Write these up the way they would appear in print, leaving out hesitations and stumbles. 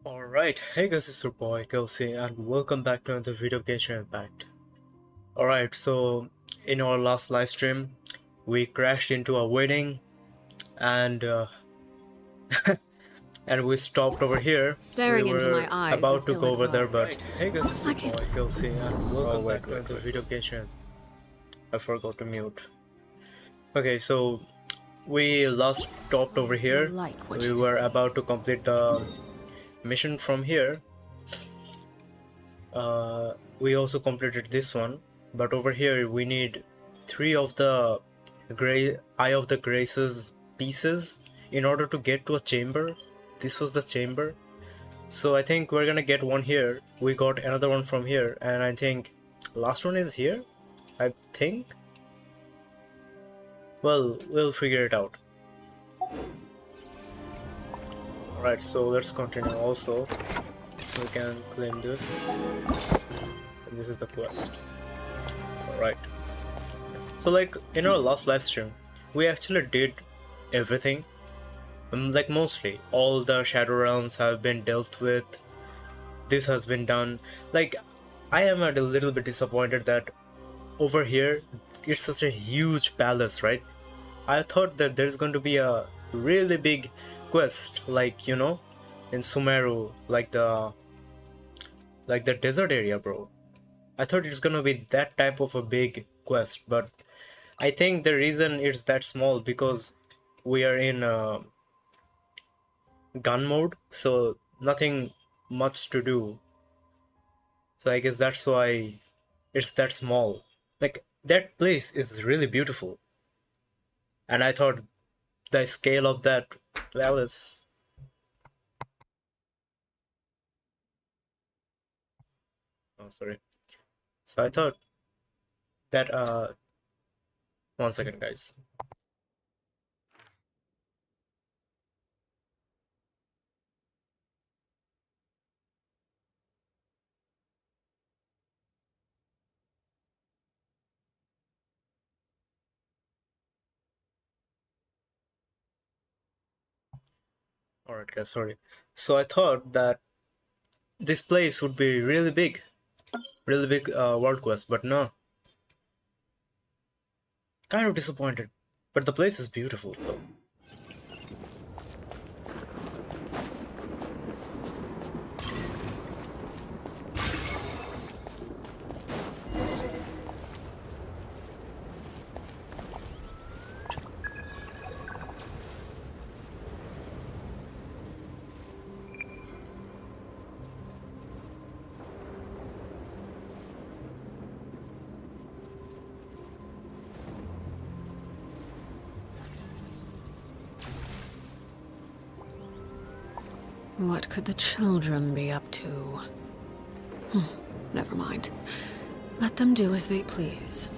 Alright, hey guys, it's your boy Kelsey and welcome back to another video of Genshin Impact. Alright, so in our last live stream, we crashed into a wedding and and we stopped over here. Staring we into were my eyes about is to go over there, but ill-advised. hey guys, it's I your can't- boy Kelsey and welcome back to another video of Genshin. I forgot to mute. Okay, so we last stopped over here. like what We you were see. about to complete the mission from here. We also completed this one, but over here we need 3 of the Eye of the Grace's pieces in order to get to a chamber. This was the chamber, so I think we're gonna get one here. We got another one from here, and I think last one is here, I think. Well, we'll figure it out. Alright, so let's continue. Also, we can claim this. This is the quest. Alright, so like in our last live stream we actually did everything, like mostly all the shadow realms have been dealt with. This has been done. Like, I am a little bit disappointed that over here it's such a huge palace, right? I thought that there's going to be a really big quest, like, you know, in Sumeru, like the desert area, bro. I thought it's gonna be that type of a big quest, but I think the reason it's that small because we are in gun mode, so nothing much to do. So I guess that's why it's that small. Like, that place is really beautiful, and I thought the scale of that palace. Oh, sorry. So I thought that 1 second, guys. Alright, guys, sorry. So I thought that this place would be really big world quest, but no. Kind of disappointed, but the place is beautiful though. What could the children be up to? Never mind. Let them do as they please.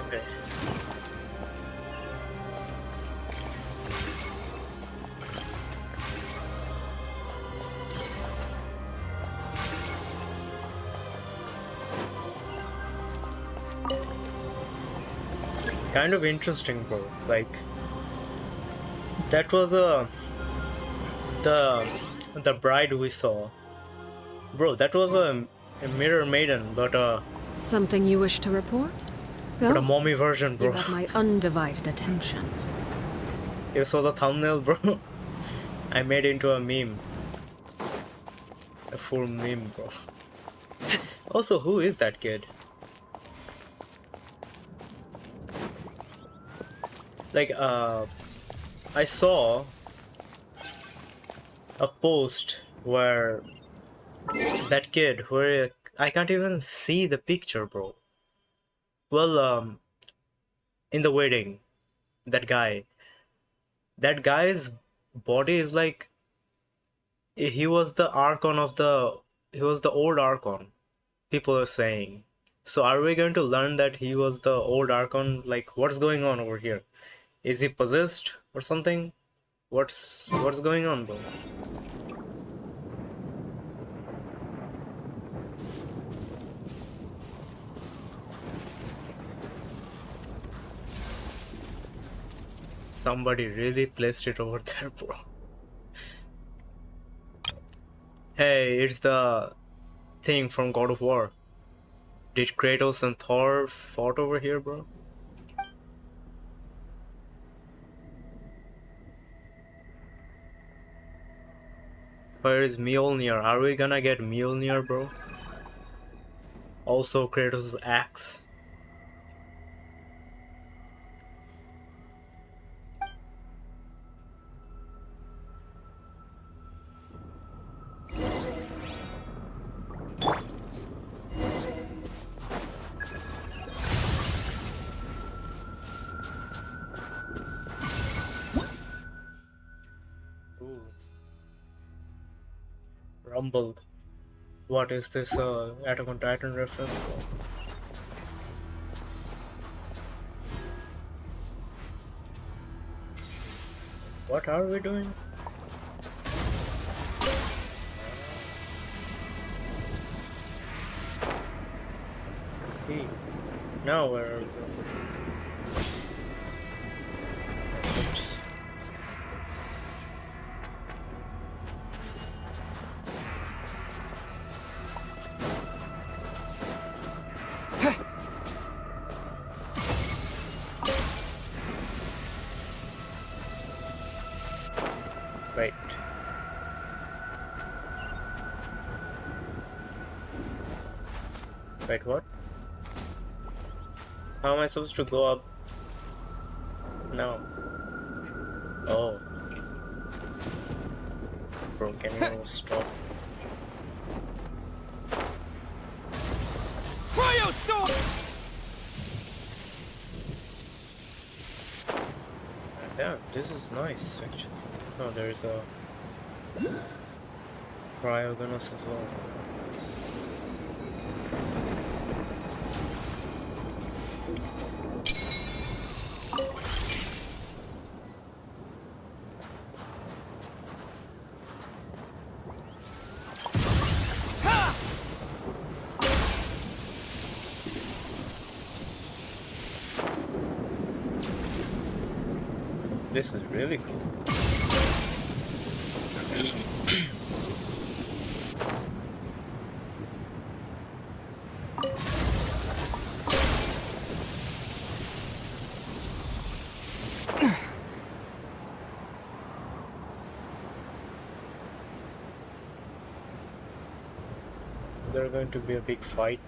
Okay. Kind of interesting, bro. Like, that was the bride we saw, bro. That was a mirror maiden, but Something you wish to report? Go. a mommy version, bro. You have my undivided attention. You saw the thumbnail, bro? I made it into a meme. A full meme, bro. Also, who is that kid? Like, I saw a post where that kid, where I can't even see the picture, bro. Well, in the wedding, that guy's body is like he was the Archon of the he was the old Archon. People are saying. So are we going to learn that he was the old Archon? Like, what's going on over here? Is he possessed or something? What's going on, bro? Somebody really placed it over there, bro. Hey, it's the thing from God of War. Did Kratos and Thor fought over here, bro? Where is Mjolnir? Are we gonna get Mjolnir, bro? Also Kratos' axe. Ooh. Rumble. What is this Attack on Titan reference, bro? What are we doing? Let's see. Now where are we going? Oops. Right. Wait, what? How am I supposed to go up now? Oh. Bro, can you stop? Damn, this is nice actually. Oh, there's a Cryogonus as well. This is really cool. Is there going to be a big fight?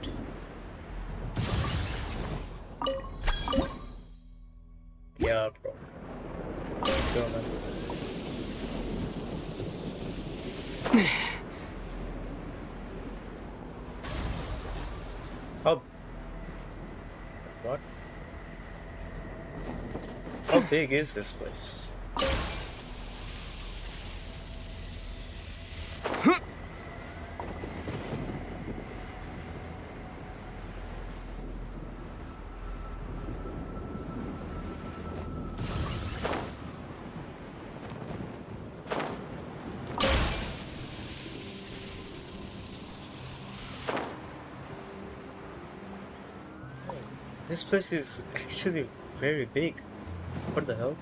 Yeah, bro. Sure, man. How? What? How big is this place? This place is actually very big. What the hell?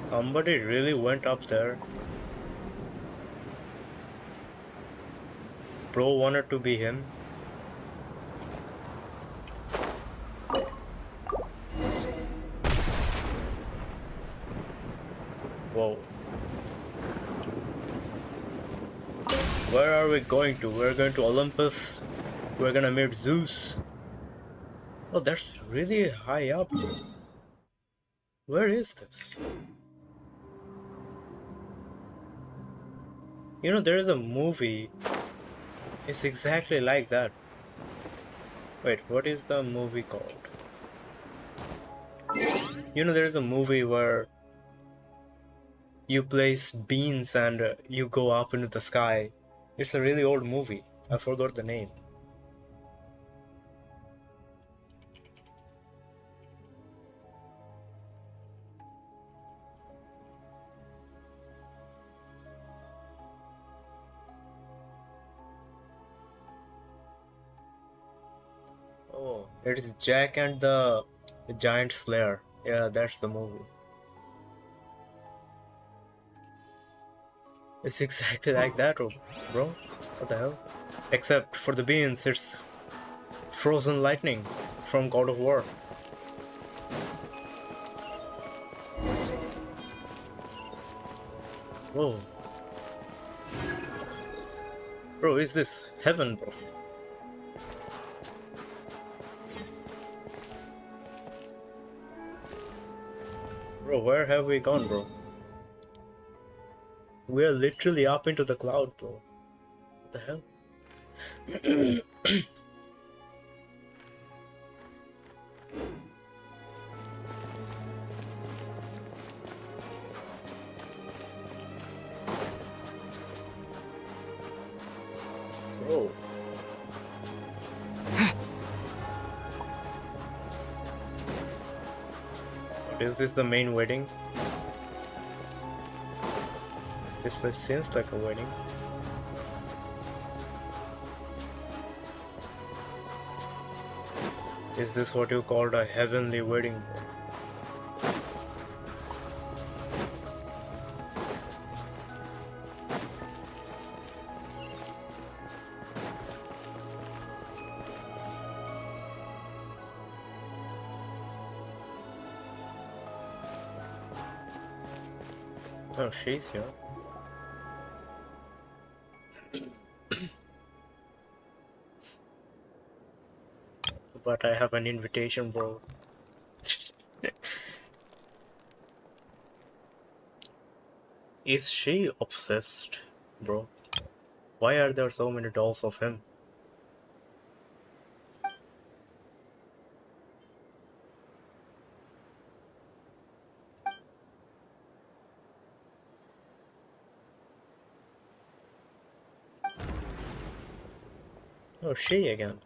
Somebody really went up there. Bro wanted to be him. Whoa. Where are we going to? We're going to Olympus. We're gonna meet Zeus. Oh, that's really high up. Where is this? You know, there is a movie. It's exactly like that. Wait, what is the movie called? You know, there is a movie where you place beans and you go up into the sky. It's a really old movie. I forgot the name. Oh, it is Jack and the Giant Slayer. Yeah, that's the movie. It's exactly like that, bro. What the hell? Except for the beans, it's frozen lightning from God of War. Whoa. Bro, is this heaven, bro? Bro, where have we gone, bro? We are literally up into the cloud, bro. What the hell? Bro. Is this the main wedding? This place seems like a wedding. Is this what you called a heavenly wedding? Oh, she's here. But I have an invitation, bro. Is she obsessed, bro? Why are there so many dolls of him? Oh, she again.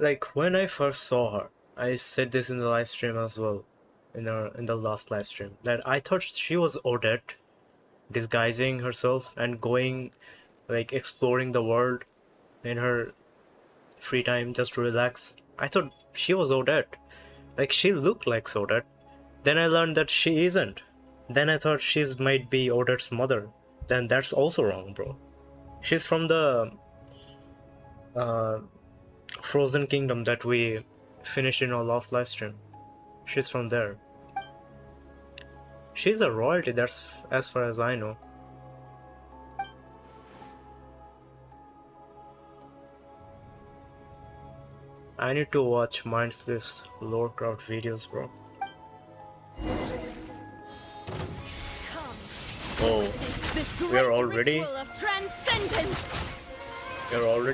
Like, when I first saw her, I said this in the live stream as well, in the last live stream, that I thought she was Odette, disguising herself and going, like, exploring the world in her free time just to relax. I thought she was Odette. Like, she looked like Odette. Then I learned that she isn't. Then I thought she's might be Odette's mother. Then that's also wrong, bro. She's from the Frozen Kingdom that we finished in our last live stream. She's from there. She's a royalty, that's as far as I know. I need to watch Mindsliff's lore craft videos, bro. Oh, we are already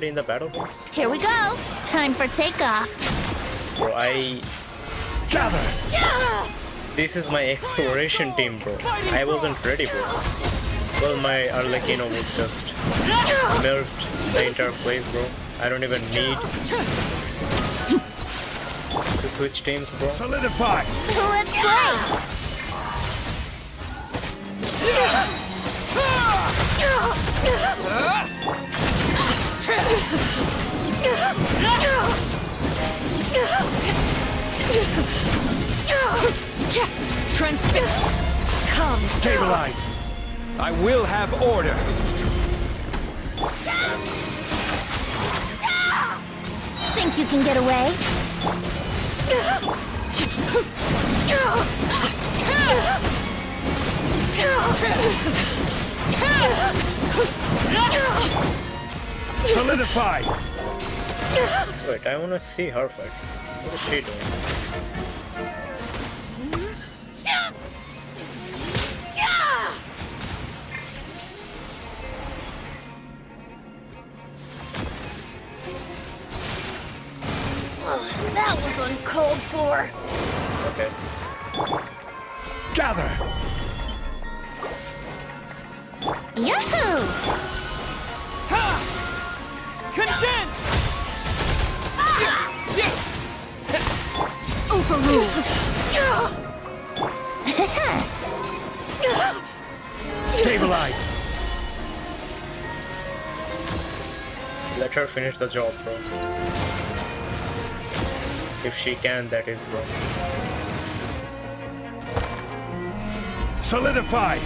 in the battle? Here we go. Time for takeoff. Bro, this is my exploration team, bro. I wasn't ready, bro. Well, my Arlecchino would just melt the entire place, bro. I don't even need to switch teams, bro. Solidify! Let's play! Transfixed! Come! Stabilize! I will have order! Think you can get away? Solidify! Wait, I wanna see her fight. What is she doing? That was uncalled for. Okay. Gather! Yahoo! Condense! Overruled! Stabilize! Let her finish the job, bro. If she can, that is, bro. Solidify!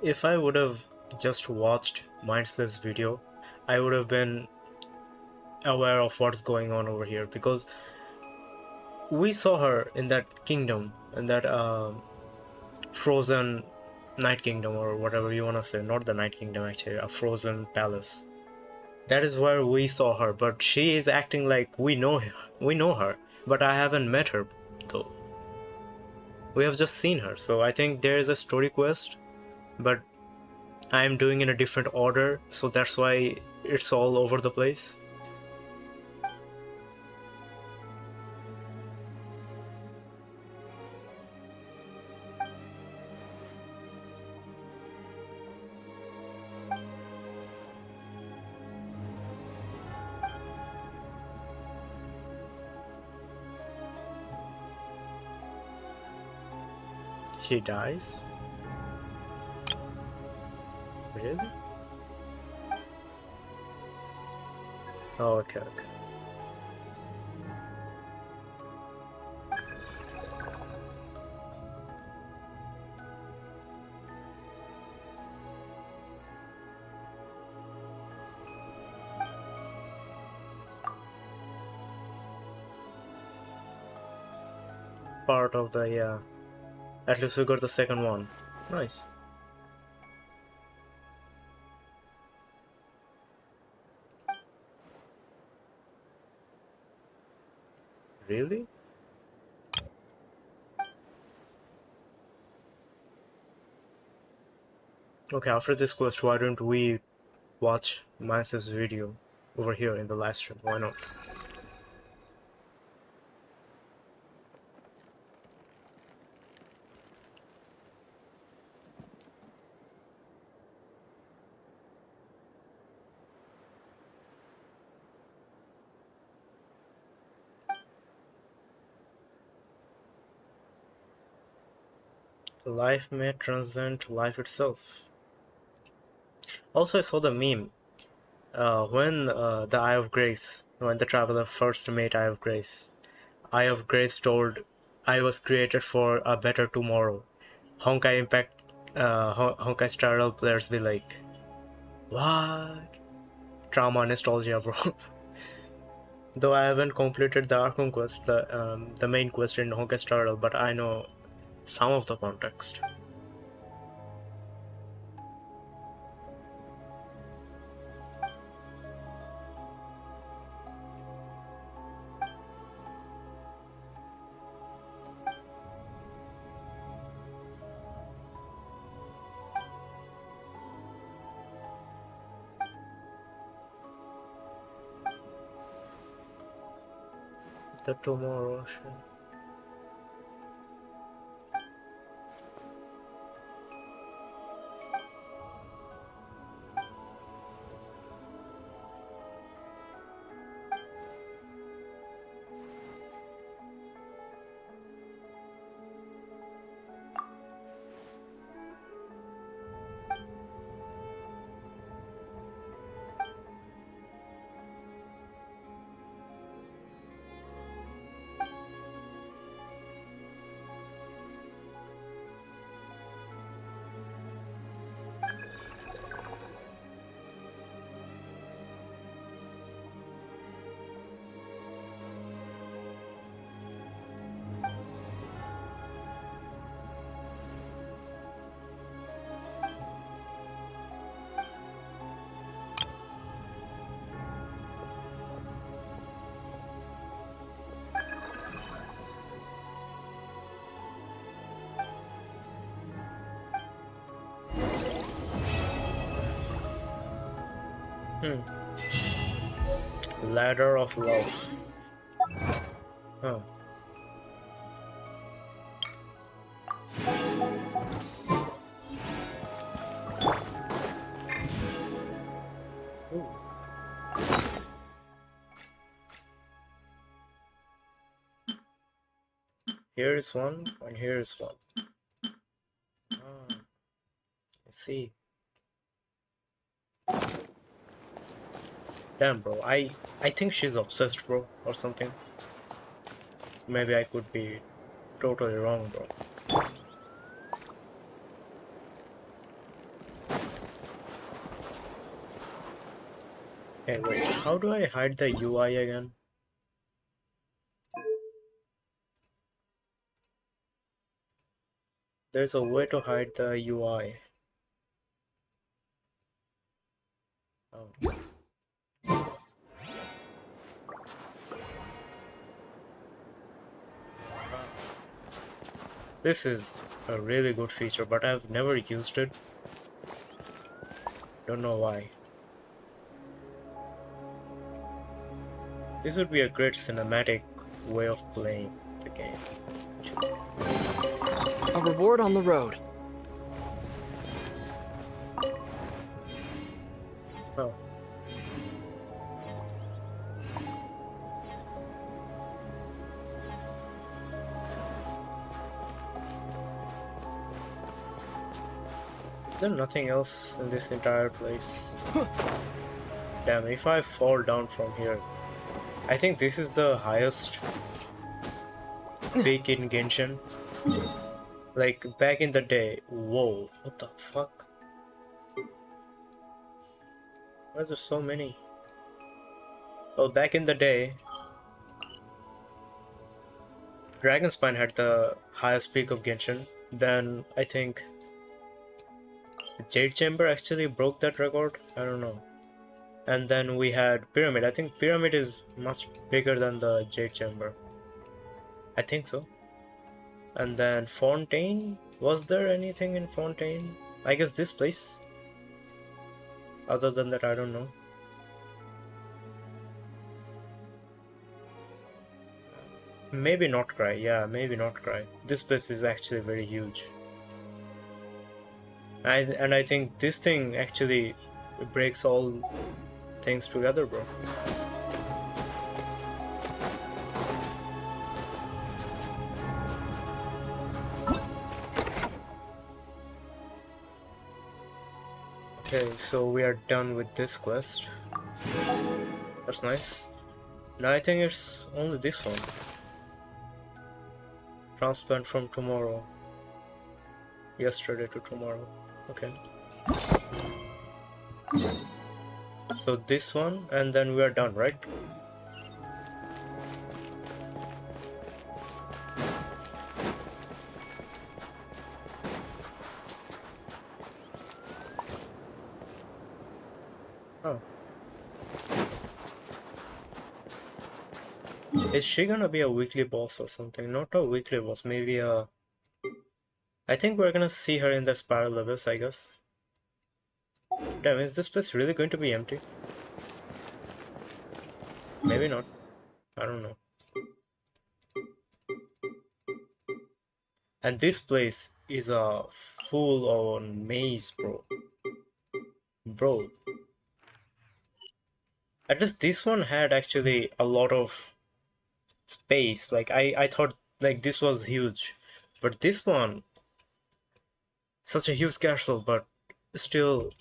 If I would have just watched Mindslip's video, I would have been aware of what's going on over here, because we saw her in that kingdom, in that frozen night kingdom, or whatever you want to say. Not the night kingdom, actually, a frozen palace. That is where we saw her, but she is acting like we know her, but I haven't met her though. We have just seen her, so I think there is a story quest, but I am doing in a different order, so that's why it's all over the place. She dies? Really? Oh, okay, okay. Part of the, yeah. At least we got the second one. Nice. Really? Okay, after this quest, why don't we watch Masiv's video over here in the live stream? Why not? Life may transcend life itself. Also, I saw the meme when the Eye of Grace, when the traveler first met Eye of Grace. Eye of Grace told, "I was created for a better tomorrow." Honkai Impact, Honkai Star players be like, "What?" Trauma nostalgia, bro. Though I haven't completed the Archon quest, the main quest in Honkai Star, but I know some of the context. The tomorrow. Ladder of Love. Huh. Ooh. Here is one, and here is one. Let's see. Damn, bro. I think she's obsessed, bro, or something. Maybe I could be totally wrong, bro. Hey, wait. How do I hide the UI again? There's a way to hide the UI. Oh. This is a really good feature, but I've never used it. Don't know why. This would be a great cinematic way of playing the game. A reward on the road. Oh. Is there nothing else in this entire place? Damn, if I fall down from here. I think this is the highest peak in Genshin. Like back in the day. Whoa, what the fuck? Why is there so many? Well, back in the day, Dragonspine had the highest peak of Genshin. Then I think Jade Chamber actually broke that record. I don't know. And then we had Pyramid. I think Pyramid is much bigger than the Jade Chamber. I think so. And then Fontaine. Was there anything in Fontaine? I guess this place. Other than that, I don't know. Maybe not Graeae. Yeah, maybe not Graeae. This place is actually very huge. And I think this thing actually breaks all things together, bro. Okay, so we are done with this quest. That's nice. Now I think it's only this one. Transplant from tomorrow. Yesterday to tomorrow. Okay. So this one, and then we are done, right? Oh. Is she gonna be a weekly boss or something? Not a weekly boss, maybe a... I think we're gonna see her in the spiral levels, I guess. Damn, is this place really going to be empty? Maybe not. I don't know. And this place is a full-on maze, bro. Bro. At least this one had actually a lot of space. Like, I thought, like, this was huge. But this one... Such a huge castle, but still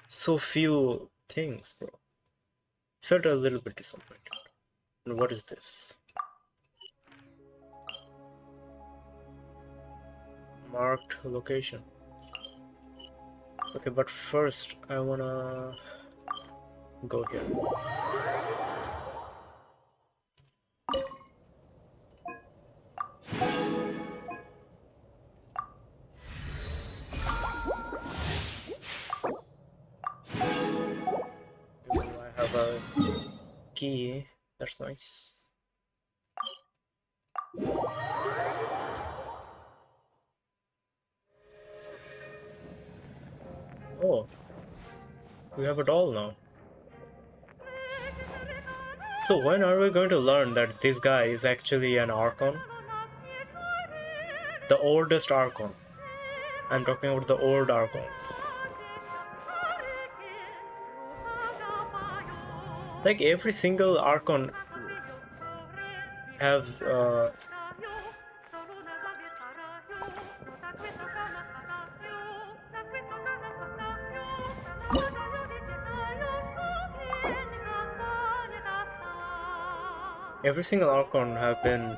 so few things, bro. Felt a little bit disappointed. And what is this? Marked location. Okay, but first I wanna go here. Ooh, I have a key. That's nice. Oh, we have a doll now. So when are we going to learn that this guy is actually an Archon? The oldest Archon. I'm talking about the old Archons. Like every single Archon have every single Archon have been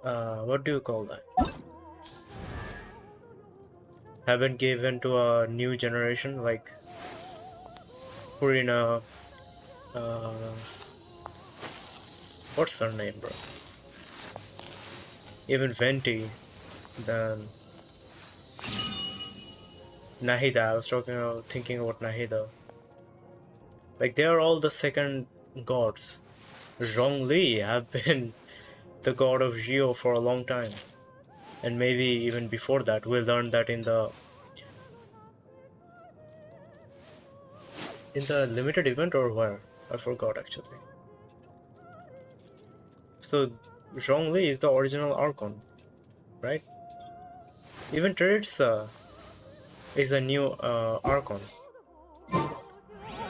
what do you call that? Have been given to a new generation, like Purina, what's her name, bro? Even Venti, then Nahida. I was thinking about Nahida. Like they are all the second gods. Zhongli have been the god of Geo for a long time, and maybe even before that. We learned that in the limited event, or where? I forgot actually. So Zhongli is the original Archon, right? Even Teritsa is a new Archon.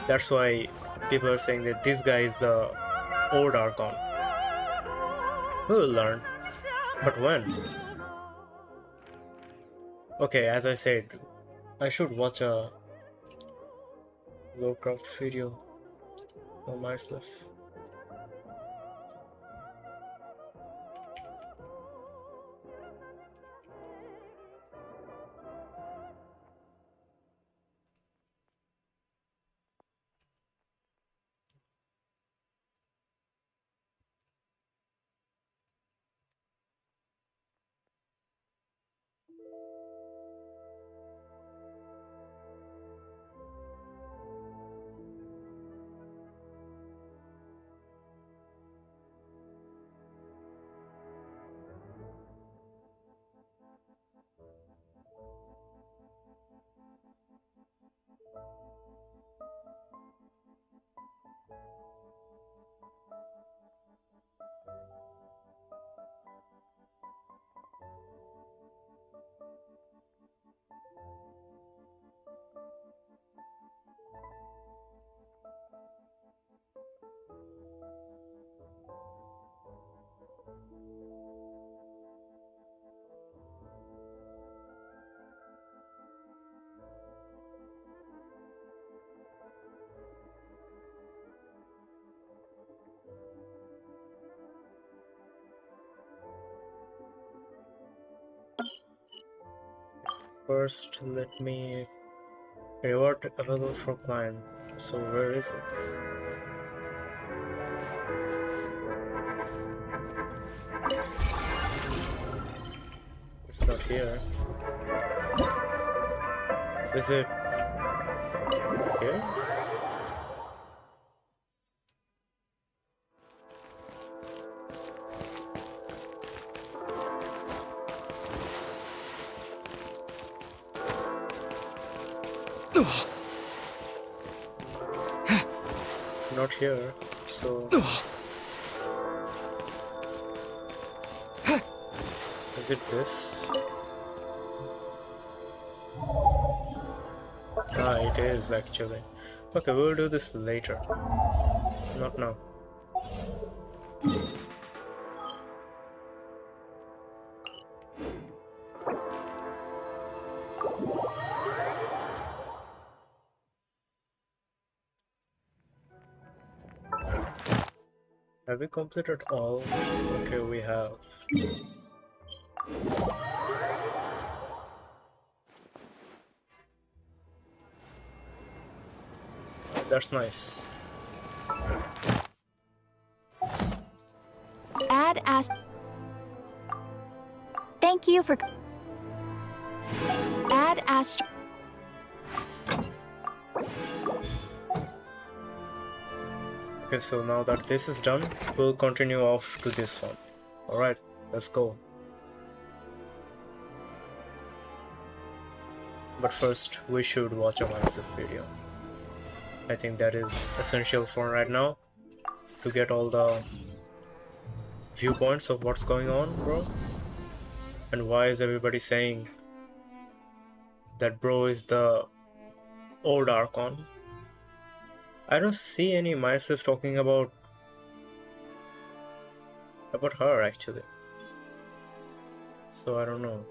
That's why people are saying that this guy is the old Archon. We will learn. But when? Okay, as I said, I should watch a Warcraft video on myself. First, let me reward available for client. So where is it? It's not here. Is it here? Not here, so is it this? Ah, it is actually. Okay, we'll do this later. Not now. Have we completed all? Okay, we have. That's nice. Add Thank you for... Add Astral... Okay, so now that this is done, we'll continue off to this one. Alright, let's go. But first, we should watch a massive video. I think that is essential for right now, to get all the viewpoints of what's going on, bro. And why is everybody saying that bro is the old Archon? I don't see any myself talking about her actually. So I don't know.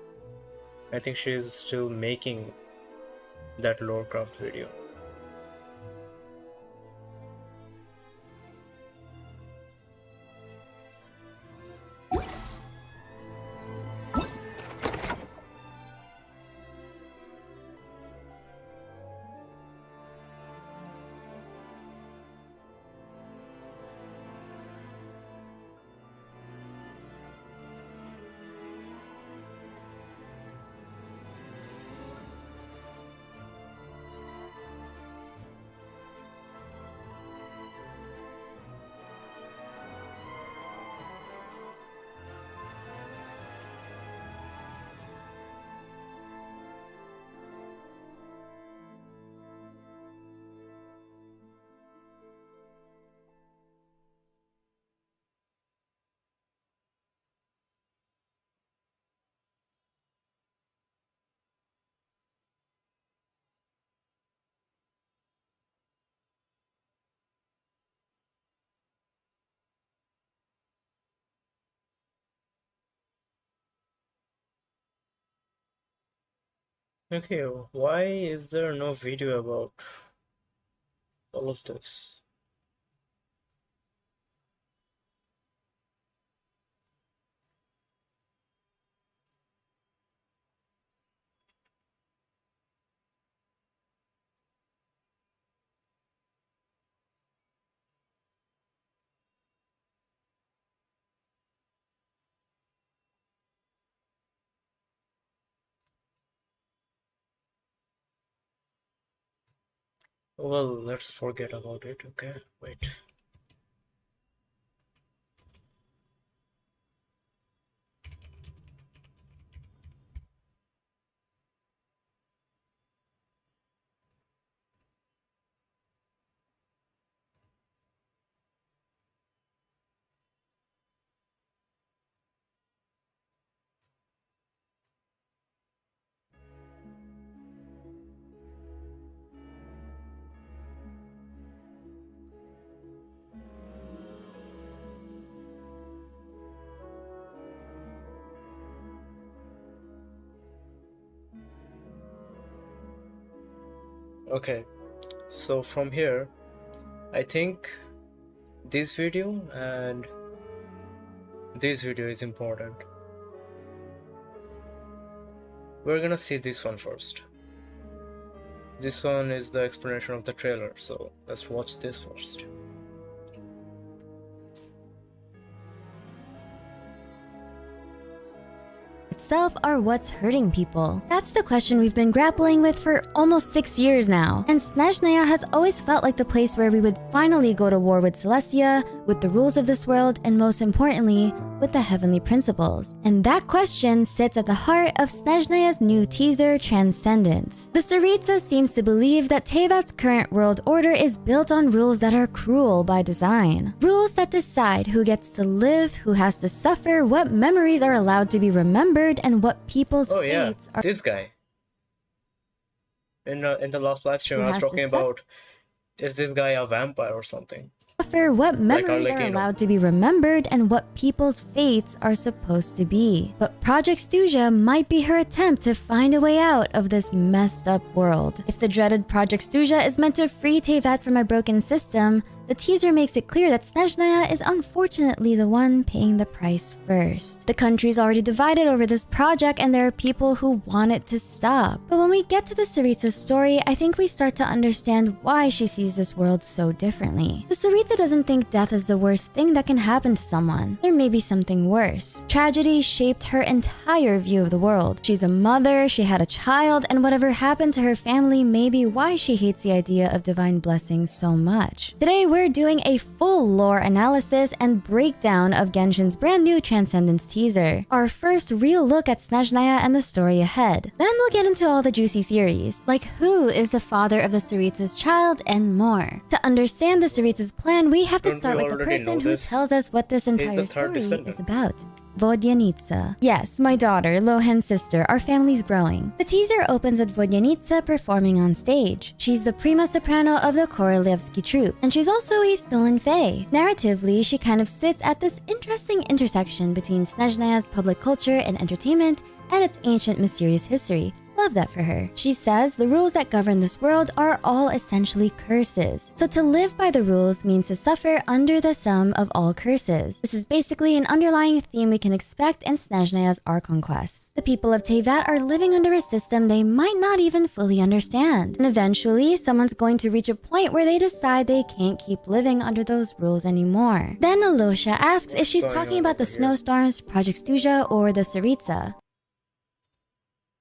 I think she is still making that Lorecraft video. Okay, why is there no video about all of this? Well, let's forget about it, okay? Wait. Okay, so from here, I think this video and this video is important. we're gonna see this one first. This one is the explanation of the trailer, so let's watch this first. Itself are what's hurting people? That's the question we've been grappling with for almost 6 years now, and Snezhnaya has always felt like the place where we would finally go to war with Celestia, with the rules of this world, and most importantly, with the heavenly principles. And that question sits at the heart of Snezhnaya's new teaser, Transcendence. The Tsaritsa seems to believe that Teyvat's current world order is built on rules that are cruel by design. Rules that decide who gets to live, who has to suffer, what memories are allowed to be remembered, and what people's fates are. This guy. In the last live stream, I was talking about, is this guy a vampire or something? What memories are allowed to be remembered and what people's fates are supposed to be. But Project Stuja might be her attempt to find a way out of this messed up world. If the dreaded Project Stuja is meant to free Teyvat from a broken system, the teaser makes it clear that Snezhnaya is unfortunately the one paying the price first. The country's already divided over this project and there are people who want it to stop. But when we get to the Tsaritsa's story, I think we start to understand why she sees this world so differently. The Tsaritsa doesn't think death is the worst thing that can happen to someone. There may be something worse. Tragedy shaped her entire view of the world. She's a mother, she had a child, and whatever happened to her family may be why she hates the idea of divine blessings so much. Today, we're doing a full lore analysis and breakdown of Genshin's brand new Transcendence teaser. Our first real look at Snezhnaya and the story ahead. Then we'll get into all the juicy theories, like who is the father of the Tsaritsa's child and more. To understand the Tsaritsa's plan, we have to start with the person who tells us what this entire story is about. Vodyanitsa. Yes, my daughter, Lohan's sister, our family's growing. The teaser opens with Vodyanitsa performing on stage. She's the prima soprano of the Korolevsky troupe, and she's also a stolen fae. Narratively, she kind of sits at this interesting intersection between Snezhnaya's public culture and entertainment and its ancient mysterious history. Love that for her. She says the rules that govern this world are all essentially curses. So to live by the rules means to suffer under the sum of all curses. This is basically an underlying theme we can expect in Snezhnaya's Archon quests. The people of Teyvat are living under a system they might not even fully understand. And eventually, someone's going to reach a point where they decide they can't keep living under those rules anymore. Then Alosha asks if she's talking about the Snowstorms, Project Stuja, or the Tsaritsa.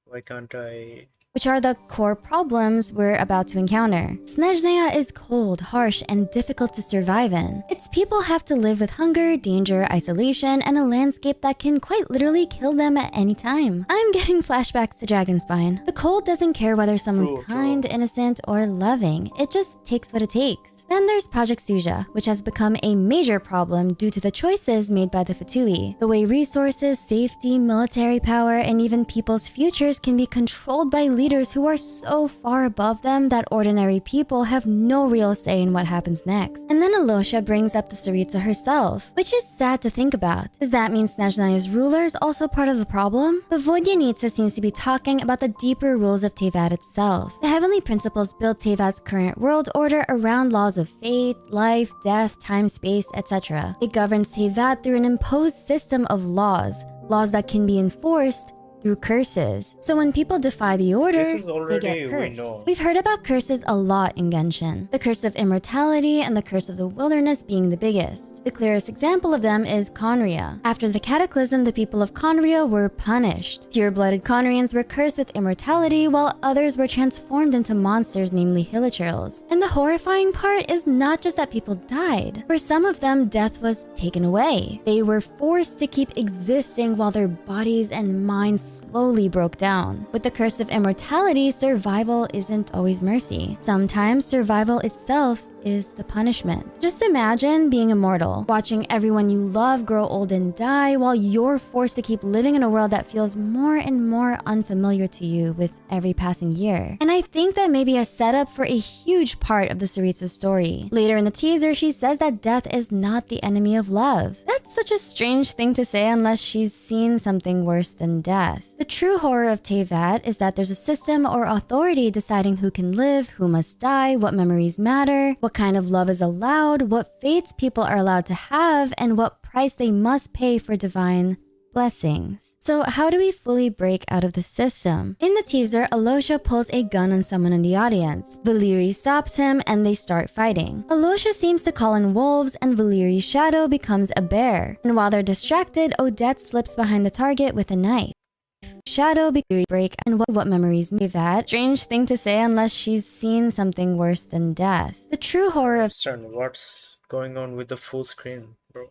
Why can't I? Which are the core problems we're about to encounter. Snezhnaya is cold, harsh, and difficult to survive in. Its people have to live with hunger, danger, isolation, and a landscape that can quite literally kill them at any time. I'm getting flashbacks to Dragonspine. The cold doesn't care whether someone's kind, innocent, or loving. It just takes what it takes. Then there's Project Stuja, which has become a major problem due to the choices made by the Fatui. The way resources, safety, military power, and even people's futures can be controlled by leaders who are so far above them that ordinary people have no real say in what happens next. And then Alosha brings up the Tsaritsa herself, which is sad to think about. Does that mean Snezhnaya's ruler is also part of the problem? But Vodyanitsa seems to be talking about the deeper rules of Teyvat itself. The heavenly principles built Teyvat's current world order around laws of fate, life, death, time, space, etc. It governs Teyvat through an imposed system of laws that can be enforced through curses. So when people defy the order, they get cursed. We've heard about curses a lot in Genshin. The curse of immortality and the curse of the wilderness being the biggest. The clearest example of them is Conria. After the cataclysm, the people of Conria were punished. Pure-blooded Conrians were cursed with immortality, while others were transformed into monsters, namely Hilichurls. And the horrifying part is not just that people died. For some of them, death was taken away. They were forced to keep existing while their bodies and minds slowly broke down. With the curse of immortality, survival isn't always mercy. Sometimes survival itself is the punishment. Just imagine being immortal, watching everyone you love grow old and die while you're forced to keep living in a world that feels more and more unfamiliar to you with every passing year. And I think that may be a setup for a huge part of the Tsaritsa's story. Later in the teaser, she says that death is not the enemy of love. That's such a strange thing to say unless she's seen something worse than death. The true horror of Teyvat is that there's a system or authority deciding who can live, who must die, what memories matter, what kind of love is allowed, what fates people are allowed to have, and what price they must pay for divine blessings. So how do we fully break out of the system? In the teaser, Alosha pulls a gun on someone in the audience. Valyrie stops him and they start fighting. Alosha seems to call in wolves and Valyrie's shadow becomes a bear. And while they're distracted, Odette slips behind the target with a knife. Shadow break and what memories may that? Strange thing to say unless she's seen something worse than death. The true horror of What's going on with the full screen, bro?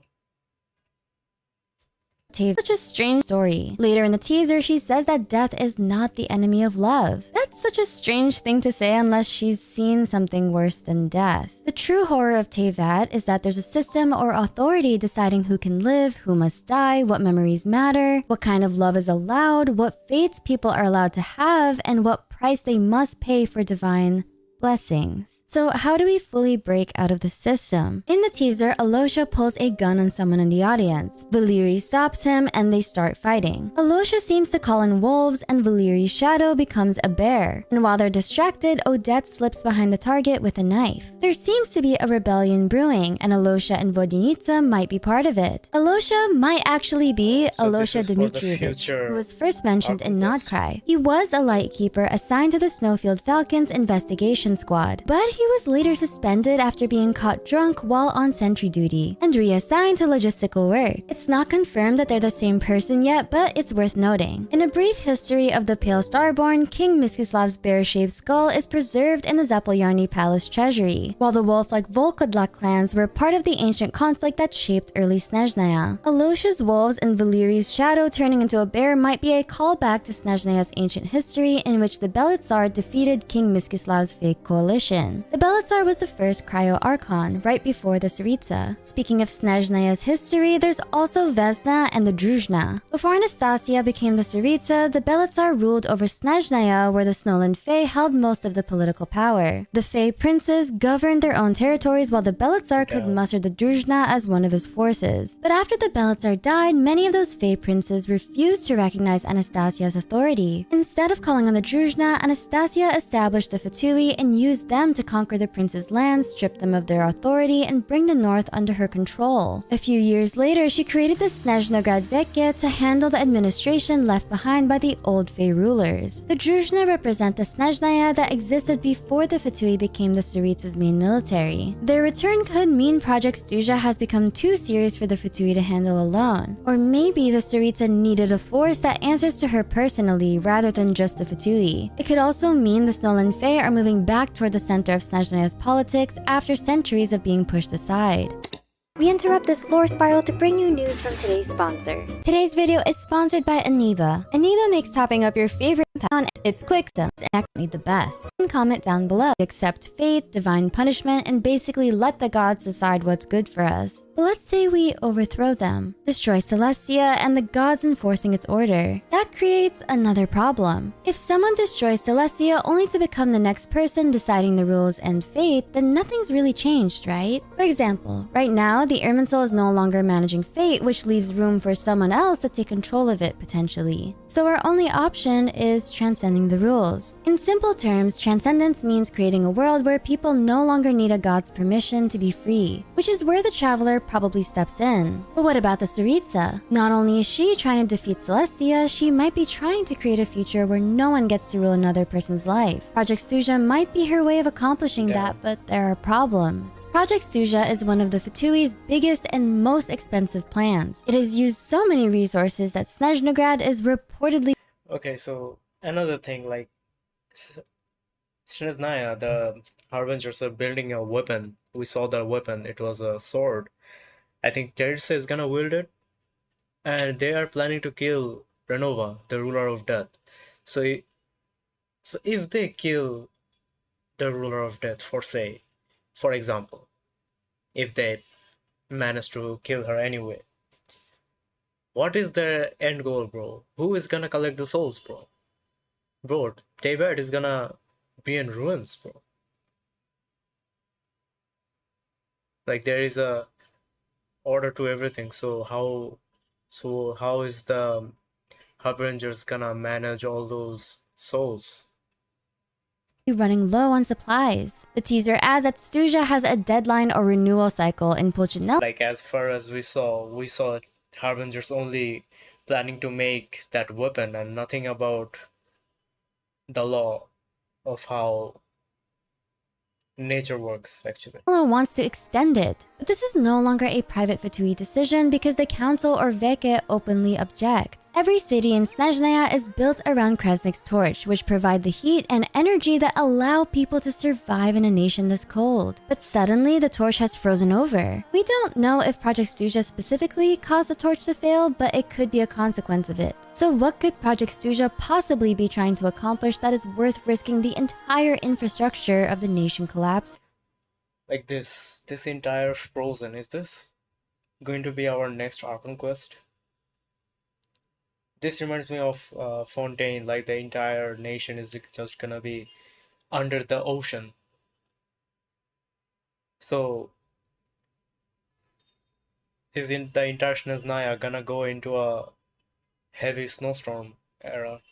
such a strange story. Later in the teaser, she says that death is not the enemy of love. That's such a strange thing to say unless she's seen something worse than death. The true horror of Teyvat is that there's a system or authority deciding who can live, who must die, what memories matter, what kind of love is allowed, what fates people are allowed to have, and what price they must pay for divine blessings. So how do we fully break out of the system? In the teaser, Alosha pulls a gun on someone in the audience. Valyrie stops him and they start fighting. Alosha seems to call in wolves and Valyrie's shadow becomes a bear. And while they're distracted, Odette slips behind the target with a knife. There seems to be a rebellion brewing and Alosha and Vodyanica might be part of it. Alosha might actually be Alosha Dmitrievich, who was first mentioned in Notcry. He was a lightkeeper assigned to the Snowfield Falcons investigation squad, but he was later suspended after being caught drunk while on sentry duty and reassigned to logistical work. It's not confirmed that they're the same person yet, but it's worth noting. In a brief history of the Pale Starborn, King Mskislav's bear-shaped skull is preserved in the Zapolyarny Palace treasury, while the wolf-like Volkodlak clans were part of the ancient conflict that shaped early Snezhnaya. Alosha's wolves and Valyrie's shadow turning into a bear might be a callback to Snezhnaya's ancient history in which the Belitsar defeated King Mskislav's fake coalition. The Belitsar was the first cryo-archon, right before the Tsaritsa. Speaking of Snezhnaya's history, there's also Vesna and the Druzhna. Before Anastasia became the Tsaritsa, the Belitsar ruled over Snezhnaya, where the Snowland Fae held most of the political power. The Fae princes governed their own territories while the Belitsar could muster the Druzhna as one of his forces. But after the Belitsar died, many of those Fae princes refused to recognize Anastasia's authority. Instead of calling on the Druzhna, Anastasia established the Fatui and used them to conquer the prince's lands, strip them of their authority, and bring the north under her control. A few years later, she created the Snezhnograd Vekye to handle the administration left behind by the old Fae rulers. The Druzhna represent the Snezhnaya that existed before the Fatui became the Tsaritsa's main military. Their return could mean Project Stuja has become too serious for the Fatui to handle alone. Or maybe the Tsaritsa needed a force that answers to her personally rather than just the Fatui. It could also mean the Snowland Fae are moving back toward the center of Snezhnaya's politics after centuries of being pushed aside. We interrupt this floor spiral to bring you news from today's sponsor. Today's video is sponsored by Aniva. Aniva makes topping up your favorite pound. It's quick, and actually the best. Comment down below. Accept fate, divine punishment, and basically let the gods decide what's good for us. But let's say we overthrow them, destroy Celestia, and the gods enforcing its order. That creates another problem. If someone destroys Celestia only to become the next person deciding the rules and fate, then nothing's really changed, right? For example, right now, the Irminsul is no longer managing fate, which leaves room for someone else to take control of it potentially. So our only option is transcending the rules. In simple terms, transcendence means creating a world where people no longer need a god's permission to be free, which is where the Traveler probably steps in. But what about the Tsaritsa? Not only is she trying to defeat Celestia, she might be trying to create a future where no one gets to rule another person's life. Project Stuja might be her way of accomplishing that, but there are problems. Project Stuja is one of the Fatui's biggest and most expensive plans. It has used so many resources that Snezhnograd is reportedly... Okay, so another thing, like Snezhnaya, the Harbingers are building a weapon. We saw the weapon, it was a sword. I think Terzsa is gonna wield it. And they are planning to kill Renova, the ruler of death. So if they kill the ruler of death, for example, if they manage to kill her anyway, what is their end goal, bro? Who is gonna collect the souls, bro? Bro, Teyvat is gonna be in ruins, bro. Like, there is a order to everything, so how is the Harbingers gonna manage all those souls? Running low on supplies. The teaser adds that Stuja has a deadline or renewal cycle in Pulchinella. Like, as far as we saw Harbingers only planning to make that weapon and nothing about the law of how nature works, actually. Wants to extend it, but this is no longer a private Fatui decision because the council or Veke openly object. Every city in Snezhnaya is built around Kresnik's torch, which provide the heat and energy that allow people to survive in a nation this cold. But suddenly, the torch has frozen over. We don't know if Project Stuja specifically caused the torch to fail, but it could be a consequence of it. So what could Project Stuja possibly be trying to accomplish that is worth risking the entire infrastructure of the nation collapse? Like this entire frozen, is this going to be our next Archon quest? This reminds me of Fontaine, like the entire nation is just gonna be under the ocean. So is the entire Snezhnaya gonna go into a heavy snowstorm era?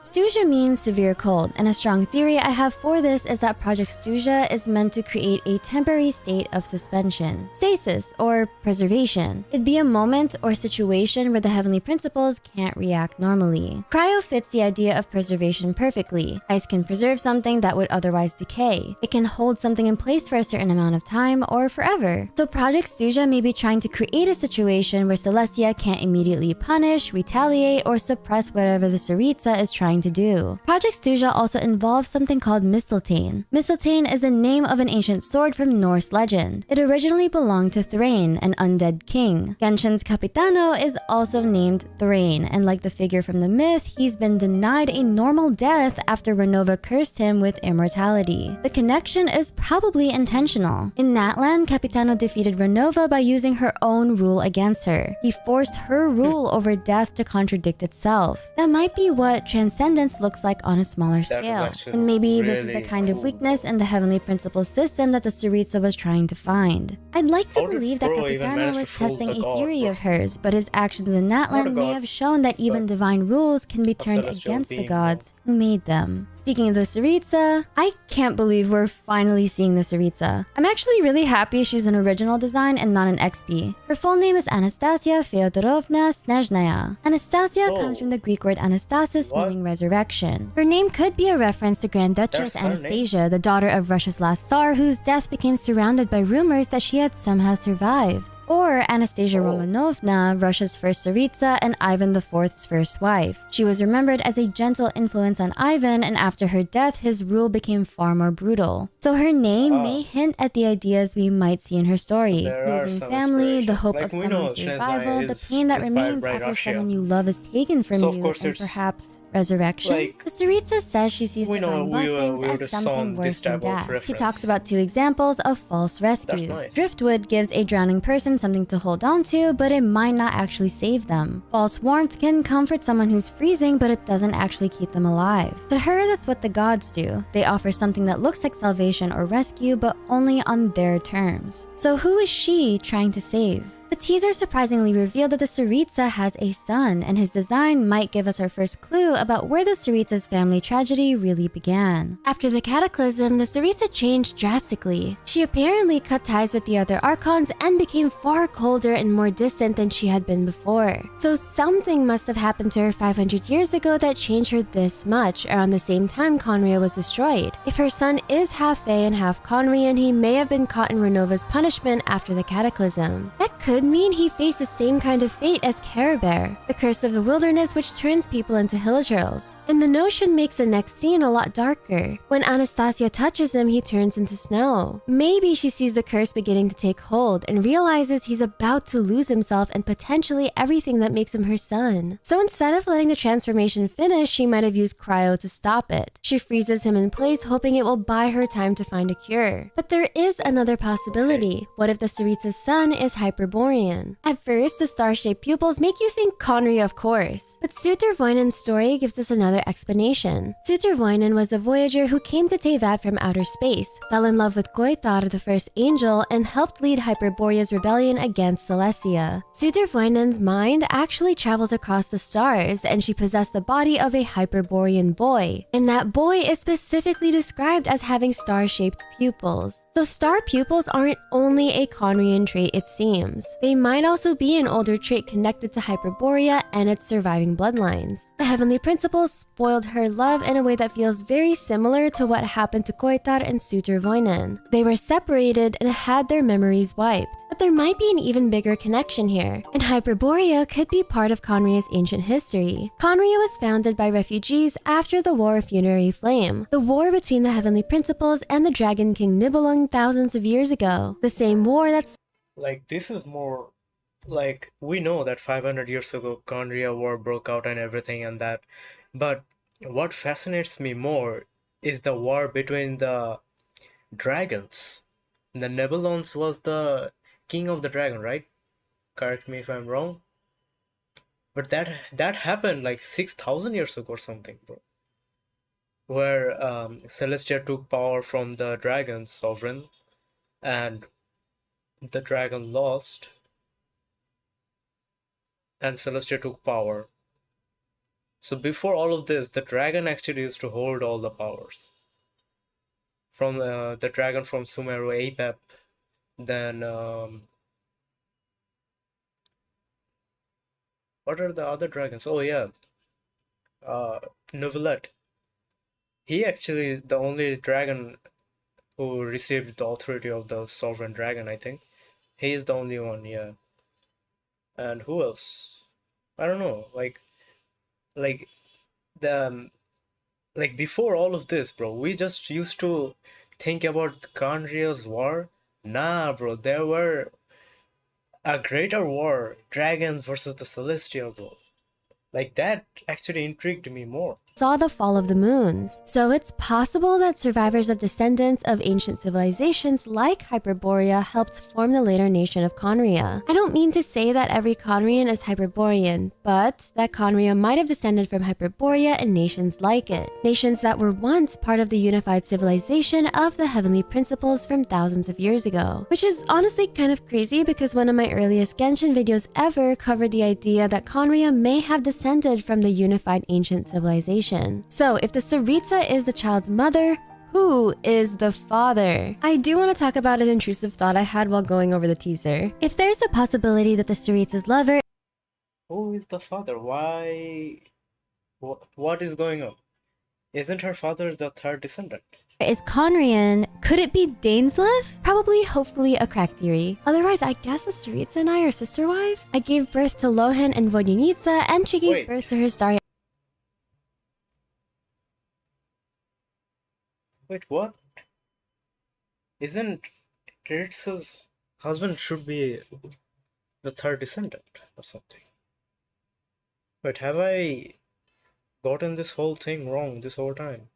Stuja means severe cold, and a strong theory I have for this is that Project Stuja is meant to create a temporary state of suspension, stasis, or preservation. It'd be a moment or situation where the heavenly principles can't react normally. Cryo fits the idea of preservation perfectly. Ice can preserve something that would otherwise decay. It can hold something in place for a certain amount of time or forever. So Project Stuja may be trying to create a situation where Celestia can't immediately punish, retaliate, or suppress whatever the Tsaritsa is trying to do. Project Stuja also involves something called Mistletoe. Mistletoe is the name of an ancient sword from Norse legend. It originally belonged to Thrain, an undead king. Genshin's Capitano is also named Thrain, and like the figure from the myth, he's been denied a normal death after Renova cursed him with immortality. The connection is probably intentional. In Natlan, Capitano defeated Renova by using her own rule against her. He forced her rule over death to contradict itself. That might be what transcendence looks like on a smaller scale. And maybe this is the kind of weakness in the heavenly principles system that the Tsaritsa was trying to find. I'd like to believe that Capitano was testing a theory of hers, but his actions in Natlan may have shown that even divine rules can be turned against the gods who made them. Speaking of the Tsaritsa, I can't believe we're finally seeing the Tsaritsa. I'm actually really happy she's an original design and not an XP. Her full name is Anastasia Feodorovna Snezhnaya. Anastasia comes from the Greek word Anastasis, meaning resurrection. Her name could be a reference to Grand Duchess Anastasia, the daughter of Russia's last Tsar, whose death became surrounded by rumors that she had somehow survived. Or Anastasia Romanovna, Russia's first Tsaritsa and Ivan IV's first wife. She was remembered as a gentle influence on Ivan, and after her death, his rule became far more brutal. So her name may hint at the ideas we might see in her story. Losing family, the hope of someone's survival, the pain that remains after someone you love is taken from you, and perhaps resurrection. The Tsaritsa says she sees divine blessings as something worse than death. She talks about two examples of false rescues. Driftwood gives a drowning person something to hold on to, but it might not actually save them. False warmth can comfort someone who's freezing, but it doesn't actually keep them alive. To her, that's what the gods do. They offer something that looks like salvation or rescue, but only on their terms. So who is she trying to save? The teaser surprisingly revealed that the Tsaritsa has a son, and his design might give us our first clue about where the Tsaritsa's family tragedy really began. After the cataclysm, the Tsaritsa changed drastically. She apparently cut ties with the other Archons and became far colder and more distant than she had been before. So something must have happened to her 500 years ago that changed her this much, around the same time Conria was destroyed. If her son is half Fae and half Conrian, he may have been caught in Renova's punishment after the cataclysm. That could mean he faced the same kind of fate as Caribert, the curse of the wilderness which turns people into hillchurls. And the notion makes the next scene a lot darker. When Anastasia touches him, he turns into snow. Maybe she sees the curse beginning to take hold and realizes he's about to lose himself and potentially everything that makes him her son. So instead of letting the transformation finish, she might have used cryo to stop it. She freezes him in place, hoping it will buy her time to find a cure. But there is another possibility. What if the Tsaritsa's son is Hyperborean? At first, the star-shaped pupils make you think Conry, of course. But Sutervoinen's story gives us another explanation. Sutervoinen was the voyager who came to Tevat from outer space, fell in love with Goitar, the first angel, and helped lead Hyperborea's rebellion against Celestia. Sutervoinen's mind actually travels across the stars, and she possessed the body of a Hyperborean boy. And that boy is specifically described as having star-shaped pupils. So star pupils aren't only a Conrian trait, it seems. They might also be an older trait connected to Hyperborea and its surviving bloodlines. The Heavenly Principles spoiled her love in a way that feels very similar to what happened to Koitar and Sutur Voinen. They were separated and had their memories wiped. But there might be an even bigger connection here, and Hyperborea could be part of Conria's ancient history. Conria was founded by refugees after the War of Funerary Flame, the war between the Heavenly Principles and the Dragon King Nibelung thousands of years ago. The same war that's Like, this is more like, we know that 500 years ago Conria war broke out and everything and that, but what fascinates me more is the war between the dragons. The Nebulons was the king of the dragon, right? Correct me if I'm wrong. But that happened like 6,000 years ago or something, bro. Where Celestia took power from the dragon sovereign, and the dragon lost, and Celestia took power. So before all of this, the dragon actually used to hold all the powers. From the dragon from Sumeru, Apep, then what are the other dragons? Oh yeah, Neuvillette. He actually the only dragon who received the authority of the sovereign dragon, I think. He is the only one, yeah. And who else? I don't know. Like the like before all of this, bro, we just used to think about Conria's war. Nah, bro, there were a greater war, dragons versus the Celestial, bro. Like that actually intrigued me more. saw the fall of the moons. So it's possible that survivors of descendants of ancient civilizations like Hyperborea helped form the later nation of Conria. I don't mean to say that every Conrian is Hyperborean, but that Conria might have descended from Hyperborea and nations like it. Nations that were once part of the unified civilization of the Heavenly Principles from thousands of years ago. Which is honestly kind of crazy because one of my earliest Genshin videos ever covered the idea that Conria may have descended from the unified ancient civilization. So if the Tsaritsa is the child's mother, who is the father? I do want to talk about an intrusive thought I had while going over the teaser. If there's a possibility that the Tsaritsa's lover Who is the father? Why? What is going on? Isn't her father the third descendant? is Conrian, could it be Dainsleif? Probably, hopefully, a crack theory. Otherwise, I guess the Tsaritsa and I are sister wives. I gave birth to Lohan and Vodyanitsa, and she gave Wait. birth to her star. Wait, what? Isn't Tsaritsa's husband should be the third descendant or something? Wait, have I gotten this whole thing wrong this whole time?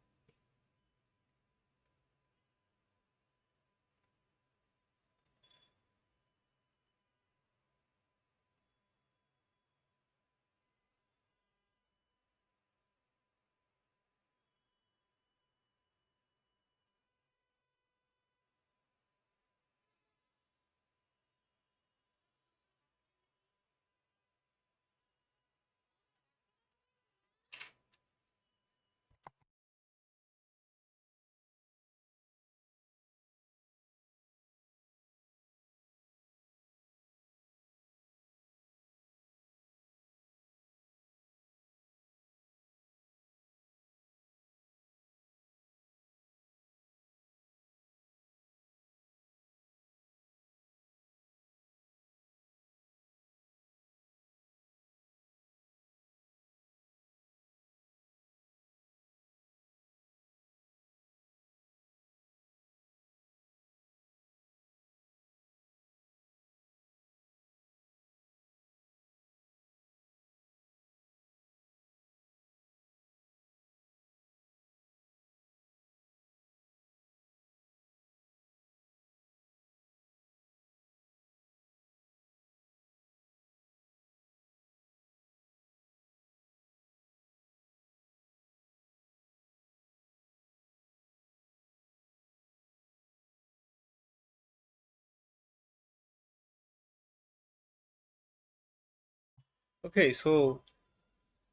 Okay, so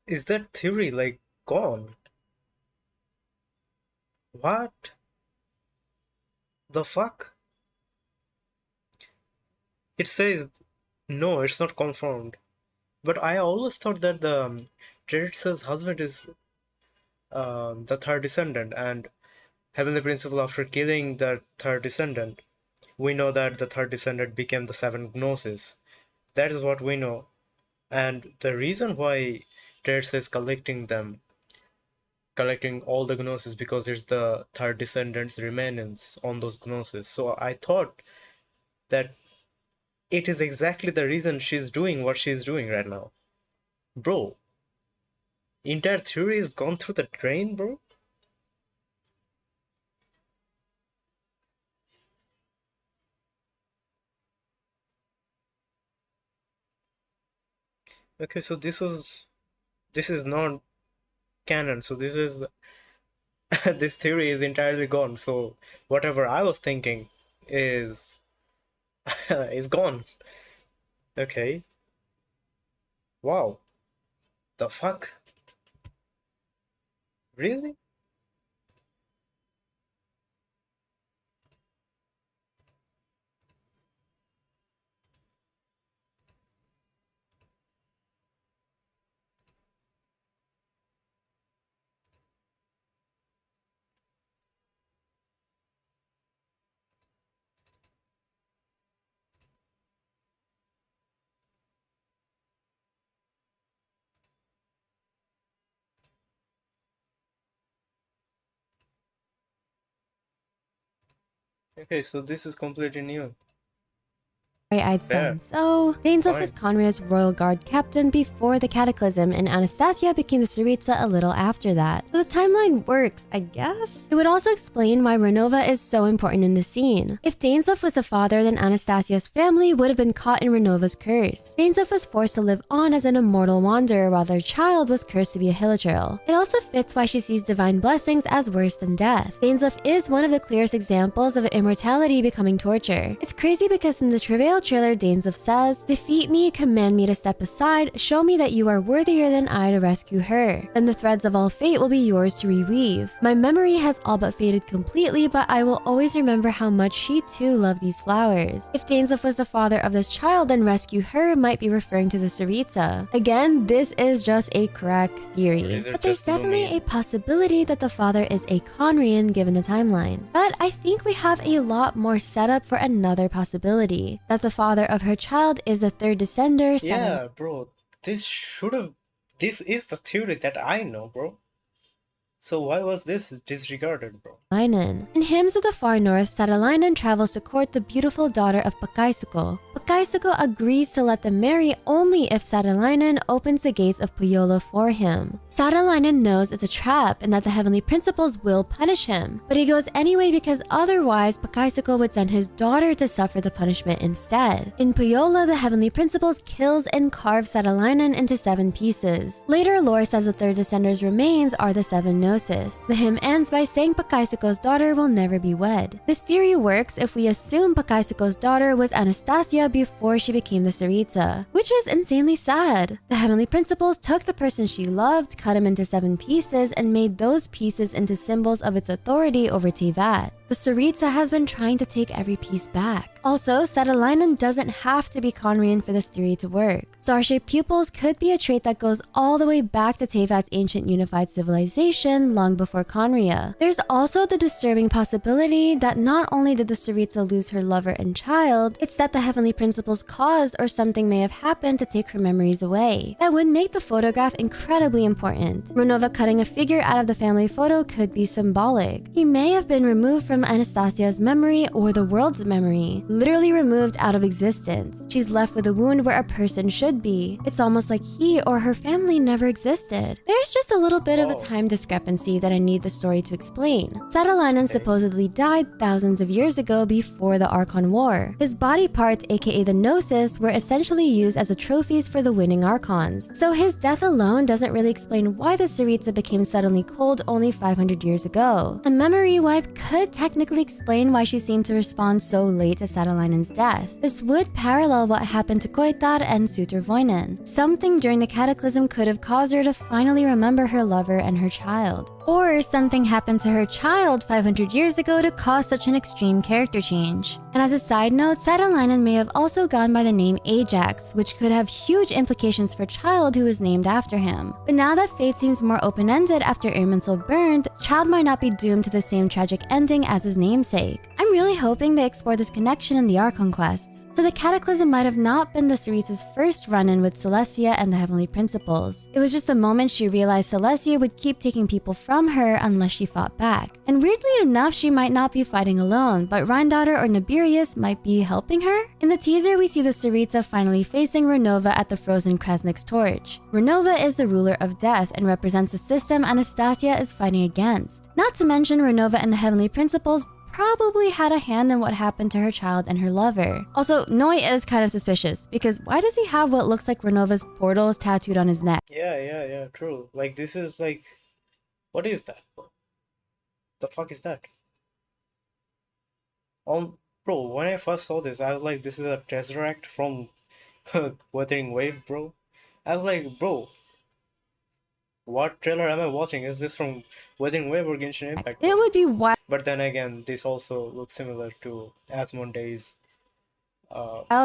is that theory like gone? What the fuck? It says no, it's not confirmed. But I always thought that the Jeritz's husband is the third descendant, and Heavenly Principle, after killing the third descendant, we know that the third descendant became the seven Gnosis. That is what we know. And the reason why Jeriz is collecting all the Gnosis, because it's the third descendant's remains on those Gnosis. So I thought that it is exactly the reason she's doing what she's doing right now. Bro, entire theory is gone through the drain, bro. Okay, so this is not canon. So this is this theory is entirely gone. So whatever I was thinking is is gone. Okay. Wow. The fuck? Really? Okay, so this is completely new. I'd Fair. son. So, Dainsleif was Fine. Conria's royal guard captain before the Cataclysm, and Anastasia became the Tsaritsa a little after that. So the timeline works, I guess? It would also explain why Renova is so important in the scene. If Dainsleif was the father, then Anastasia's family would have been caught in Renova's curse. Dainsleif was forced to live on as an immortal wanderer, while their child was cursed to be a Hilichurl. It also fits why she sees divine blessings as worse than death. Dainsleif is one of the clearest examples of immortality becoming torture. It's crazy because in the Travail trailer, Dainsleif says, "Defeat me, command me to step aside, show me that you are worthier than I to rescue her. Then the threads of all fate will be yours to reweave. My memory has all but faded completely, but I will always remember how much she too loved these flowers." If Dainsleif was the father of this child, then rescue her might be referring to the Tsaritsa. Again, this is just a crack theory, Is it but there's just definitely Lumi? a possibility that the father is a Conrian given the timeline. But I think we have a lot more setup for another possibility, that the father of her child is a third descender. Yeah, bro. This is the theory that I know, bro. So why was this disregarded, bro? Satalainen. In Hymns of the Far North, Satalainen travels to court the beautiful daughter of Pakaisuko. Pakaisuko agrees to let them marry only if Satalainen opens the gates of Puyola for him. Satalainen knows it's a trap and that the Heavenly Principles will punish him, but he goes anyway because otherwise Pakaisuko would send his daughter to suffer the punishment instead. In Puyola, the Heavenly Principles kills and carves Satalainen into 7 pieces. Later lore says the third descender's remains are the 7 Gnosis. The hymn ends by saying Pakaisuko's daughter will never be wed. This theory works if we assume Pakaisuko's daughter was Anastasia before she became the Tsaritsa, which is insanely sad. The Heavenly Principles took the person she loved, cut him into 7 pieces, and made those pieces into symbols of its authority over Teyvat. The Tsaritsa has been trying to take every piece back. Also, Satalainen doesn't have to be Conrian for this theory to work. Star-shaped pupils could be a trait that goes all the way back to Teyvat's ancient unified civilization long before Conria. There's also the disturbing possibility that not only did the Tsaritsa lose her lover and child, it's that the Heavenly Principles caused or something may have happened to take her memories away. That would make the photograph incredibly important. Renova cutting a figure out of the family photo could be symbolic. He may have been removed from Anastasia's memory or the world's memory, literally removed out of existence. She's left with a wound where a person should be. It's almost like he or her family never existed. There's just a little bit of a time discrepancy that I need the story to explain. Satalainen supposedly died thousands of years ago before the Archon War. His body parts, aka the Gnosis, were essentially used as trophies for the winning Archons. So his death alone doesn't really explain why the Tsaritsa became suddenly cold only 500 years ago. A memory wipe could technically technically explain why she seemed to respond so late to Satalinen's death. This would parallel what happened to Koitar and Sutervoinen. Something during the cataclysm could have caused her to finally remember her lover and her child. Or something happened to her child 500 years ago to cause such an extreme character change. And as a side note, Satalinen may have also gone by the name Ajax, which could have huge implications for Child who was named after him. But now that fate seems more open-ended after Irminsul burned, Child might not be doomed to the same tragic ending as his namesake. I'm really hoping they explore this connection in the Archon quests. So the Cataclysm might have not been the Sarita's first run-in with Celestia and the Heavenly Principles. It was just the moment she realized Celestia would keep taking people from her unless she fought back. And weirdly enough, she might not be fighting alone, but Rhindaughter or Nibirius might be helping her? In the teaser, we see the Sarita finally facing Renova at the frozen Krasnik's torch. Renova is the ruler of death and represents the system Anastasia is fighting against. Not to mention, Renova and the Heavenly Principles probably had a hand in what happened to her child and her lover. Also, Noi is kind of suspicious, because why does he have what looks like Renova's portals tattooed on his neck? Yeah, true. Like, this is like... What is that? The fuck is that? Bro, when I first saw this, I was like, this is a Tesseract from Wuthering Wave, bro. I was like, bro, what trailer am I watching? Is this from Wuthering Wave or Genshin Impact? It would be wild But then again, this also looks similar to Asmonde's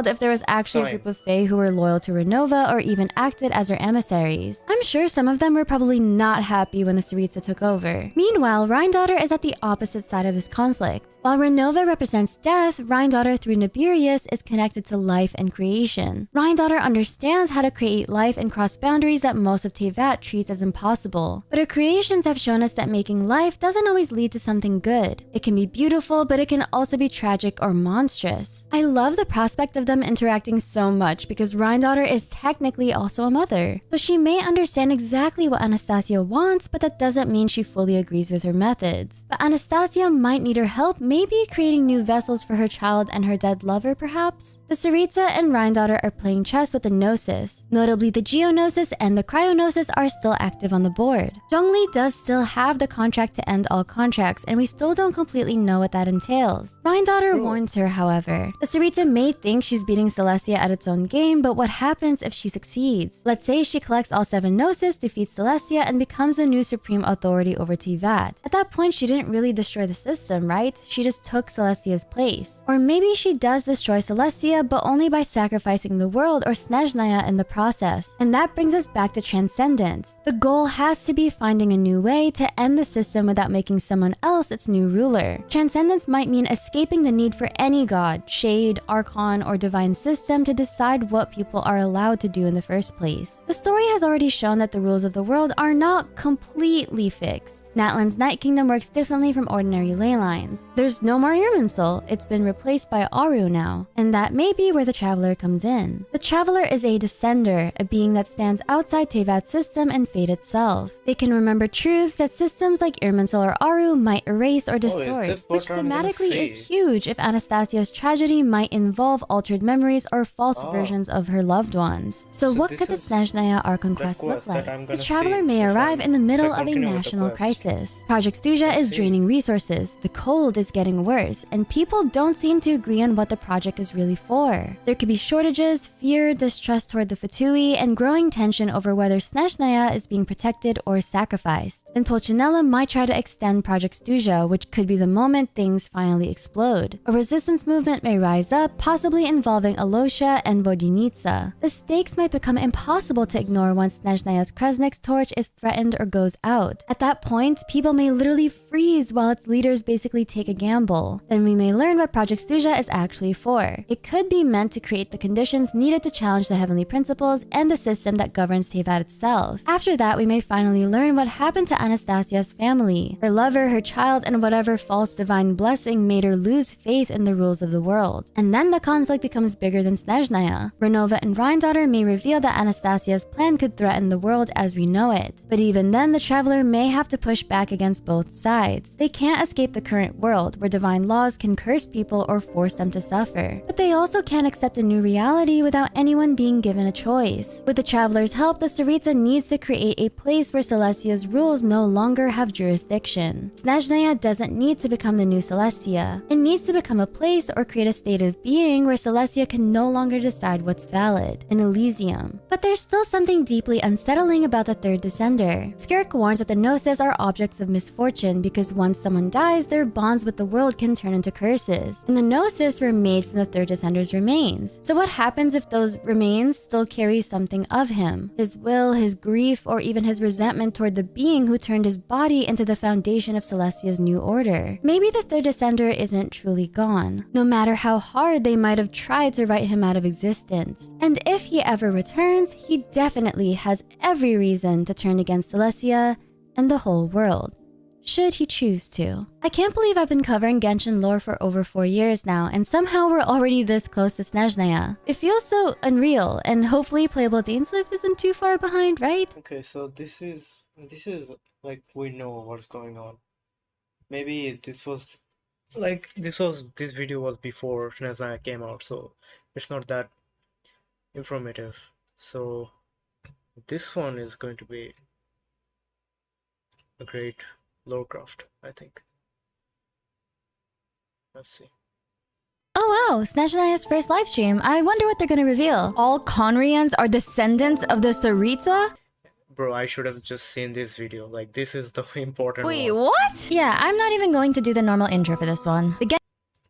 if there was actually a group of Fae who were loyal to Renova or even acted as her emissaries. I'm sure some of them were probably not happy when the Sarita took over. Meanwhile, Rhindaughter is at the opposite side of this conflict. While Renova represents death, Rhindaughter through Nibirius is connected to life and creation. Rhindaughter understands how to create life and cross boundaries that most of Teyvat treats as impossible. But her creations have shown us that making life doesn't always lead to something good. It can be beautiful, but it can also be tragic or monstrous. I love the prospect of them interacting so much because Rhindaughter is technically also a mother. So she may understand exactly what Anastasia wants, but that doesn't mean she fully agrees with her methods. But Anastasia might need her help, maybe creating new vessels for her child and her dead lover perhaps? The Sarita and Rhindaughter are playing chess with the Gnosis. Notably, the Geonosis and the Cryonosis are still active on the board. Zhongli does still have the contract to end all contracts, and we still don't completely know what that entails. Rhindaughter warns her, however. The Sarita may think she's beating Celestia at its own game, but what happens if she succeeds? Let's say she collects all 7 Gnosis, defeats Celestia, and becomes the new supreme authority over Teyvat. At that point, she didn't really destroy the system, right? She just took Celestia's place. Or maybe she does destroy Celestia, but only by sacrificing the world or Snezhnaya in the process. And that brings us back to Transcendence. The goal has to be finding a new way to end the system without making someone else its new ruler. Transcendence might mean escaping the need for any god, shade, archon, or divine system to decide what people are allowed to do in the first place. The story has already shown that the rules of the world are not completely fixed. Natlan's Night Kingdom works differently from ordinary ley lines. There's no more Irminsul, it's been replaced by Aru now, and that may be where the Traveler comes in. The Traveler is a descender, a being that stands outside Teyvat's system and fate itself. They can remember truths that systems like Irminsul or Aru might erase or distort, which thematically is huge if Anastasia's tragedy might involve altered memories or false versions of her loved ones. So what could the Snezhnaya Archon quest look like? The Traveler may arrive in the middle of a national crisis. Project Stuja is draining resources, the cold is getting worse, and people don't seem to agree on what the project is really for. There could be shortages, fear, distrust toward the Fatui, and growing tension over whether Snezhnaya is being protected or sacrificed. Then Pulcinella might try to extend Project Stuja, which could be the moment things finally explode. A resistance movement may rise up, possibly involving Alosha and Vodinitsa. The stakes might become impossible to ignore once Snezhnaya's Krasnik's torch is threatened or goes out. At that point, people may literally freeze while its leaders basically take a gamble. Then we may learn what Project Stuja is actually for. It could be meant to create the conditions needed to challenge the Heavenly Principles and the system that governs Teyvat itself. After that, we may finally learn what happened to Anastasia's family, her lover, her child, and whatever false divine blessing made her lose faith in the rules of the world. And then the conflict becomes bigger than Snezhnaya. Renova and Rhine-daughter may reveal that Anastasia's plan could threaten the world as we know it. But even then, the Traveler may have to push back against both sides. They can't escape the current world, where divine laws can curse people or force them to suffer. But they also can't accept a new reality without anyone being given a choice. With the Traveler's help, the Tsaritsa needs to create a place where Celestia's rules no longer have jurisdiction. Snezhnaya doesn't need to become the new Celestia. It needs to become a place or create a state of being where Celestia can no longer decide what's valid, an Elysium. But there's still something deeply unsettling about the third descender. Skirk warns that the Gnosis are objects of misfortune because once someone dies, their bonds with the world can turn into curses. And the Gnosis were made from the third descender's remains. So what happens if those remains still carry something of him? His will, his grief, or even his resentment toward the being who turned his body into the foundation of Celestia's new order. Maybe the third descender isn't truly gone, no matter how hard they might have tried to write him out of existence. And if he ever returns, he definitely has every reason to turn against Celestia and the whole world, should he choose to. I can't believe I've been covering Genshin lore for over 4 years now, and somehow we're already this close to Snezhnaya. It feels so unreal, and hopefully playable Dainsliff isn't too far behind, right? Okay, so this is like we know what's going on. Maybe this video was before Snezhnaya came out, so it's not that informative. So this one is going to be a great lorecraft, I think. Let's see. Oh wow, Snezhnaya's first livestream. I wonder what they're gonna reveal. All Conrians are descendants of the Tsaritsa? Bro, I should have just seen this video. Like, this is the important Wait, one. what? Yeah, I'm not even going to do the normal intro for this one. The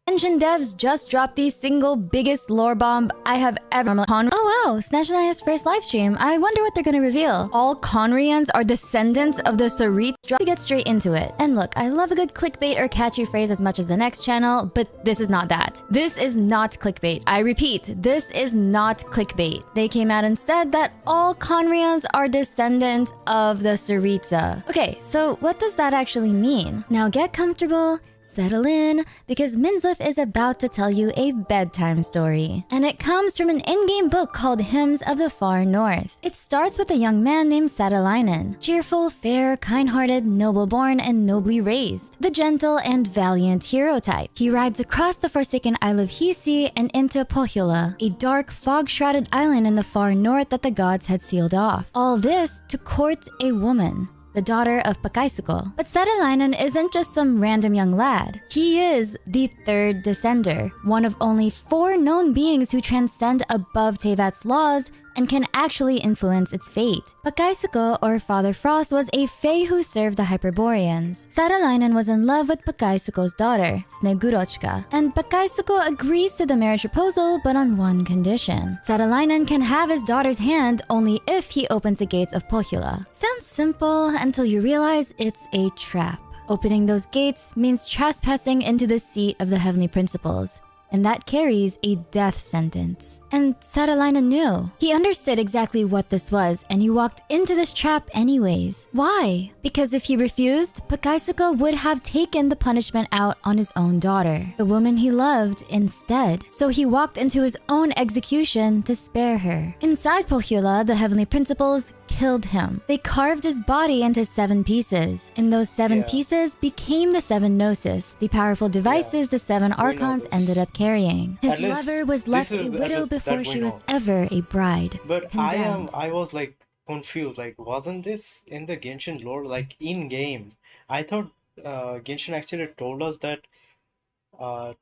Genshin devs just dropped the single biggest lore bomb I have ever con. Oh wow, Snezhnaya's first livestream. I wonder what they're gonna reveal. All Conrians are descendants of the Tsaritsa. To get straight into it. And look, I love a good clickbait or catchy phrase as much as the next channel, but this is not that. This is not clickbait. I repeat, this is not clickbait. They came out and said that all Conrians are descendants of the Tsaritsa. Okay, so what does that actually mean? Now get comfortable, settle in, because Minsliff is about to tell you a bedtime story. And it comes from an in-game book called Hymns of the Far North. It starts with a young man named Satalainen. Cheerful, fair, kind-hearted, noble-born, and nobly raised. The gentle and valiant hero type. He rides across the forsaken Isle of Hisi and into Pohjola, a dark, fog-shrouded island in the far north that the gods had sealed off. All this to court a woman, the daughter of Pakaisuko. But Satalainen isn't just some random young lad. He is the third descender, one of only 4 known beings who transcend above Tevat's laws and can actually influence its fate. Pakaisuko, or Father Frost, was a fae who served the Hyperboreans. Satalainen was in love with Pakaisuko's daughter, Snegurochka, and Pakaisuko agrees to the marriage proposal, but on one condition. Satalainen can have his daughter's hand only if he opens the gates of Pohjola. Sounds simple until you realize it's a trap. Opening those gates means trespassing into the seat of the heavenly principles, and that carries a death sentence. And Satalainen knew. He understood exactly what this was, and he walked into this trap anyways. Why? Because if he refused, Pakaisuko would have taken the punishment out on his own daughter, the woman he loved, instead. So he walked into his own execution to spare her. Inside Pohjola, the heavenly principles killed him. They carved his body into 7 pieces, and those 7 pieces became the 7 Gnosis, the powerful devices the 7 Archons ended up carrying. His lover was left a widow before she was ever a bride. But condemned. I was like confused. Like, wasn't this in the Genshin lore, like in game? I thought Genshin actually told us that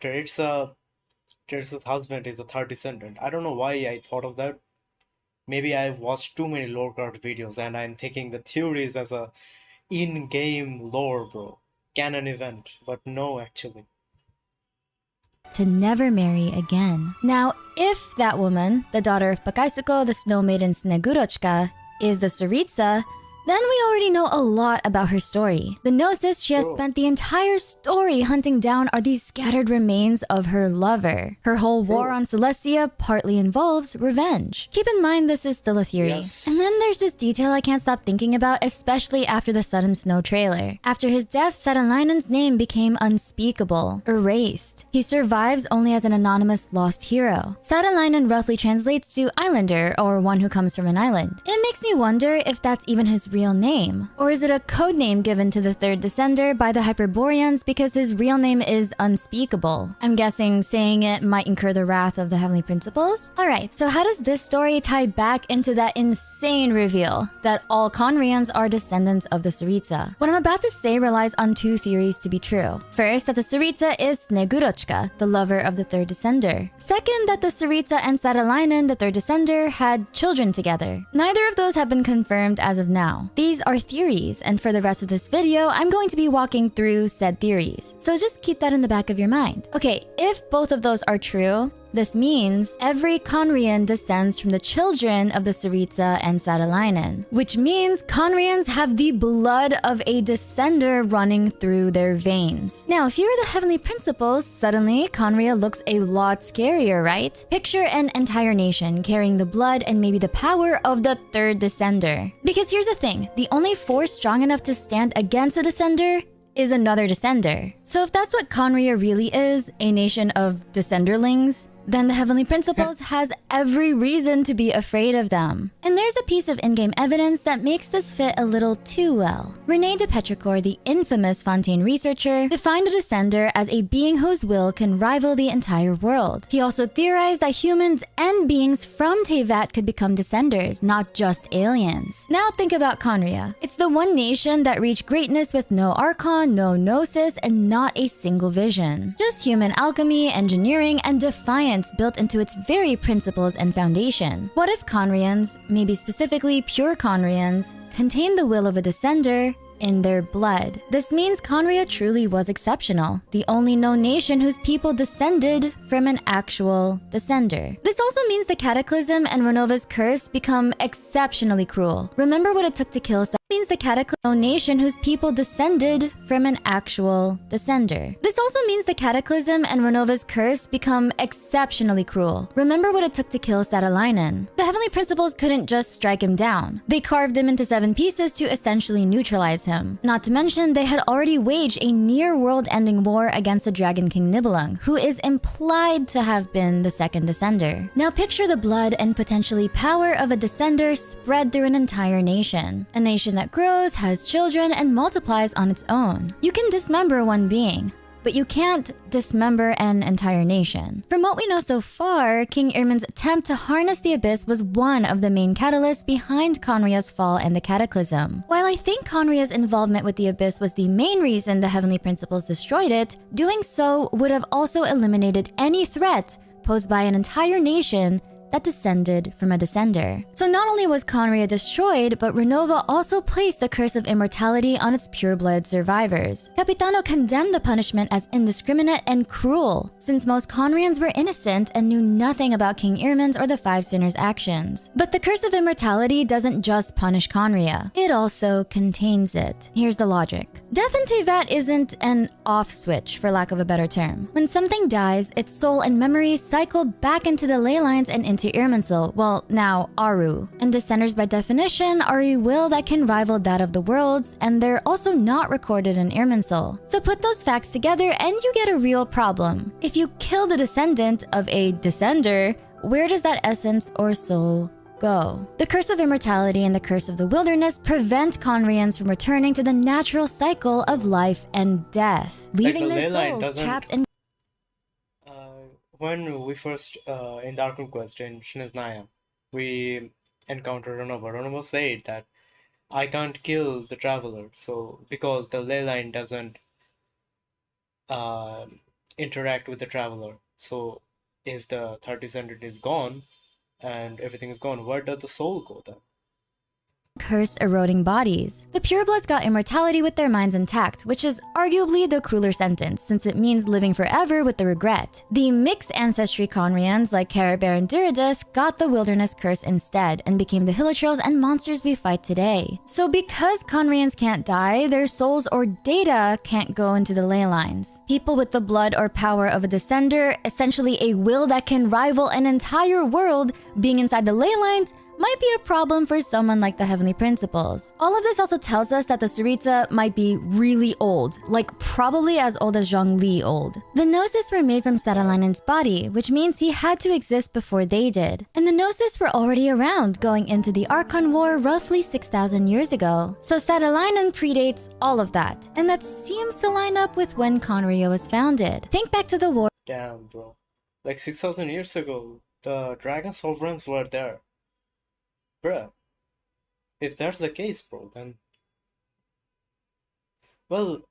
Teritsa's husband is a third descendant. I don't know why I thought of that. Maybe I've watched too many lorecraft videos and I'm taking the theories as a in-game lore, bro. Canon event. But no, actually. To never marry again. Now, if that woman, the daughter of Pakaisuko, the snow maiden Snegurochka, is the Tsaritsa, Then we already know a lot about her story. The gnosis she has spent the entire story hunting down are these scattered remains of her lover. Her whole war on Celestia partly involves revenge. Keep in mind this is still a theory. Yes. And then there's this detail I can't stop thinking about, especially after the Sudden Snow trailer. After his death, Satalainen's name became unspeakable, erased. He survives only as an anonymous lost hero. Satalainen roughly translates to islander, or one who comes from an island. It makes me wonder if that's even his real name. Or is it a code name given to the third descender by the Hyperboreans because his real name is unspeakable? I'm guessing saying it might incur the wrath of the Heavenly Principles? Alright, so how does this story tie back into that insane reveal that all Conrians are descendants of the Tsaritsa? What I'm about to say relies on two theories to be true. First, that the Tsaritsa is Snegurochka, the lover of the third descender. Second, that the Tsaritsa and Satalainen, the third descender, had children together. Neither of those have been confirmed as of now. These are theories, and for the rest of this video, I'm going to be walking through said theories. So just keep that in the back of your mind. Okay, if both of those are true, this means every Conrian descends from the children of the Tsaritsa and Satalainen, which means Conrians have the blood of a descender running through their veins. Now, if you're the Heavenly Principles, suddenly Conria looks a lot scarier, right? Picture an entire nation carrying the blood and maybe the power of the third descender. Because here's the thing, the only force strong enough to stand against a descender is another descender. So if that's what Conria really is, a nation of descenderlings, then the Heavenly Principles has every reason to be afraid of them. And there's a piece of in-game evidence that makes this fit a little too well. René de Petrichor, the infamous Fontaine researcher, defined a descender as a being whose will can rival the entire world. He also theorized that humans and beings from Teyvat could become descenders, not just aliens. Now think about Conria. It's the one nation that reached greatness with no Archon, no Gnosis, and not a single vision. Just human alchemy, engineering, and defiance built into its very principles and foundation. What if Conrians, maybe specifically pure Conrians, contain the will of a descender in their blood? This means Conria truly was exceptional, the only known nation whose people descended from an actual descender. This also means the Cataclysm and Renova's curse become exceptionally cruel. Remember what it took to kill means the Cataclysm nation whose people descended from an actual descender. This also means the Cataclysm and Renova's curse become exceptionally cruel. Remember what it took to kill Satalainen. The Heavenly Principles couldn't just strike him down. They carved him into 7 pieces to essentially neutralize him. Not to mention, they had already waged a near world-ending war against the Dragon King Nibelung, who is implied to have been the second descender. Now picture the blood and potentially power of a descender spread through an entire nation. A nation that grows, has children, and multiplies on its own. You can dismember one being, but you can't dismember an entire nation. From what we know so far, King Irmin's attempt to harness the Abyss was one of the main catalysts behind Conria's fall and the Cataclysm. While I think Conria's involvement with the Abyss was the main reason the Heavenly Principles destroyed it, doing so would have also eliminated any threat posed by an entire nation that descended from a descender. So not only was Conria destroyed, but Renova also placed the curse of immortality on its pure-blooded survivors. Capitano condemned the punishment as indiscriminate and cruel, since most Conrians were innocent and knew nothing about King Irmin's or the Five Sinners' actions. But the curse of immortality doesn't just punish Conria, it also contains it. Here's the logic. Death in Teyvat isn't an off switch, for lack of a better term. When something dies, its soul and memories cycle back into the ley lines and into Irminsul, well, now Aru. And descenders by definition are a will that can rival that of the worlds, and they're also not recorded in Irminsul. So put those facts together and you get a real problem. If you kill the descendant of a descender, where does that essence or soul go? The curse of immortality and the curse of the wilderness prevent Conrians from returning to the natural cycle of life and death, leaving their souls trapped in. When we first in Dark Quest in Snezhnayas, we encountered Renova. Renova said that I can't kill the traveler, so because the ley line doesn't interact with the traveler. So if the third descendant is gone and everything is gone, where does the soul go then? curse eroding bodies. The purebloods got immortality with their minds intact, which is arguably the crueler sentence since it means living forever with the regret. The mixed ancestry Conrians like Caribert and Diridith got the wilderness curse instead and became the hilichurls and monsters we fight today. So because Conrians can't die, their souls or data can't go into the ley lines. People with the blood or power of a descender, essentially a will that can rival an entire world, being inside the ley lines might be a problem for someone like the Heavenly Principles. All of this also tells us that the Tsaritsa might be really old, like probably as old as Zhongli old. The Gnosis were made from Satalainen's body, which means he had to exist before they did. And the Gnosis were already around going into the Archon War roughly 6,000 years ago. So Satalainen predates all of that. And that seems to line up with when Conria was founded. Think back to the war. Damn, bro. Like 6,000 years ago, the Dragon Sovereigns were there. Bruh, if that's the case, bro, then... Well,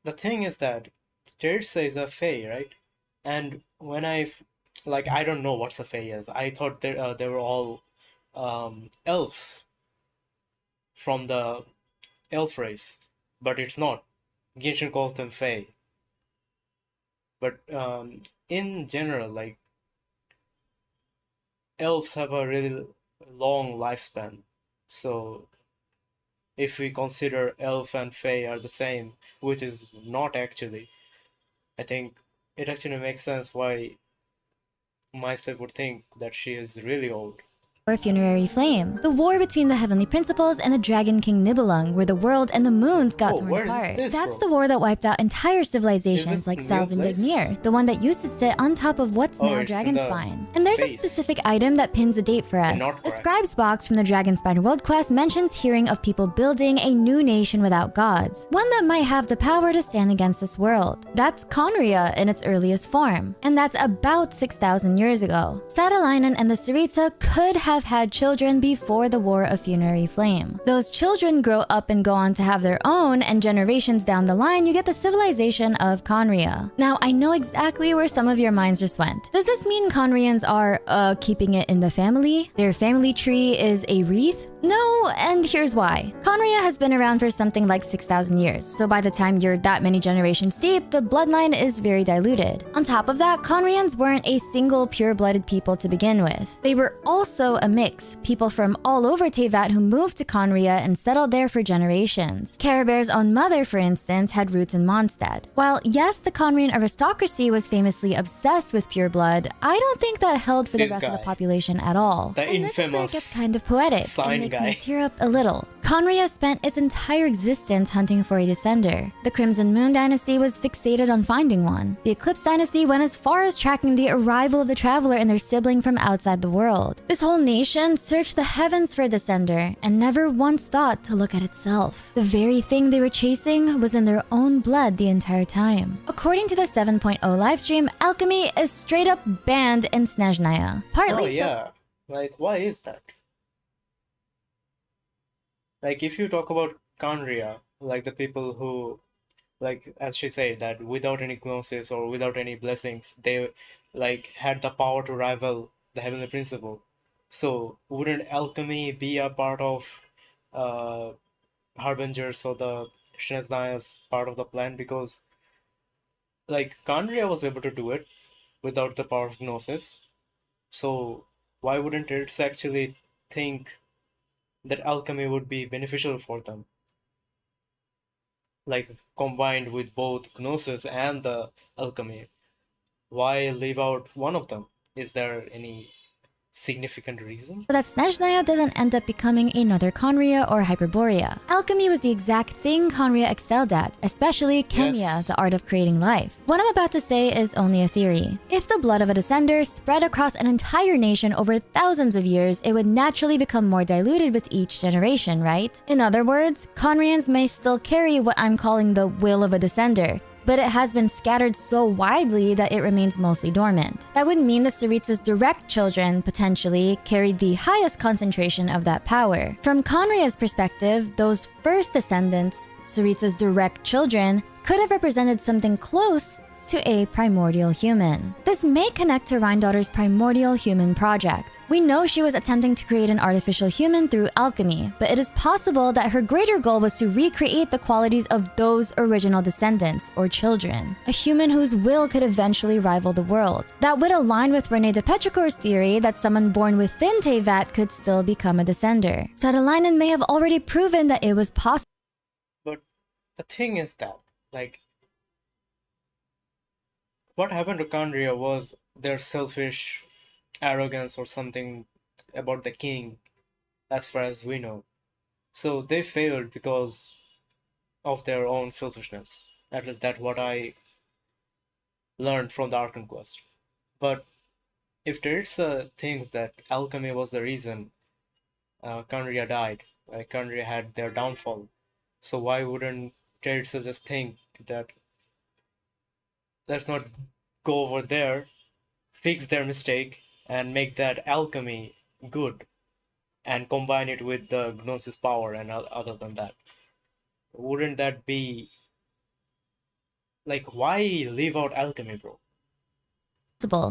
the thing is that Tsaritsa is a Fae, right? And when I don't know what a Fae is. I thought they were all elves from the elf race, but it's not. Genshin calls them Fae. But in general, like, elves have a really long lifespan. So if we consider elf and fae are the same, which is not actually, I think it actually makes sense why myself would think that she is really old. Funerary Flame, the war between the Heavenly Principles and the Dragon King Nibelung, where the world and the moons got torn apart. That's the war that wiped out entire civilizations like Salvindignir, the one that used to sit on top of what's now Dragonspine. And there's a specific item that pins the date for us. A scribe's box from the Dragonspine World Quest mentions hearing of people building a new nation without gods, one that might have the power to stand against this world. That's Conria in its earliest form, and that's about 6,000 years ago. Satalainen and the Tsaritsa could have had children before the War of Funerary Flame. Those children grow up and go on to have their own, and generations down the line, you get the civilization of Conria. Now, I know exactly where some of your minds just went. Does this mean Conrians are, keeping it in the family? Their family tree is a wreath? No, and here's why. Conria has been around for something like 6,000 years, so by the time you're that many generations deep, the bloodline is very diluted. On top of that, Conrians weren't a single pure-blooded people to begin with. They were also a mix, people from all over Teyvat who moved to Conria and settled there for generations. Carabert's own mother, for instance, had roots in Mondstadt. While yes, the Conrian aristocracy was famously obsessed with pure blood, I don't think that held for the rest of the population at all. The and infamous this is where it gets kind of poetic and makes me tear up a little. Conria spent its entire existence hunting for a descender. The Crimson Moon Dynasty was fixated on finding one. The Eclipse Dynasty went as far as tracking the arrival of the Traveler and their sibling from outside the world. This whole nation searched the heavens for a descender and never once thought to look at itself. The very thing they were chasing was in their own blood the entire time. According to the 7.0 livestream, alchemy is straight up banned in Snezhnaya. Partly Like, why is that? Like, if you talk about Conria, like the people who, like, as she said, that without any gnosis or without any blessings, they, like, had the power to rival the Heavenly Principle. So, wouldn't alchemy be a part of Harbingers or the Snezhnayas part of the plan? Because, like, Conria was able to do it without the power of gnosis. So, why wouldn't it actually think that alchemy would be beneficial for them? Like, combined with both gnosis and the alchemy, why leave out one of them? Is there any significant reason? But that Snezhnaya doesn't end up becoming another Conria or Hyperborea. Alchemy was the exact thing Conria excelled at, especially Chemia, the art of creating life. What I'm about to say is only a theory. If the blood of a descender spread across an entire nation over thousands of years, it would naturally become more diluted with each generation, right? In other words, Conrians may still carry what I'm calling the will of a descender, but it has been scattered so widely that it remains mostly dormant. That would mean the Tsaritsa's direct children, potentially, carried the highest concentration of that power. From Conria's perspective, those first descendants, Tsaritsa's direct children, could have represented something close to a primordial human. This may connect to Rheindatter's primordial human project. We know she was attempting to create an artificial human through alchemy, but it is possible that her greater goal was to recreate the qualities of those original descendants or children, a human whose will could eventually rival the world. That would align with René de Petricor's theory that someone born within Teyvat could still become a descender. Satalainen may have already proven that it was possible. But the thing is that, like, what happened to Kandria was their selfish arrogance or something about the king, as far as we know. So they failed because of their own selfishness. At least that's what I learned from the Archon Quest. But if Teritsa thinks that alchemy was the reason Kandria died, like Kandria had their downfall, so why wouldn't Teritsa just think that let's not go over there, fix their mistake, and make that alchemy good, and combine it with the Gnosis power, and other than that? Wouldn't that be... like, why leave out alchemy, bro?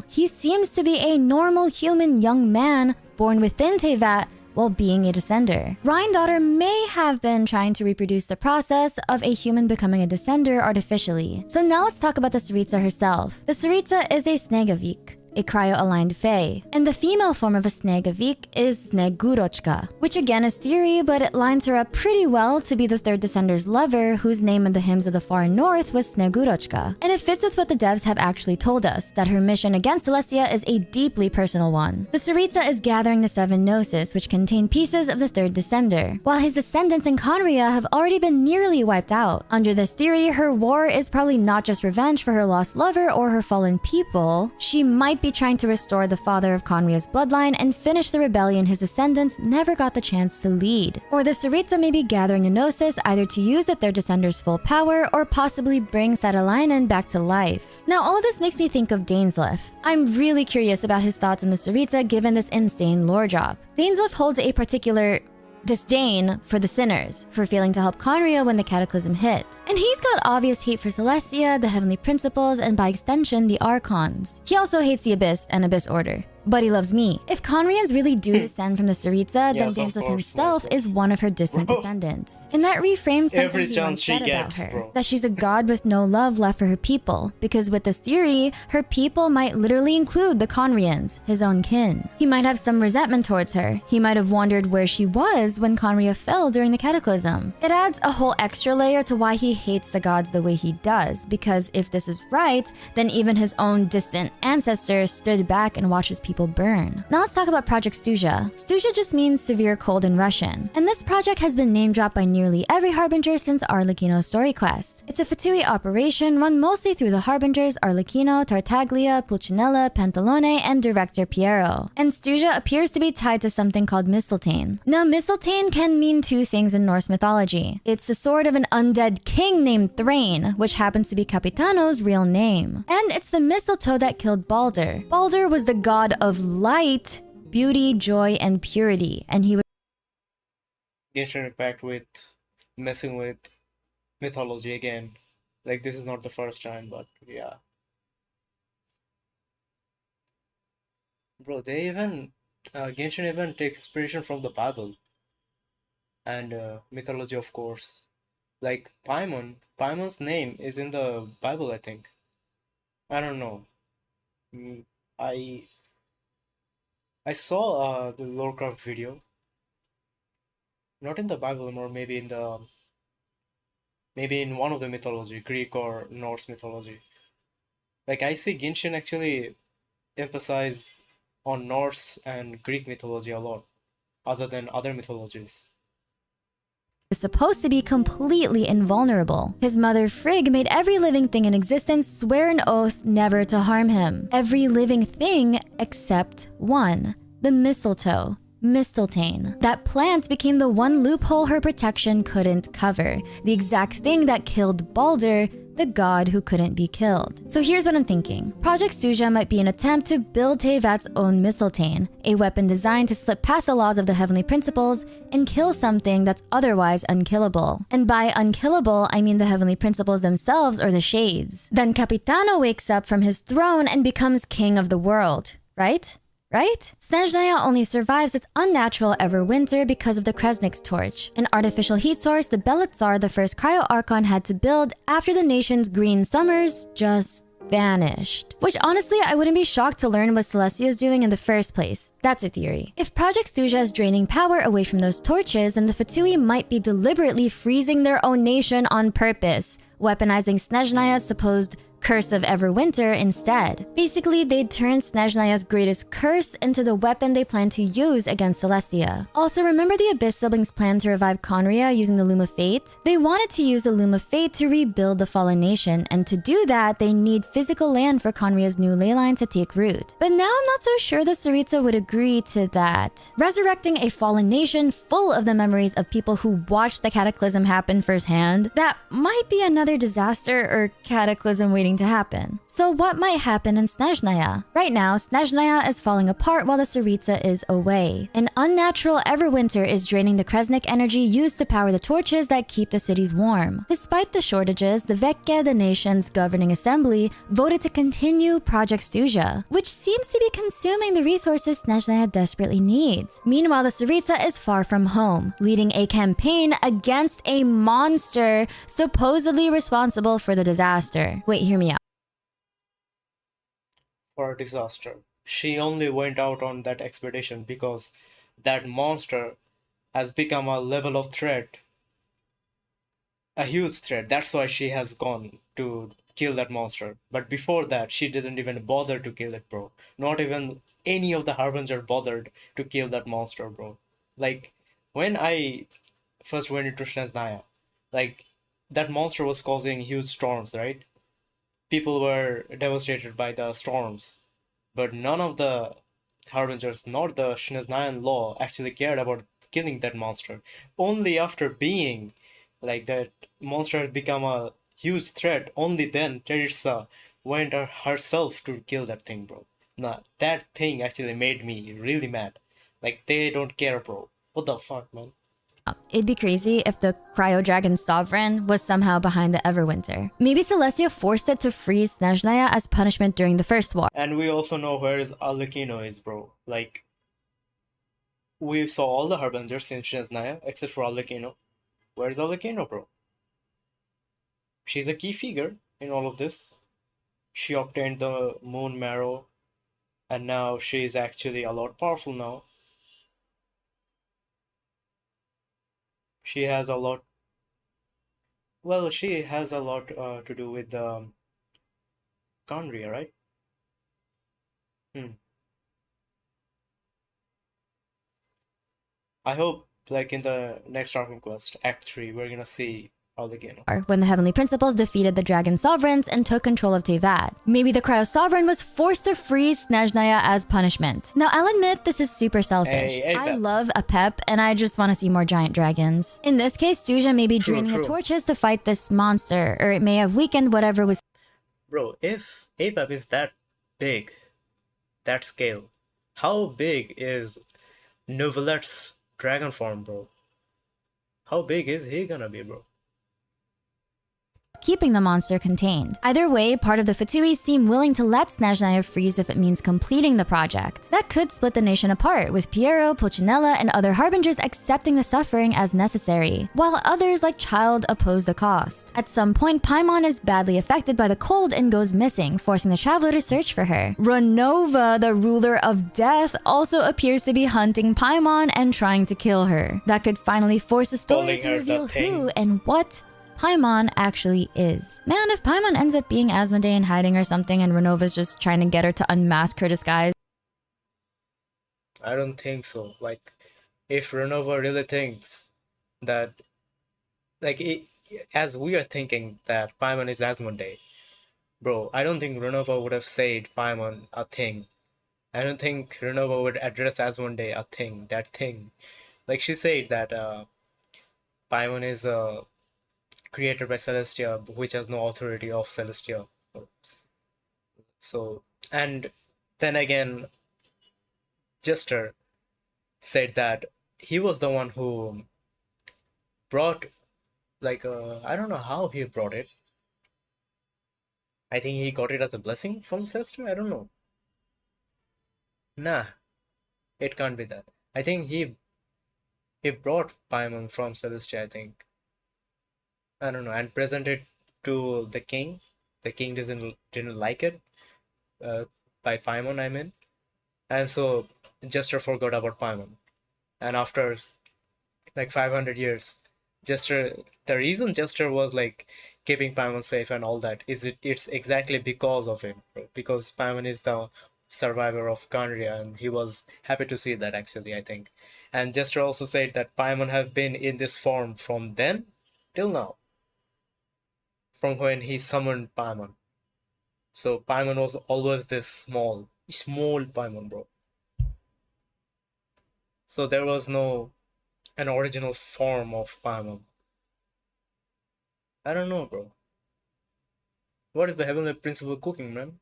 He seems to be a normal human young man born within Teyvat while being a descender. Rheindatter may have been trying to reproduce the process of a human becoming a descender artificially. So now let's talk about the Tsaritsa herself. The Tsaritsa is a Snegavik, a cryo-aligned fae, and the female form of a Snegavik is Snegurochka, which again is theory, but it lines her up pretty well to be the third descender's lover, whose name in the hymns of the far north was Snegurochka. And it fits with what the devs have actually told us, that her mission against Celestia is a deeply personal one. The Tsaritsa is gathering the 7 Gnosis, which contain pieces of the third descender, while his descendants in Khaenri'ah have already been nearly wiped out. Under this theory, her war is probably not just revenge for her lost lover or her fallen people. She might be trying to restore the father of Khaenri'ah's bloodline and finish the rebellion his descendants never got the chance to lead. Or the Tsaritsa may be gathering a Gnosis either to use at their descenders' full power or possibly bring Satalainen back to life. Now all of this makes me think of Dainsleif. I'm really curious about his thoughts on the Tsaritsa given this insane lore drop. Dainsleif holds a particular disdain for the sinners, for failing to help Khaenri'ah when the Cataclysm hit. And he's got obvious hate for Celestia, the Heavenly Principles, and by extension, the Archons. He also hates the Abyss and Abyss Order. But he loves me. If Khaenri'ahs really do descend from the Tsaritsa, then Dainsleif himself is one of her distant descendants. And that reframes something he once said about her, that she's a god with no love left for her people, because with this theory, her people might literally include the Khaenri'ans, his own kin. He might have some resentment towards her. He might have wondered where she was when Khaenri'ah fell during the Cataclysm. It adds a whole extra layer to why he hates the gods the way he does, because if this is right, then even his own distant ancestors stood back and watched his people burn. Now let's talk about Project Stuja. Stuja just means severe cold in Russian, and this project has been name dropped by nearly every Harbinger since Arlecchino's story quest. It's a Fatui operation run mostly through the Harbingers Arlecchino, Tartaglia, Pulcinella, Pantalone, and Director Piero. And Stuja appears to be tied to something called Mistletoe. Now Mistletoe can mean 2 things in Norse mythology. It's the sword of an undead king named Thrain, which happens to be Capitano's real name. And it's the mistletoe that killed Balder. Balder was the god of light, beauty, joy, and purity, and he was Genshin Impact with messing with mythology again. Like, this is not the first time, but yeah. Bro, they even Genshin even takes inspiration from the Bible and mythology, of course. Like Paimon's name is in the Bible, I think. I don't know. I saw the Lorecraft video, not in the Bible, or maybe in one of the mythology, Greek or Norse mythology. Like, I see Genshin actually emphasize on Norse and Greek mythology a lot, other than other mythologies. Supposed to be completely invulnerable. His mother Frigg made every living thing in existence swear an oath never to harm him. Every living thing except one, the mistletoe. Mistletoe. That plant became the one loophole her protection couldn't cover, the exact thing that killed Balder, the god who couldn't be killed. So here's what I'm thinking. Project Suja might be an attempt to build Teyvat's own Mistletoe, a weapon designed to slip past the laws of the heavenly principles and kill something that's otherwise unkillable. And by unkillable, I mean the heavenly principles themselves or the shades. Then Capitano wakes up from his throne and becomes king of the world, right? Right? Snezhnaya only survives its unnatural Everwinter because of the Kresnik's torch, an artificial heat source the Belitsar, the first cryo-archon, had to build after the nation's green summers just vanished. Which honestly, I wouldn't be shocked to learn what Celestia is doing in the first place. That's a theory. If Project Suja is draining power away from those torches, then the Fatui might be deliberately freezing their own nation on purpose, weaponizing Snezhnaya's supposed Curse of Everwinter instead. Basically, they'd turn Snezhnaya's greatest curse into the weapon they plan to use against Celestia. Also, remember the Abyss siblings' plan to revive Conria using the Loom of Fate? They wanted to use the Loom of Fate to rebuild the fallen nation, and to do that, they need physical land for Conria's new ley line to take root. But now I'm not so sure the Tsaritsa would agree to that. Resurrecting a fallen nation full of the memories of people who watched the cataclysm happen firsthand, that might be another disaster or cataclysm waiting to happen. So what might happen in Snezhnaya? Right now, Snezhnaya is falling apart while the Tsaritsa is away. An unnatural Everwinter is draining the Kresnik energy used to power the torches that keep the cities warm. Despite the shortages, the Vekke, the nation's governing assembly, voted to continue Project Suja, which seems to be consuming the resources Snezhnaya desperately needs. Meanwhile, the Tsaritsa is far from home, leading a campaign against a monster supposedly responsible for the disaster. Wait, hear me out. For a disaster. She only went out on that expedition because that monster has become a level of threat. A huge threat. That's why she has gone to kill that monster. But before that, she didn't even bother to kill it, bro. Not even any of the Harbinger bothered to kill that monster, bro. Like, when I first went into Snezhnaya, like, that monster was causing huge storms, right? People were devastated by the storms, but none of the Harbingers, nor the Snezhnayan law, actually cared about killing that monster. Only after being like that monster had become a huge threat, only then Teresa went herself to kill that thing, bro. Nah, that thing actually made me really mad. Like, they don't care, bro. What the fuck, man? It'd be crazy if the Cryo Dragon Sovereign was somehow behind the Everwinter. Maybe Celestia forced it to freeze Snezhnaya as punishment during the First War. And we also know where is Arlecchino is, bro. Like, we saw all the Harbingers in Snezhnaya except for Arlecchino. Where is Arlecchino, bro? She's a key figure in all of this. She obtained the Moon Marrow, and now she is actually a lot powerful now. She has a lot. Well, she has a lot to do with Conria, right? I hope, like, in the next Arkham Quest, Act 3, we're gonna see Arlecchino. When the Heavenly Principles defeated the Dragon Sovereigns and took control of Teyvat. Maybe the Cryo Sovereign was forced to freeze Snezhnaya as punishment. Now, I'll admit this is super selfish. Hey, I Pep. love a pep, and I just want to see more giant dragons. In this case, Suja may be draining the torches to fight this monster, or it may have weakened whatever was... Bro, if APEP is that big, that scale, how big is Nouvelette's dragon form, bro? How big is he gonna be, bro? keeping the monster contained. Either way, part of the Fatui seem willing to let Snezhnaya freeze if it means completing the project. That could split the nation apart, with Piero, Pulcinella, and other Harbingers accepting the suffering as necessary, while others like Child oppose the cost. At some point, Paimon is badly affected by the cold and goes missing, forcing the Traveler to search for her. Renova, the ruler of death, also appears to be hunting Paimon and trying to kill her. That could finally force the story to reveal who and what Paimon actually is. Man, if Paimon ends up being Asmodee in hiding or something and Renova's just trying to get her to unmask her disguise. I don't think so. Like, if Renova really thinks that, like, as we are thinking that Paimon is Asmodee, bro, I don't think Renova would have said Paimon a thing. I don't think Renova would address Asmodee a thing, that thing. Like, she said that Paimon is created by Celestia, which has no authority of Celestia. So, and then again, Jester said that he was the one who brought, like, I don't know how he brought it. I think he got it as a blessing from Celestia. I don't know. Nah, it can't be that. I think he brought Paimon from Celestia, I think. I don't know, and presented to the king. The king didn't like it. By Paimon, I mean. And so Jester forgot about Paimon. And after like 500 years, Jester, the reason Jester was like keeping Paimon safe and all that is it's exactly because of him, bro. Because Paimon is the survivor of Khaenri'ah, and he was happy to see that, actually, I think. And Jester also said that Paimon have been in this form from then till now, from when he summoned Paimon. So Paimon was always this small Paimon, bro. So there was no an original form of Paimon. I don't know, bro. What is the heavenly principle cooking, man?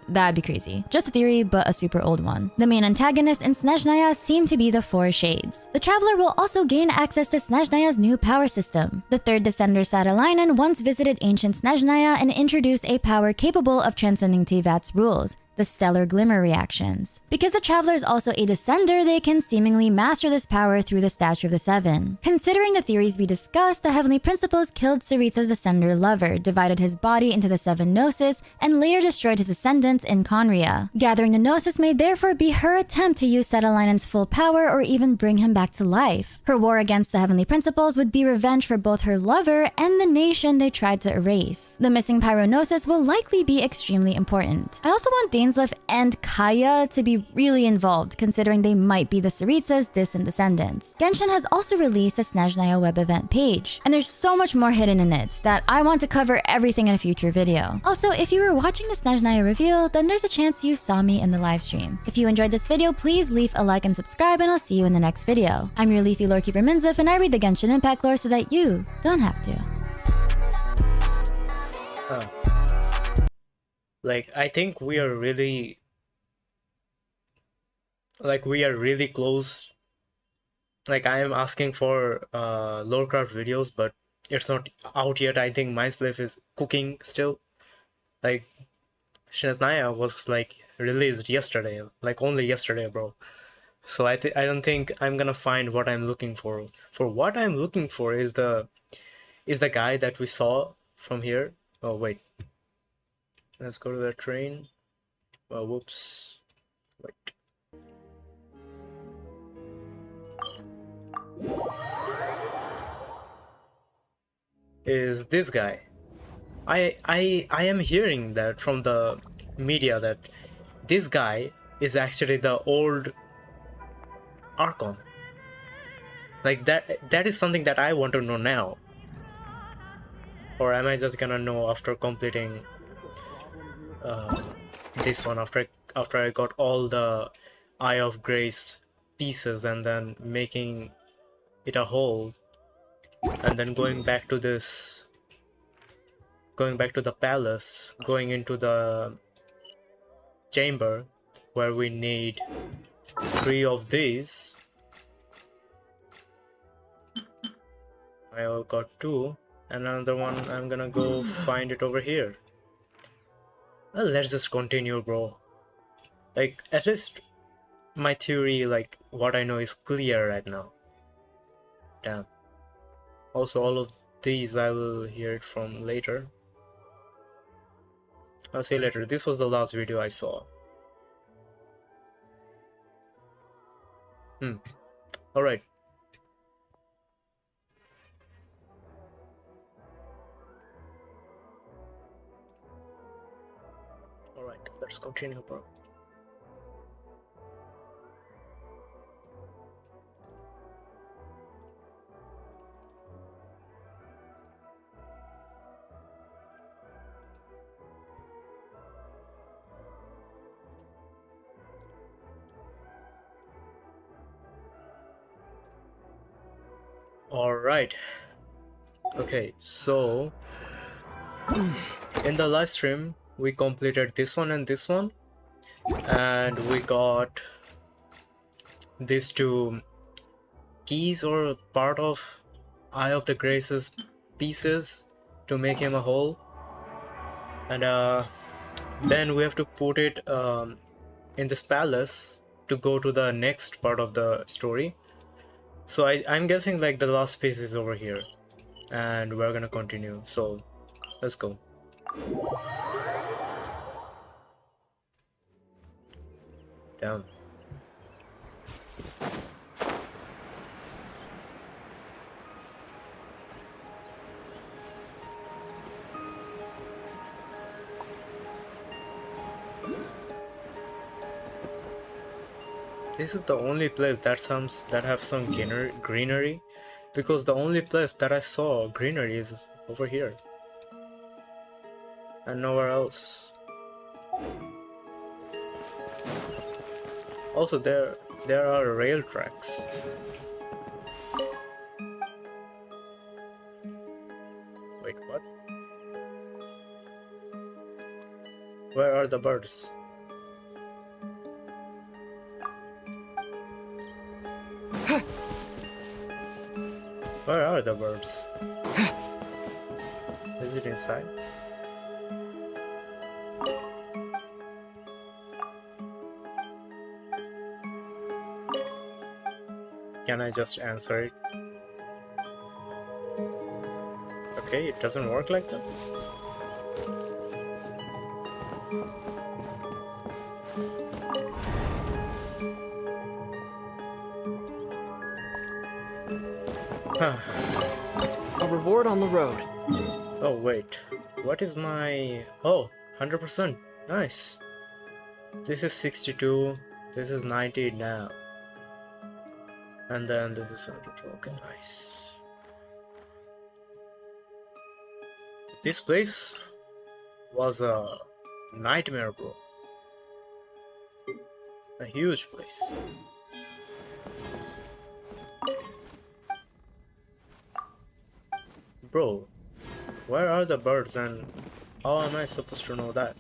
That'd be crazy. Just a theory, but a super old one. The main antagonist in Snezhnayas seem to be the Four Shades. The Traveler will also gain access to Snezhnayas' new power system. The third descender Satalainen once visited ancient Snezhnaya and introduced a power capable of transcending Teyvat's rules, the stellar glimmer reactions. Because the Traveler is also a descender, they can seemingly master this power through the Statue of the Seven. Considering the theories we discussed, the Heavenly Principles killed Saritsa's descender lover, divided his body into the seven Gnosis, and later destroyed his ascendants in Khaenri'ah. Gathering the Gnosis may therefore be her attempt to use Satalainen's full power or even bring him back to life. Her war against the Heavenly Principles would be revenge for both her lover and the nation they tried to erase. The missing Pyronosis will likely be extremely important. I also want Dainsleif and Kaya to be really involved, considering they might be the Saritsa's distant descendants. Genshin has also released a Snezhnaya web event page, and there's so much more hidden in it that I want to cover everything in a future video. Also, if you were watching the Snezhnaya reveal, then there's a chance you saw me in the live stream. If you enjoyed this video, please leave a like and subscribe, and I'll see you in the next video. I'm your leafy lorekeeper Minzif, and I read the Genshin Impact lore so that you don't have to. Like, I think we are really close. Like, I am asking for Lorecraft videos, but it's not out yet. I think Mindsliff is cooking still. Like, Snezhnaya was like released yesterday, like only yesterday, bro. So I don't think I'm gonna find what I'm looking for. For what I'm looking for is the guy that we saw from here. Oh wait, let's go to the train. Oh, whoops. Wait. Is this guy. I am hearing that from the media that this guy is actually the old Archon. Like, that is something that I want to know now. Or am I just gonna know after completing this one, after I got all the Eye of Grace pieces and then making it a whole, and then going back to the palace, going into the chamber where we need 3 of these. I got 2, and another one I'm gonna go find it over here. Well, let's just continue, bro. Like, at least my theory, like what I know, is clear right now. Damn. Also, all of these I will hear it from later. I'll see you later. This was the last video I saw. Alright. Alright, let's continue, bro. Alright. Okay, so in the live stream we completed this one and this one, and we got these two keys or part of Eye of the Grace's pieces to make him a whole, and then we have to put it in this palace to go to the next part of the story. So I'm guessing like the last piece is over here, and we're gonna continue. So let's go. Damn. This is the only place that have some greenery, because the only place that I saw greenery is over here and nowhere else. Also, there are rail tracks. Wait, what? Where are the birds? Where are the birds? Is it inside? Can I just answer it? Okay, it doesn't work like that. A reward on the road. Oh wait, what is my... Oh, 100%, nice. This is 62, this is 90 now. And then this is 72, okay, nice. This place was a nightmare, bro. A huge place. Bro, where are the birds and how am I supposed to know that?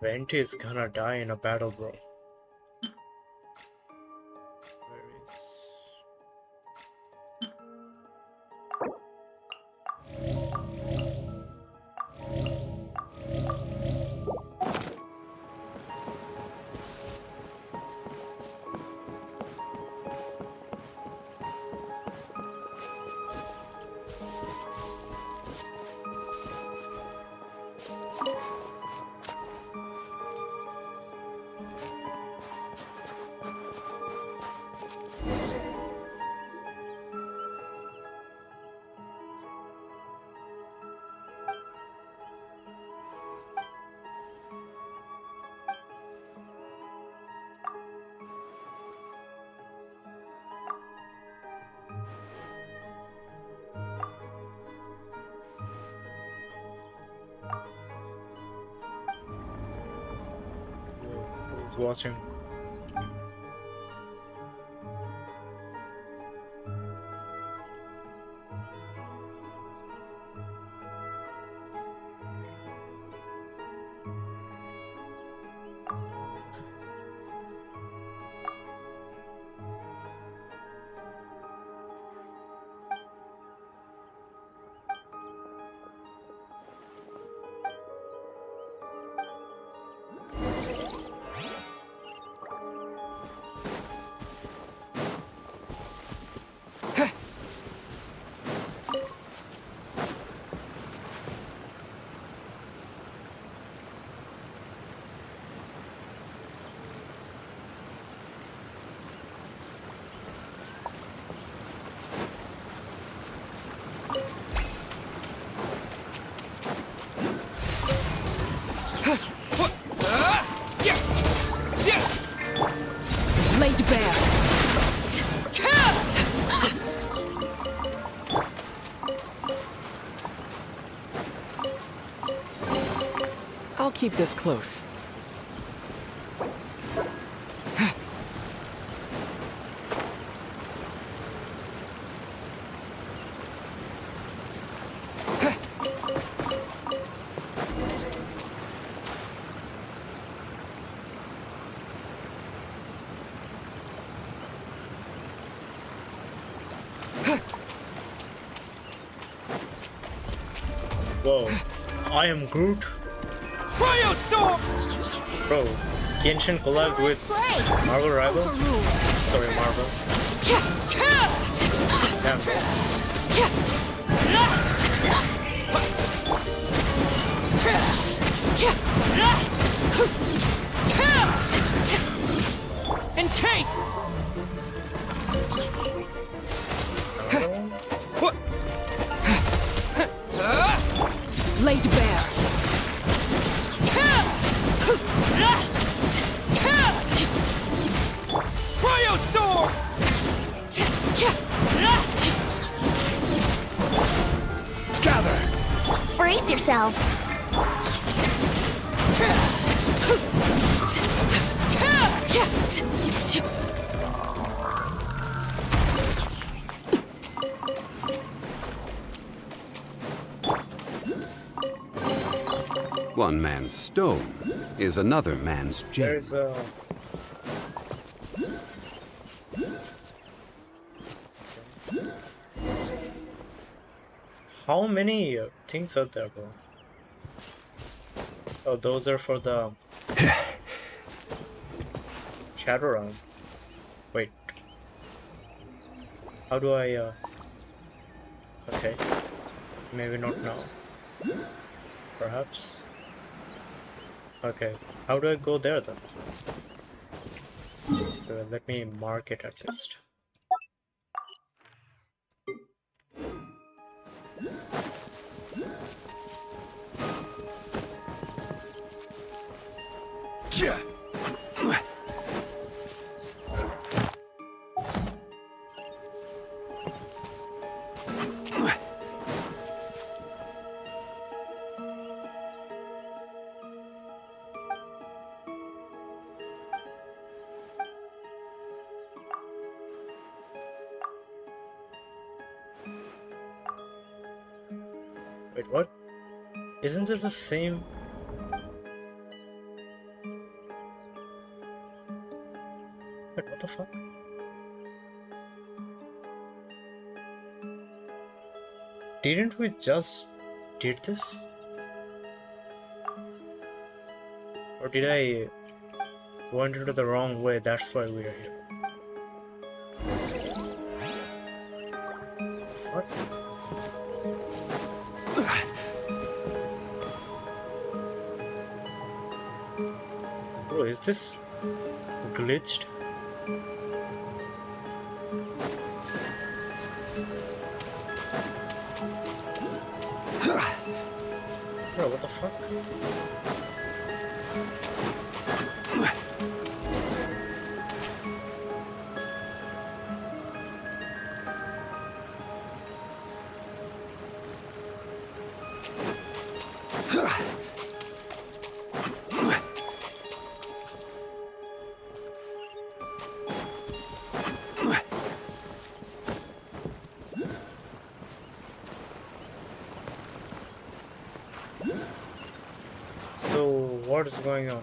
Venti is gonna die in a battle, bro. Where is... Who's watching? keep this close. Whoa, I am Groot. Cryostorm! Bro, Genshin collab with Marvel Rival? Sorry, Marvel. Damn. And Kate! Another one? What? Laid bare. Cryostorm! Gather! Brace yourself! One man's stone is another man's gem. There's a... How many things are there, bro? Oh, those are for the shadow round. Wait. How do I okay. Maybe not now. Perhaps. Okay. How do I go there then? Let me mark it at least. Wait, what? Isn't this the same? Wait, what the fuck? Didn't we just did this? Or did I went into the wrong way? That's why we are here. What? Bro, is this glitched? Bro, what the fuck? So, what is going on?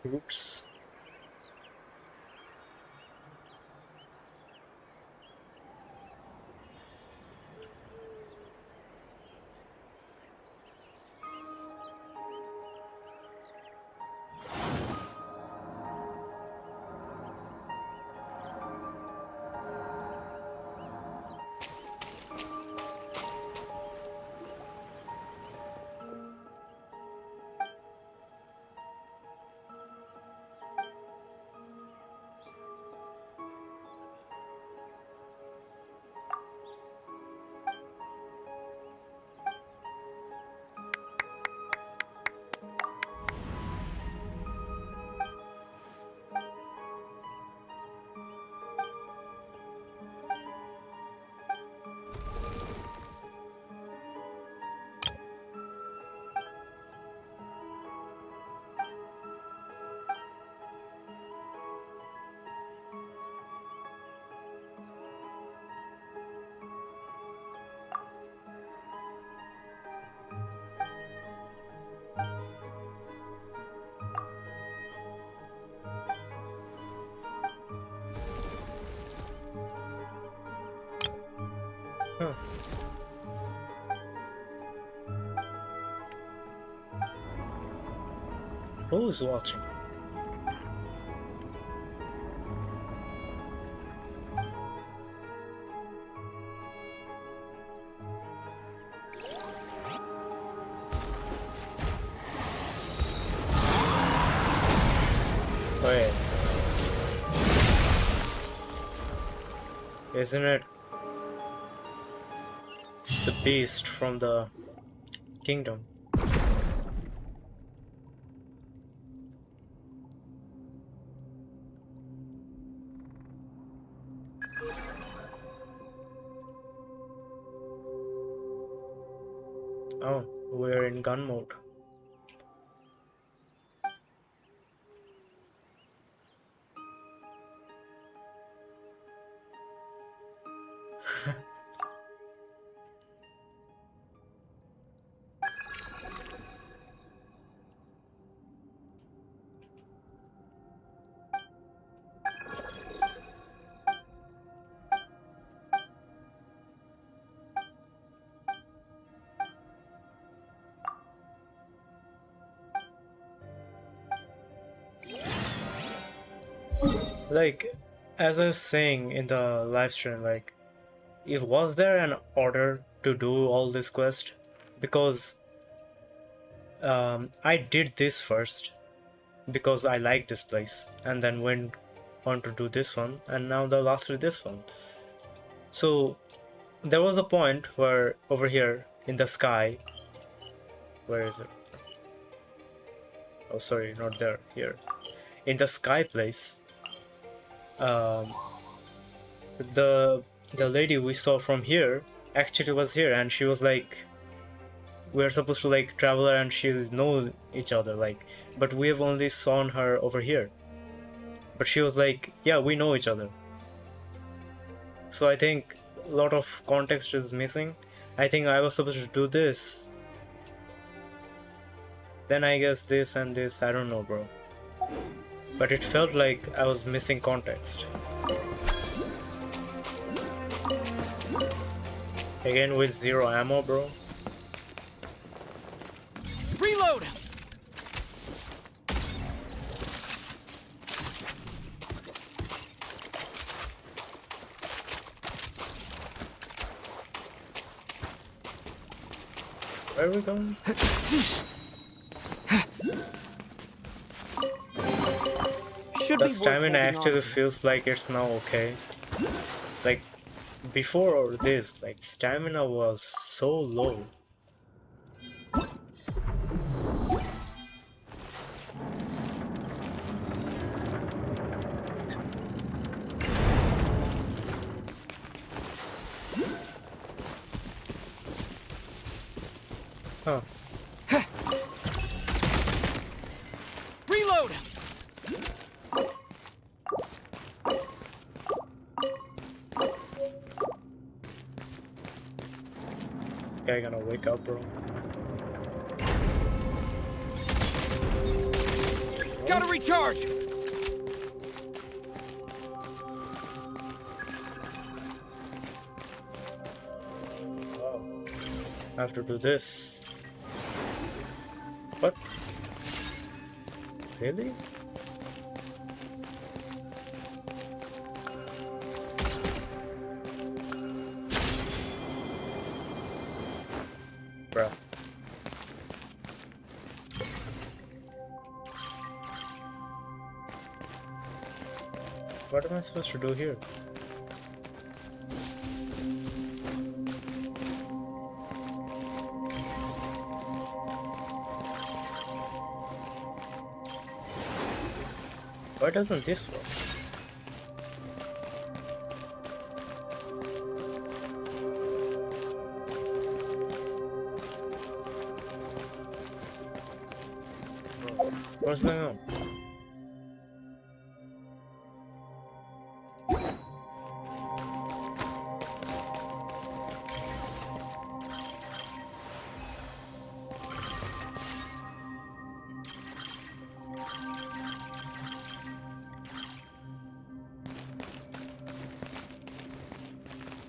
Oops. Huh. Who's watching? Wait. Isn't it the beast from the kingdom? Oh, we're in gun mode. Like, as I was saying in the live stream, like, was there an order to do all this quest? Because I did this first because I like this place, and then went on to do this one, and now the last is this one. So there was a point where over here in the sky, where is it? Oh, sorry, not there. Here, in the sky place. The lady we saw from here actually was here, and she was like, we're supposed to like travel her and she'll know each other, like, but we have only seen her over here. But she was like, yeah, we know each other. So I think a lot of context is missing. I think I was supposed to do this, then I guess this and this, I don't know, bro. But it felt like I was missing context. Again with zero ammo, bro. Reload! Where are we going? The stamina actually feels like it's now okay. Like before this, like stamina was so low. Huh. Reload! This guy gonna wake up, bro. Gotta recharge! Wow. I have to do this. What? Really? Bruh. What am I supposed to do here? Why doesn't this work? What's going on?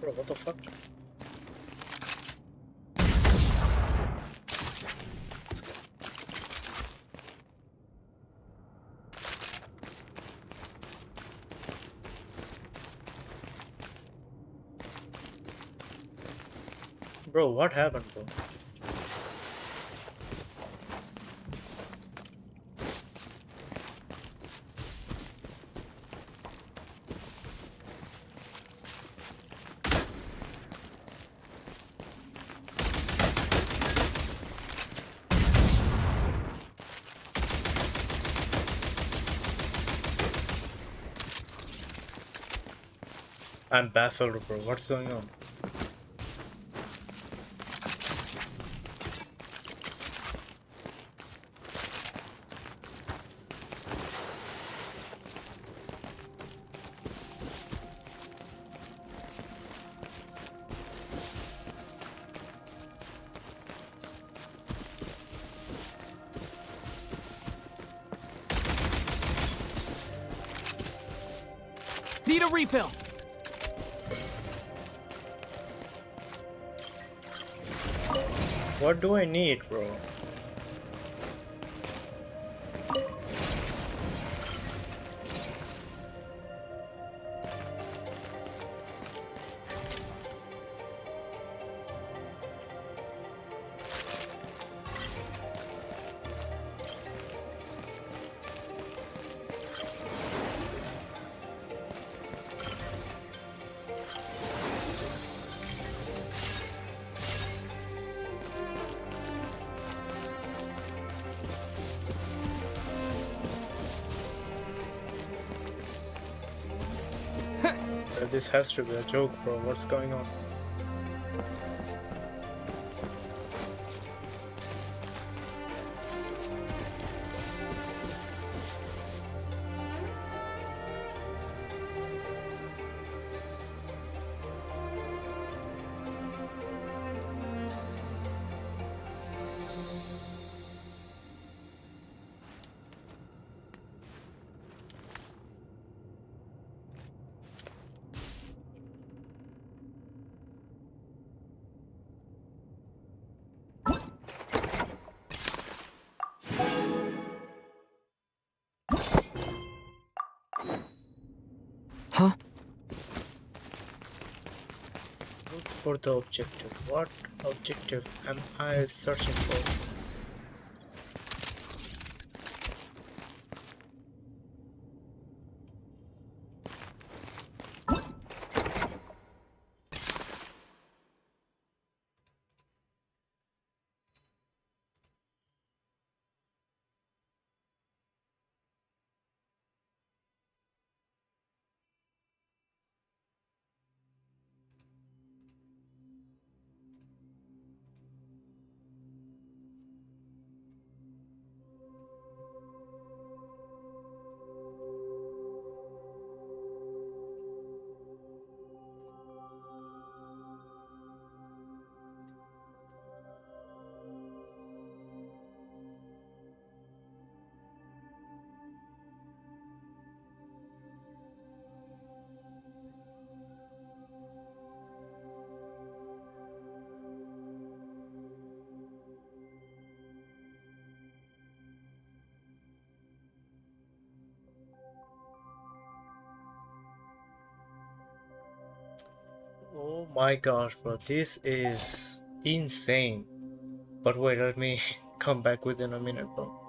Bro, what the fuck? Bro, what happened, bro? I'm baffled, bro. What's going on? Need a refill. What do I need, bro? This has to be a joke, bro. What's going on? Huh? Look for the objective. What objective am I searching for? Oh my gosh, bro, this is insane. But wait, let me come back within a minute, bro.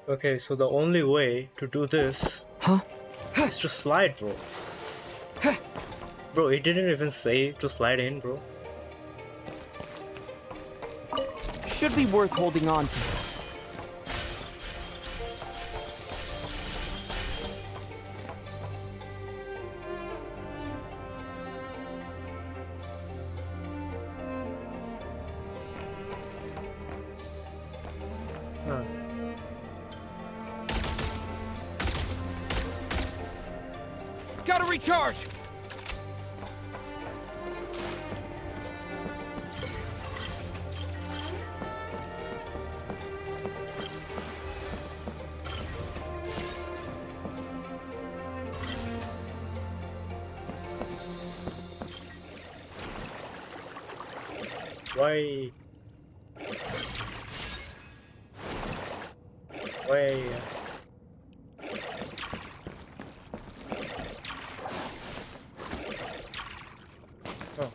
Okay, so the only way to do this is to slide, bro. Bro, it didn't even say to slide in, bro. Should be worth holding on to. Huh. Gotta recharge! Why? Why? Oh.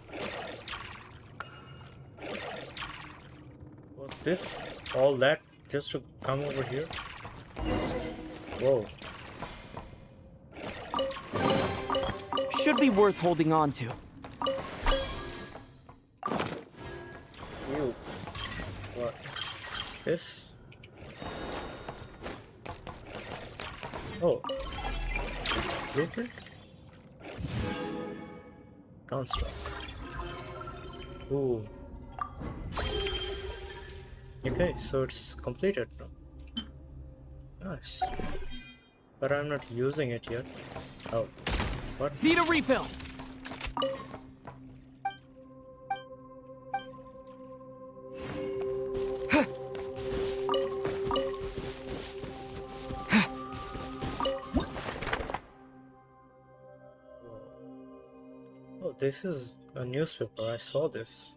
Was this all that just to come over here? Whoa. Should be worth holding on to. Ew. What? This? Oh. Blueprint? Construct. Ooh. Okay, so it's completed now. Nice. But I'm not using it yet. Oh. What? Need a refill! Oh, this is a newspaper. I saw this.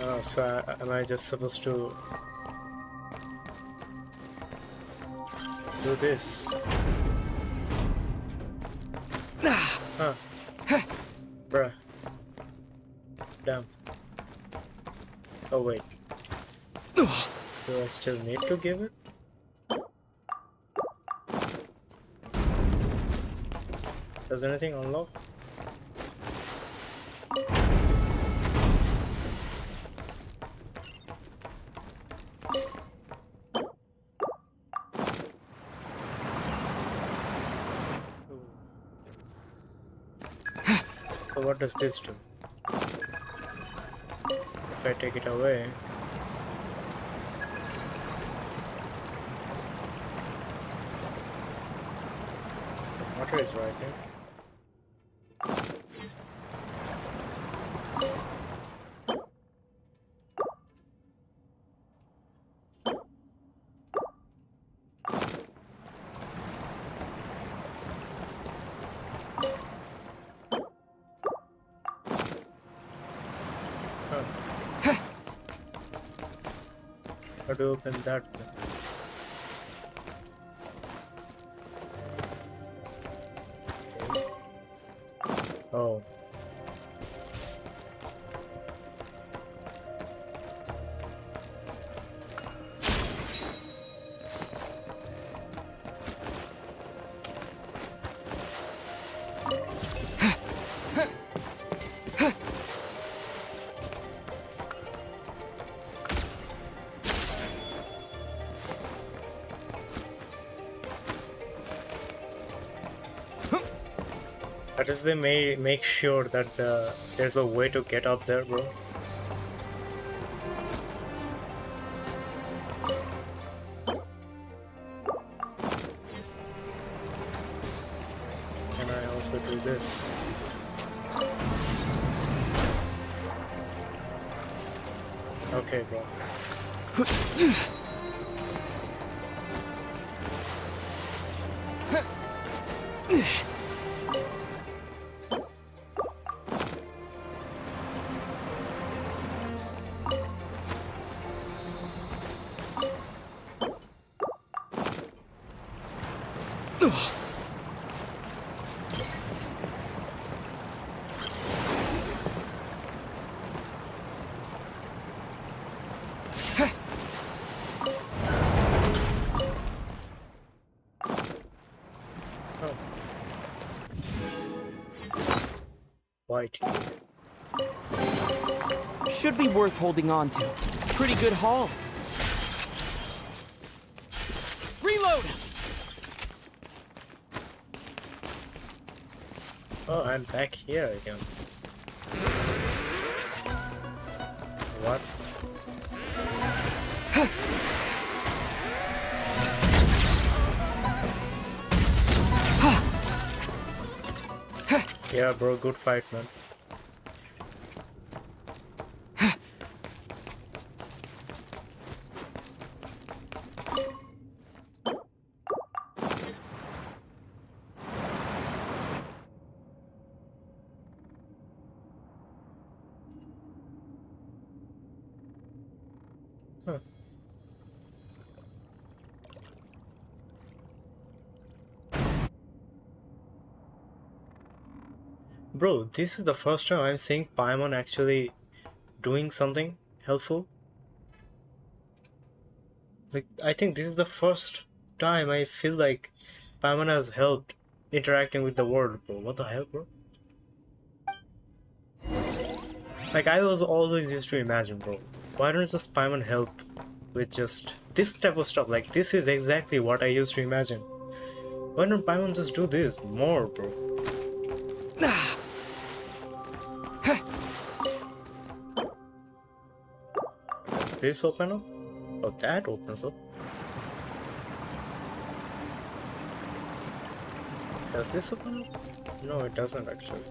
Oh, so am I just supposed to do this? Huh. Bruh. Damn. Oh wait. Do I still need to give it? Does anything unlock? So what does this do? If I take it away, the water is rising. How do you open that then? Oh. That is, they may make sure that there's a way to get up there, bro. Can I also do this? Okay, bro. White. Should be worth holding on to. Pretty good haul. Reload! Oh, I'm back here again. What? Yeah, bro, good fight, man. Huh. Bro, this is the first time I'm seeing Paimon actually doing something helpful. Like, I think this is the first time I feel like Paimon has helped interacting with the world, bro. What the hell, bro? Like, I was always used to imagine, bro, why don't just Paimon help with just this type of stuff? Like, this is exactly what I used to imagine. Why don't Paimon just do this more, bro? Does this open up? Oh, that opens up. Does this open up? No, it doesn't actually.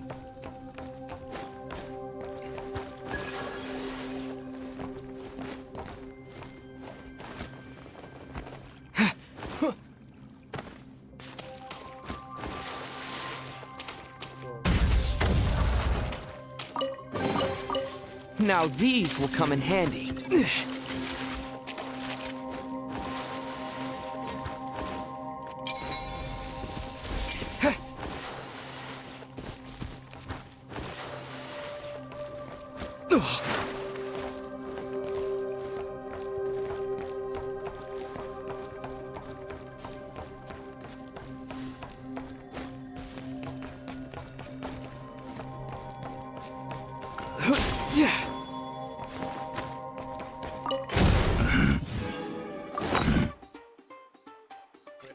Now these will come in handy.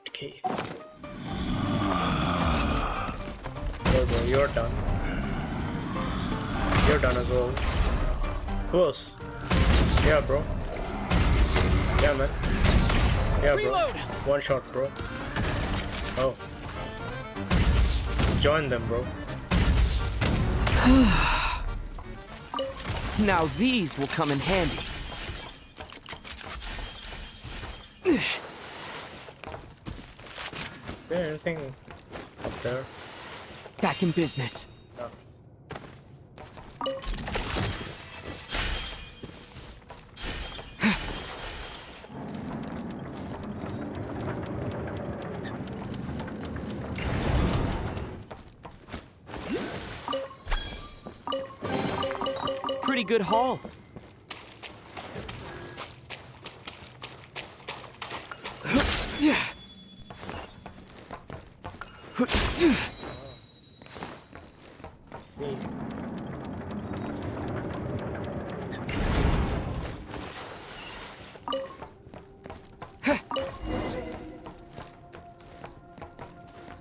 Okay. Oh, bro, you're done. You're done as well. Who else? Yeah, bro. Yeah, man. Yeah, bro. Reload! One shot, bro. Oh. Join them, bro. Now these will come in handy. Is there anything up there? Back in business. No. Pretty good haul. See.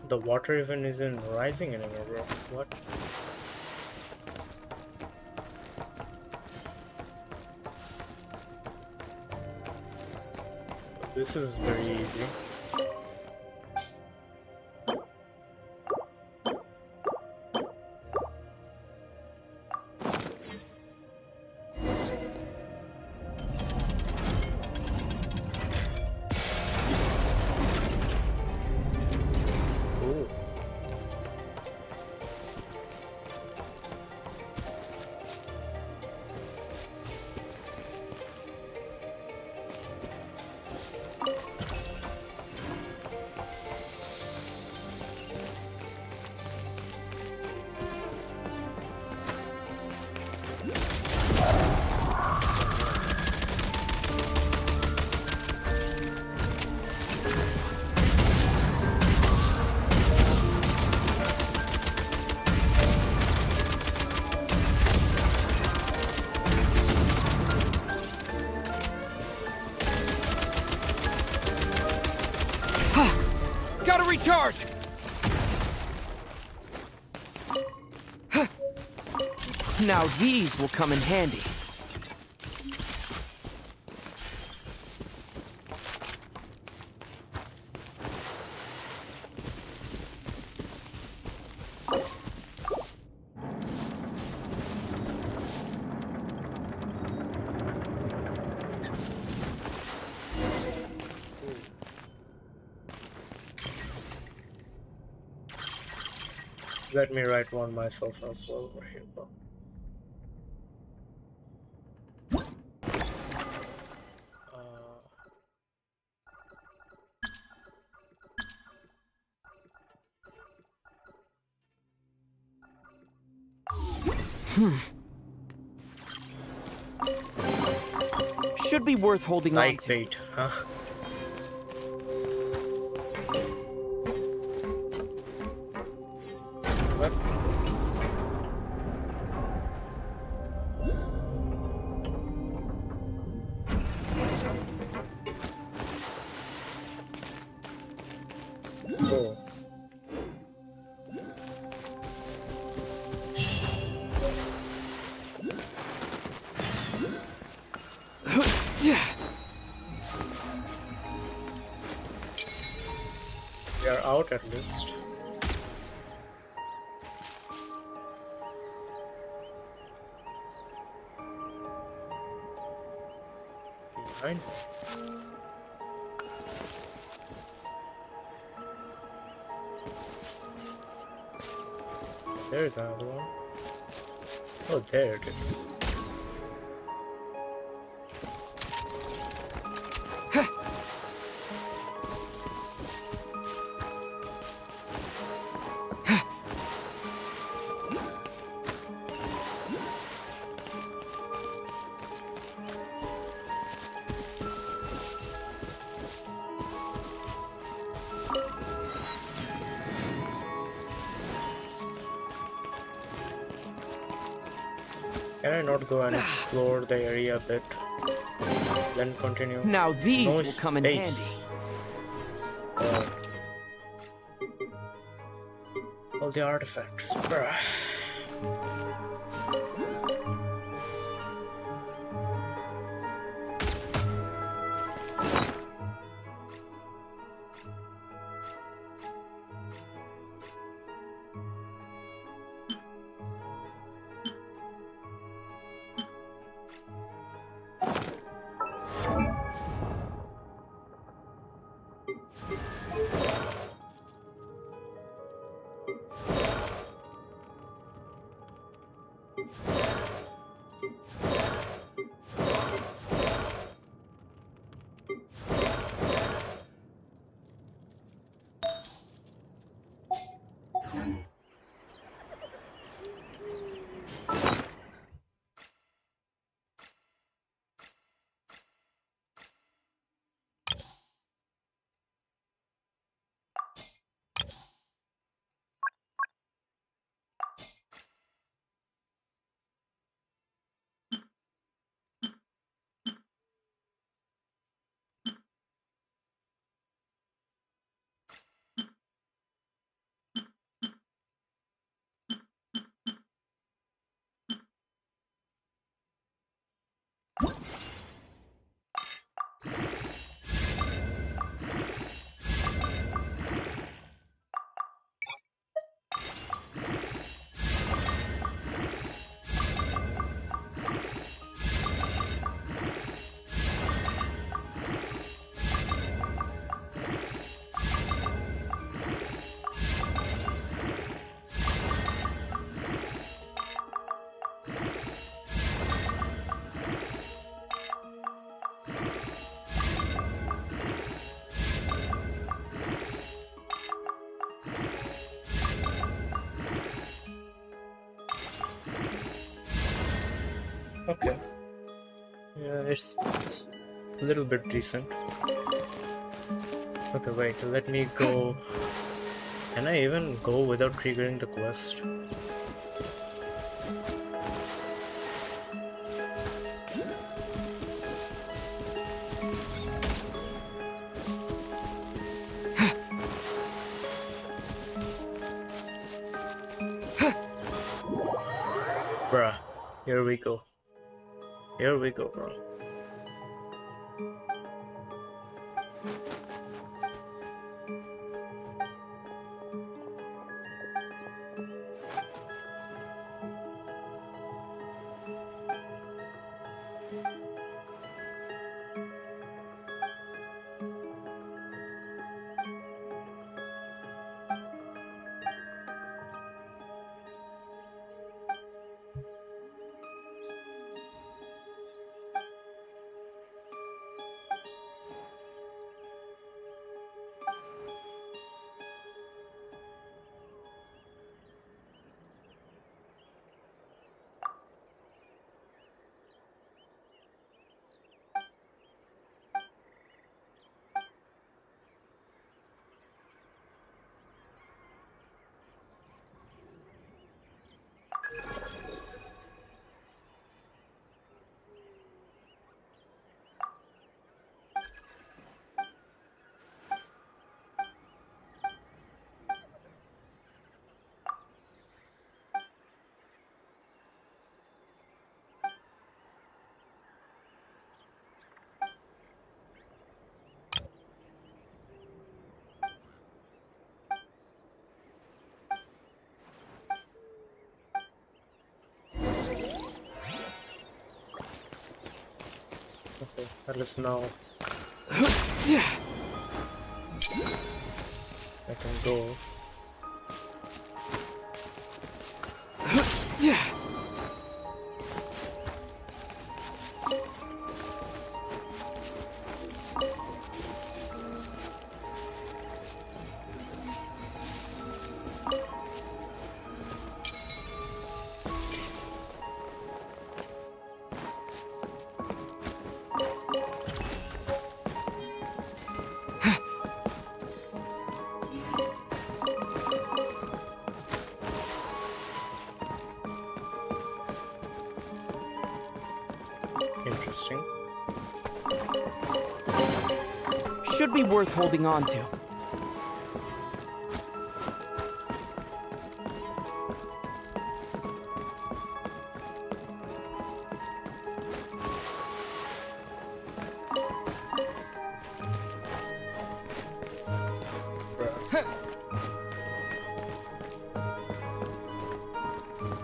The water even isn't rising anymore, bro. What? This is very easy. Gotta recharge! Now these will come in handy. Let me write one myself as well over here, bro. Should be worth holding on to. Lightweight, huh? What? Oh. We are out at least. Behind. There's another one. Oh, there it is. Can I not go and explore the area a bit? Then continue. Now these No will come in space. All the artifacts. Bruh. Yeah, it's a little bit decent. Okay, wait, let me go. Can I even go without triggering the quest? Bruh, here we go. Here we go, bro. Okay, at least now I can go. Interesting. Should be worth holding on to.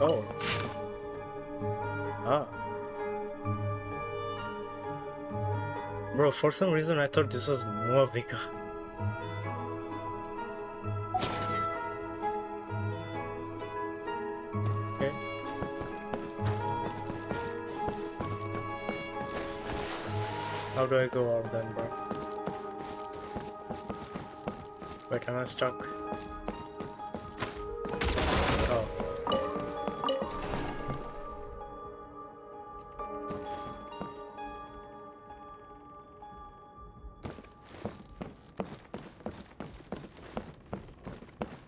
Oh. Ah. Bro, for some reason I thought this was more bigger. Okay. How do I go out then, bro? Wait, am I stuck? Oh.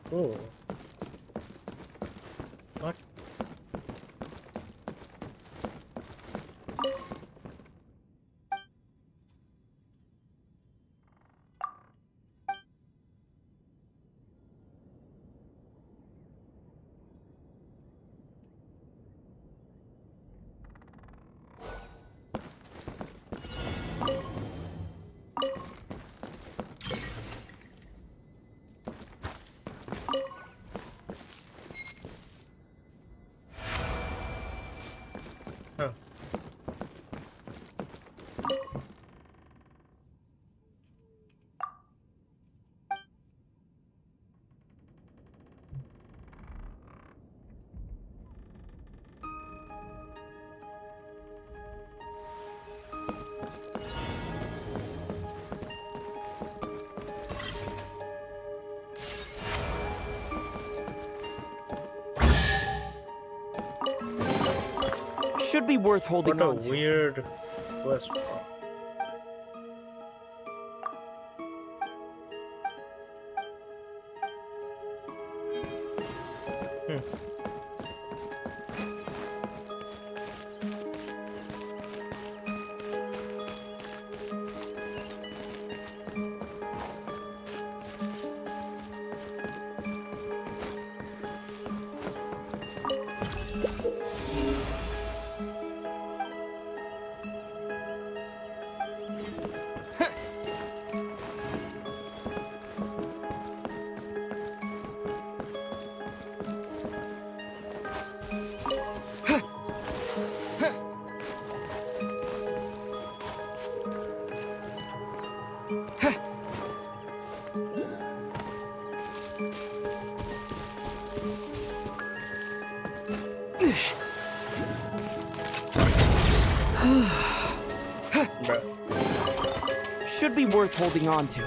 Oh. What? Huh. Should be worth holding What a on to. weird quest. Should be worth holding on to.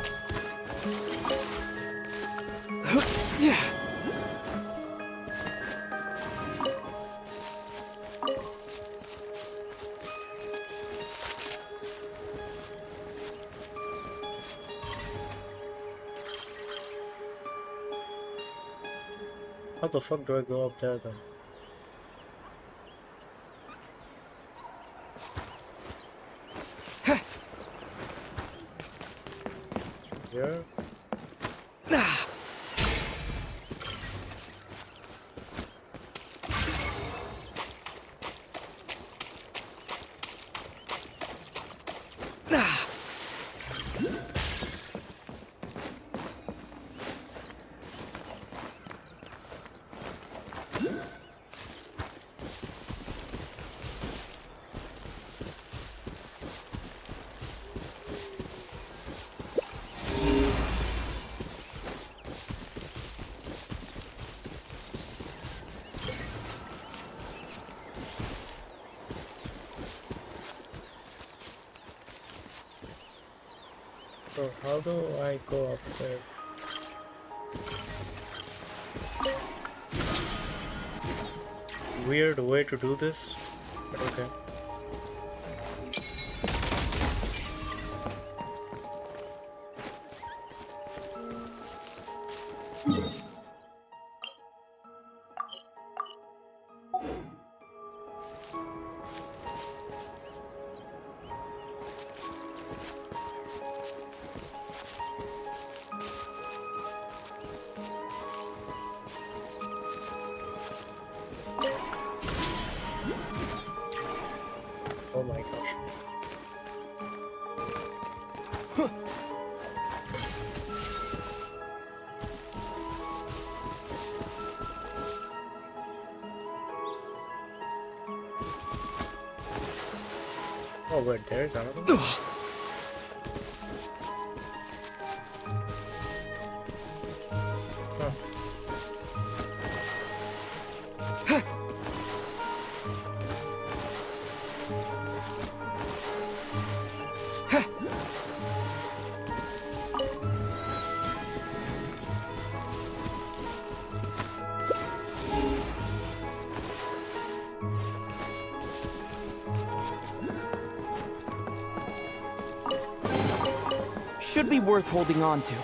How the fuck do I go up there then? Here? So how do I go up there? Weird way to do this, but okay. Oh my gosh. Oh wait, there's another one? Huh. Should be worth holding on to.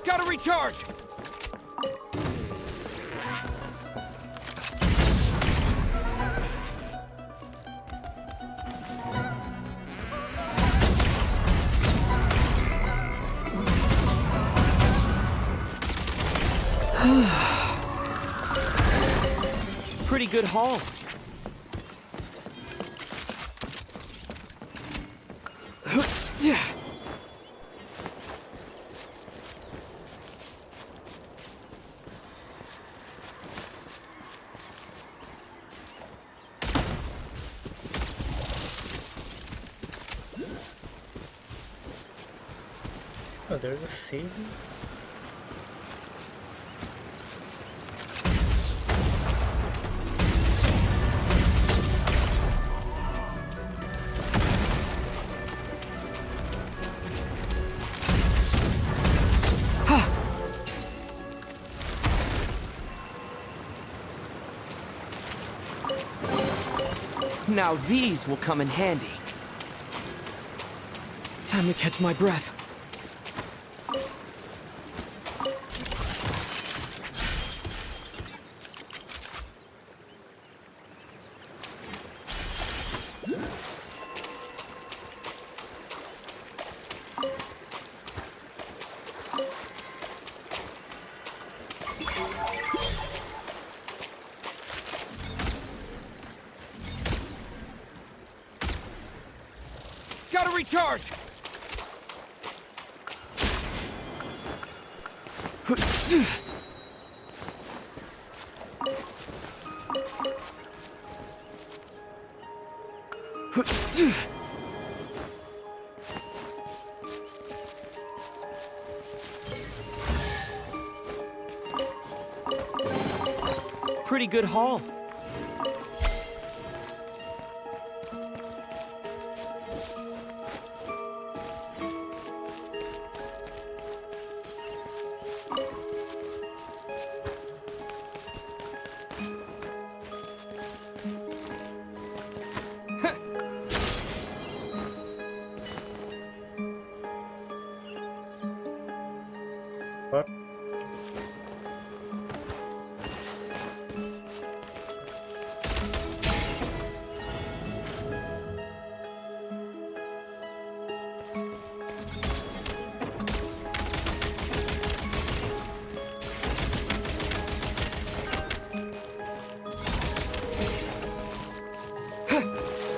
Gotta recharge! Pretty good haul. Oh, there's a save? Now these will come in handy. Time to catch my breath. Gotta recharge! Pretty good haul. What?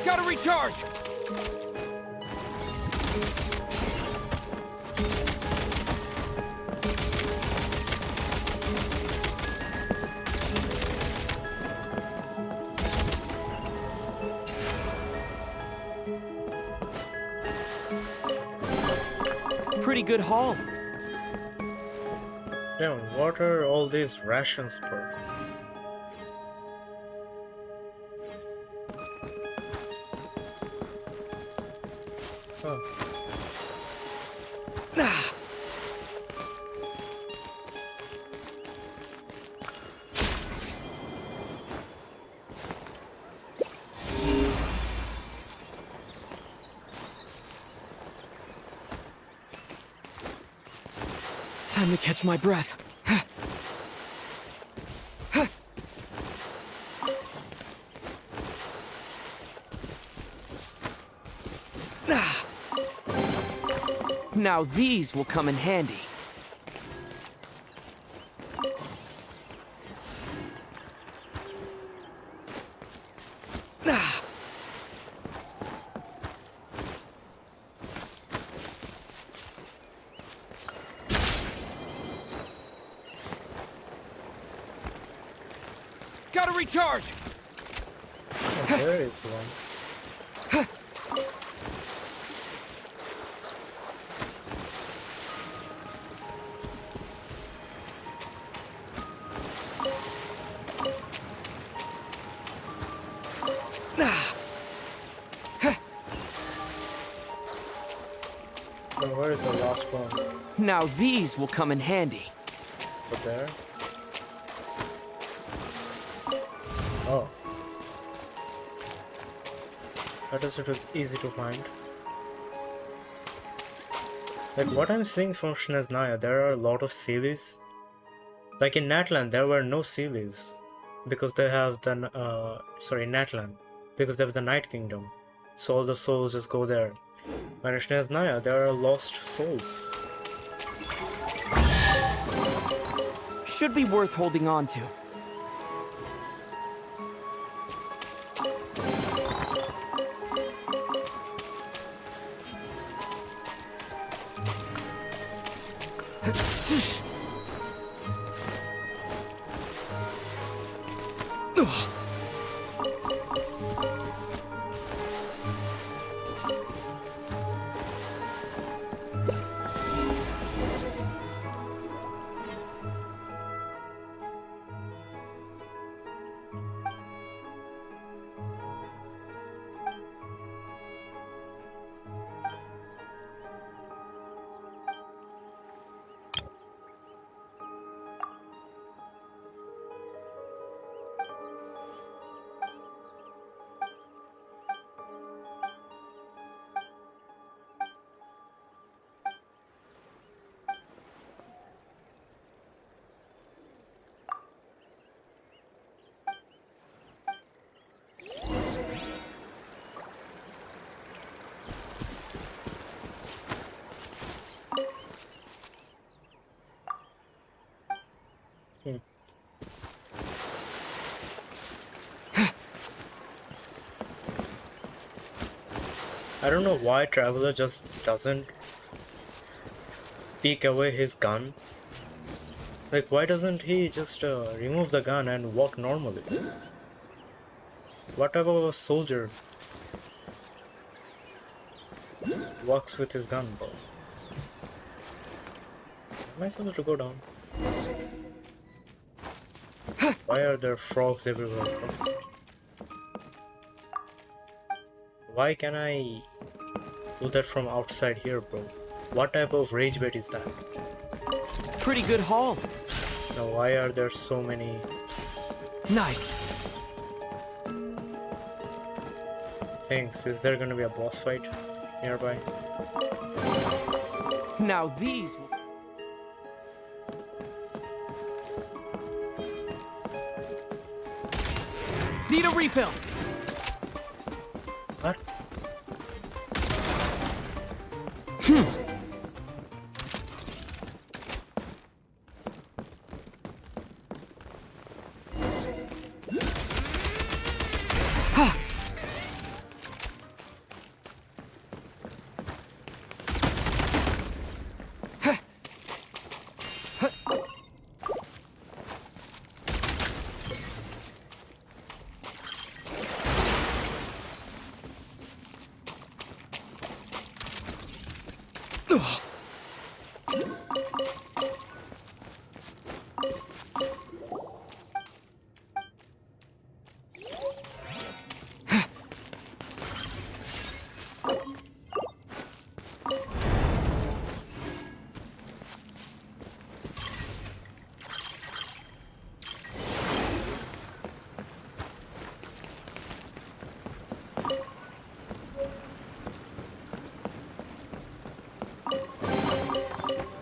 Gotta recharge! Pretty good haul. Damn, what are all these rations for? Oh. Time to catch my breath. Now these will come in handy. Gotta recharge! Oh, there is one. Oh, where is the last one? Now these will come in handy. Over there. Oh. That is, it was easy to find. Like what I'm seeing from Snezhnaya, there are a lot of series. Like in Natlan, there were no series because they have the Natlan, because they have the Night Kingdom, so all the souls just go there. But in Snezhnaya, there are lost souls. Should be worth holding on to. I don't know why Traveler just doesn't peek away his gun. Like, why doesn't he just remove the gun and walk normally? What type of a soldier walks with his gun, bro? Am I supposed to go down? Why are there frogs everywhere, bro? Why can I do that from outside here, bro? What type of rage bait is that? Pretty good haul. Now, why are there so many Nice. things? Is there gonna be a boss fight nearby? Now these. Need a refill. What?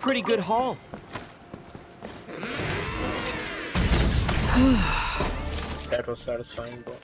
Pretty good haul. That was satisfying, bro.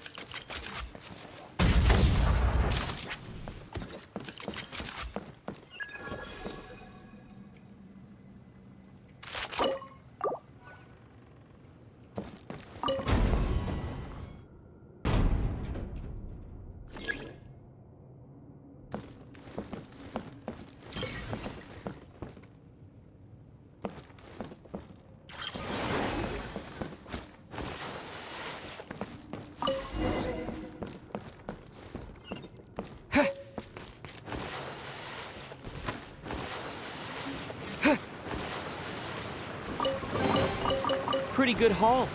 Pretty good haul.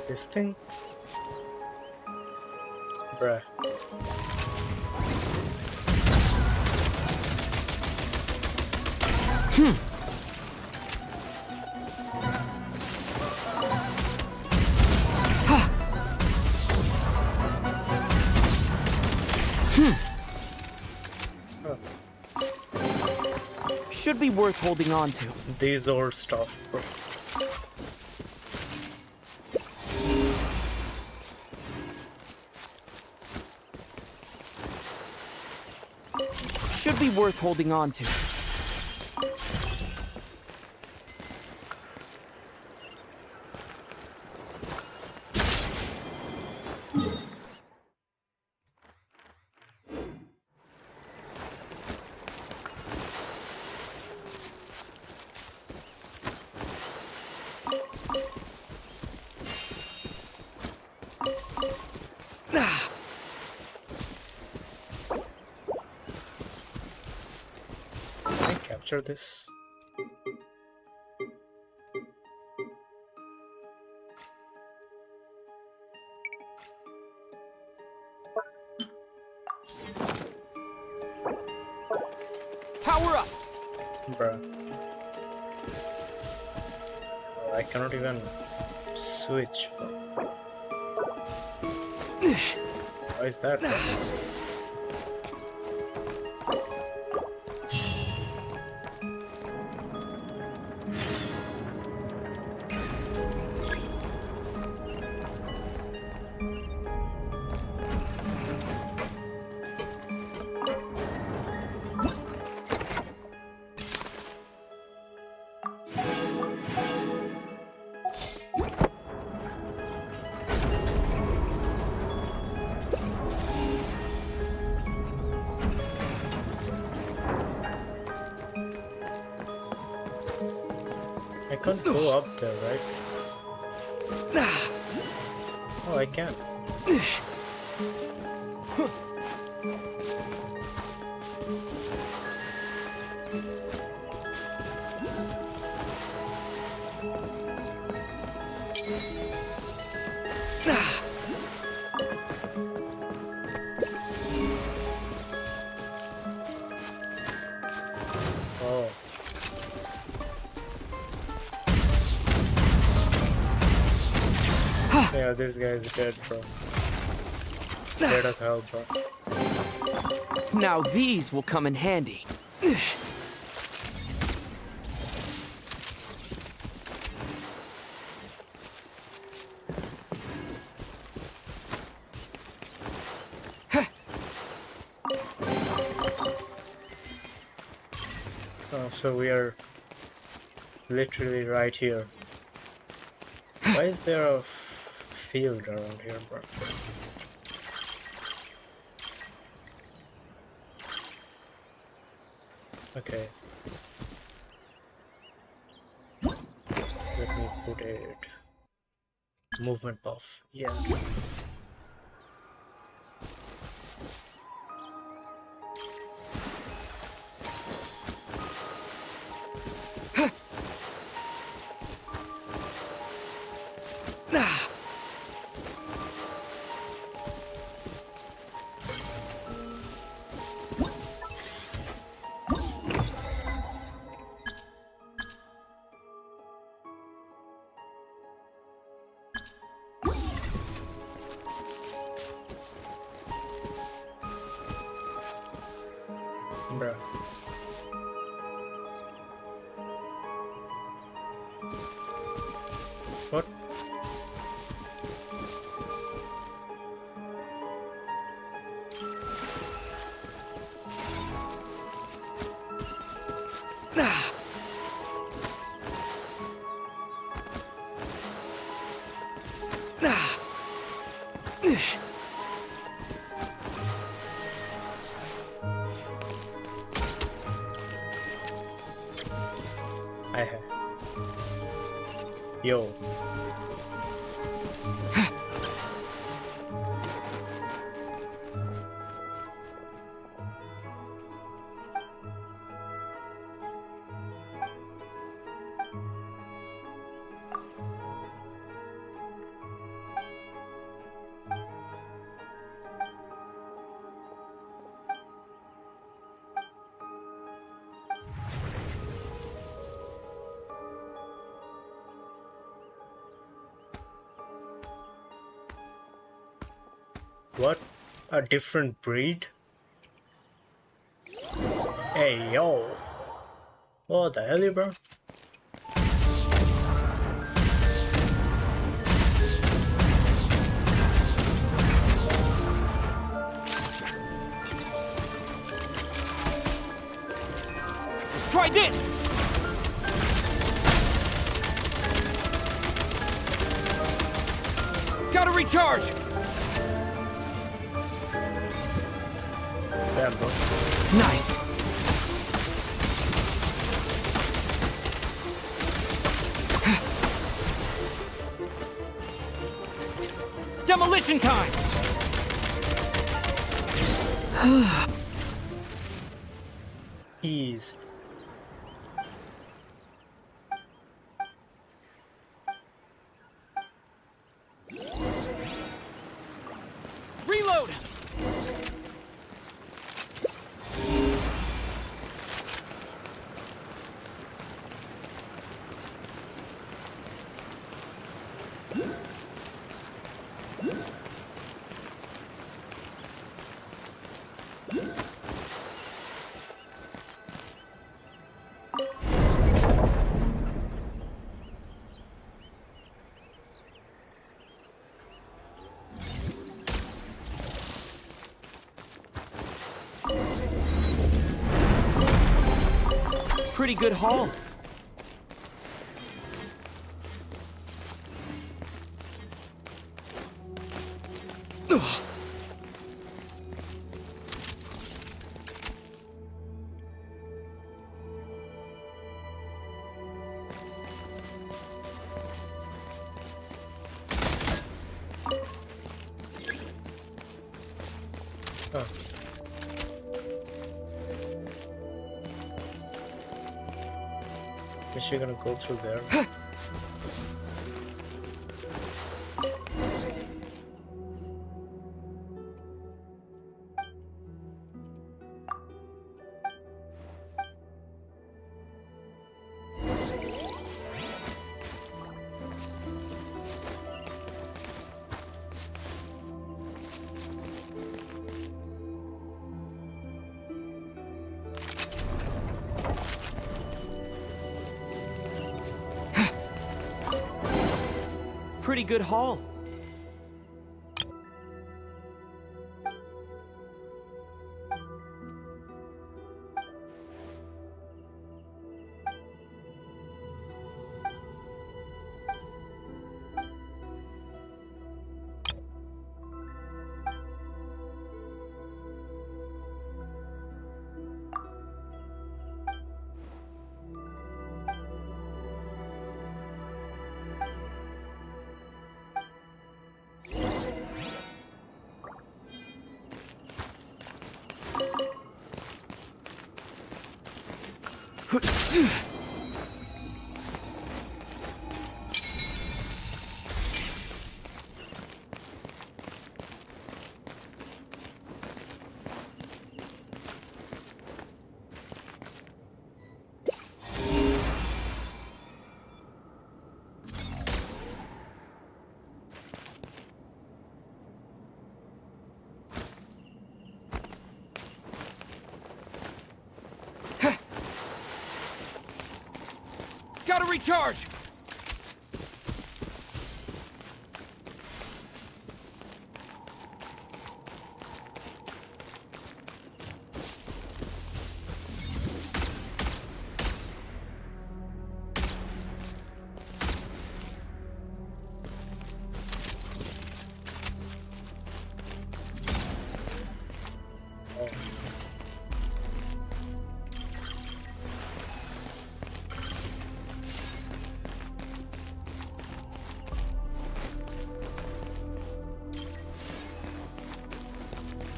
This thing? Bruh. Should be worth holding on to. These old stuff, bro. Should be worth holding on to. Capture this. Power up. Bruh. Oh, I cannot even switch, bro. Why is that? Bro? I can't go up there, right? Oh, I can. Oh. Yeah, this guy is dead, bro. Dead as hell, bro. Now these will come in handy. Oh, so we are literally right here. Why is there a field around here, bro? Okay. Let me put it. Movement buff. Yeah. Bruh. What? I have. Yo. What? A different breed? Hey, yo. What the hell, bro? Try this! Gotta recharge! Damn, bro. Nice! Demolition time! Ease. Reload! Pretty good haul. Oh. Is she gonna go through there? Pretty good haul. Gotta recharge!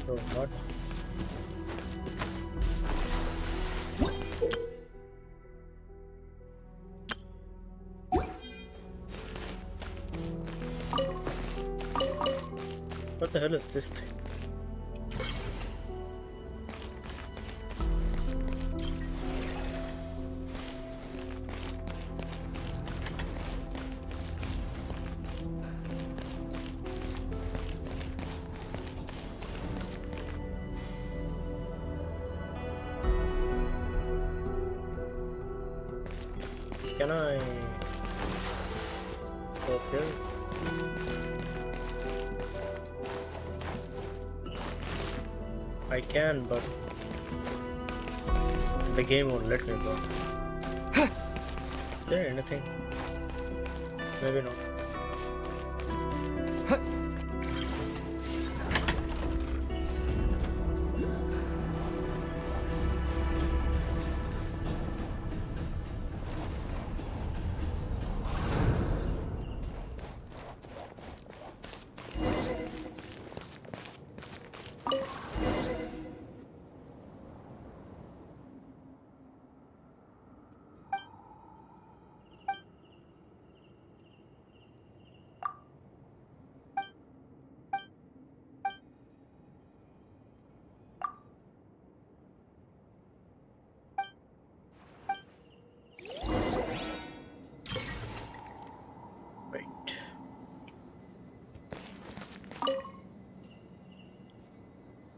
Oh, what? What the hell is this thing? Can I go up here? I can, but the game won't let me go. Is there anything? Maybe not.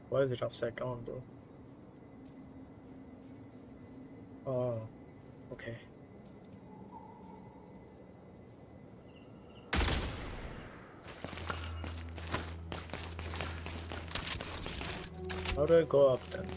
Why is it upside down, bro? Oh, okay. How do I go up then?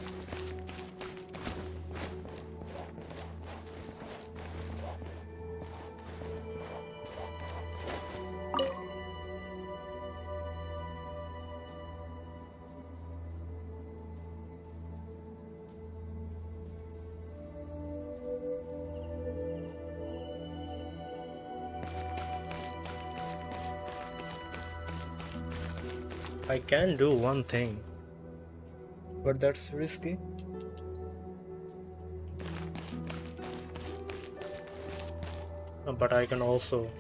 I can do one thing, but that's risky. But I can also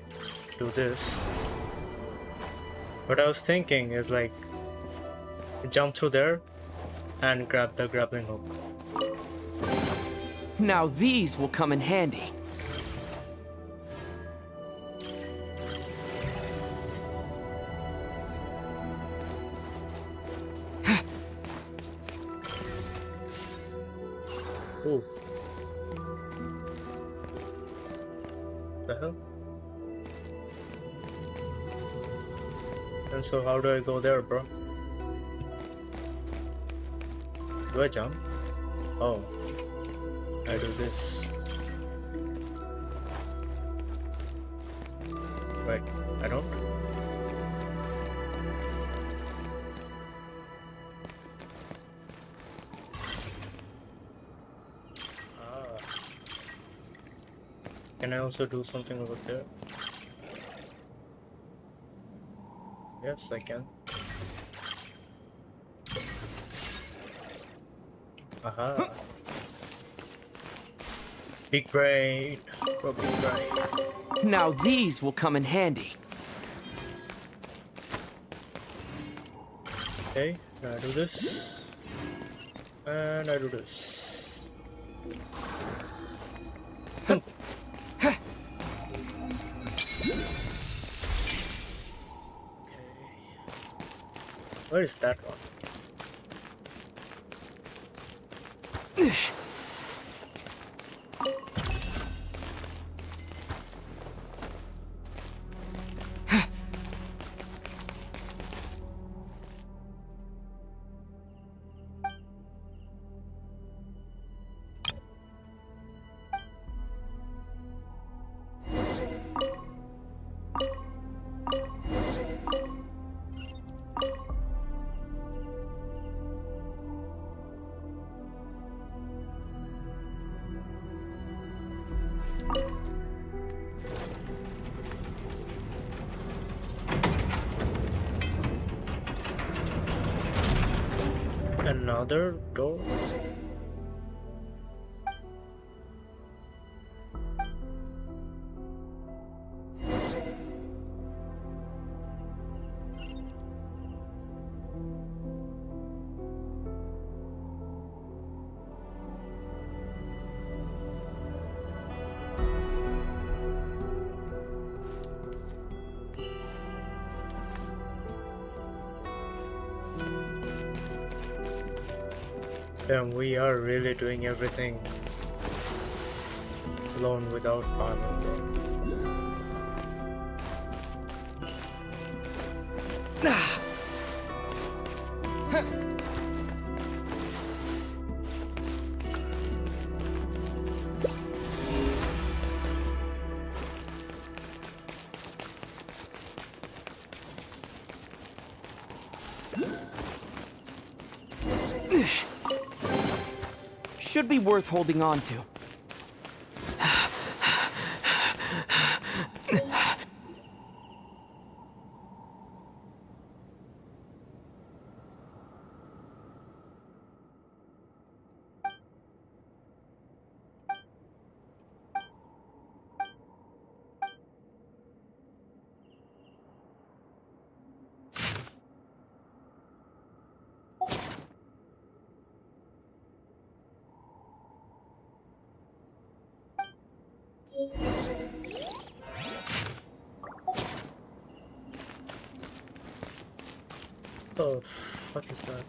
do this. What I was thinking is like jump through there and grab the grappling hook. Now these will come in handy. Ooh. The hell? And so how do I go there, bro? Do I jump? Oh. I do this. Wait, I don't? Can I also do something over there? Yes, I can. Aha. Big brain. Oh, big brain. Now these will come in handy. Okay, now I do this. And I do this. Simple. Where is that one? Another door? Damn, we are really doing everything alone without armor, bro. Should be worth holding on to. Oh, what is that?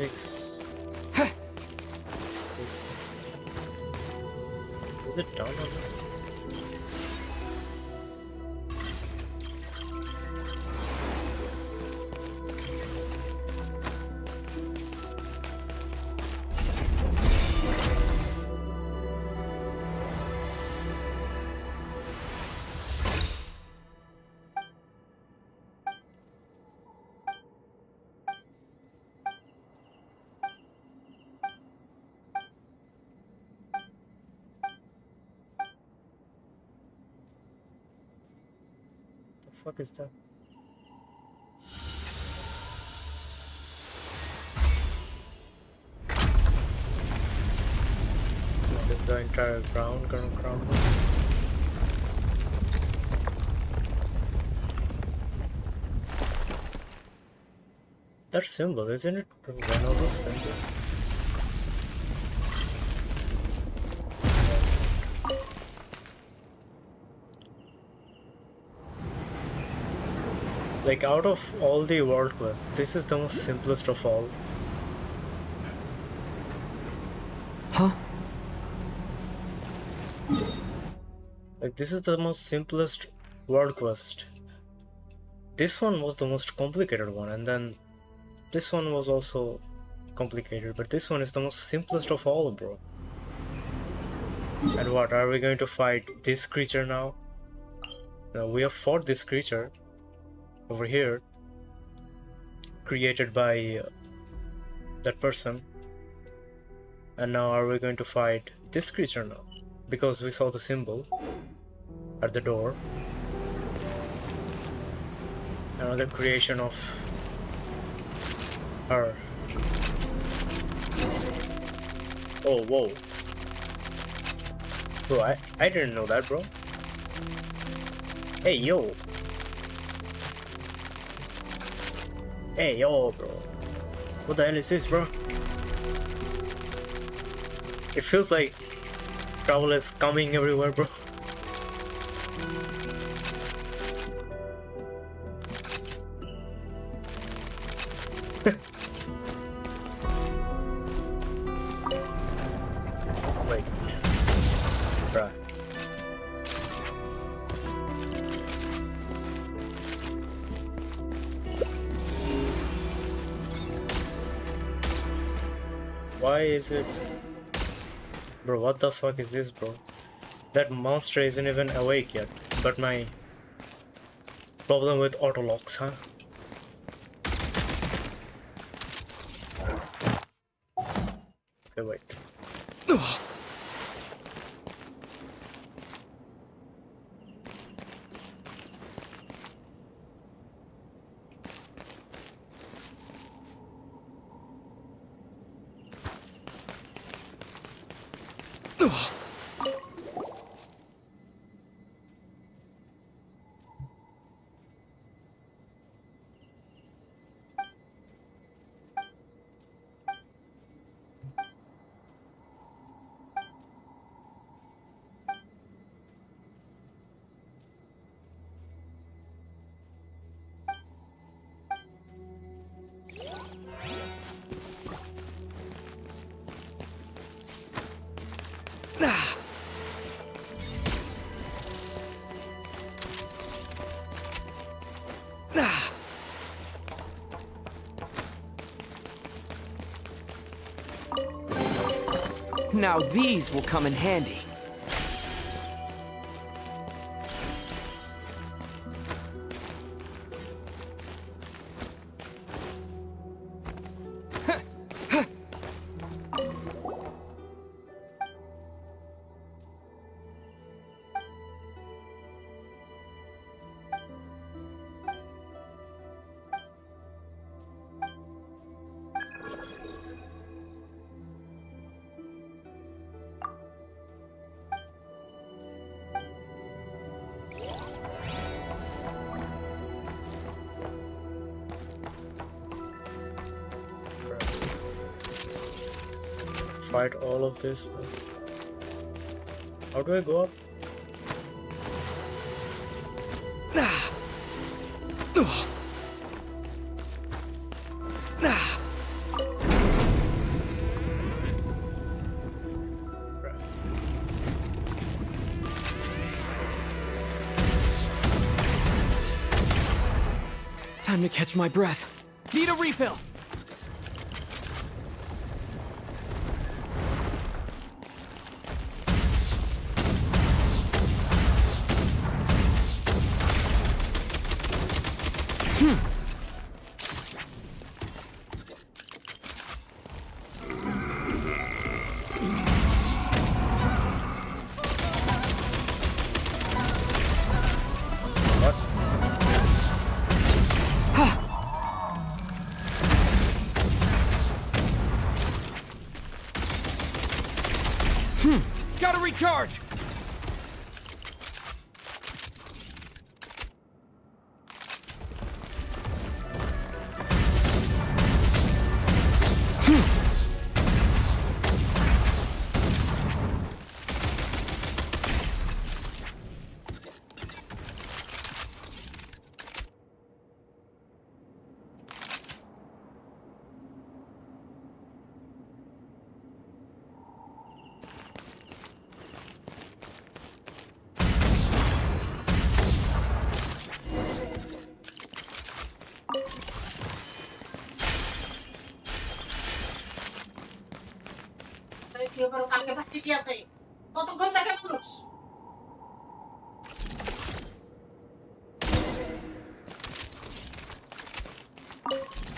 fix. Is it done or not? The fuck is that? Is the entire ground gonna crumble? That symbol, isn't it? Reynolds symbol. Like, out of all the world quests, this is the most simplest of all. Huh? Like, this is the most simplest world quest. This one was the most complicated one, and then this one was also complicated, but this one is the most simplest of all, bro. And what, are we going to fight this creature now? No, we have fought this creature over here, created by that person, and now are we going to fight this creature now? Because we saw the symbol at the door. Another creation of her. Oh, whoa. Bro, I didn't know that, bro. Hey, yo. Hey, yo, bro. What the hell is this, bro? It feels like trouble is coming everywhere, bro. Wait. Bruh. Why is it? Bro, what the fuck is this, bro? That monster isn't even awake yet. But my problem with auto locks, huh? Okay, wait. Now these will come in handy. Fight all of this. How do I go up? Time to catch my breath. Need a refill. Gotta recharge!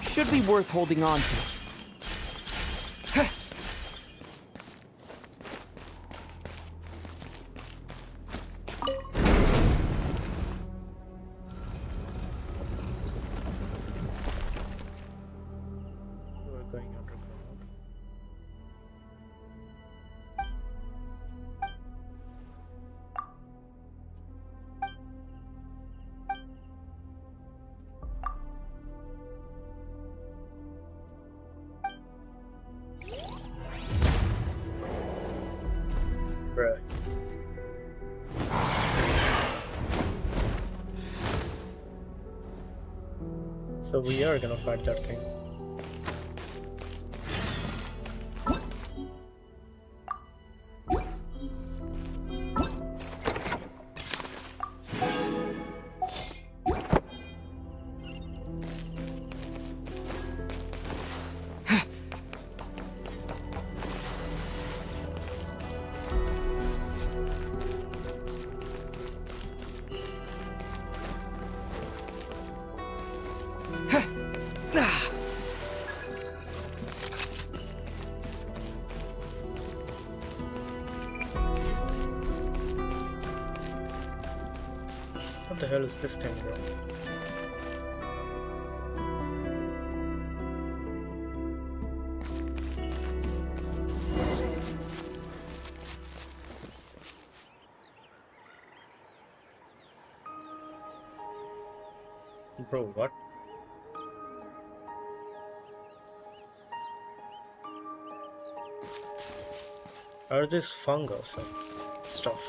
Should be worth holding on to. We're going underground. Bruh. So we are gonna fight that thing. What the hell is this thing, bro? Bro, what? Are these fungus and stuff?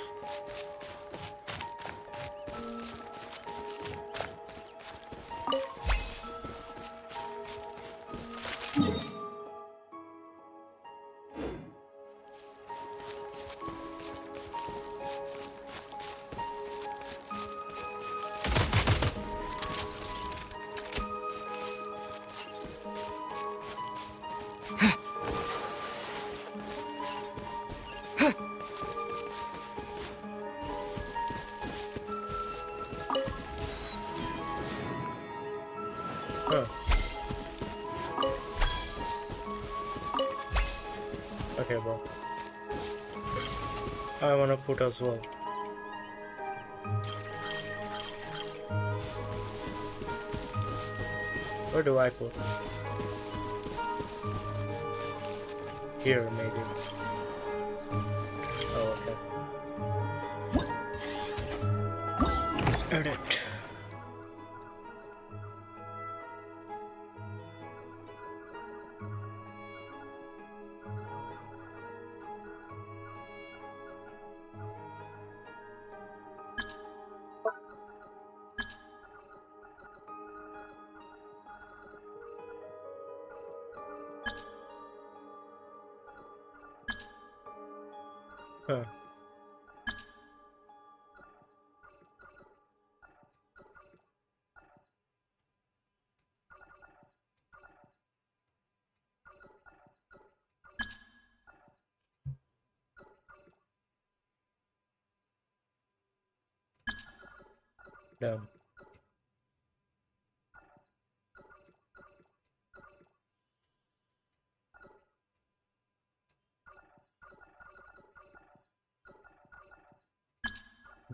Huh. Okay, bro. I wanna put as well. Where do I put? Here, maybe. Oh, okay. Edit. Huh. Done.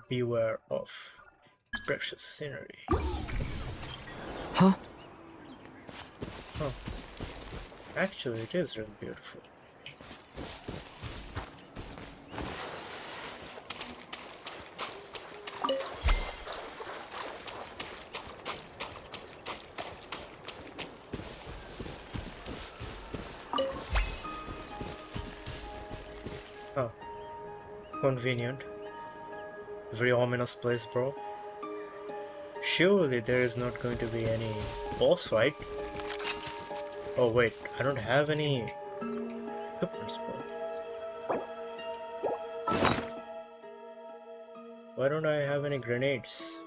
Beware of precious scenery. Huh? Oh. Actually, it is really beautiful. Oh. Convenient. Very ominous place, bro. Surely there is not going to be any boss fight. Oh wait, I don't have any equipments, bro. Why don't I have any grenades?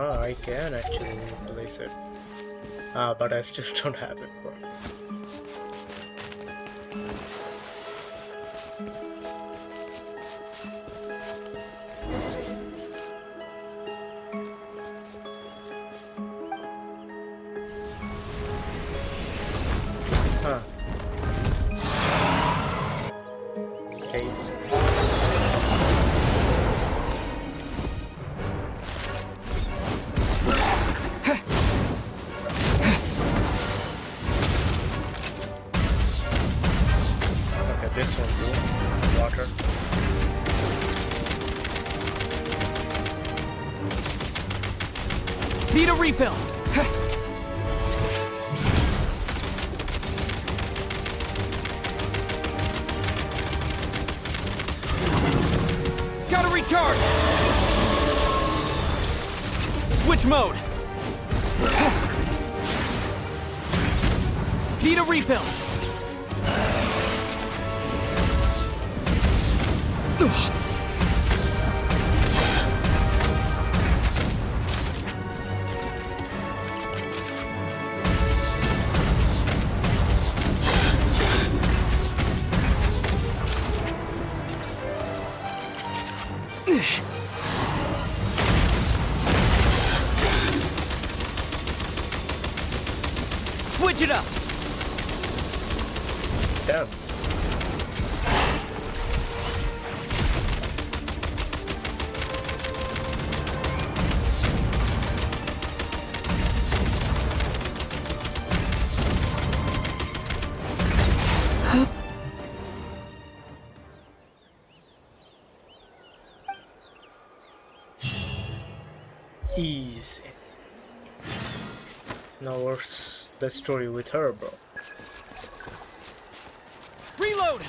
Ah, I can actually place it. Ah, but I still don't have it, bro. Huh. Okay. This one too. Water. Need a refill. Gotta recharge. Switch mode. Need a refill. Switch it up. Damn. Easy. Now what's the story with her, bro? Reload.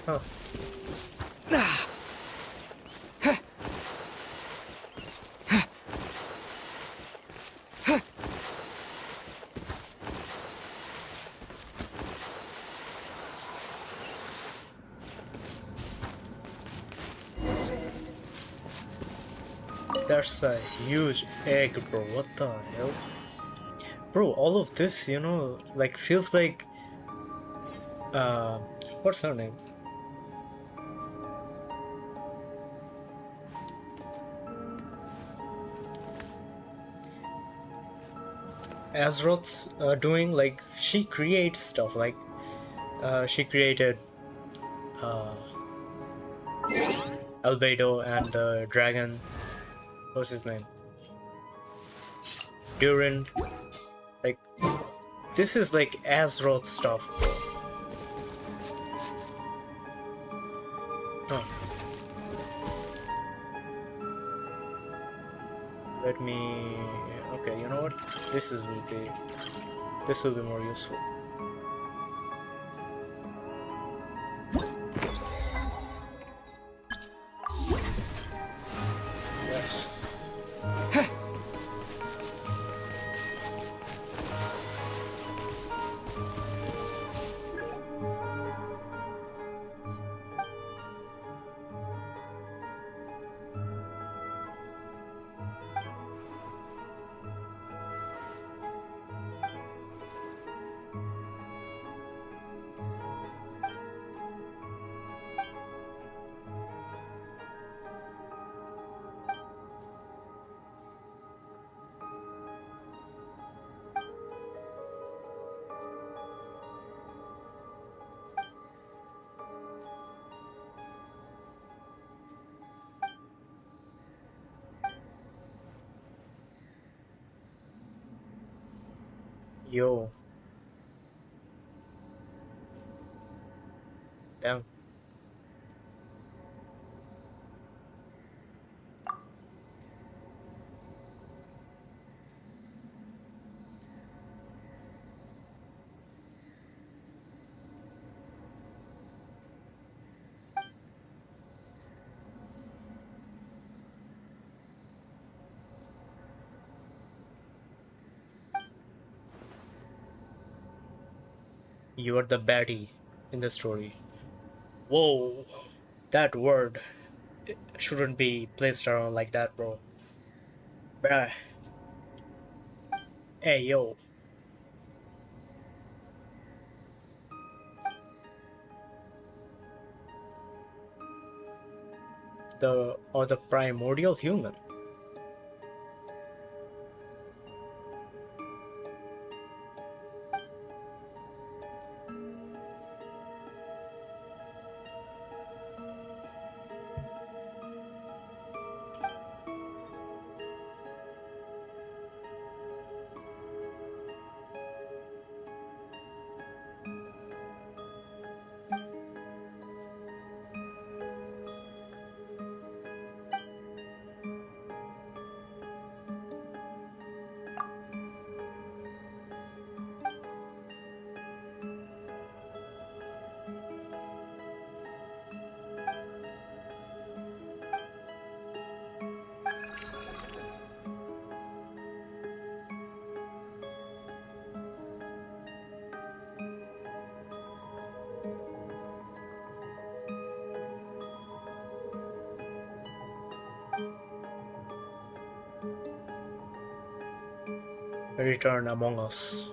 Huh. That's a huge egg, bro. What the hell? Bro, all of this, you know, like feels like what's her name? Azeroth's doing, like, she creates stuff, like she created Albedo and the dragon. What's his name? Durin. Like, this is like Azeroth stuff. Huh. Let me. Okay, you know what? This will be more useful. Yes. Yo. Damn. You are the baddie in the story. Whoa, that word shouldn't be placed around like that, bro. Bruh. Hey, yo. The primordial human. Return among us.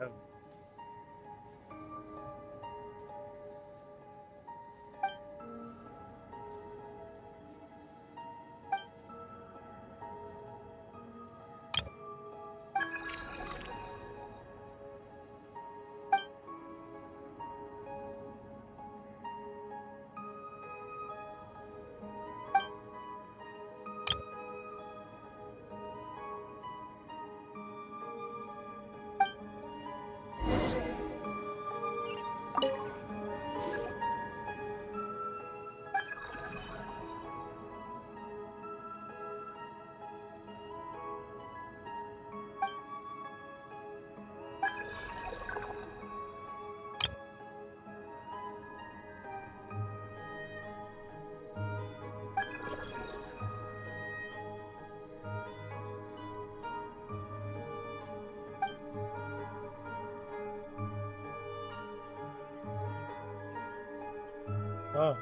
Yeah. Oh.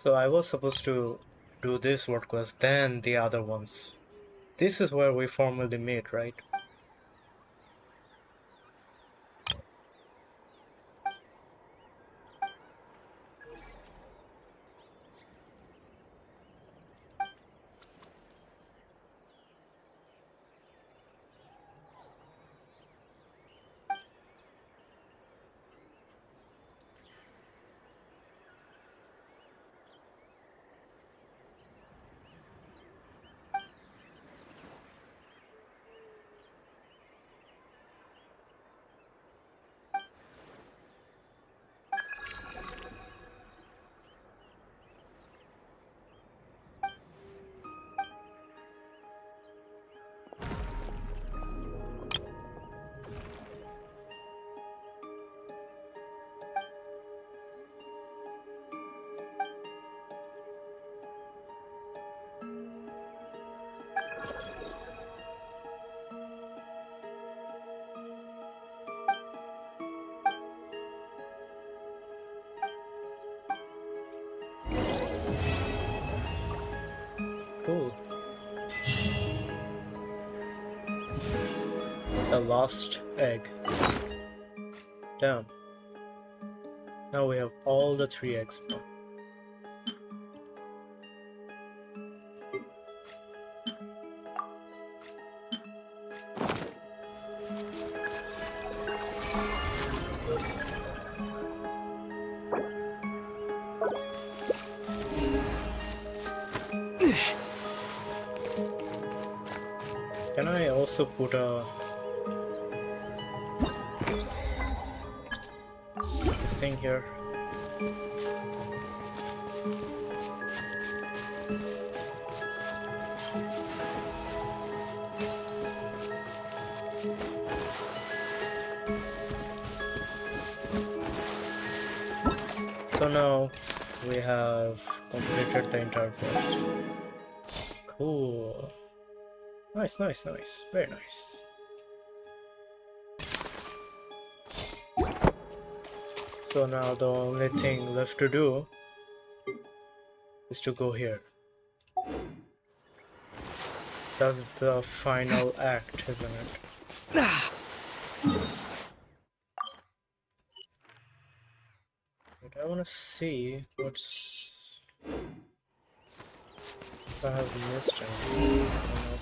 So I was supposed to do this world quest, then the other ones. This is where we formally meet, right? Cool. The last egg. Damn. Now we have all the 3 eggs. Can I also put this thing here? So now we have completed the entire quest. Cool. Nice, nice, nice. Very nice. So now the only thing left to do is to go here. That's the final act, isn't it? But I wanna see what's... if I have missed anything or not.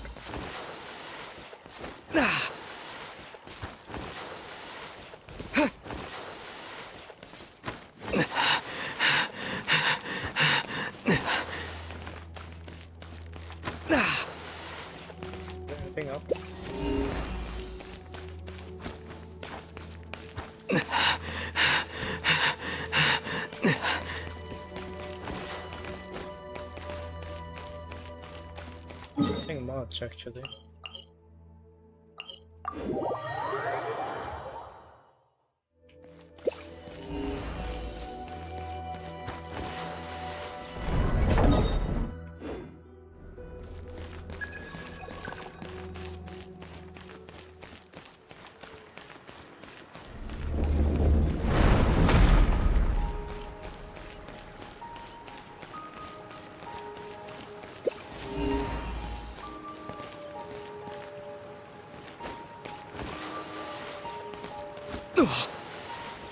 Anything up? Nothing much actually.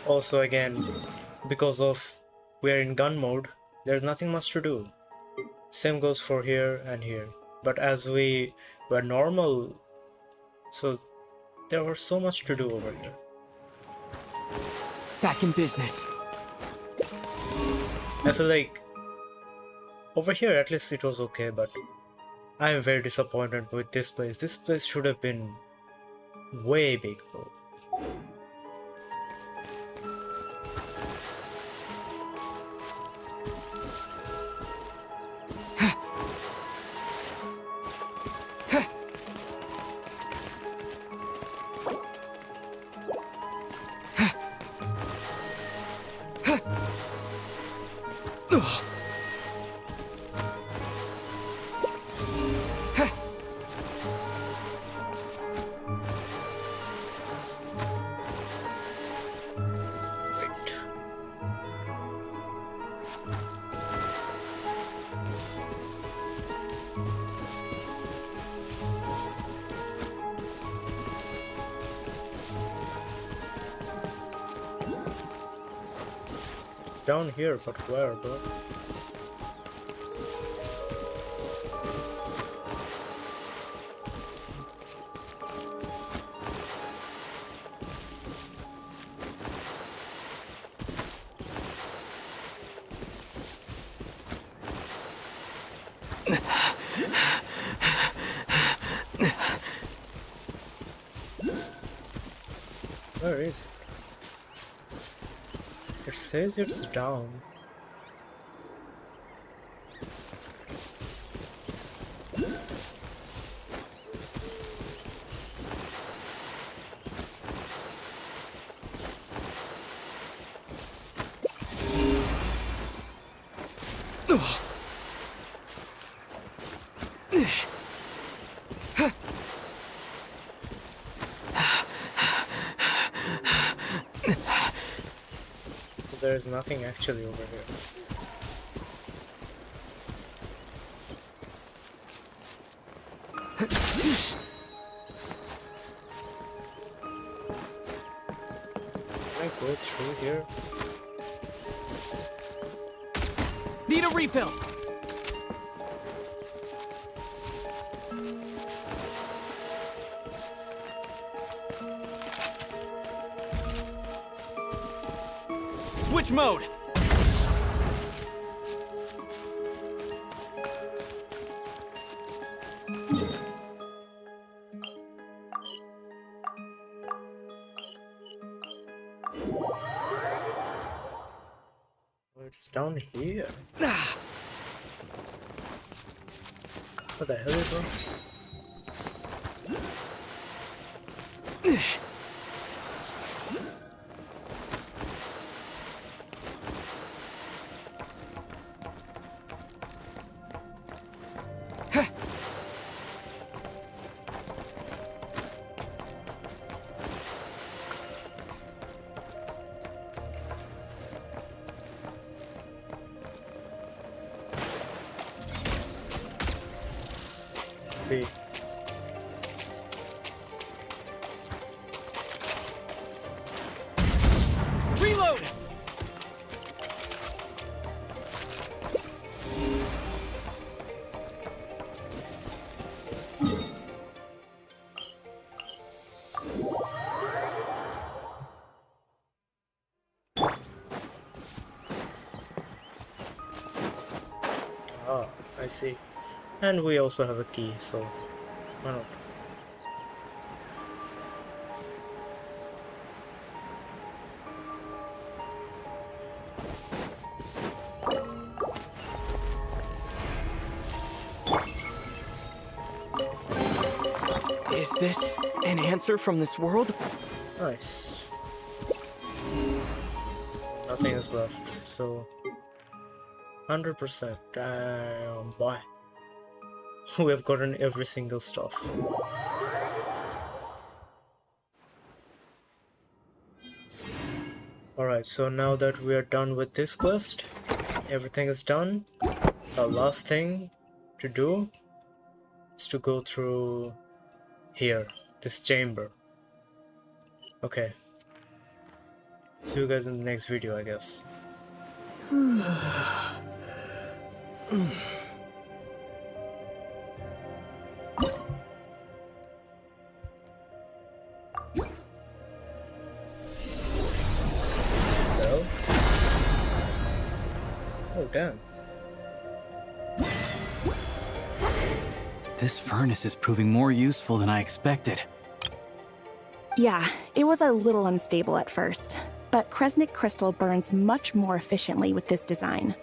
Also again, because of we're in gun mode, there's nothing much to do. Same goes for here and here. But as we were normal, so there was so much to do over here. Back in business. I feel like over here at least it was okay, but I am very disappointed with this place. This place should have been way big, bro. down here, but where, bro? Where is it? It says it's down. There's nothing actually over here. Can I go through here? Need a refill. Switch mode. Oh, it's down here. What the hell is wrong? See. Reload. Ah, I see. And we also have a key, so why not? Is this an answer from this world? Nice. Nothing is left, so 100%. Damn, boy. We have gotten every single stuff. Alright, so now that we are done with this quest, everything is done. The last thing to do is to go through here, this chamber. Okay. See you guys in the next video, I guess. So? Oh, damn. This furnace is proving more useful than I expected. Yeah, it was a little unstable at first, but Kresnik crystal burns much more efficiently with this design.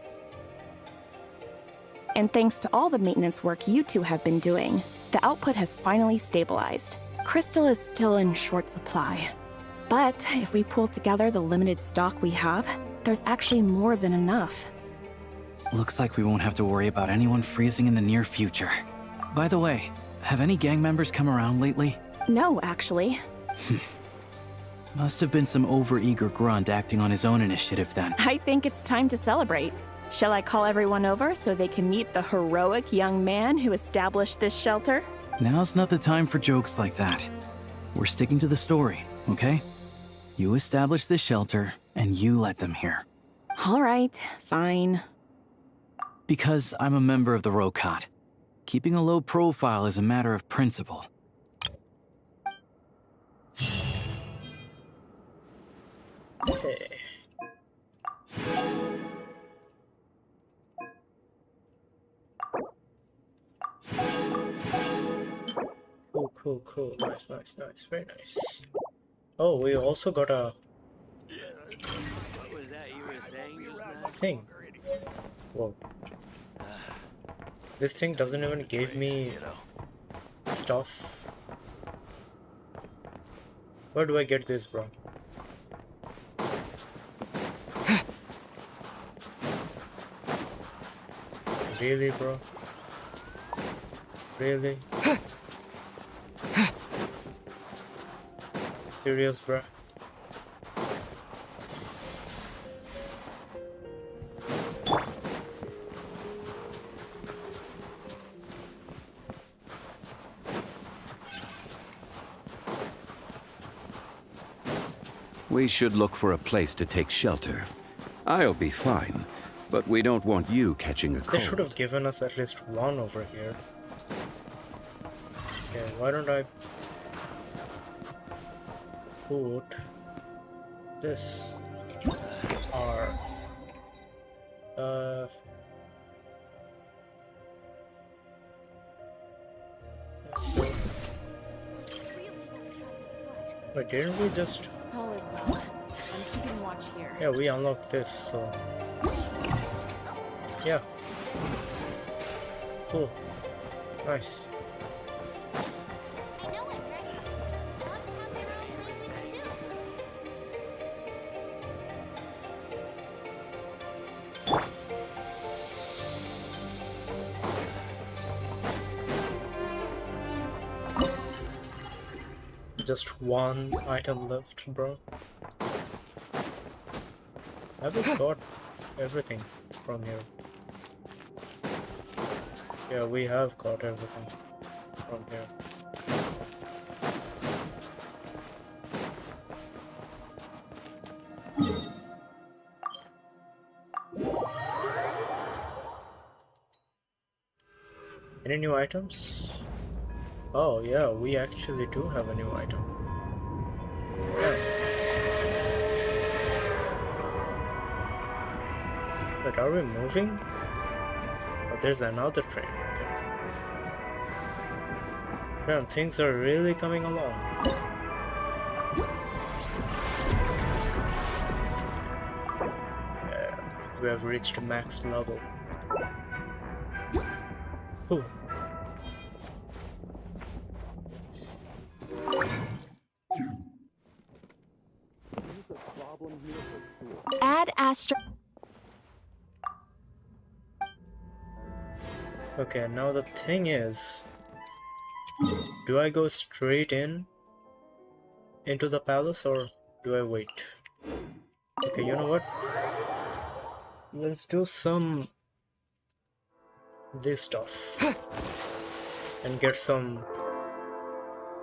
And thanks to all the maintenance work you two have been doing, the output has finally stabilized. Crystal is still in short supply. But if we pull together the limited stock we have, there's actually more than enough. Looks like we won't have to worry about anyone freezing in the near future. By the way, have any gang members come around lately? No, actually. Must have been some overeager grunt acting on his own initiative then. I think it's time to celebrate. Shall I call everyone over so they can meet the heroic young man who established this shelter? Now's not the time for jokes like that. We're sticking to the story, okay? You establish this shelter, and you let them here. All right, fine. Because I'm a member of the Rokot. Keeping a low profile is a matter of principle. Okay. Cool. Nice. Very nice. Oh, we also got a thing. Whoa. This thing doesn't even give me stuff. Where do I get this, bro? Really, bro? Really? Serious, bro? We should look for a place to take shelter. I'll be fine, but we don't want you catching a They cold. should have given us at least one over here. Okay, why don't I put this R wait, didn't we just All is well. I'm keeping watch here. yeah, we unlocked this, so yeah. Cool. Nice. You know it, right? Dogs have their own language too. Just one item left, bro. Have we got everything from here? Yeah, we have got everything from here. Any new items? Oh yeah, we actually do have a new item. Yeah. But are we moving? Oh, there's another train. Okay. Damn, things are really coming along. Yeah, we have reached max level. Ooh. Add Astral. Okay, now the thing is, do I go straight into the palace or do I wait? Okay, you know what? Let's do some this stuff and get some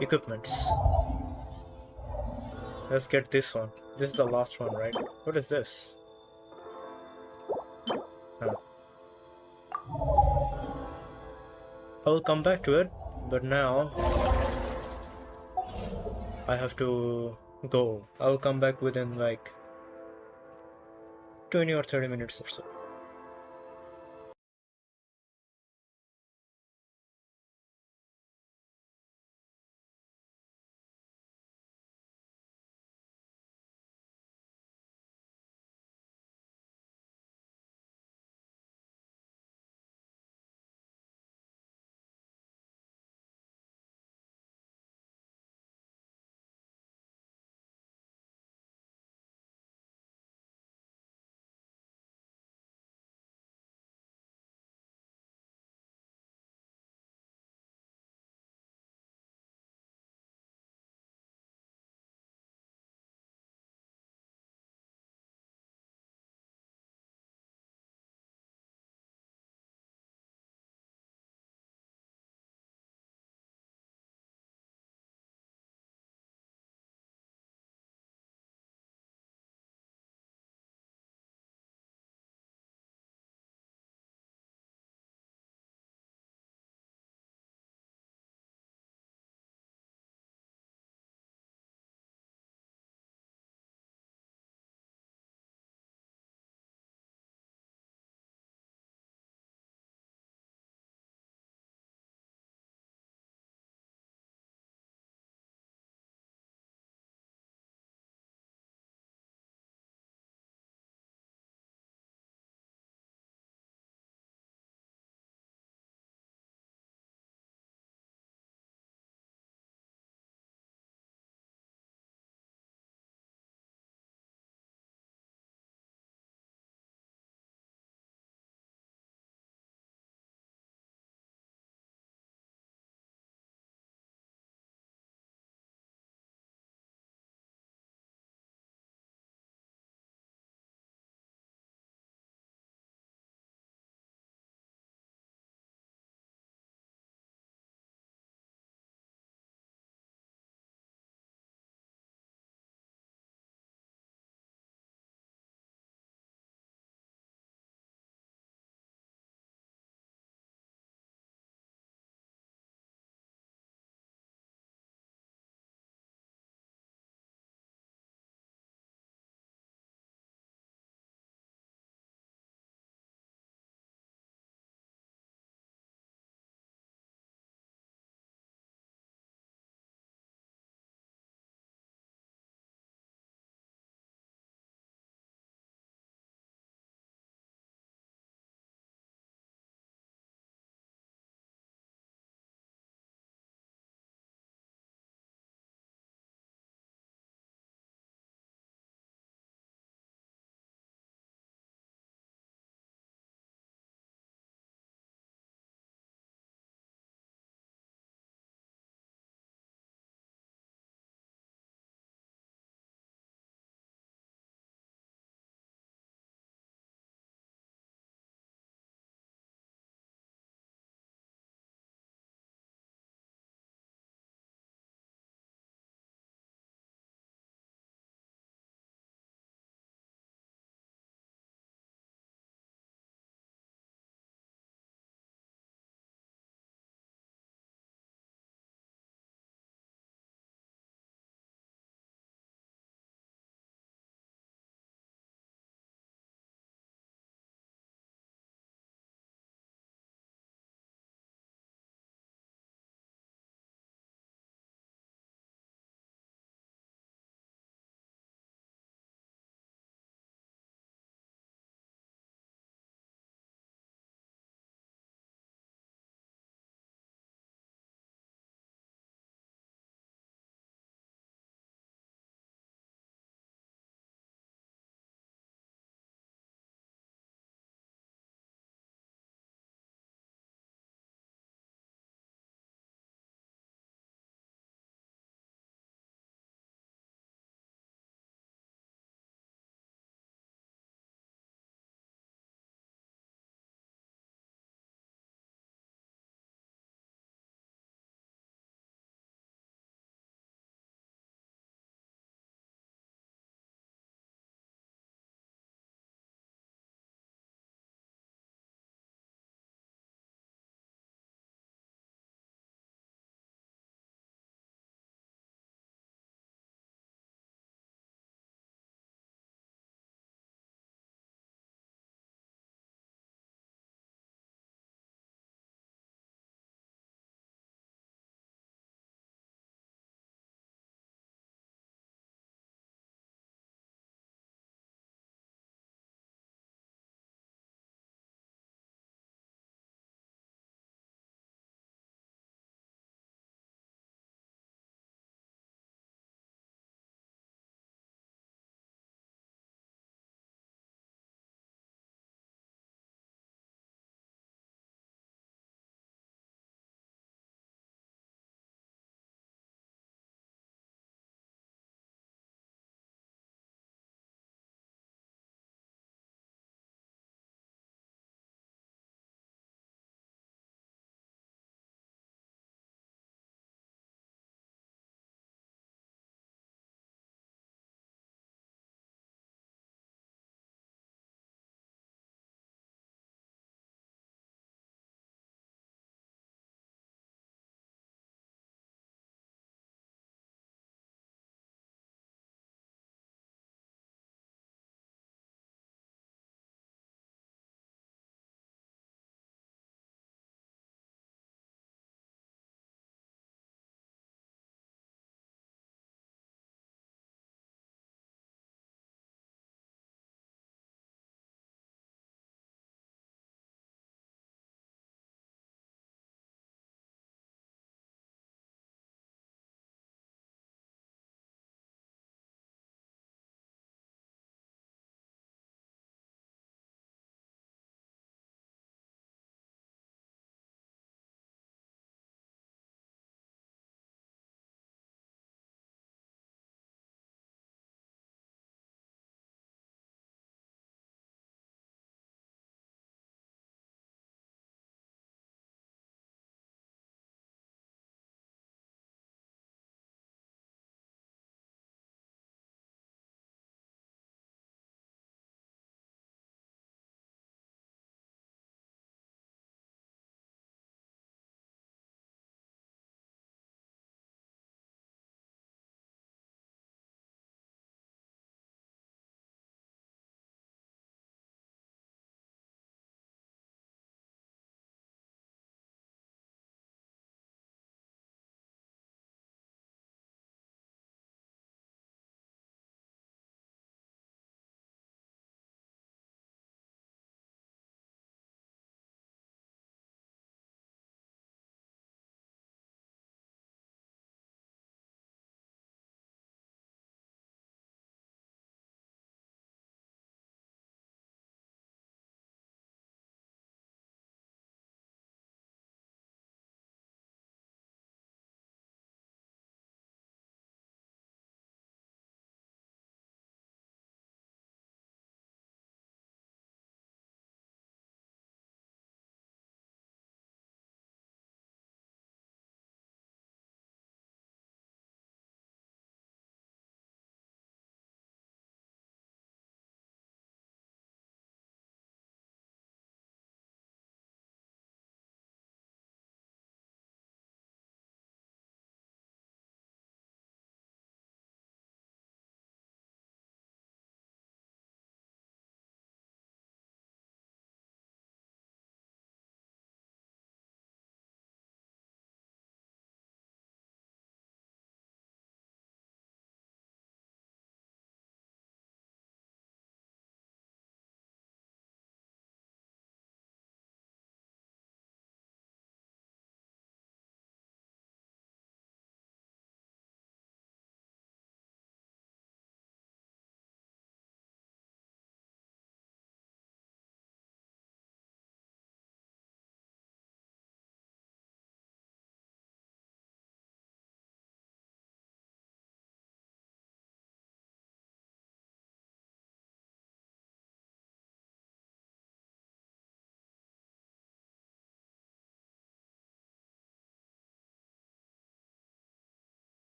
equipments. Let's get this one. This is the last one, right? What is this? Huh. I'll come back to it, but now I have to go. I'll come back within like 20 or 30 minutes or so.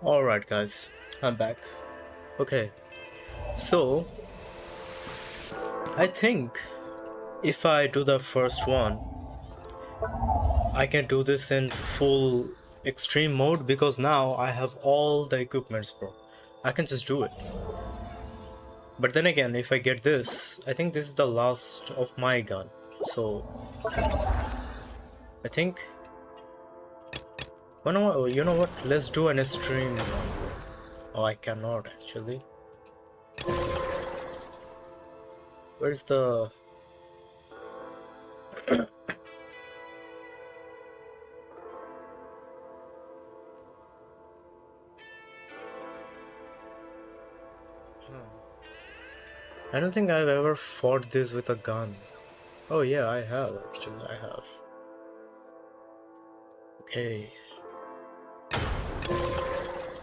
Alright guys, I'm back. Okay, so I think if I do the first one, I can do this in full extreme mode because now I have all the equipments, bro. I can just do it. But then again, if I get this, I think this is the last of my gun. So I think, well, you know what? Let's do an extreme one. Oh, I cannot actually. Where's the... I don't think I've ever fought this with a gun. Oh yeah, I have actually, I have. Okay.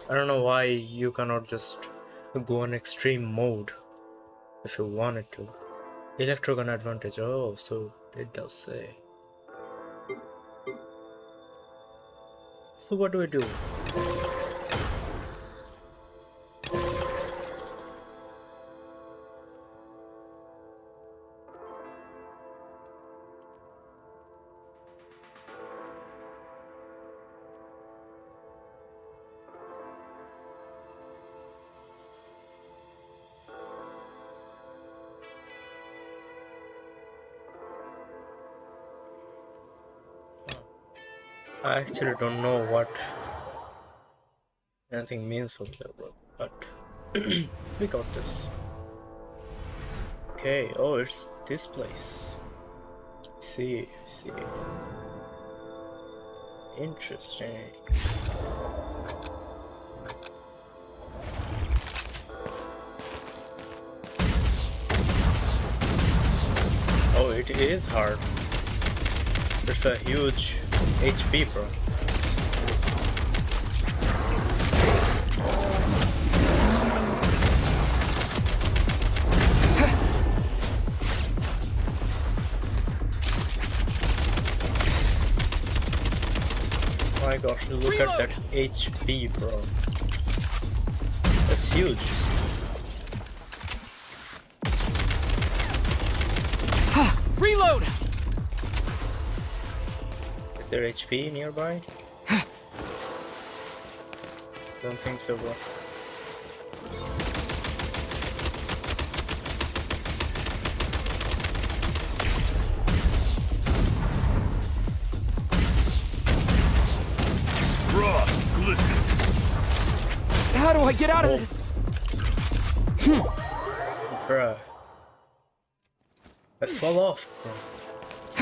I don't know why you cannot just go on extreme mode if you wanted to. Electrogun advantage, oh, so it does say. So what do we do? I actually don't know what anything means over there, bro, but we got this. Okay, oh, it's this place. See. Interesting. Oh, it is hard. It's a huge HP, bro. My gosh, look at that HP, bro. That's huge. Reload! Is there HP nearby? Don't think so, bro. How do I get out of this? Bruh. I fell off, bro.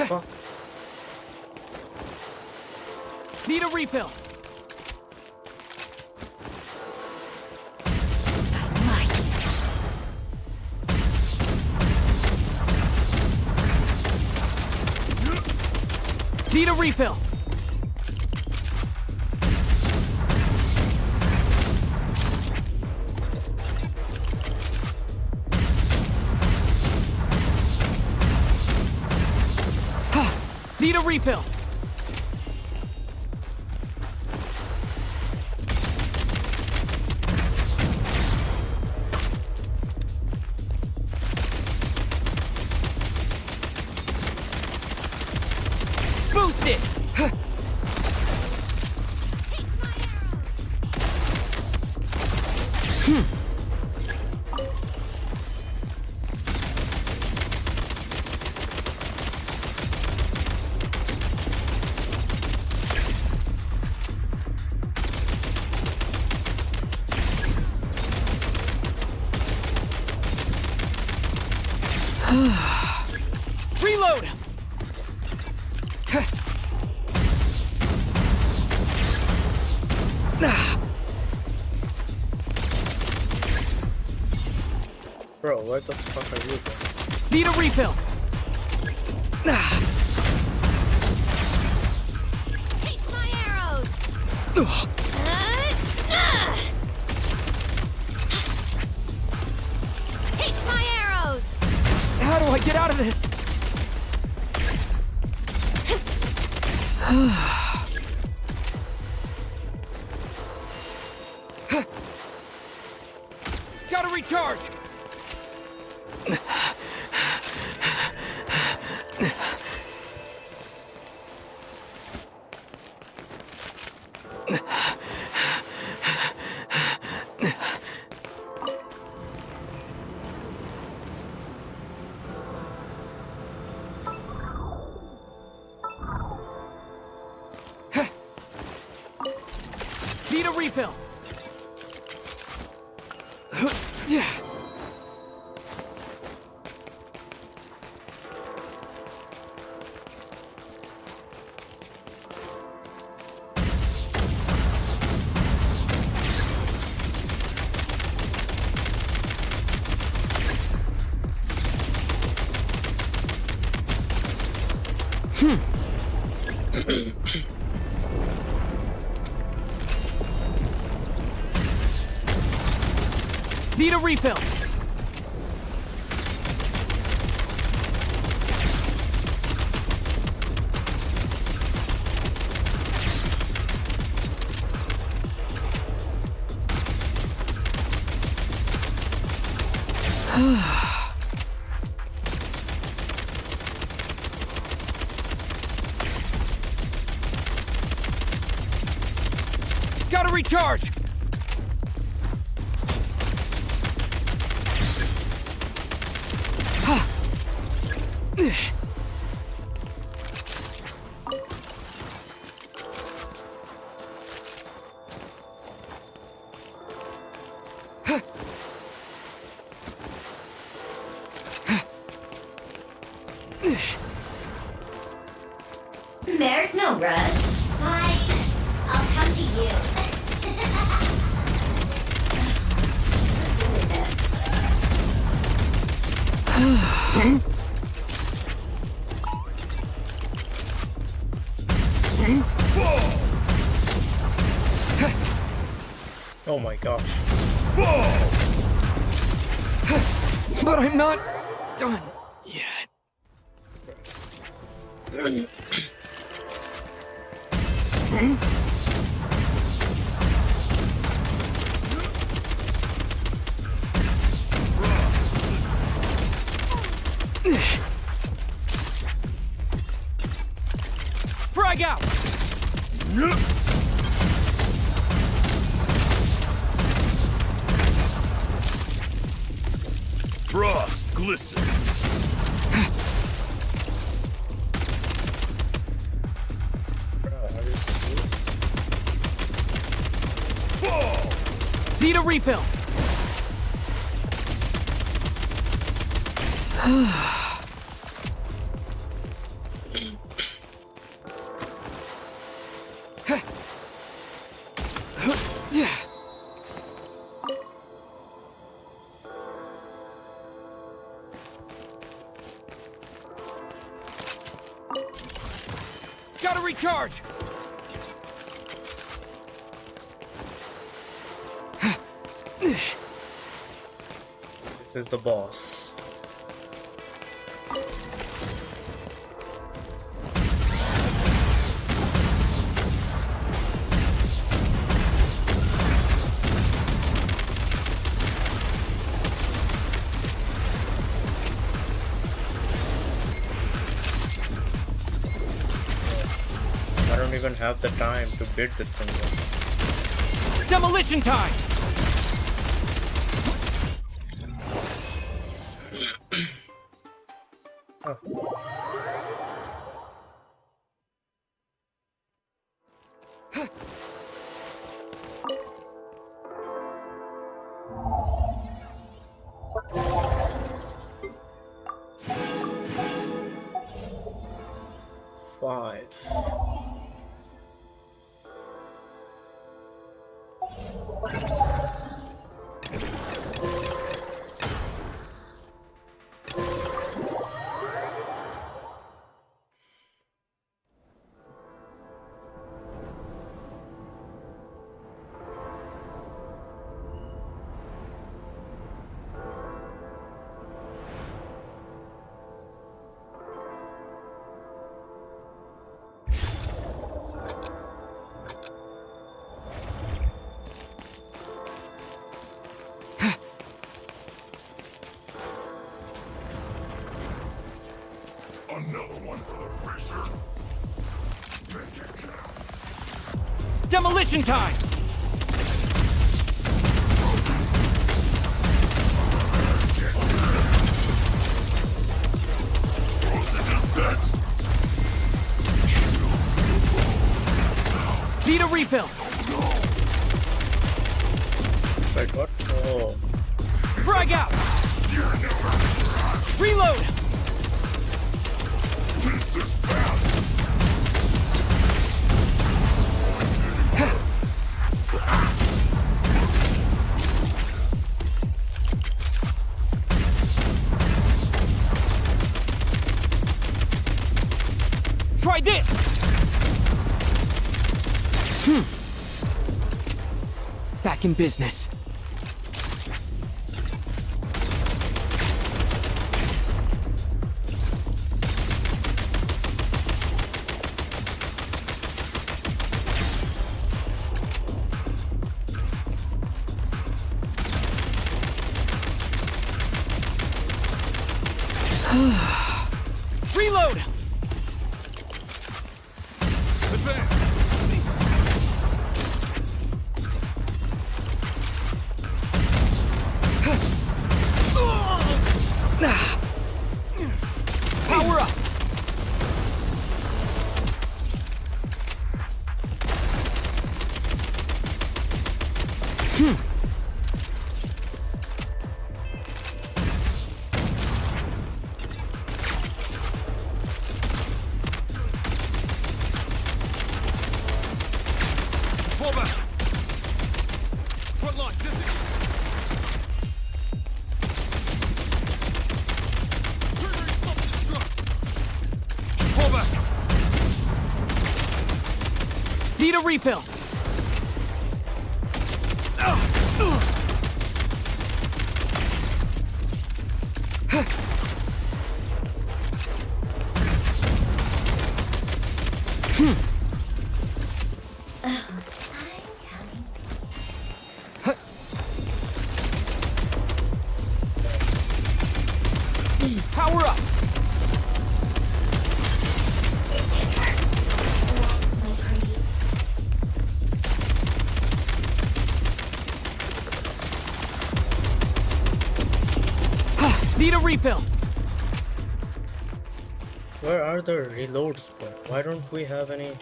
Fuck. Need a refill. Need a refill. Need a refill. Boosted. Reload! Bro, what the fuck are you doing? Need a refill! Taste my arrows! Taste my arrows! How do I get out of this? Need a refill. Need a refill. Gotta recharge. There's no rush. Fine. I'll come to you. Oh my gosh. But I'm not done yet. Frag out! Frost glistens. Need a refill. Gotta recharge. This is the boss. I don't even have the time to beat this thing yet. Demolition time. Five. Another one for the freezer. Make it count. Demolition time. Need a refill. Wait, what? Oh. Frag out! Reload! This is bad. Try this! Back in business. Reload! Power up! Fall back. Front line, distance. Triggering self-destruct. Fall back. Need a refill. Power up! Need a refill! Where are the reloads, bro? Why don't we have any?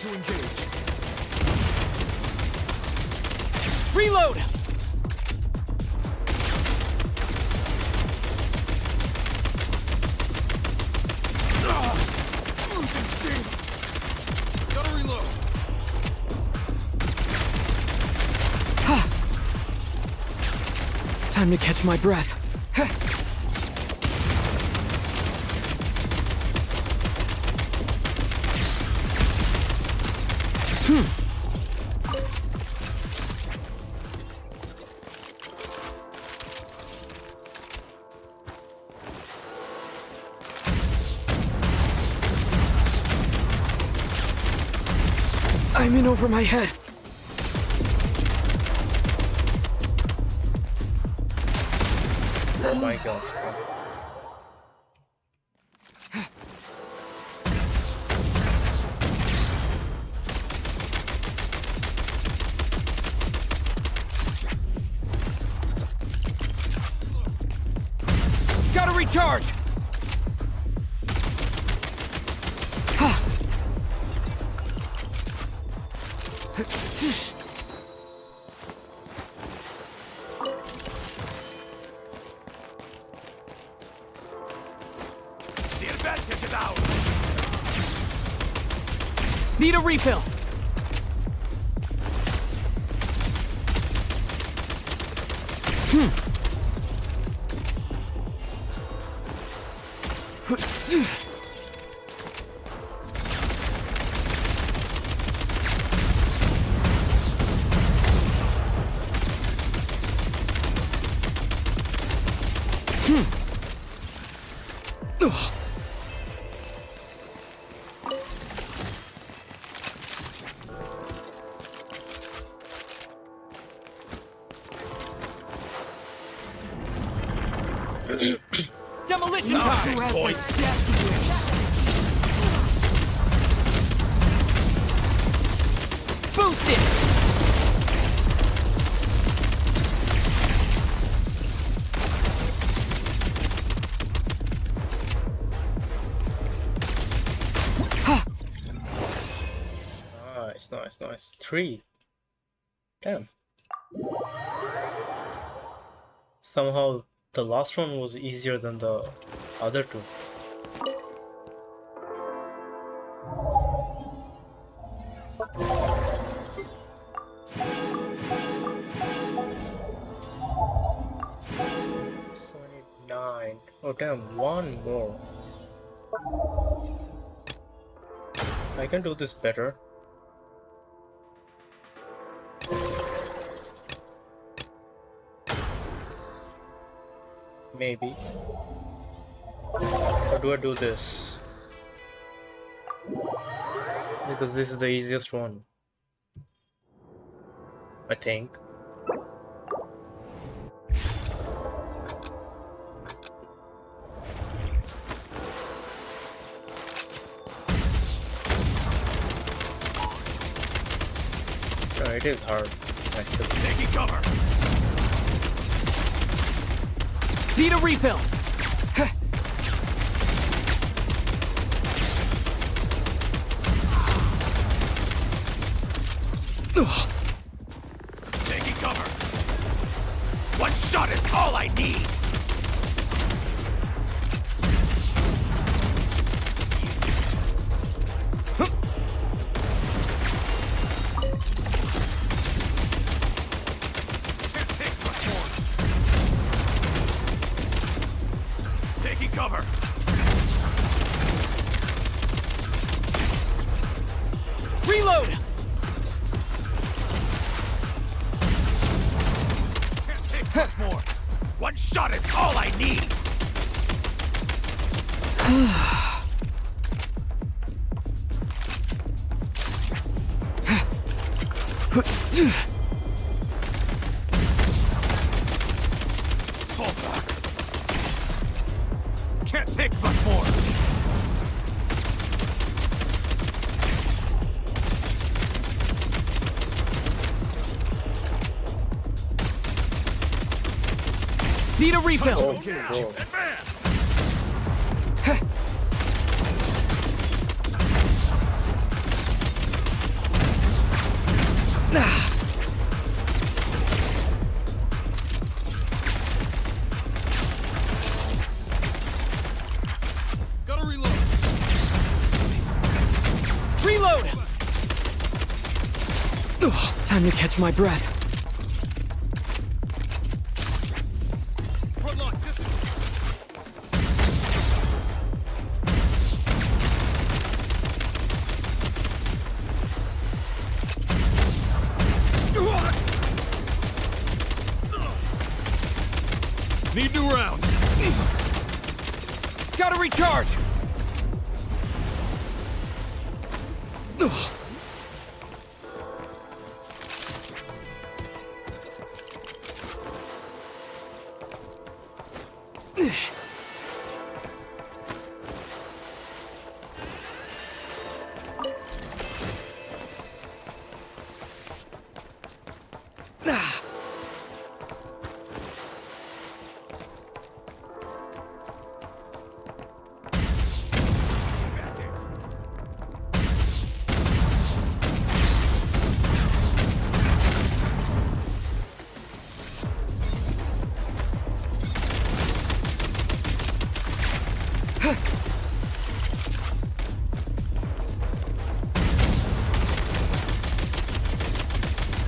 To engage. Reload! Losing steam. Gotta reload. Time to catch my breath. I'm in over my head. Oh my gosh. Gotta recharge! The advantage is out. Need a refill! Demolition time! Point. Boost it! Ha! Nice. 3. Damn. Somehow the last one was easier than the other two. Oh damn, one more. I can do this better. Maybe. Or do I do this? Because this is the easiest one, I think. It is hard, actually. Taking cover. Need a refill. Taking cover. One shot is all I need. Cover. Reload. Can't take much more. One shot is all I need. Fall back. Can't take much more. Need a refill. Oh. Advance. Gotta reload. Reload. Time to catch my breath. Front lock, need new rounds. Gotta recharge.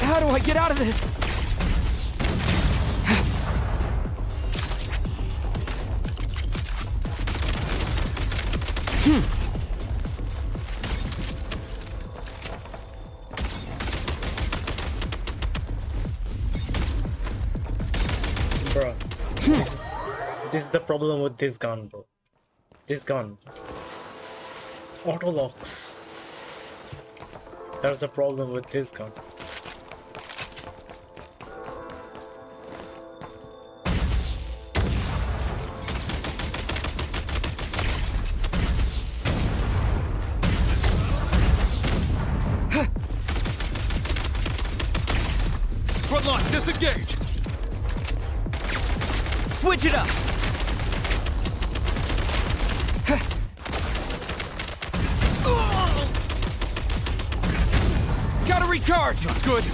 How do I get out of this? Bro, this is the problem with this gun, bro. This gun. Auto locks. There's a problem with this gun. Front lock, disengage. Switch it up. Gotta recharge! Not good.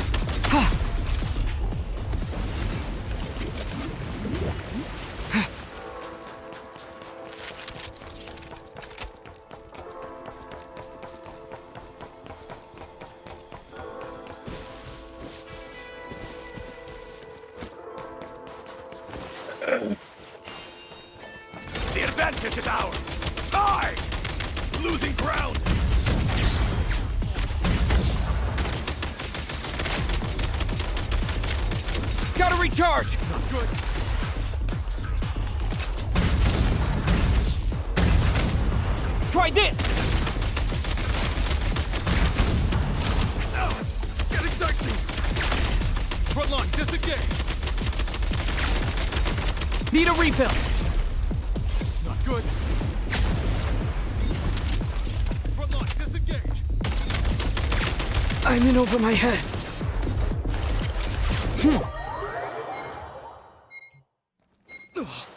The advantage is ours. Time! Losing ground. Gotta recharge! Not good. Try this! Getting dicey. Front line, disengage. Need a refill! Not good. Front line, disengage. I'm in over my head.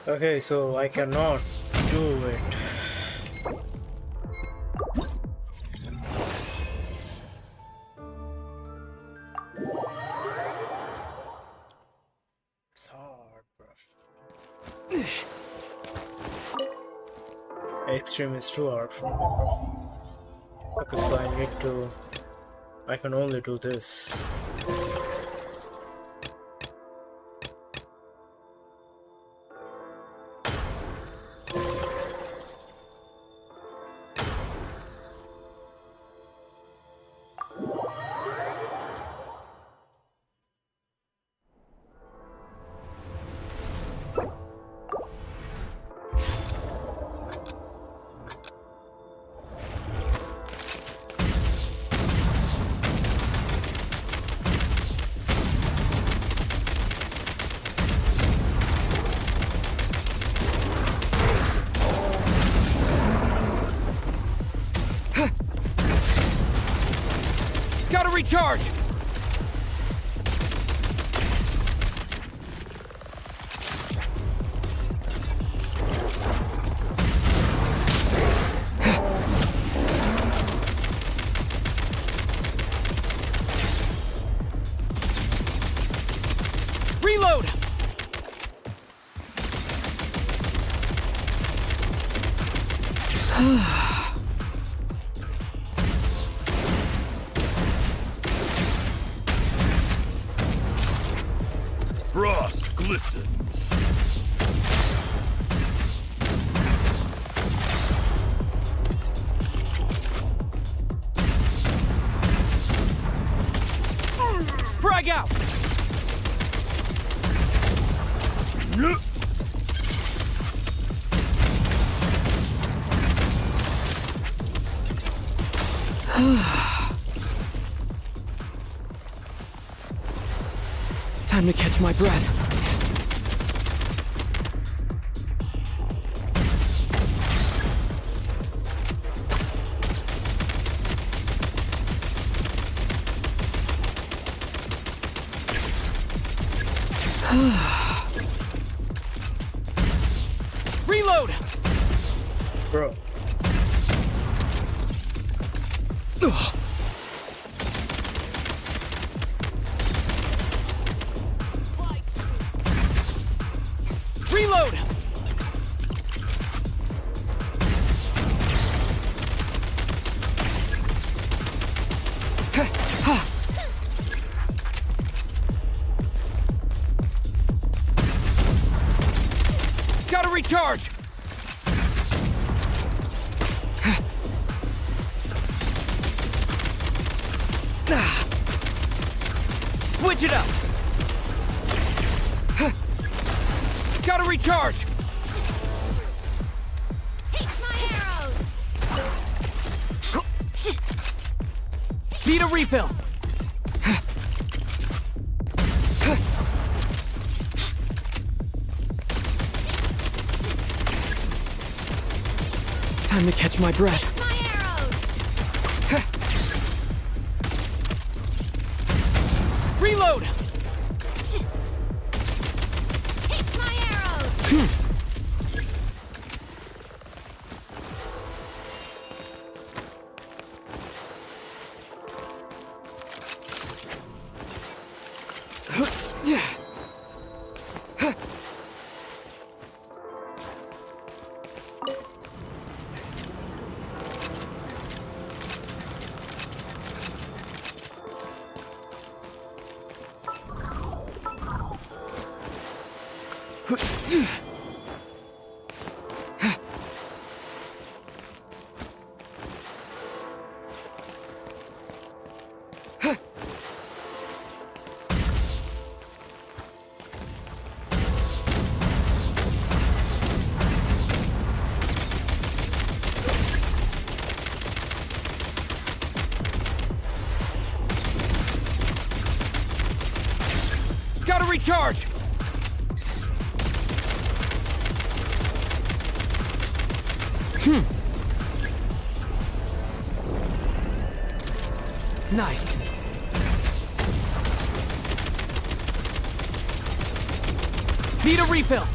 Okay, so I cannot do it. It's hard, bro. Extreme is too hard for me, bro. Okay, so I need to... I can only do this. Gotta recharge! Reload! Frost glistens. Frag out! Time to catch my breath. Reload! Bro. Reload! Gotta recharge! Switch it up! Gotta recharge! Take my arrows! Need a refill! Time to catch my breath. Take my arrows! Reload! Take my arrows! Gotta recharge! Nice. Need a refill.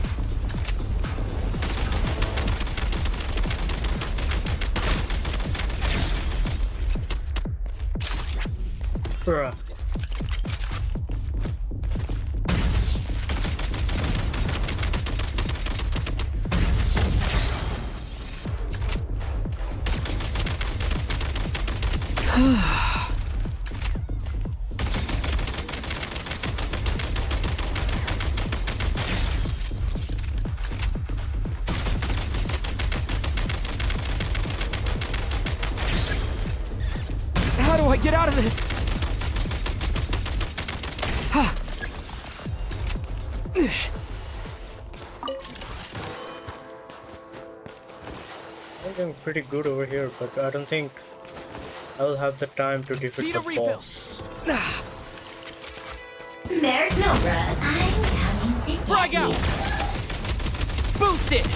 Bruh. How do I get out of this? I'm doing pretty good over here, but I don't think I'll have the time to defeat the boss. There's no rush. I'm coming to get Frag out! you. Boost it!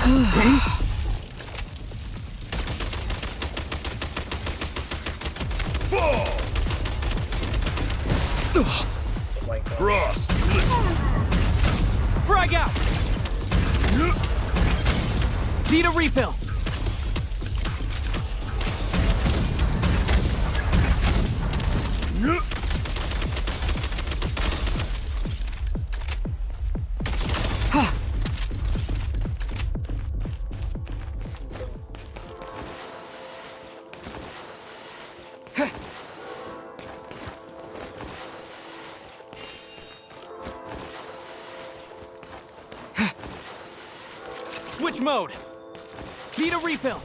Oh my god. Frost. Frag out! Need a refill. Switch mode. Need a refill.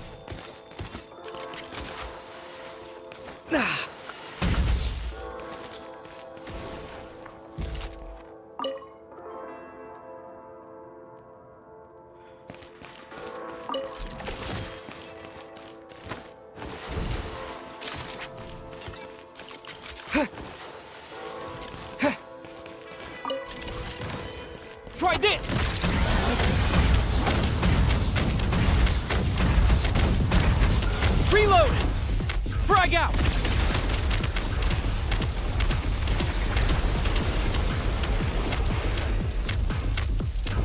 Try this! Reload! Frag out!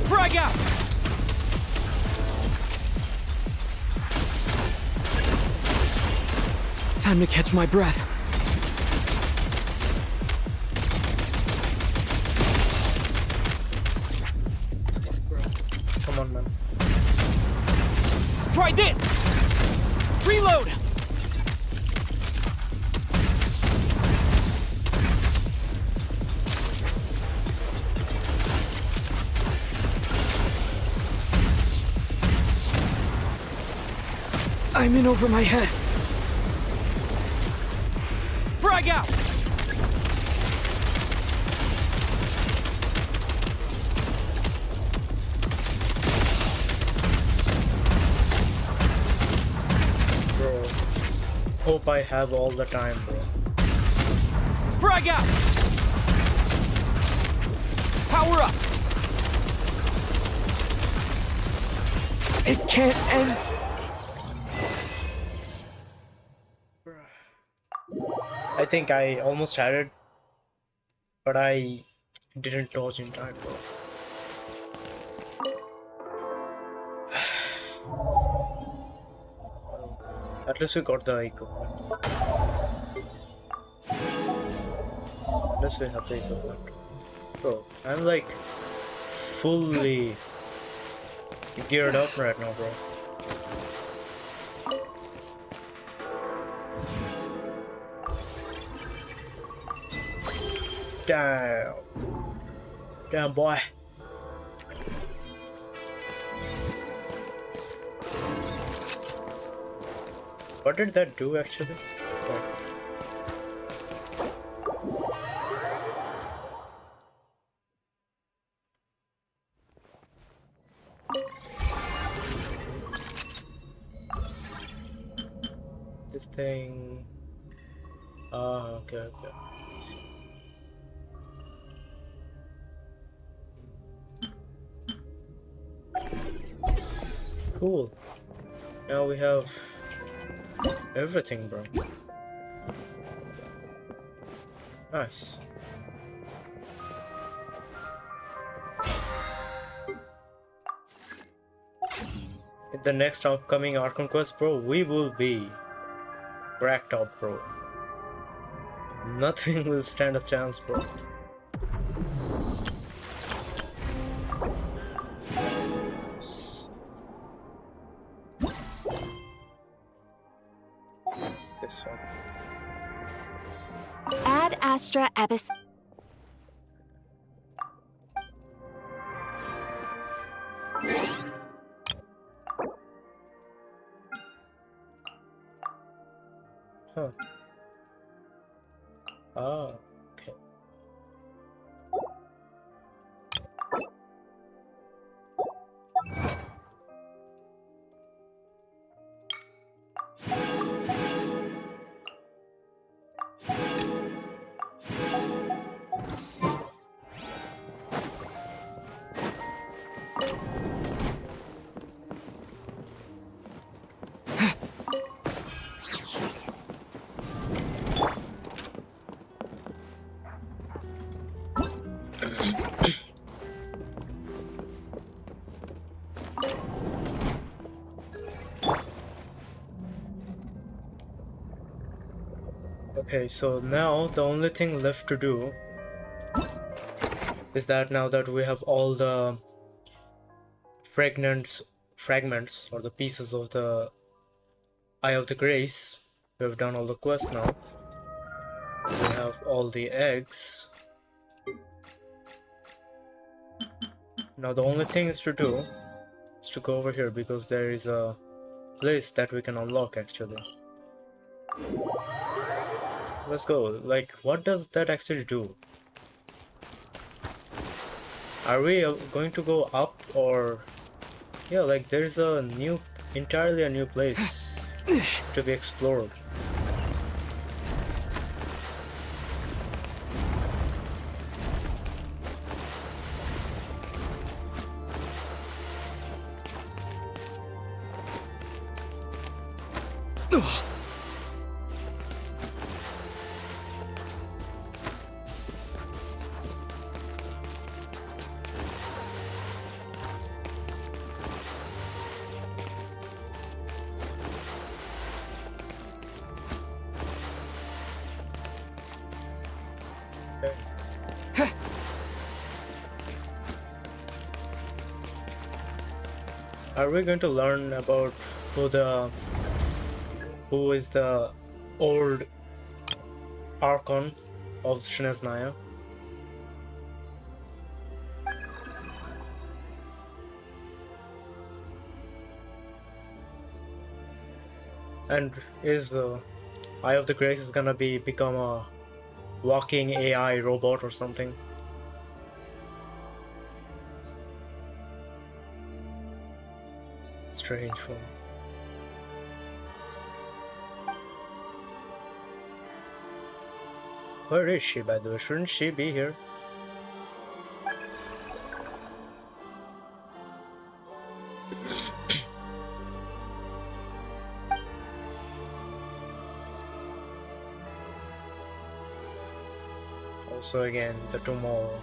Frag out! Time to catch my breath. Come on, man. Try this! Reload! I'm in over my head. Frag out! Bro. Hope I have all the time, bro. Frag out! Power up! It can't end. I think I almost had it, but I didn't dodge in time, bro. At least we got the equipment. Unless we have the equipment. Bro, I'm like fully geared up right now, bro. Damn. Damn, boy. What did that do actually? Oh. This thing. Ah, okay, okay. So. Cool. Now we have everything, bro. Nice. In the next upcoming Archon quest, bro, we will be cracked out, bro. Nothing will stand a chance, bro. This one. Add Astra Abyss. Huh. Ah, okay. Okay, so now the only thing left to do is that now that we have all the fragments or the pieces of the Eye of the Grace, we have done all the quests now. We have all the eggs. Now the only thing is to do is to go over here because there is a place that we can unlock actually. Let's go. Like, what does that actually do? Are we going to go up or... Yeah, like there's a new, entirely a new place to be explored. Are we going to learn about who is the old Archon of Snezhnaya? And is Eye of the Grace is gonna become a walking AI robot or something? Strange one. Where is she, by the way? Shouldn't she be here? Also again, the tomorrow.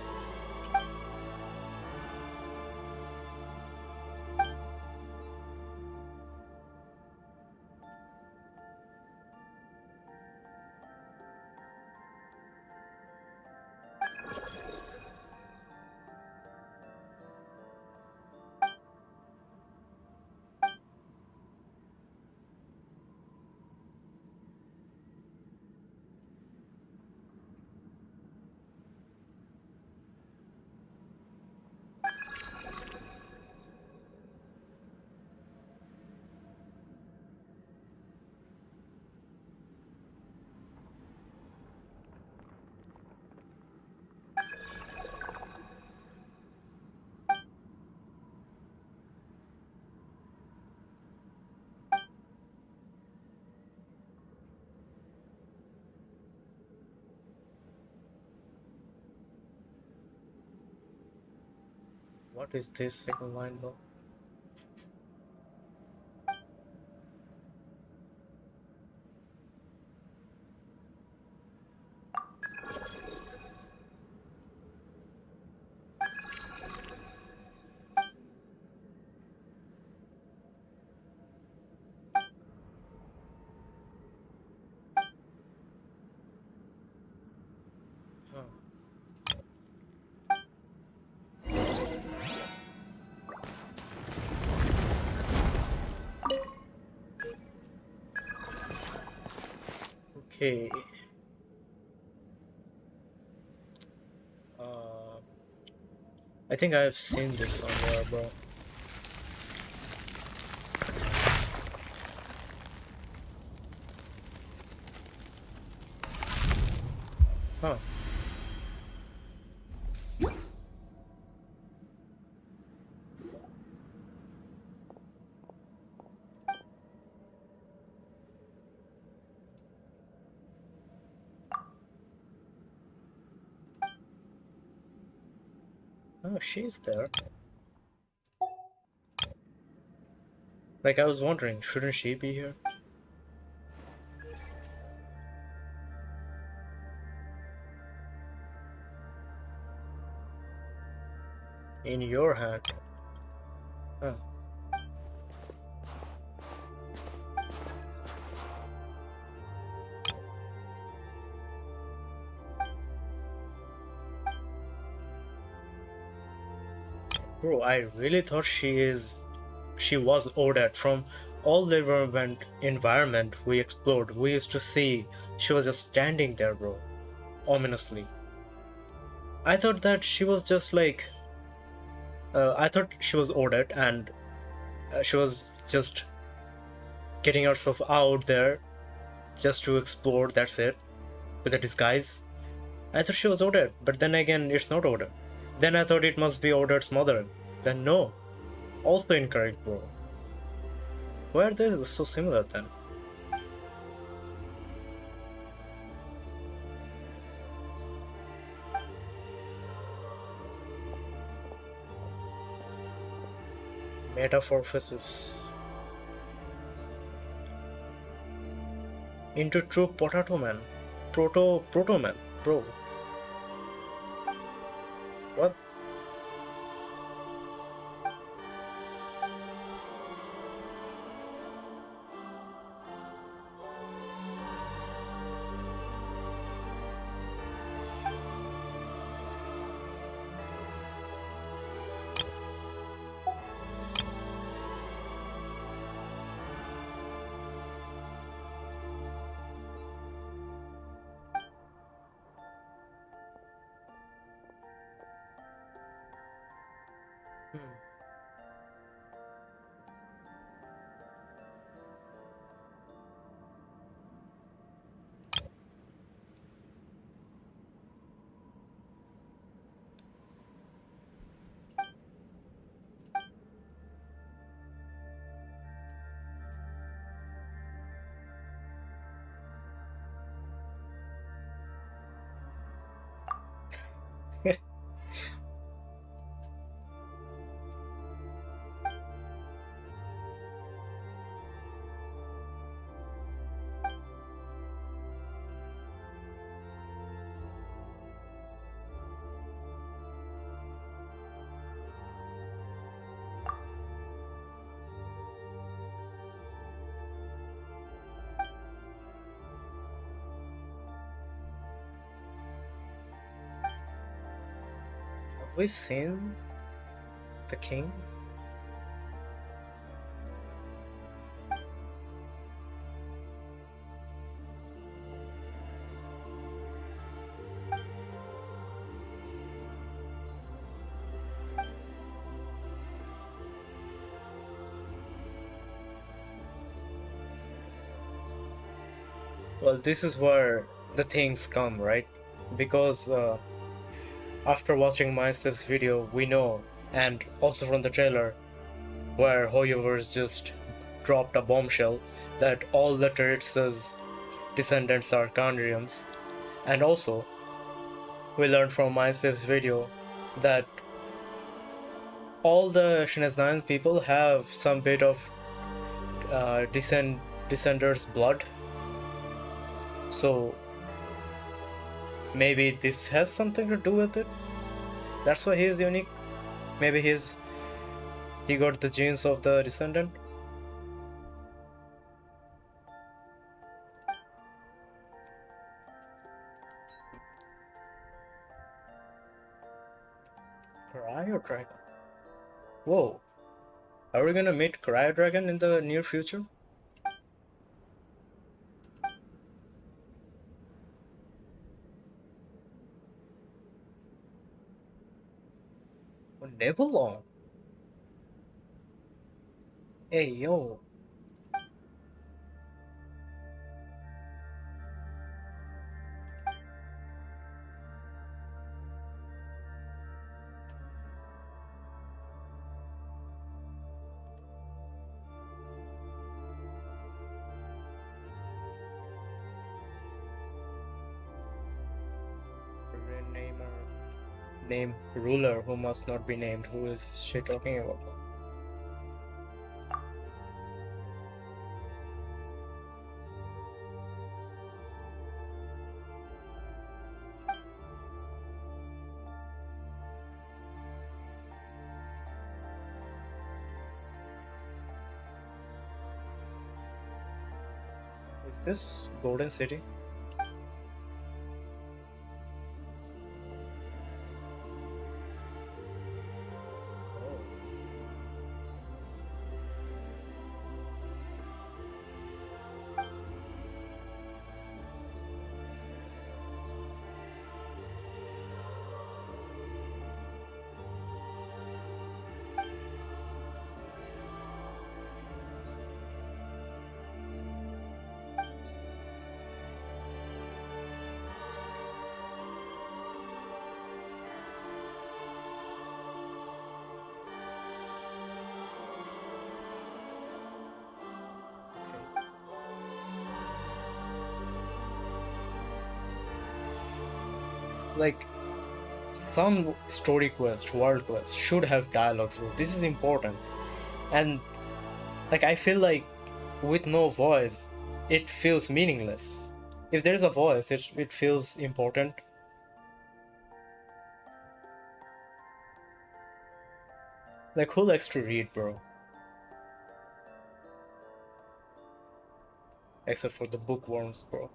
What is this second line though? Okay. I think I've seen this somewhere, bro. Huh. Oh, she's there. Like, I was wondering, shouldn't she be here? In your hand. Huh. Bro, I really thought she was ordered. From all the environment we explored, we used to see she was just standing there, bro, ominously. I thought that she was just like I thought she was ordered and she was just getting herself out there just to explore, that's it, with a disguise. I thought she was ordered, but then again, it's not ordered. Then I thought it must be Ordered's mother. Then no. Also incorrect, bro. Why are they so similar then? Metamorphosis into true potato man. Proto man, bro. What? Have we seen the king? Well, this is where the things come, right? Because after watching Myself's video, we know, and also from the trailer, where Hoyoverse just dropped a bombshell that all the turrets' descendants are Kandrians. And also, we learned from Myself's video that all the Snezhnayas people have some bit of descenders blood. So maybe this has something to do with it. That's why he's unique. Maybe he got the genes of the descendant. Cryo Dragon. Whoa. Are we gonna meet Cryo Dragon in the near future? Oh, Nebulon. Hey, yo. Name ruler who must not be named. Who is she talking about? Is this Golden City? Like, some story quest, world quest should have dialogues, bro. This is important. And like, I feel like with no voice, it feels meaningless. If there's a voice, it feels important. Like, who likes to read, bro? Except for the bookworms, bro.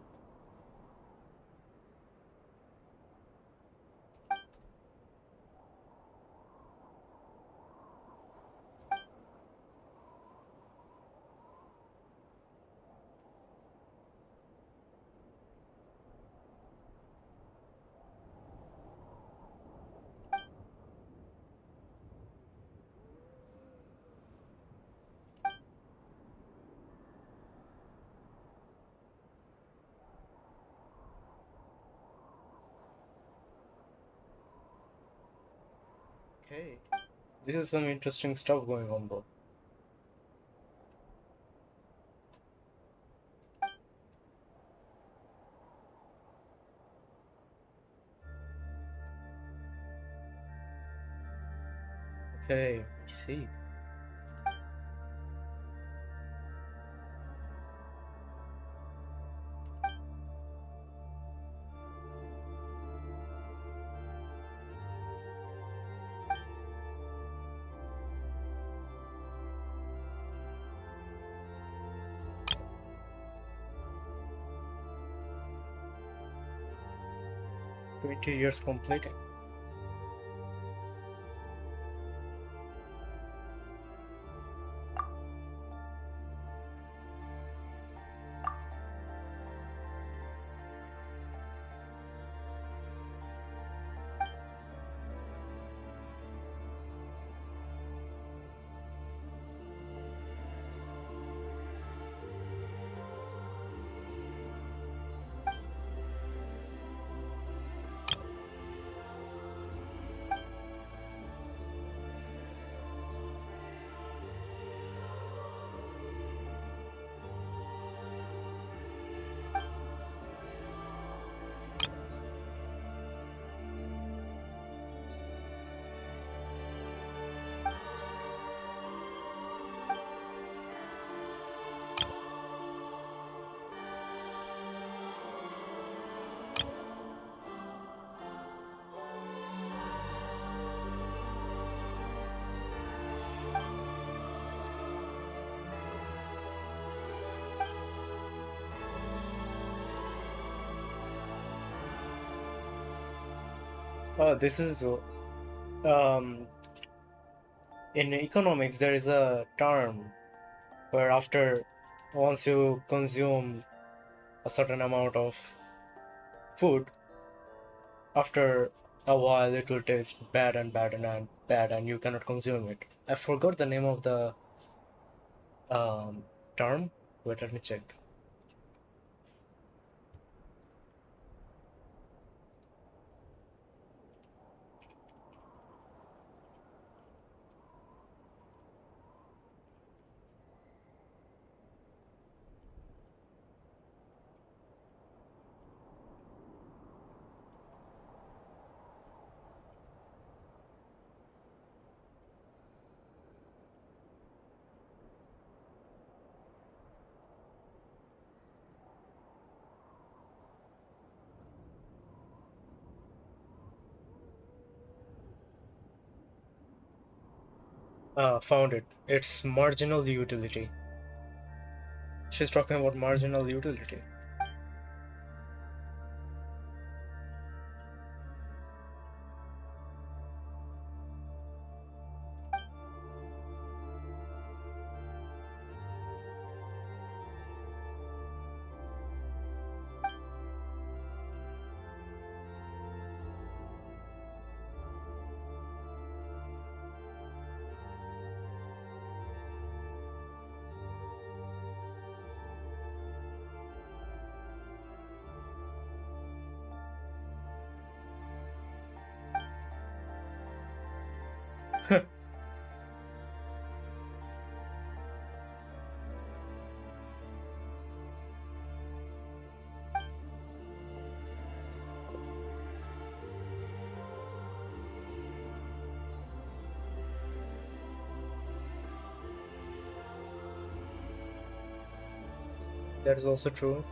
Okay, this is some interesting stuff going on, bro. Okay, I see. $20 completing. Oh, this is in economics there is a term where once you consume a certain amount of food, after a while it will taste bad and bad and bad and you cannot consume it. I forgot the name of the term. Wait, let me check. Found it. It's marginal utility. She's talking about marginal utility. That is also true.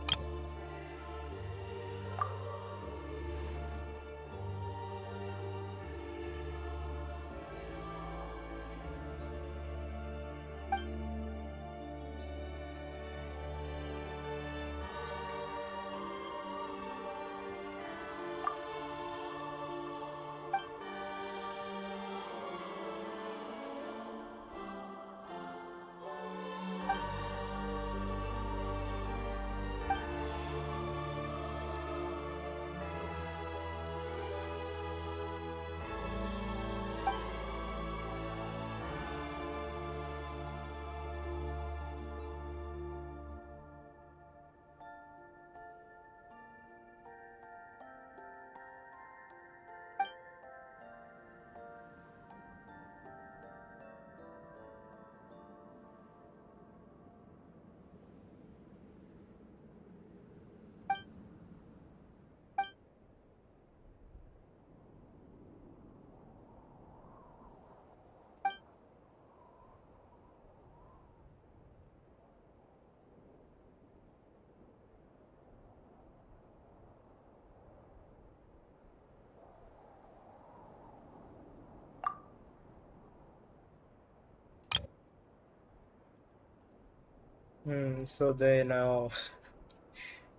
So they now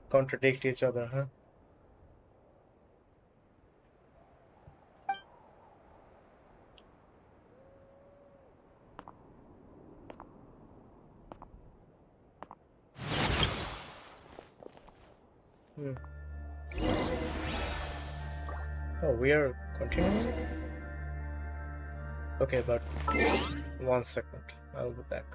contradict each other, huh? Oh, we are continuing? Okay, but 1 second. I'll be back.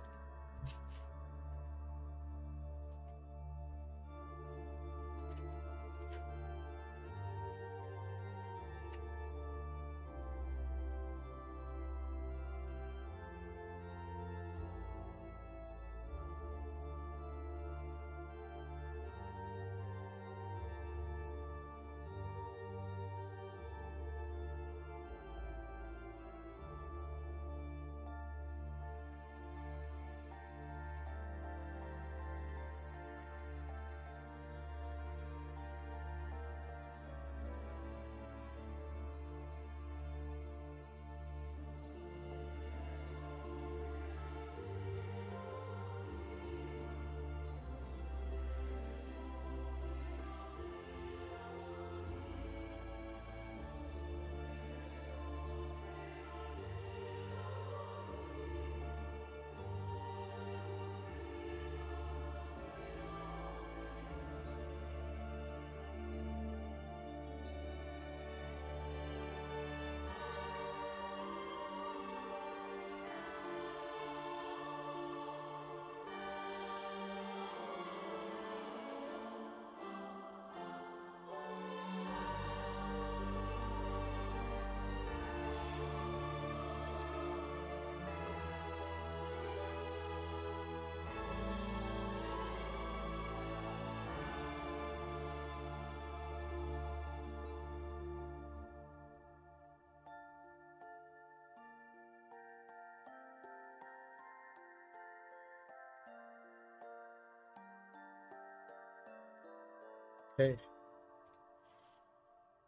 Hey,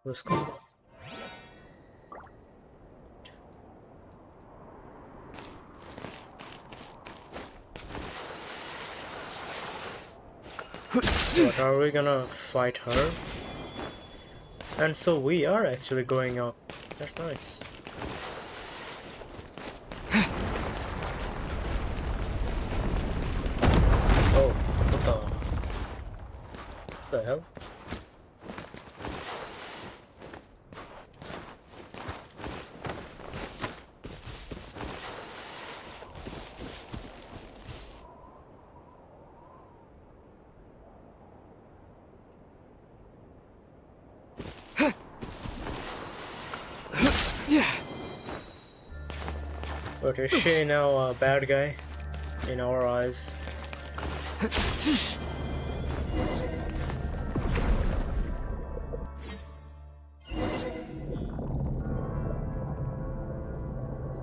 let's go. But are we gonna fight her? And so we are actually going up. That's nice. Oh, what the hell? But is she now a bad guy in our eyes?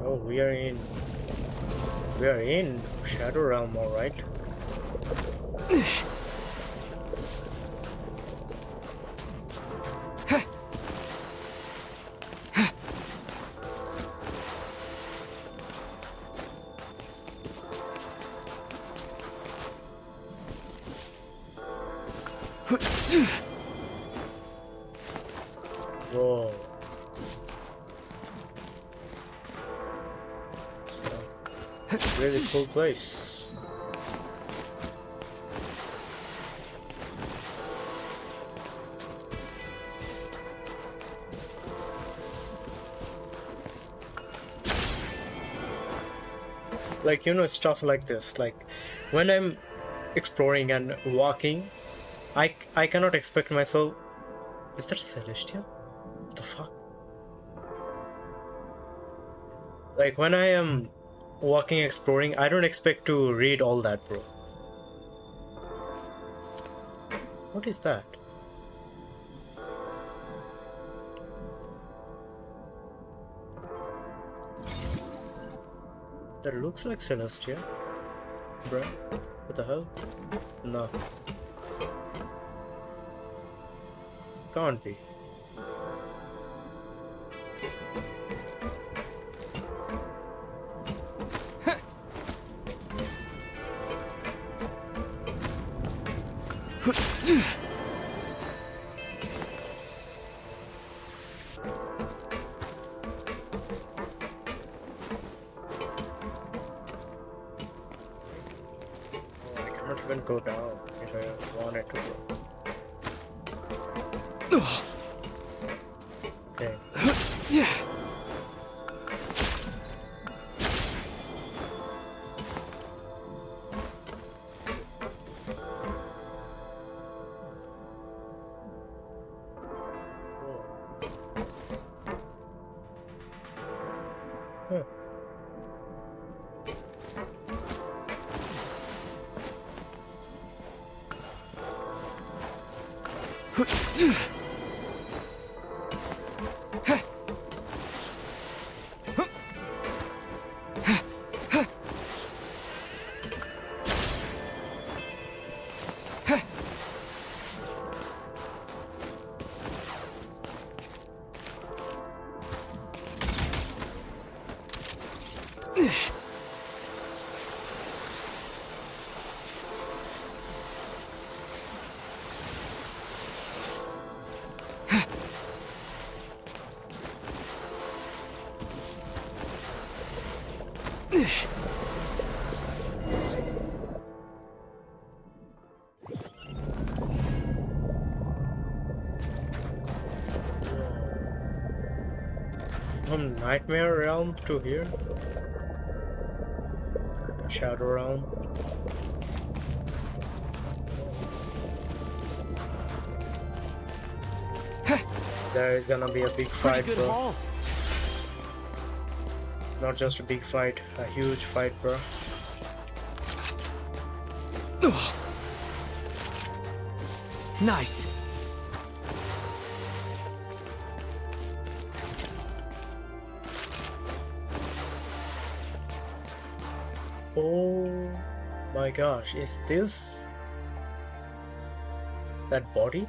Oh, we are in Shadow Realm, all right. Whoa. Really cool place. Like, you know, stuff like this. Like, when I'm exploring and walking, I cannot expect myself. Is that Celestial? What the fuck? Like, when I am walking, exploring, I don't expect to read all that, bro. What is that? That looks like Celestia. Bruh. What the hell? No. Can't be. I cannot even go down if I wanted to go. Okay. Huh. From Nightmare Realm to here? Shadow Realm. There is gonna be a big fight, bro. Haul. Not just a big fight, a huge fight, bro. Nice. Oh my gosh, is this that body?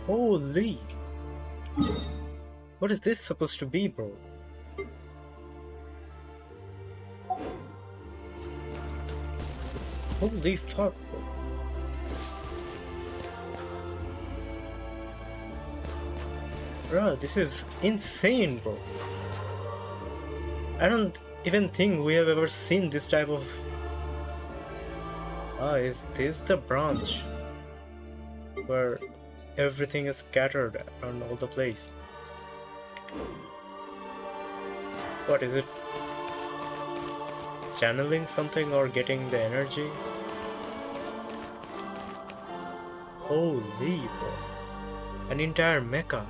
Holy! What is this supposed to be, bro? Holy fuck, bro. Bro, this is insane, bro. I don't even think we have ever seen this type of... Ah, is this the branch where everything is scattered around all the place? What is it? Channeling something or getting the energy? Holy bro. An entire mecha.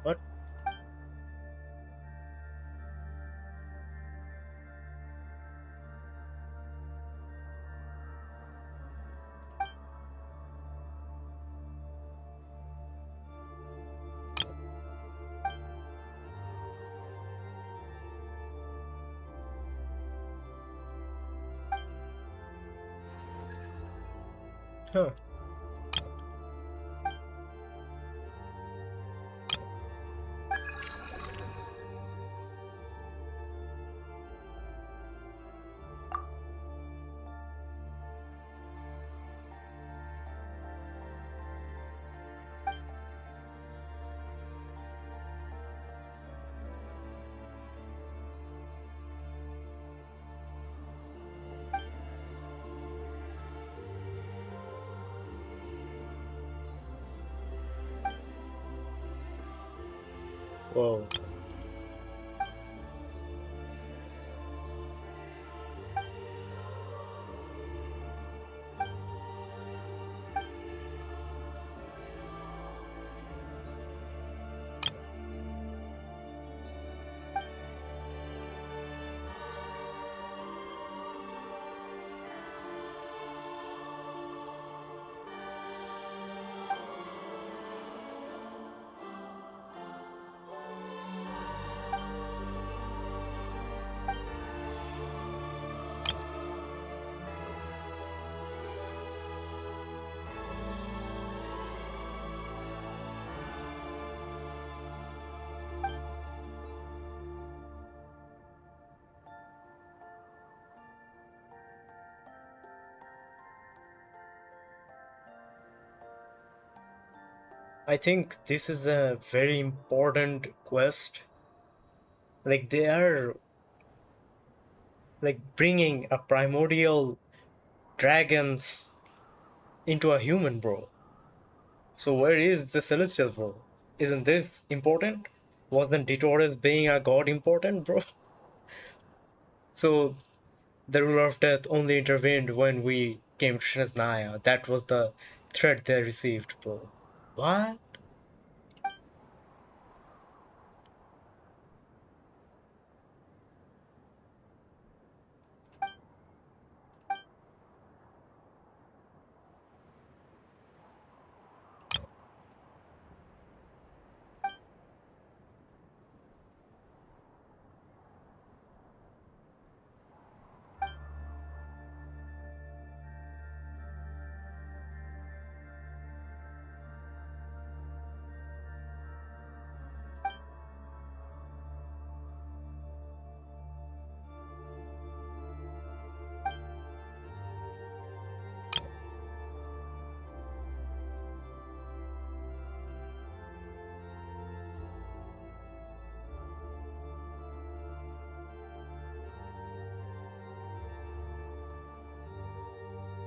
What? Huh. Whoa. I think this is a very important quest. Like they are like bringing a primordial dragons into a human, bro. So where is the celestial, bro? Isn't this important? Wasn't Detoris being a god important, bro? So the ruler of death only intervened when we came to Snezhnaya. That was the threat they received, bro. What?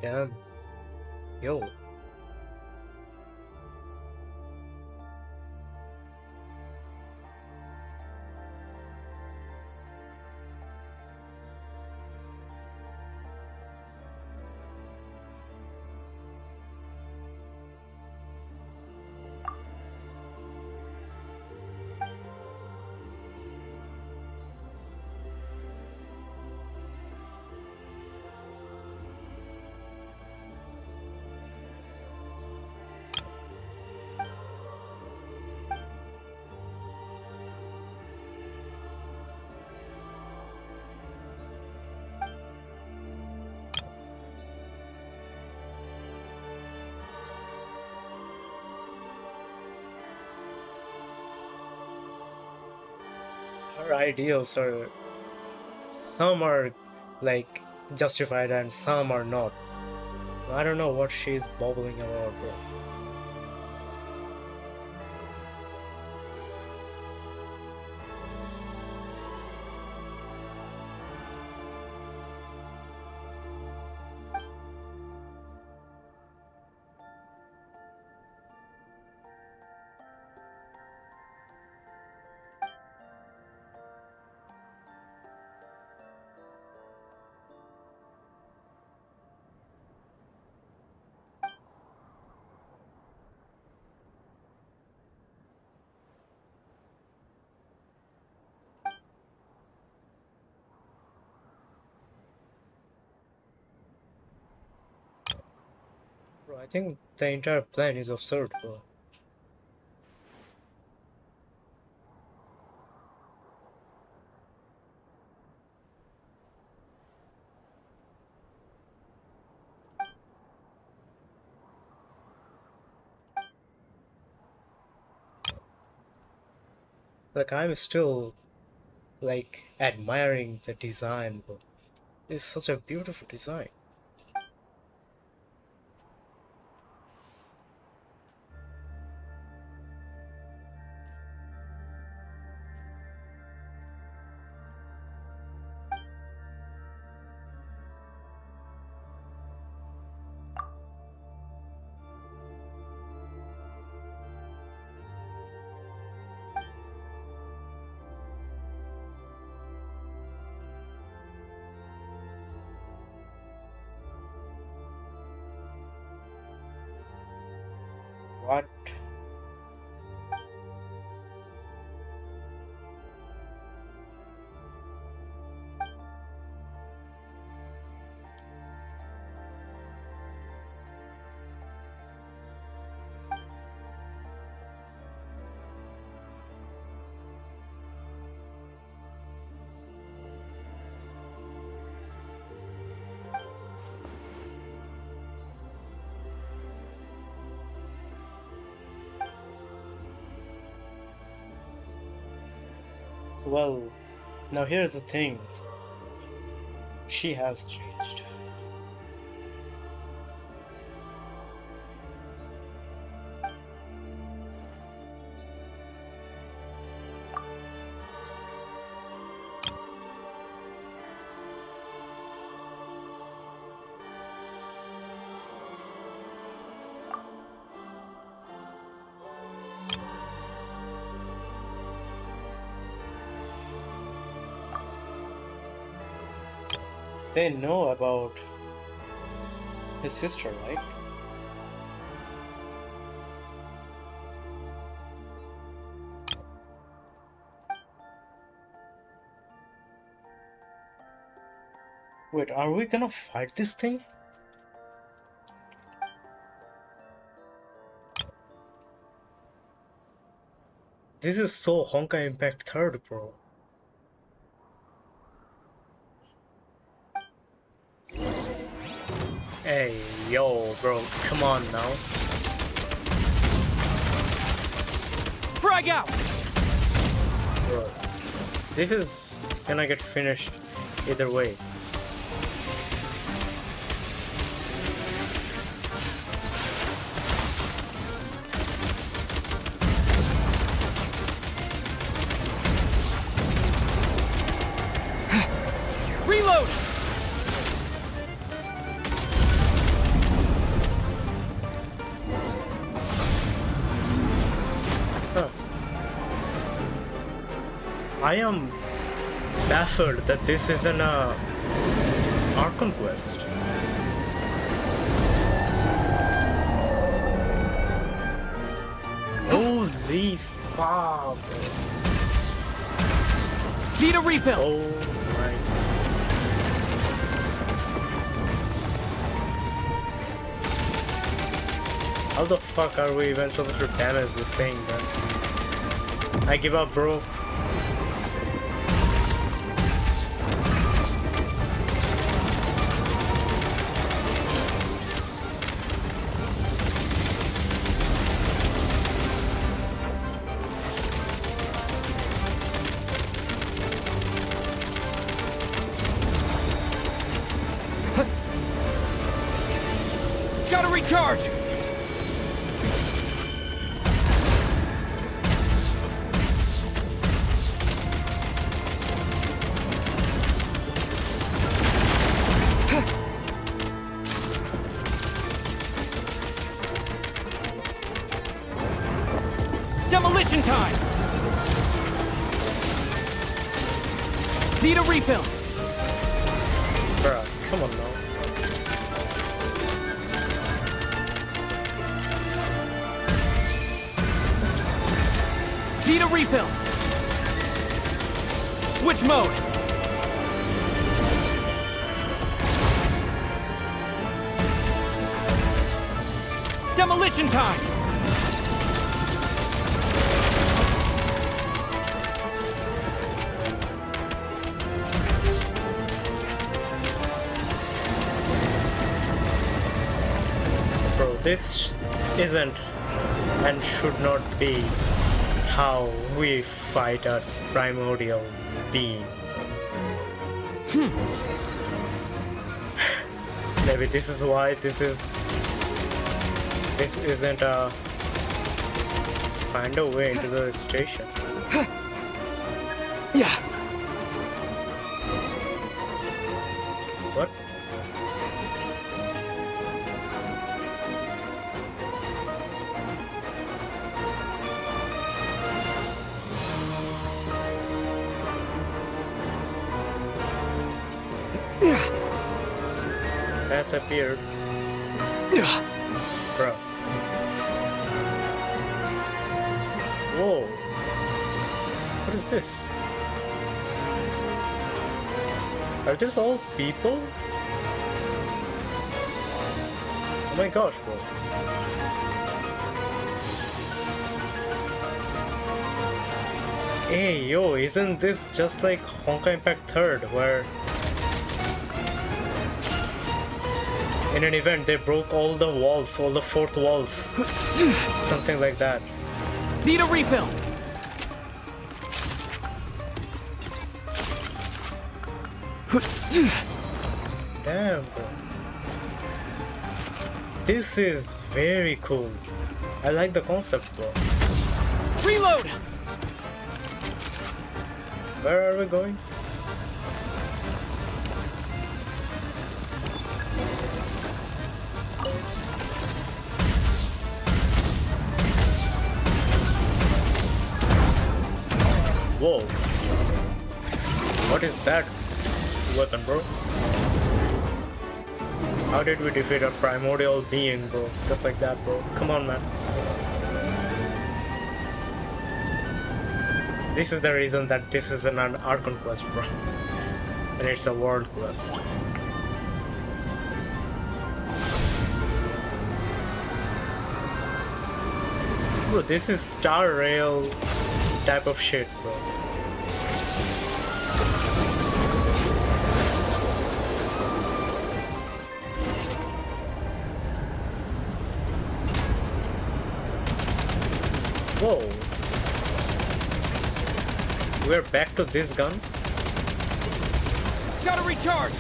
Damn. Yo. Her ideals are, some are like justified and some are not. I don't know what she's bubbling about, bro. Bro, I think the entire plan is absurd, bro. Like, I'm still like admiring the design, bro. It's such a beautiful design. What? Well, now here's the thing. She has changed. They know about his sister, right? Wait, are we gonna fight this thing? This is so Honkai Impact 3rd, bro. Hey, yo, bro, come on now. Frag out! Bro, this is gonna get finished either way. Reload! I am baffled that this isn't a Archon quest. Holy fuck! Need a refill! Oh my. How the fuck are we even supposed to damage this thing, man? I give up, bro. Gotta recharge! Demolition time! Need a refill! Bruh, come on now. Need a refill! Switch mode! Demolition time! Bro, this isn't and should not be how we fight a primordial being. Maybe this is why this isn't a find a way into the station. Yeah. What? That appeared. Bro. Whoa. What is this? Are these all people? Oh my gosh, bro. Hey, yo, isn't this just like Honkai Impact 3rd, where in an event they broke all the walls, all the fourth walls? Something like that. Need a refill! Damn, bro. This is very cool. I like the concept, bro. Reload! Where are we going? Whoa. What is that weapon, bro? How did we defeat a primordial being, bro? Just like that, bro. Come on, man. This is the reason that this is an Archon quest, bro. And it's a world quest. Bro, this is Star Rail type of shit, bro. Whoa. We're back to this gun? Gotta recharge!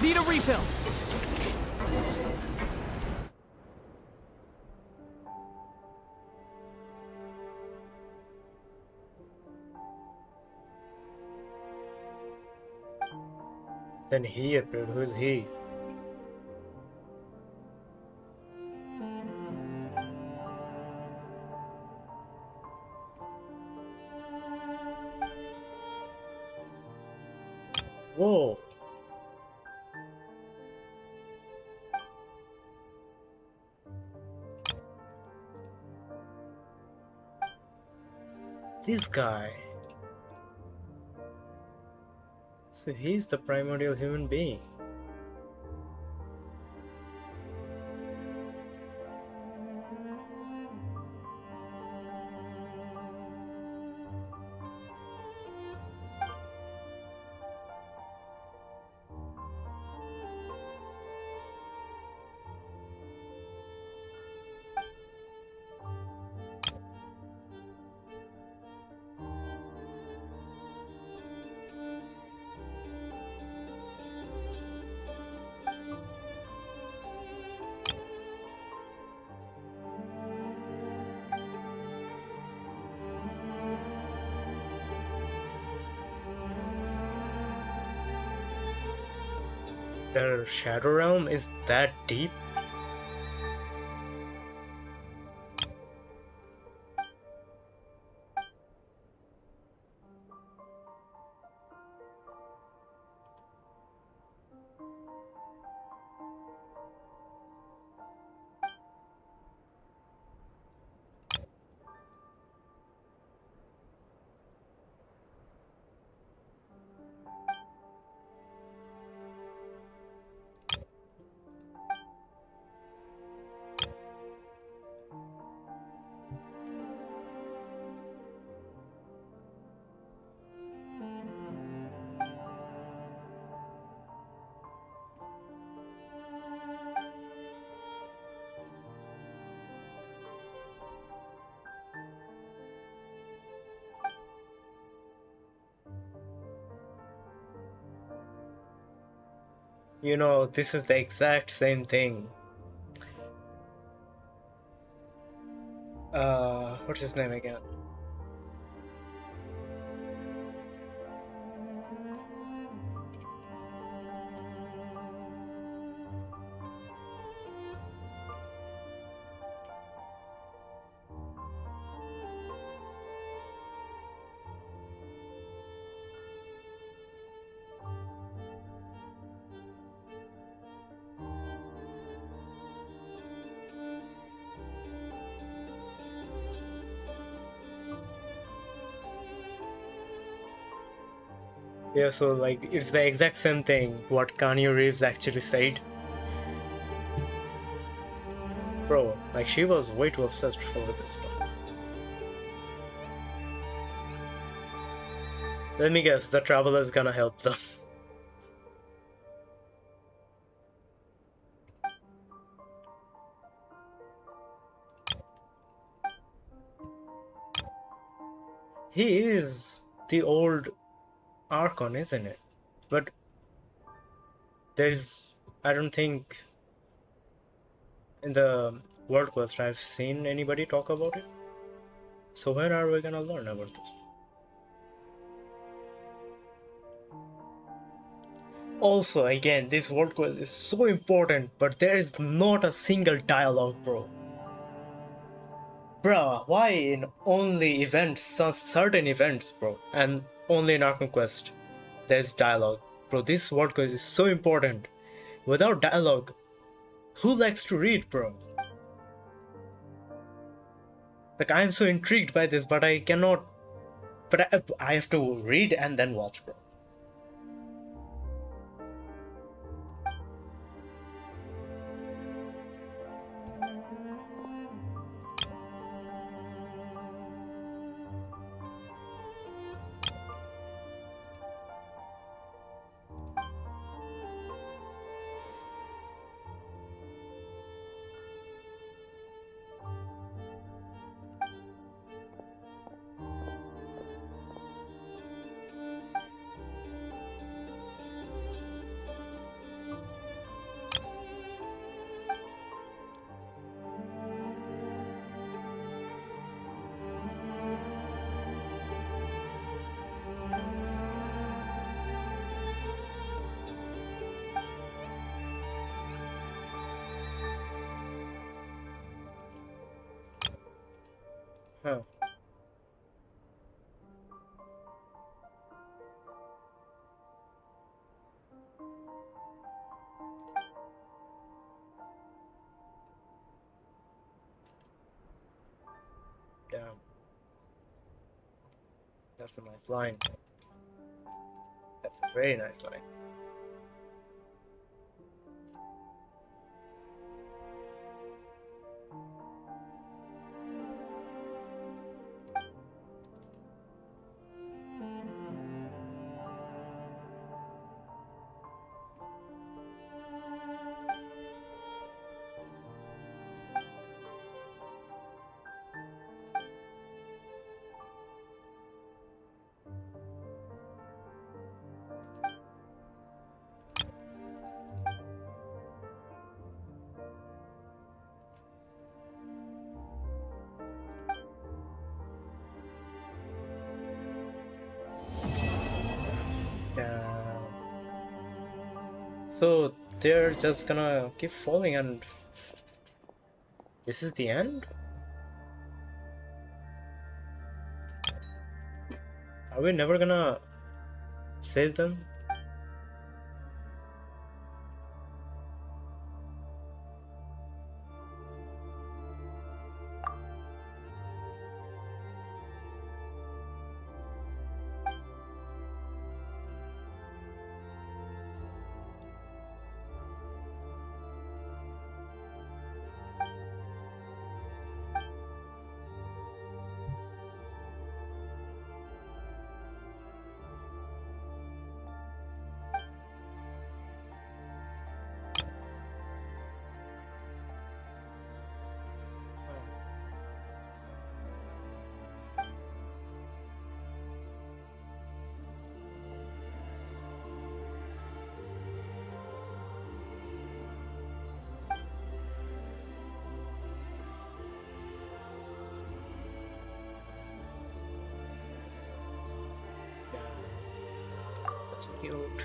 Need a refill! Then he appeared. Who's he? Whoa. This guy. So he's the primordial human being. The Shadow Realm is that deep? You know, this is the exact same thing. What's his name again? Yeah, so like it's the exact same thing what Kanye Reeves actually said. Bro, like she was way too obsessed over this one. Let me guess, the Traveler is gonna help them. He is the old Archon, isn't it? But there's, I don't think in the World Quest I've seen anybody talk about it. So when are we gonna learn about this? Also, again, this World Quest is so important, but there is not a single dialogue, bro. Bruh, why in only events, certain events, bro, and only in Archon Quest, there's dialogue. Bro, this World Quest is so important. Without dialogue, who likes to read, bro? Like, I am so intrigued by this, but I cannot... But I have to read and then watch, bro. Huh. Damn. That's a nice line. That's a very nice line. So they're just gonna keep falling, and this is the end? Are we never gonna save them? That's cute.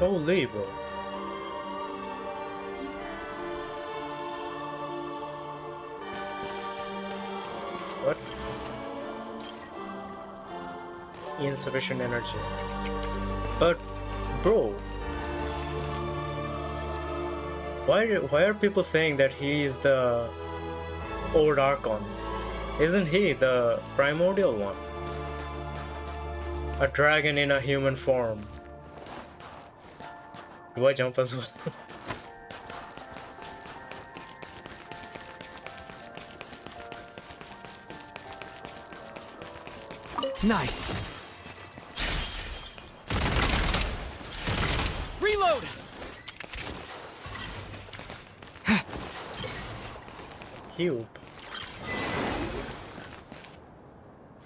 Holy bro. What? Insufficient energy. But bro, why are people saying that he is the old Archon? Isn't he the primordial one? A dragon in a human form. Do I jump as well? Nice. Reload. Cube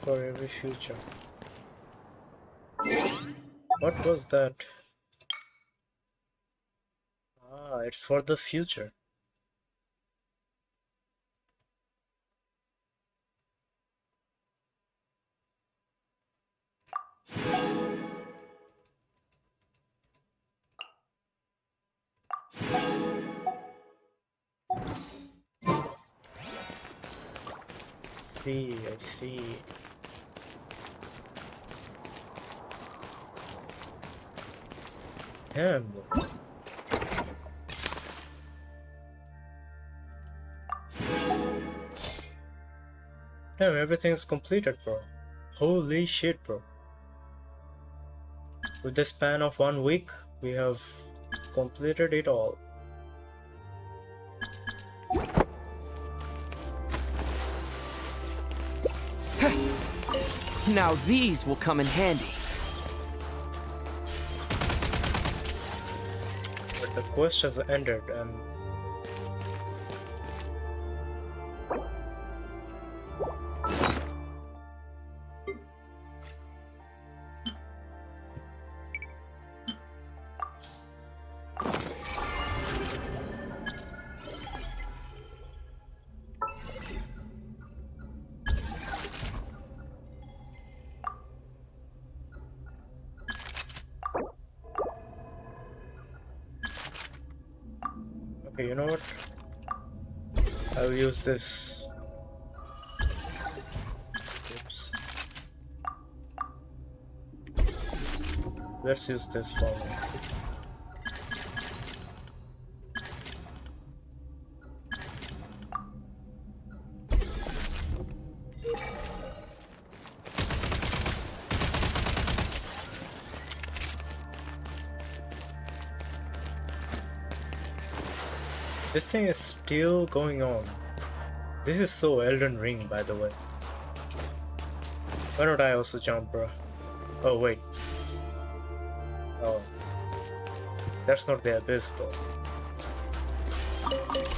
for every future. What was that? Ah, it's for the future. I see. Damn. Damn, everything's completed, bro. Holy shit, bro. With the span of 1 week, we have completed it all. Now these will come in handy. But the quest has ended, and Okay, you know what? I'll use this. Oops. Let's use this for now. This thing is still going on. This is so Elden Ring, by the way. Why don't I also jump, bro? Oh, wait. Oh. That's not the abyss, though.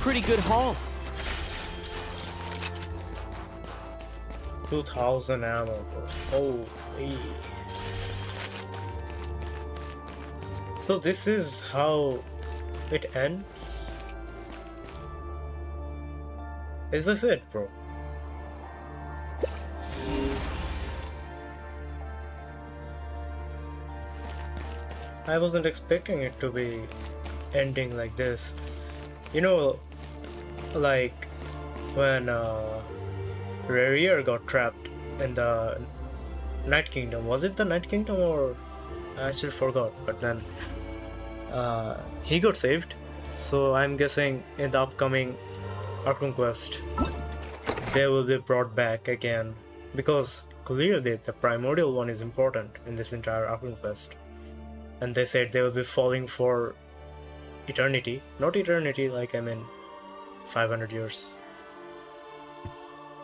Pretty good haul. 2000 ammo, bro. Oh, hey. So this is how it ends? Is this it, bro? I wasn't expecting it to be ending like this. You know, like when Graeae got trapped in the Night Kingdom. Was it the Night Kingdom or I actually forgot, but then he got saved. So I'm guessing in the upcoming Arkham Quest they will be brought back again, because clearly the primordial one is important in this entire Arkham Quest, and they said they will be falling for eternity. Not eternity like I mean 500 years.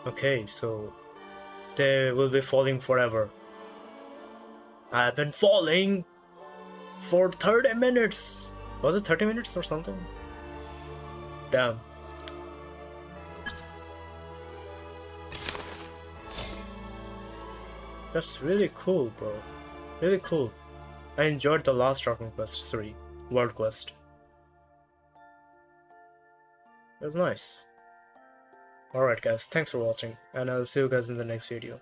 Okay, so they will be falling forever. I've been falling for 30 minutes. Was it 30 minutes or something? Damn. That's really cool, bro. Really cool. I enjoyed the last Dragon Quest 3 World Quest. It was nice. Alright guys, thanks for watching, and I'll see you guys in the next video.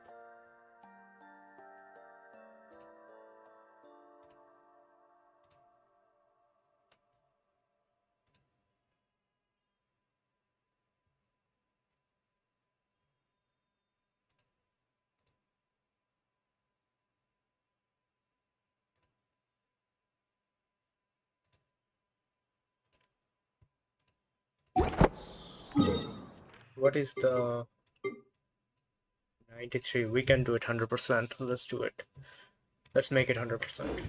What is the 93? We can do it 100%. Let's do it. Let's make it 100%.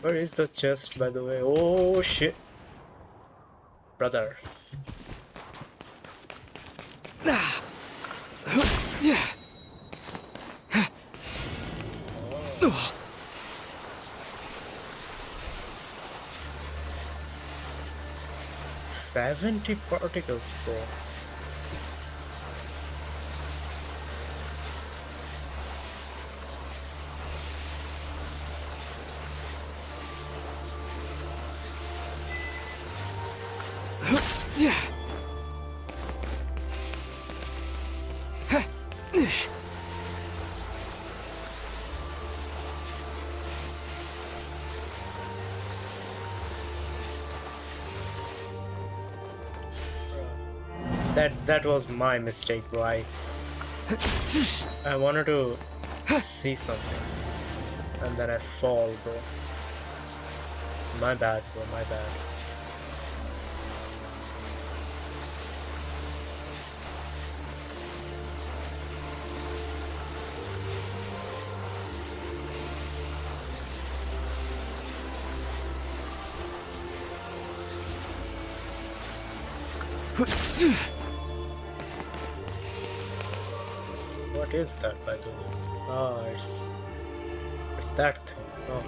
Where is the chest, by the way? Oh shit, brother. Oh. 70 particles, bro. That was my mistake, bro. I wanted to see something, and then I fall, bro. My bad, bro. My bad. What is that, by the way? Oh, it's that thing. Oh.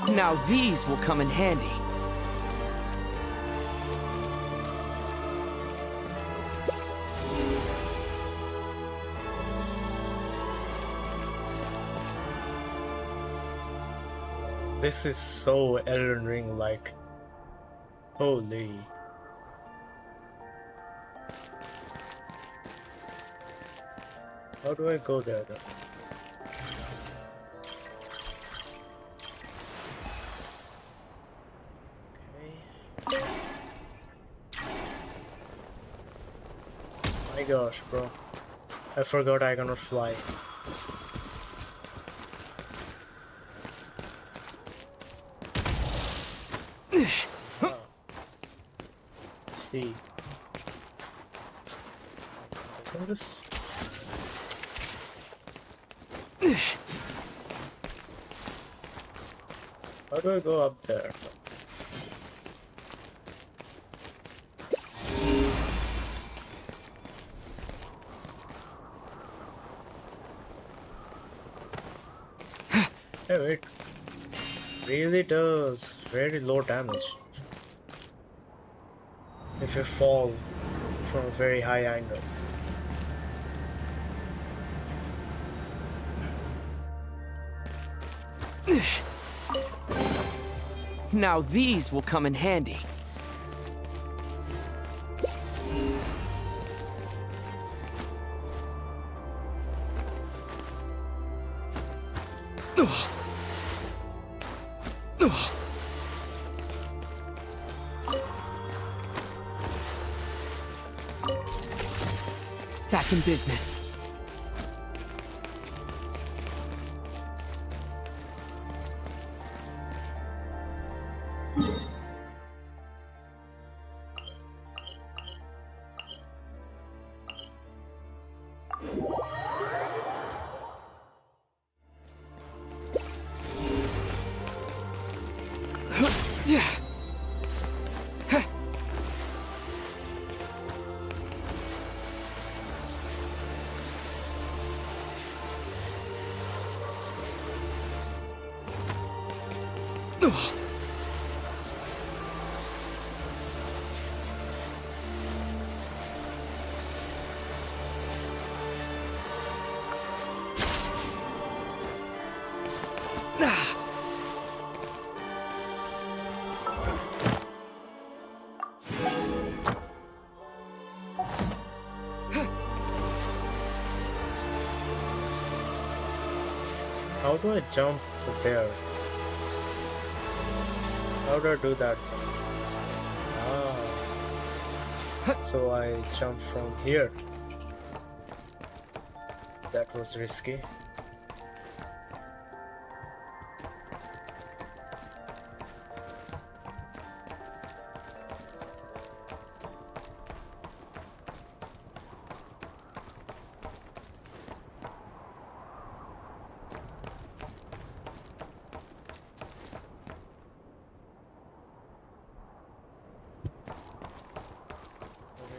Now these will come in handy. this is so Elden Ring like. Holy. How do I go there though? Okay. My gosh, bro. I forgot I cannot fly. Oh. See. Open this. How do I go up there? Hey, wait. Really does very low damage if you fall from a very high angle. Now these will come in handy. Back in business. How do I jump there? How do I do that? Ah. So I jump from here. That was risky.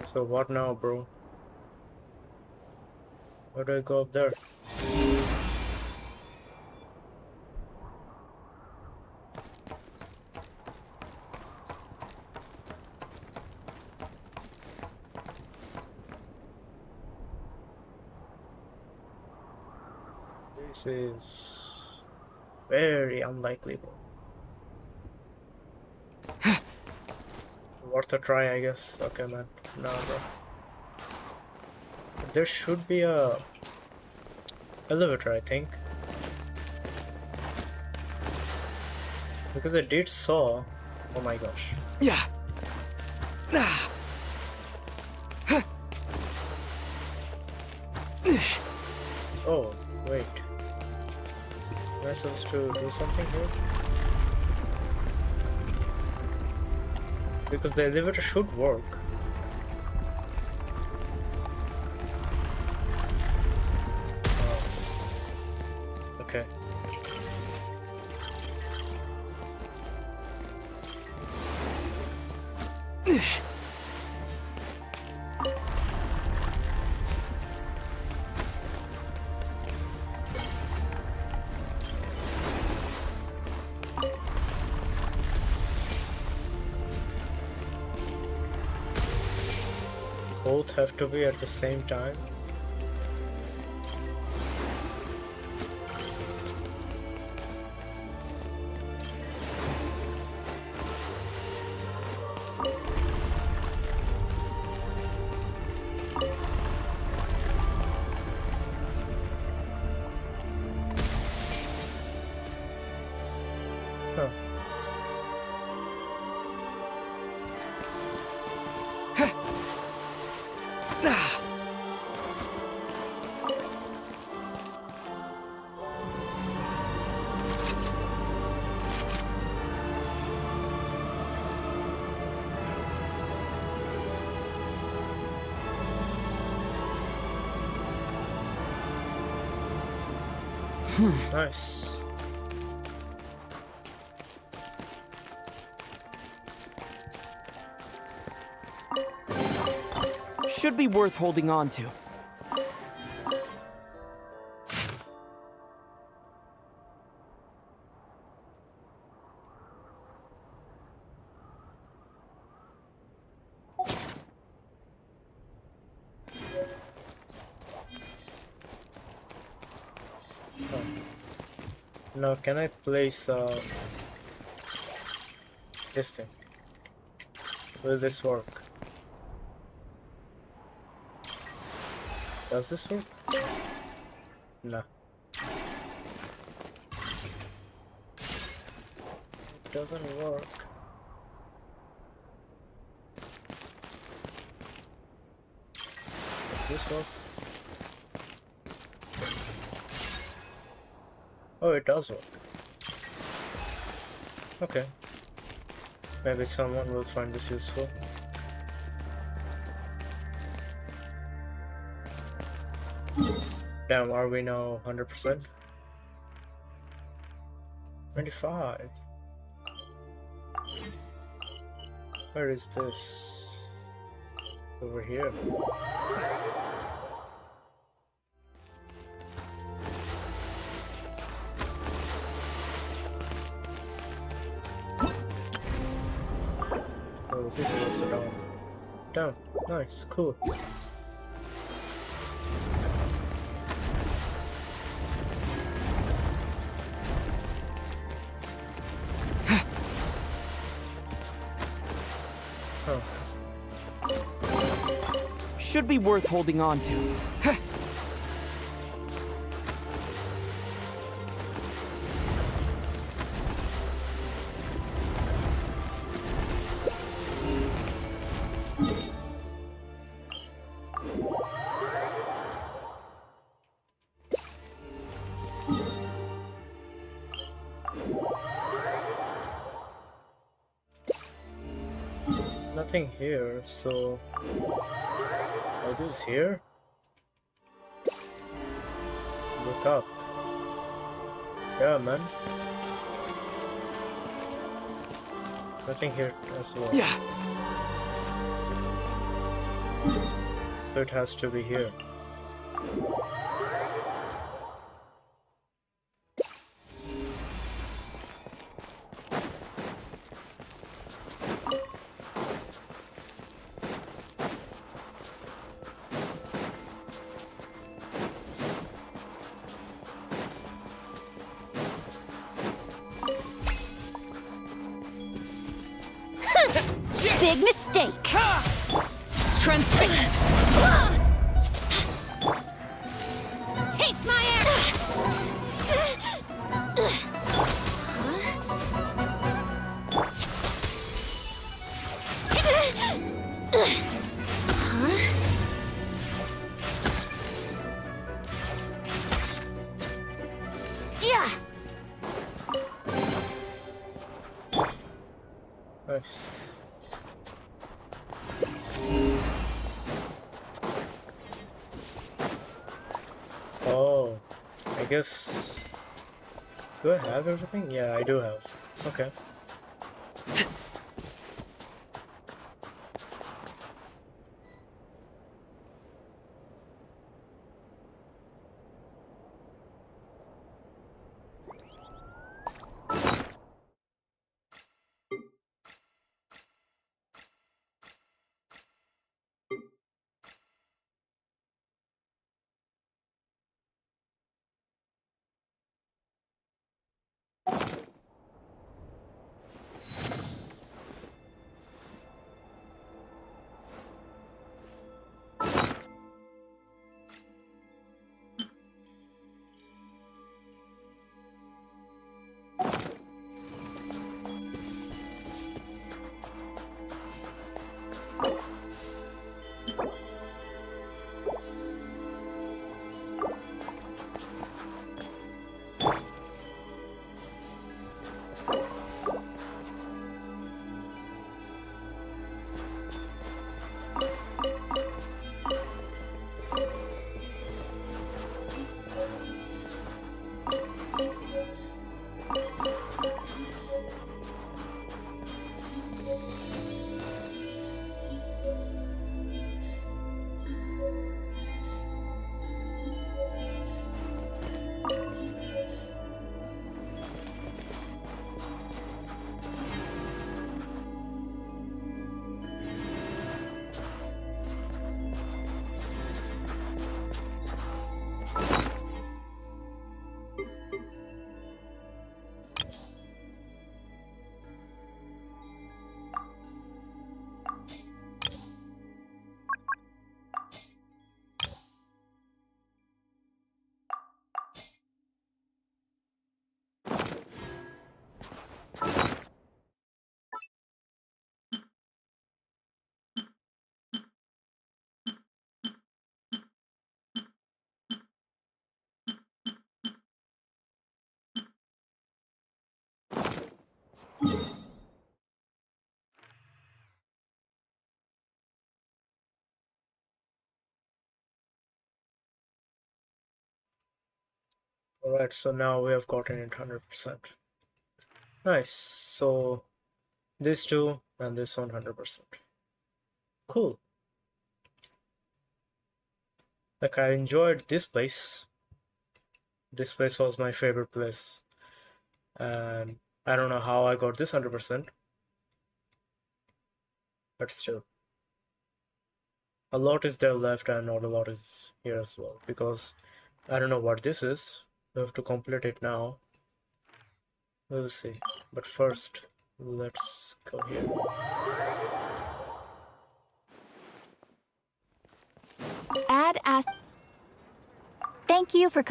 So what now, bro? Where do I go up there? This is very unlikely, bro. Worth a try, I guess. Okay, man. No, bro. There should be a elevator, I think, because I did saw. Oh my gosh. Yeah. Oh wait. Am I supposed to do something here? Because the elevator should work. Oh. Okay. Both have to be at the same time. Nice. Should be worth holding on to. Now, can I place this thing? Will this work? Does this work? No. It doesn't work. Does this work? Oh, it does work. Okay. Maybe someone will find this useful. Damn, are we now 100%? 25. Where is this? Over here. Oh, this is also down. Down. Nice. Cool. Should be worth holding on to. Nothing here, so... Oh, this is here? Look up. Yeah, man. Nothing here as well. Yeah. So it has to be here. Big mistake. Transfixed. Taste my Yeah. Nice. Oh, I guess... Do I have everything? Yeah, I do have. Okay. Alright, so now we have gotten it 100%. Nice. So these two and this one 100%. Cool. Like, I enjoyed this place. This place was my favorite place. And I don't know how I got this 100%. But still. A lot is there left and not a lot is here as well. Because I don't know what this is. We have to complete it now. We'll see. But first, let's go here. Add Thank you for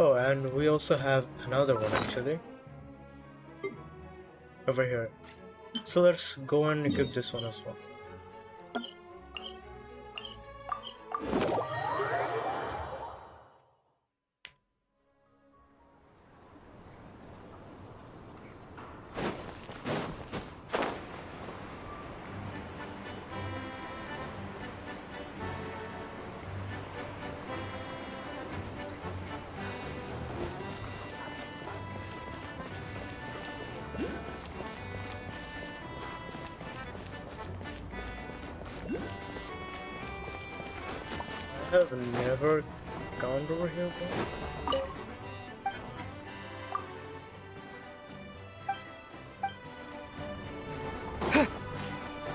Oh, and we also have another one actually. Over here. So let's go and equip this one as well. I have never gone over here before.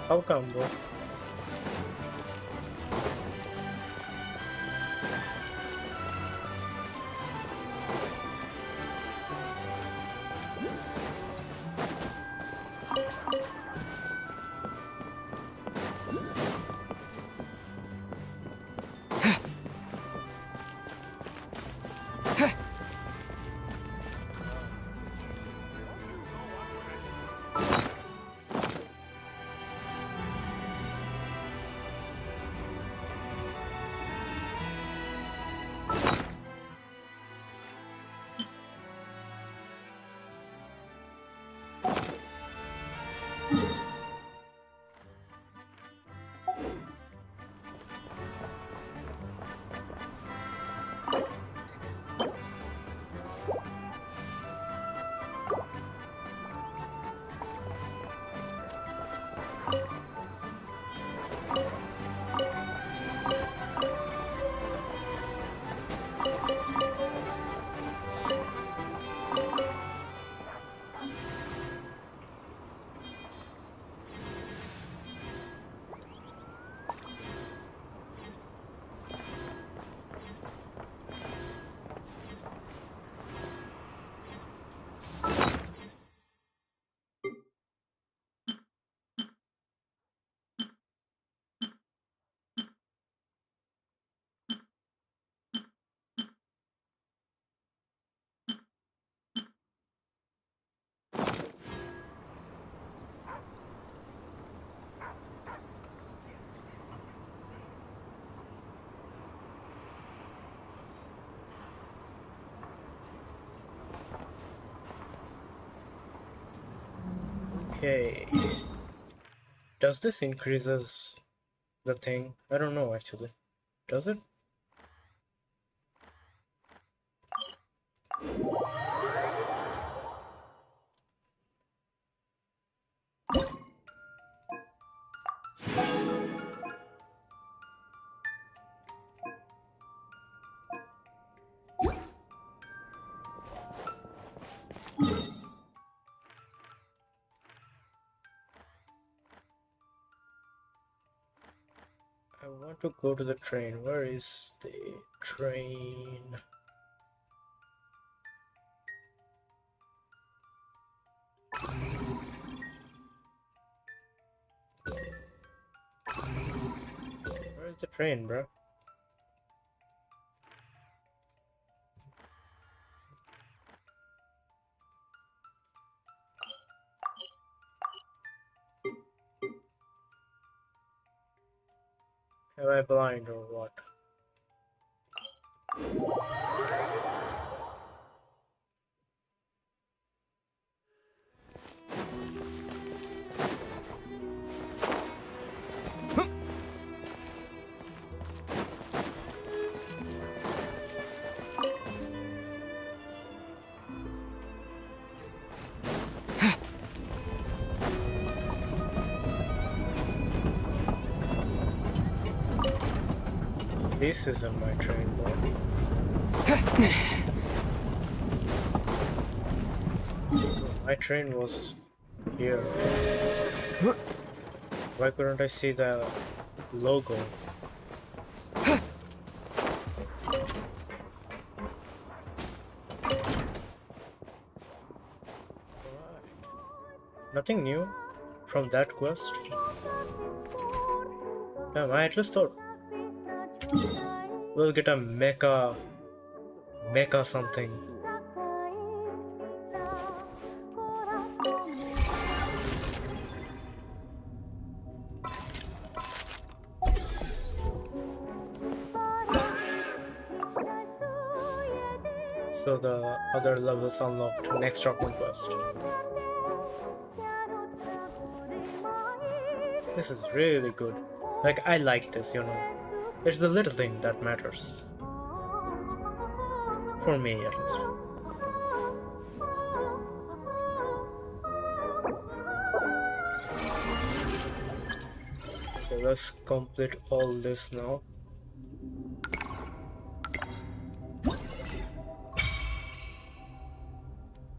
How come, bro? Okay. Does this increases the thing? I don't know actually. Does it? I want to go to the train. Where is the train? Where is the train, bro? Am I blind or what? This isn't my train, boy. My train was here. Why couldn't I see the logo? Nothing new from that quest. Damn, I at least thought we'll get a mecha something. So the other levels unlocked next Rockman quest. This is really good. Like, I like this, you know. It's the little thing that matters. For me, at least. Okay, let's complete all this now.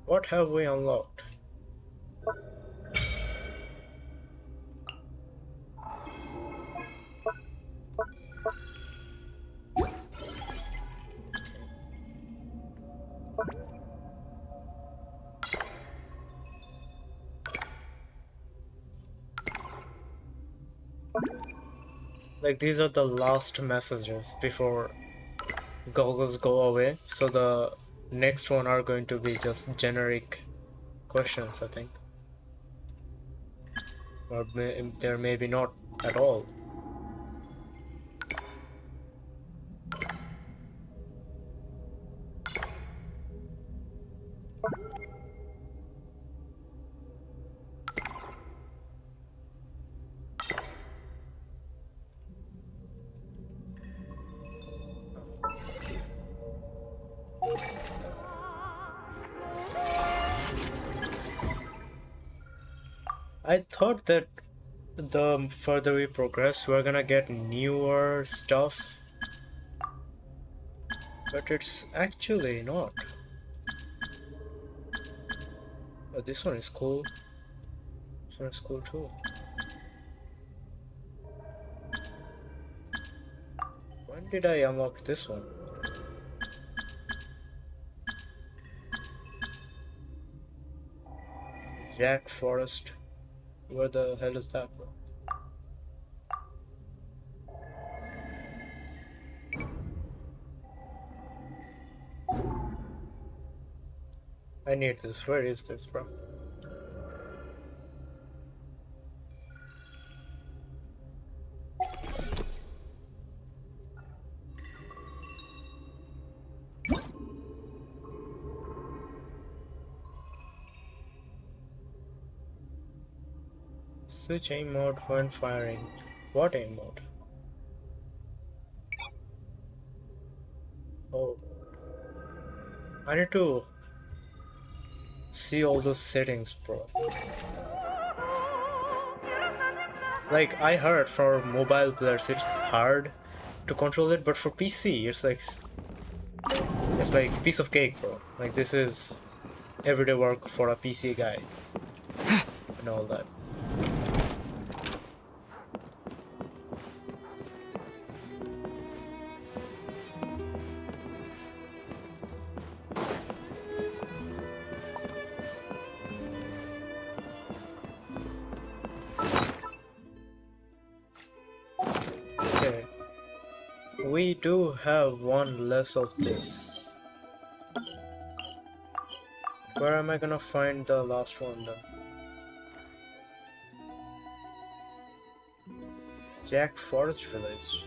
What have we unlocked? Like, these are the last messages before goggles go away, so the next one are going to be just generic questions, I think. Or there may be not at all. I thought that the further we progress, we're gonna get newer stuff, but it's actually not. Oh, this one is cool. This one is cool too. When did I unlock this one? Jack Forest. Where the hell is that, bro? I need this. Where is this, bro? Switch aim mode when firing. What aim mode? Oh. I need to see all those settings, bro. Like, I heard for mobile players it's hard to control it, but for PC it's like piece of cake, bro. Like, this is everyday work for a PC guy and all that. We do have one less of this. Where am I gonna find the last one then? Jack Forest Village.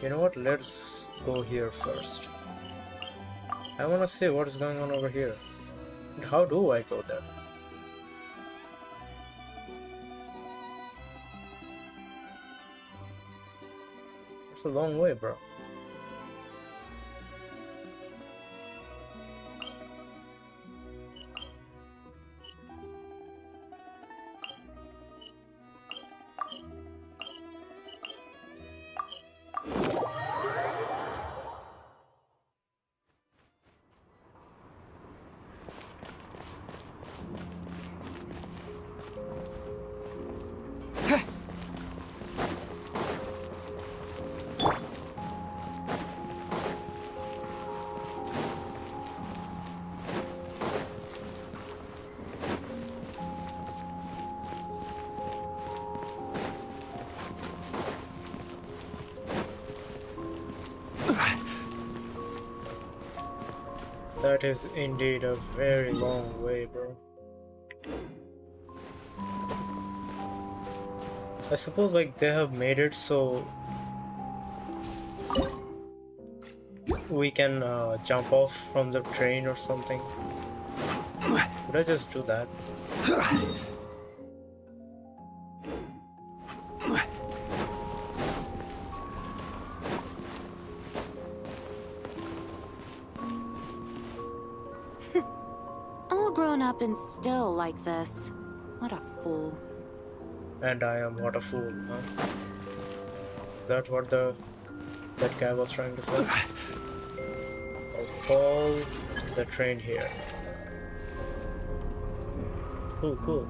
You know what? Let's go here first. I wanna see what's going on over here. How do I go there? It's a long way, bro. That is indeed a very long way, bro. I suppose like they have made it so we can jump off from the train or something. Could I just do that? All grown up and still like this. What a fool. And I am what a fool, huh? Is that what that guy was trying to say? I'll call the train here. Cool, cool.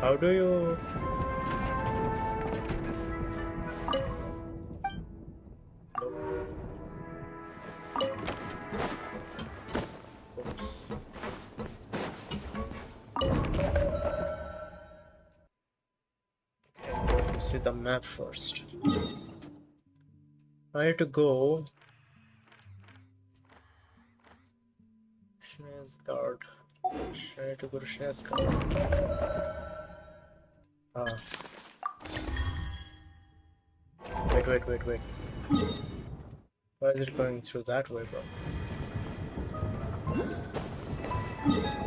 How do you... see the map first. I need to go Snezhnayas. I need to go to Snezhnayas. Ah. Wait. Why is it going through that way, bro?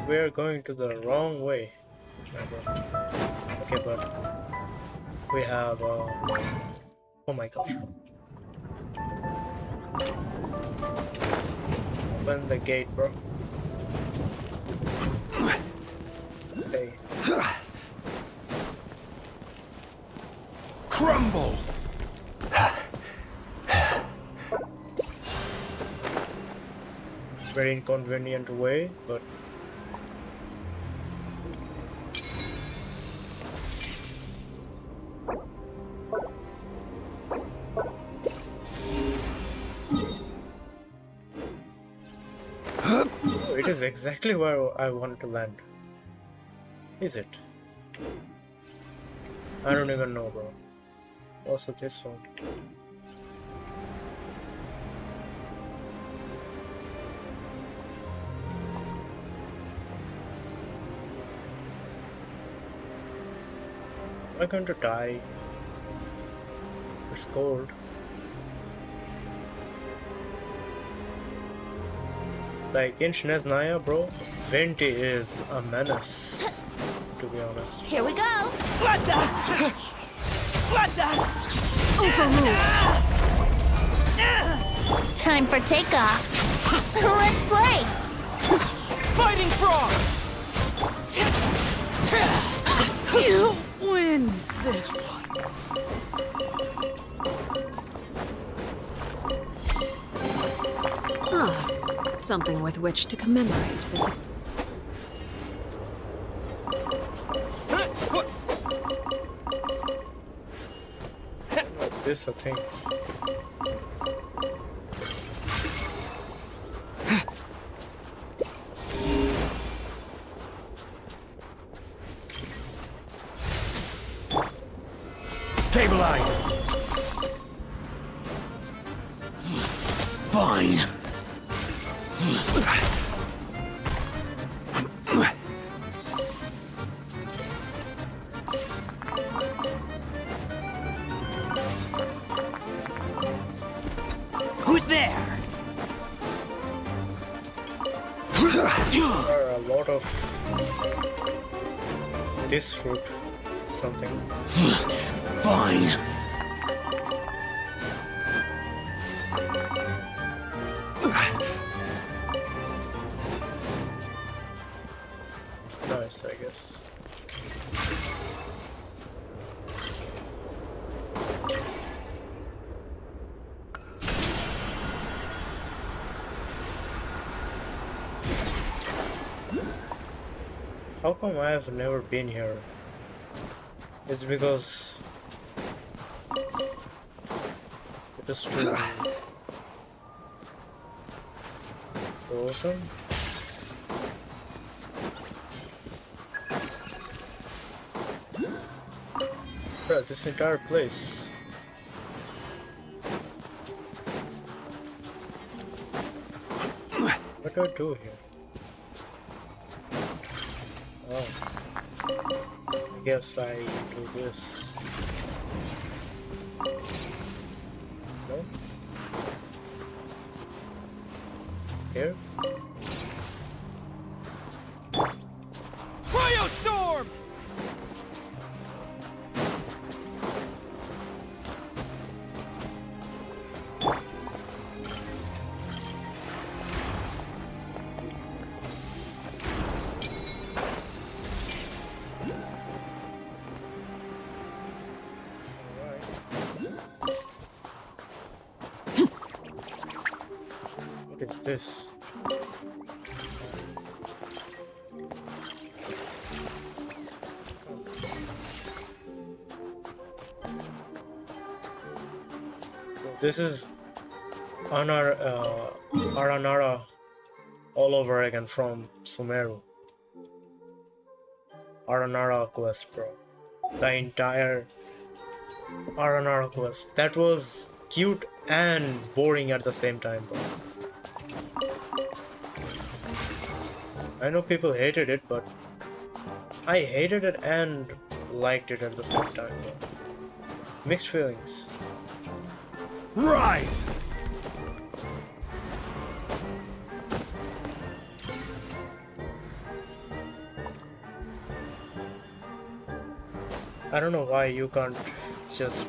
We're going to the wrong way. Okay, but we have oh my gosh. Open the gate, bro. Okay. Crumble! Very inconvenient way, but oh, it is exactly where I want to land. Is it? I don't even know, bro. Also this one. Am I going to die? It's cold. Like in Snezhnaya, bro, Venti is a menace, to be honest. Here we go! What the? What the? Overruled. Time for takeoff. Let's play. Fighting frog! You win this one. Ah, something with which to commemorate this. Was this a thing? Stabilize! Fine. Who's there? There are a lot of this fruit, something. Fine. Nice, I guess. How come I have never been here? It's because it is too frozen. Bro, this entire place. What do I do here? Oh, I guess I do this. No? Here? Cryostorm! What is this? This is Aranara all over again from Sumeru. Aranara quest, bro. The entire Aranara quest. That was cute and boring at the same time, bro. I know people hated it, but I hated it and liked it at the same time, bro. Mixed feelings. Rise! I don't know why you can't just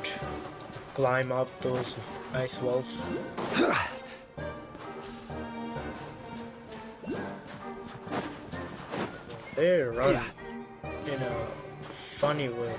climb up those ice walls. They run in a funny way.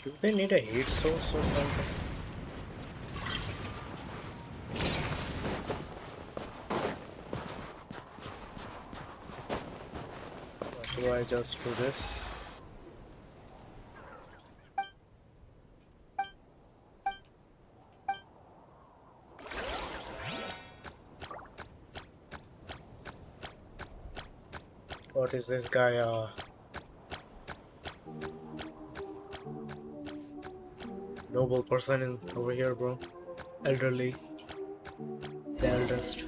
Do they need a heat source or something? Or do I just do this? What is this guy, noble person in over here, bro? Elderly. The eldest.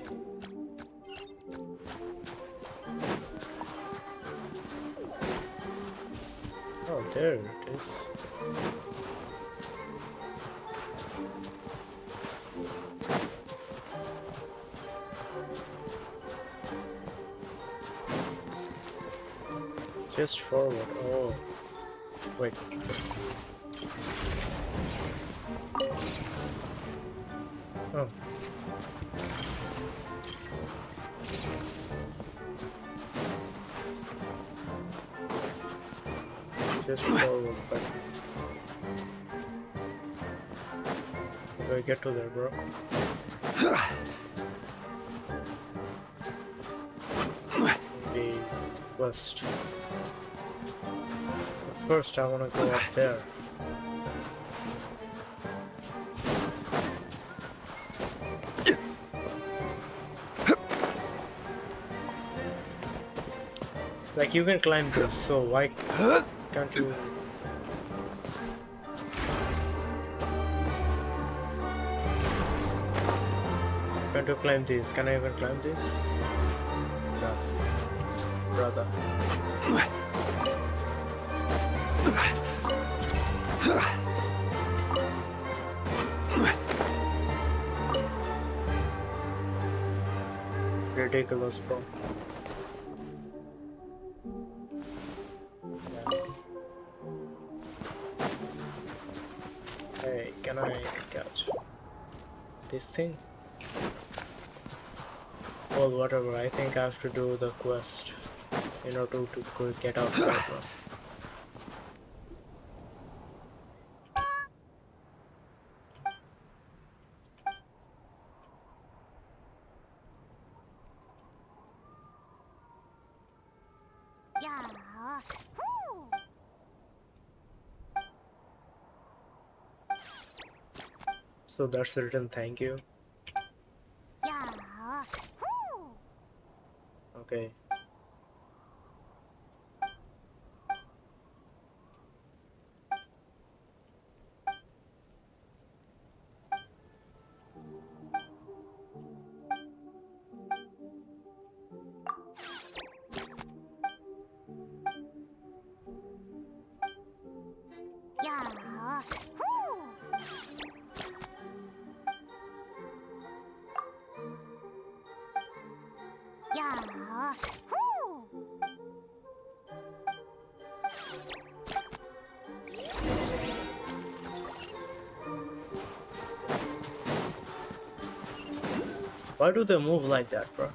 Oh, there it is. Just forward. Oh. Wait. Oh. Just forward, but how do I get to there, bro? The west. First, I want to go up there. Like, you can climb this, so why can't you? Can't you climb this? Can I even climb this? No. Brother. Ridiculous, bro. Hey, can I catch this thing? Well, whatever, I think I have to do the quest in order to go get out there, bro. So that's written thank you. Okay. Why do they move like that, bro?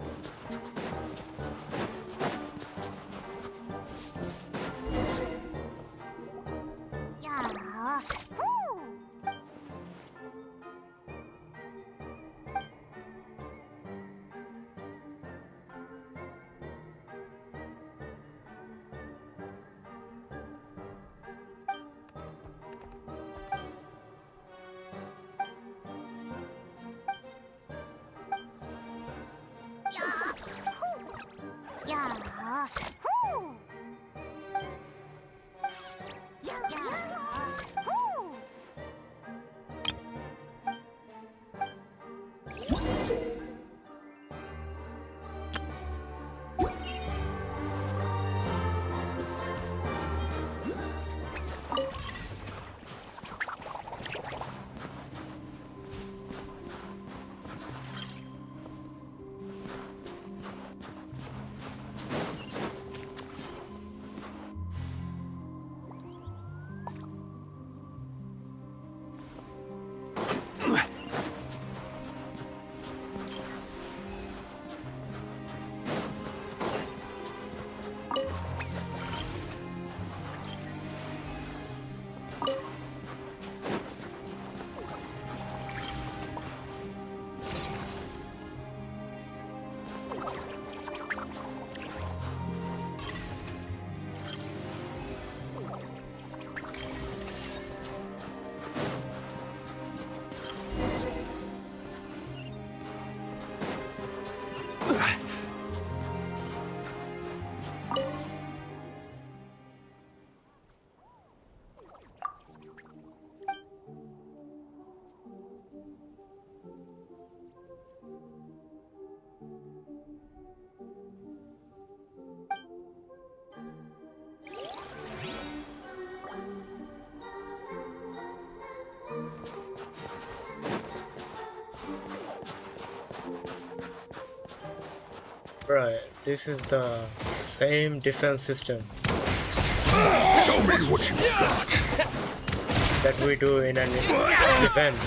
Right, this is the same defense system Show me what you got. That we do in an event.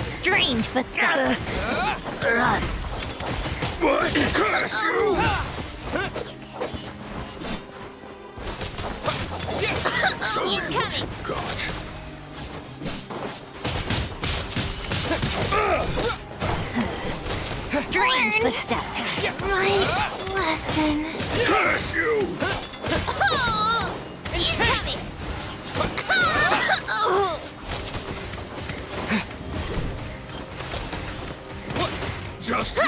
Strange footsteps. What? Curse you! Show me what you got. Strange footsteps. My lesson. Curse you! Incoming! Just you!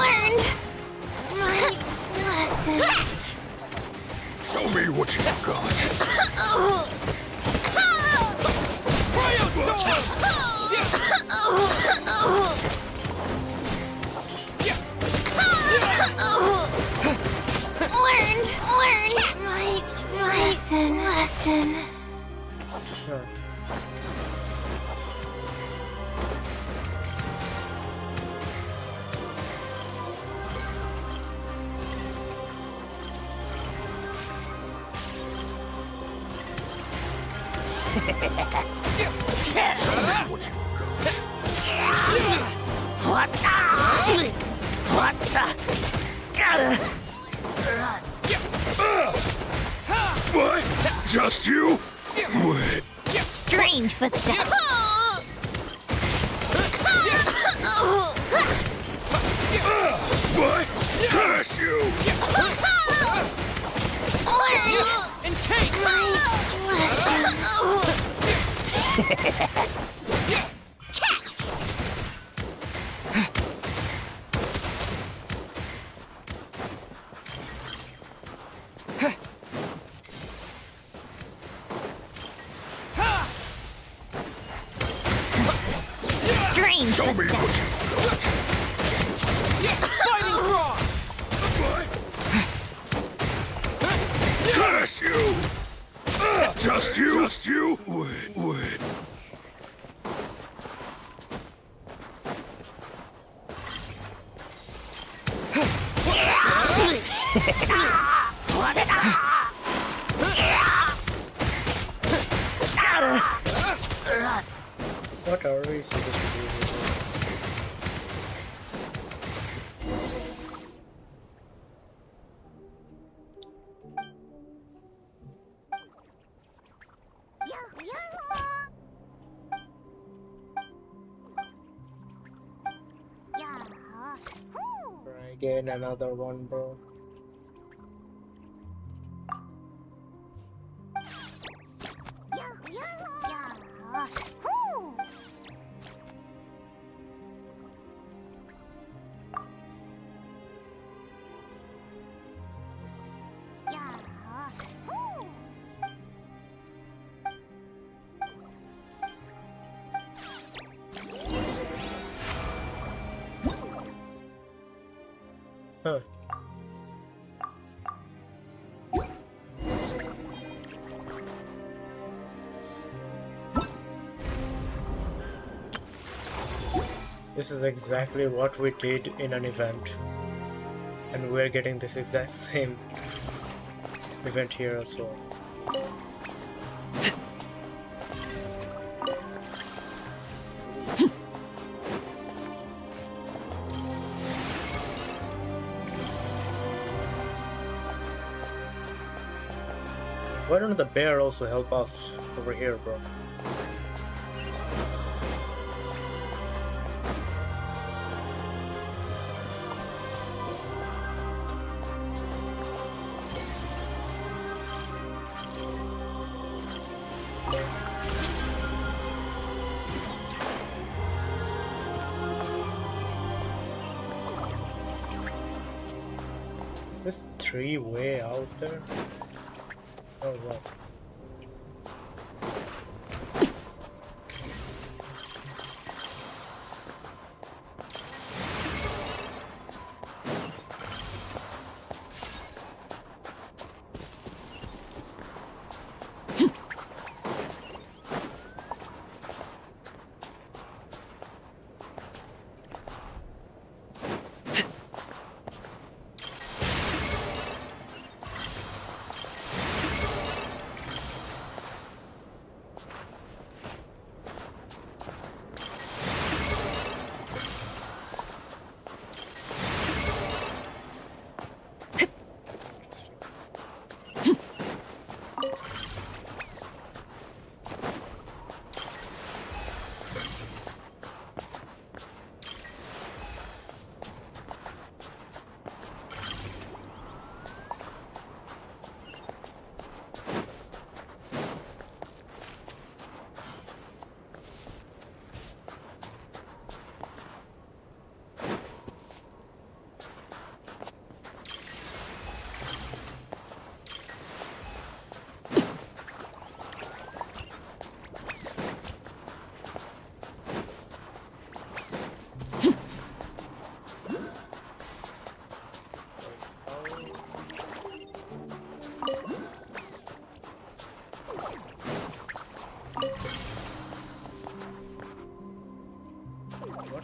Learned! My lesson. Show me what you got. Learned! My lesson. What? Just you? Wait. Strange footsteps. What? Curse you! And take my lesson. Strange Show me what footsteps. you got. Curse you! Just you? Just you? Wait. What are we supposed to do here? Try again, another one, bro. Huh. This is exactly what we did in an event, and we're getting this exact same event here as well. Why don't the bear also help us over here, bro? Is this three-way out there? Oh wow.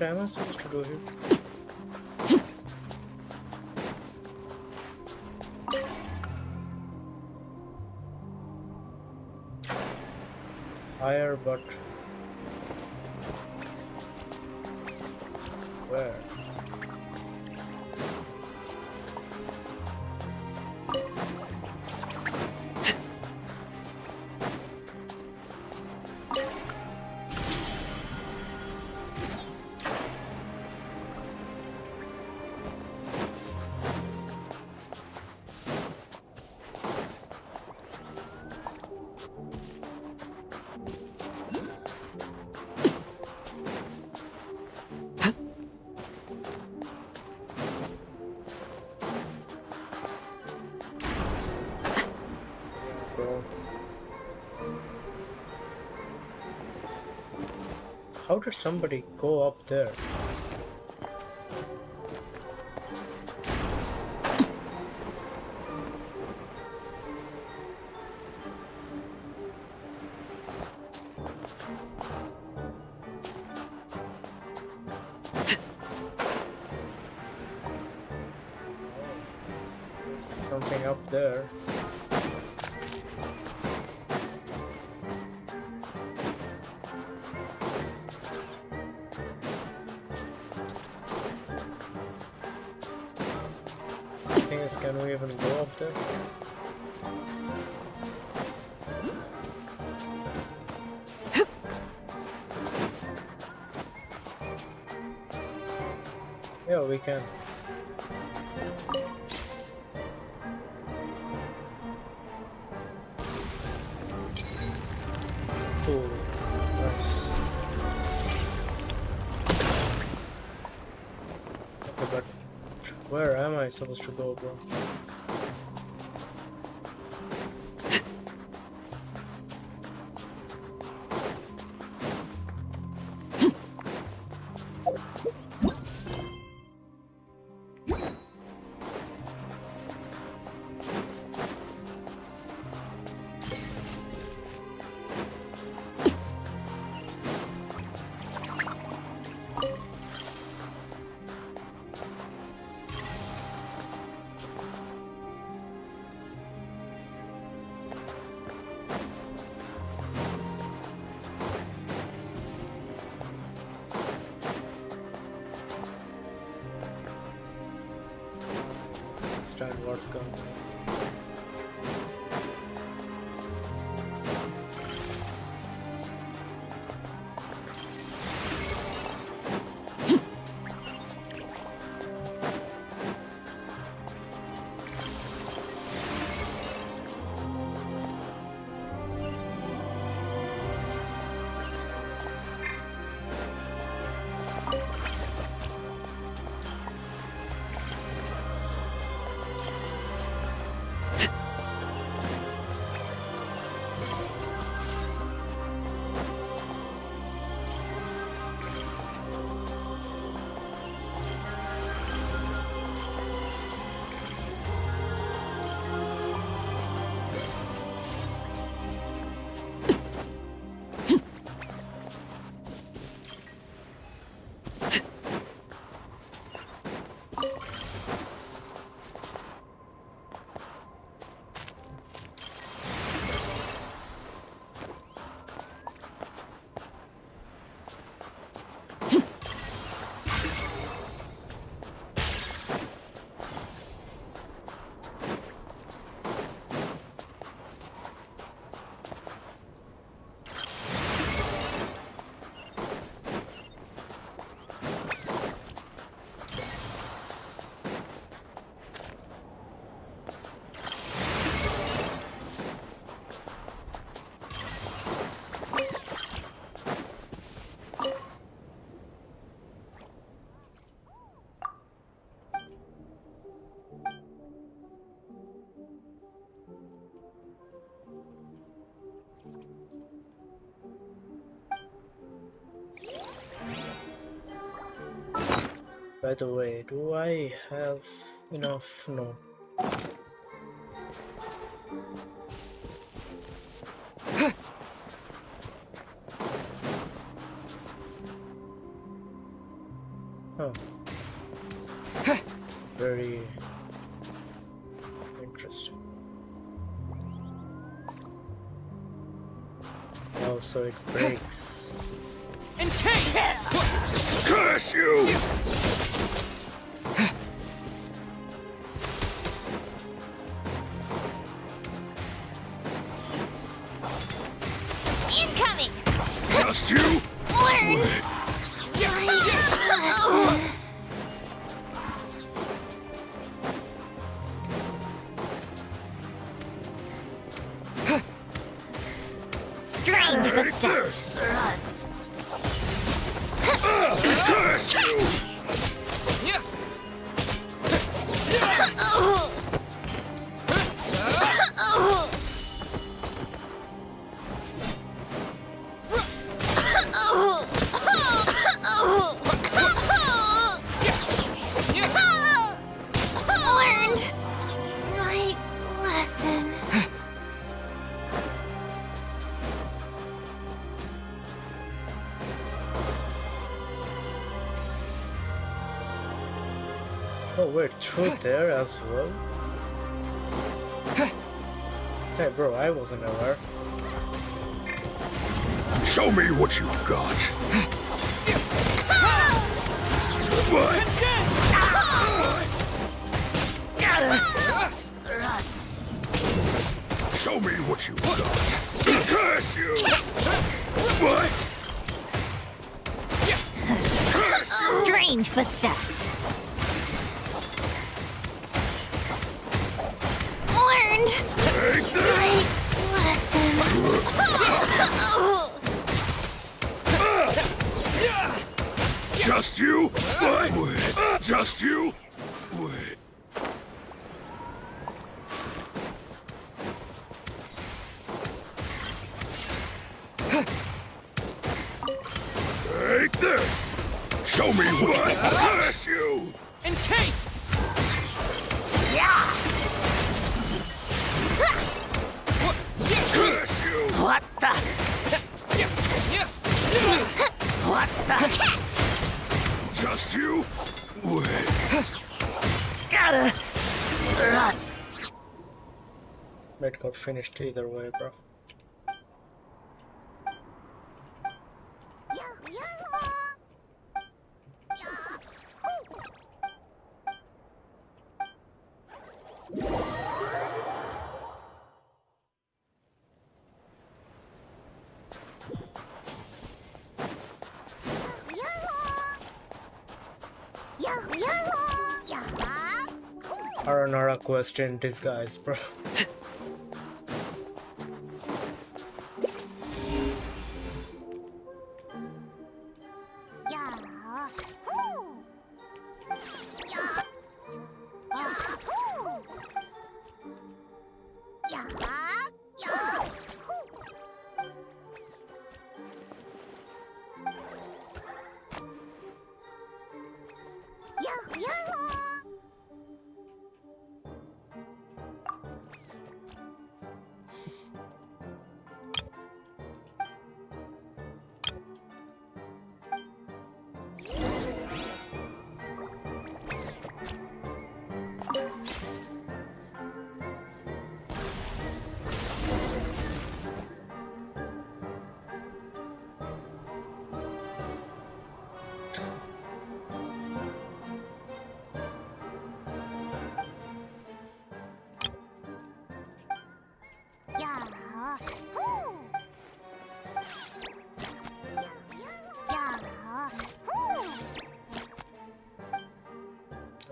What am I supposed to do here? Higher, but where? How did somebody go up there? Something up there. Can we even go up there? Yeah, we can. Cool. Nice. Okay, but where am I supposed to go, bro? Understand what's going on. By the way, do I have enough? No. quest. Oh, so it breaks. Curse you! Incoming! Just you? Strange footsteps. Curse you! Learned my lesson. Oh wait, through there as well? Hey bro, I wasn't aware. Show me what you've got. What? Show me what you've got. Curse you! What? Curse you! Strange footsteps. Learned Take this! Just you? What? Wait. Just you? Wait. Take this! Show me what? Curse you! Curse you! What the? What the? Just you? Wait. Gotta run. It got finished either way, bro. Aranara quest in disguise, bro.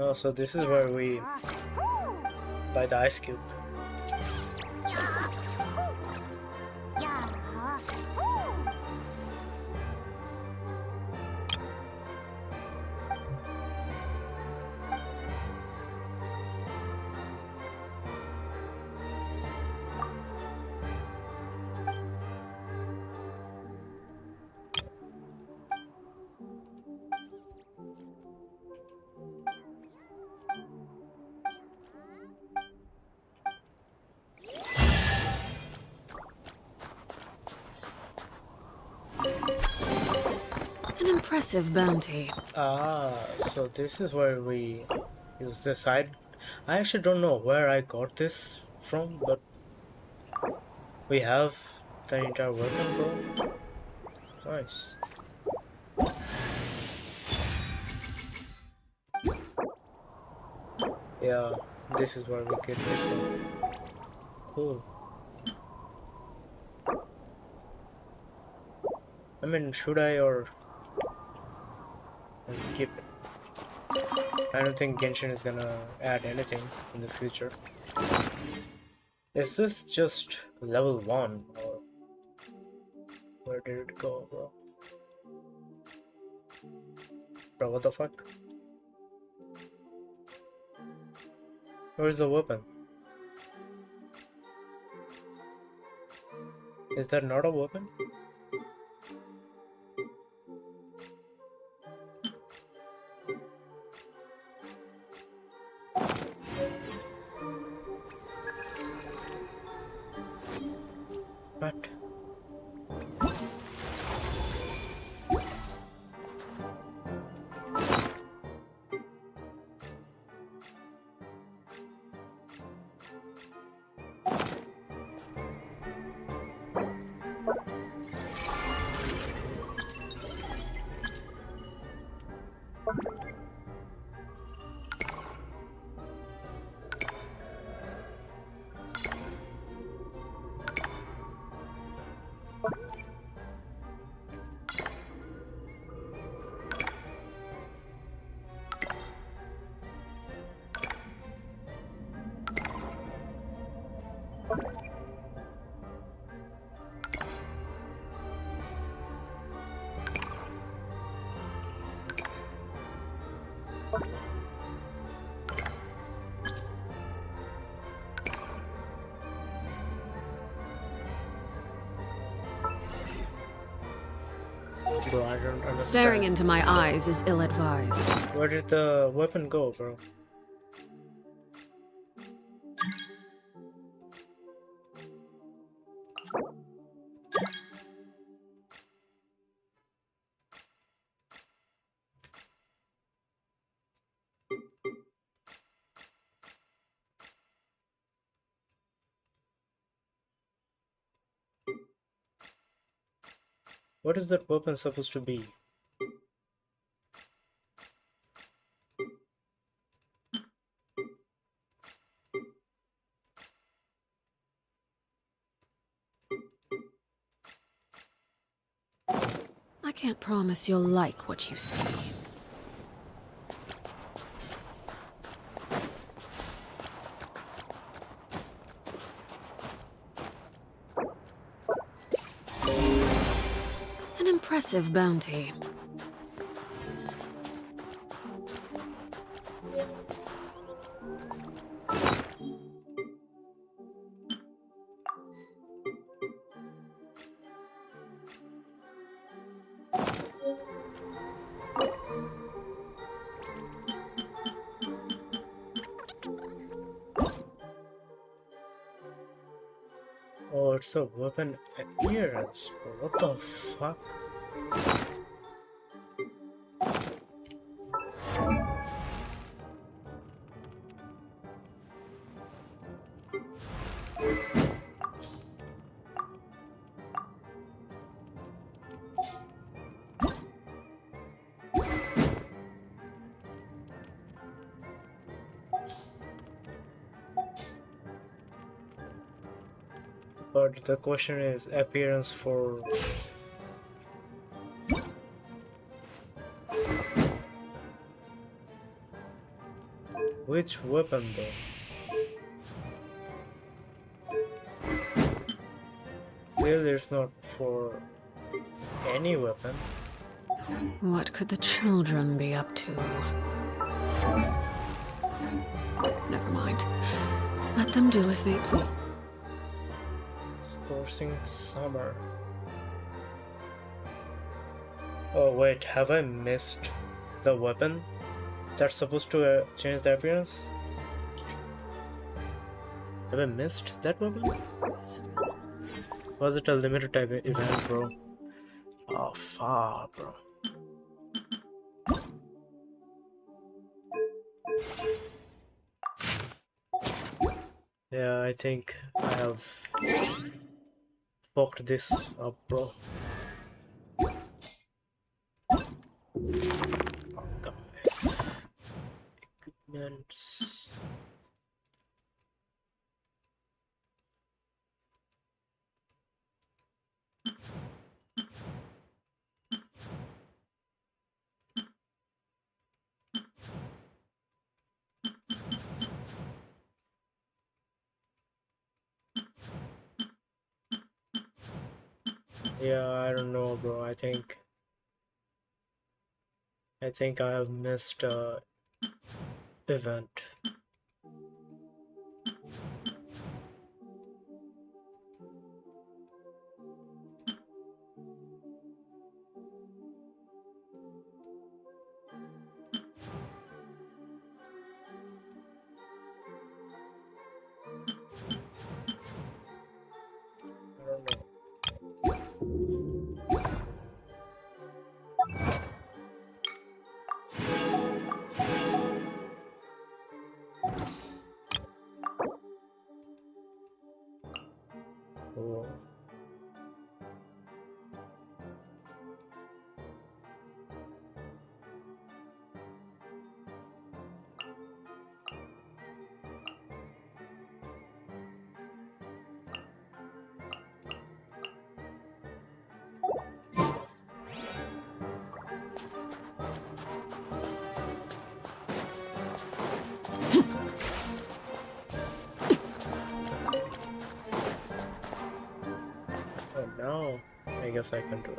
Oh, so this is where we buy the ice cube. An impressive bounty. Ah, so this is where we use the side I actually don't know where I got this from, but we have the entire weapon, bro. Nice. Yeah, this is where we get this one. Cool. I mean, should I or keep it? I don't think Genshin is gonna add anything in the future. Is this just level 1 or where did it go, bro? Bro, what the fuck? Where's the weapon? Is that not a weapon? But bro, I don't understand. Staring into my eyes is ill-advised. Where did the weapon go, bro? What is that weapon supposed to be? I can't promise you'll like what you see. An impressive bounty. Oh, it's a weapon appearance, bro. What the fuck? But the question is appearance for which weapon though? Clearly it's not for any weapon. What could the children be up to? Never mind. Let them do as they please. Forcing summer. Oh wait, have I missed the weapon that's supposed to change the appearance? Have I missed that weapon? Was it a limited type event, bro? Oh fuck, bro. Yeah, I think I have fucked this up, bro. Oh, God. Equipments. Yeah, I don't know, bro. I think I have missed a event. I don't know. Oh. Oh no, I guess I can do it.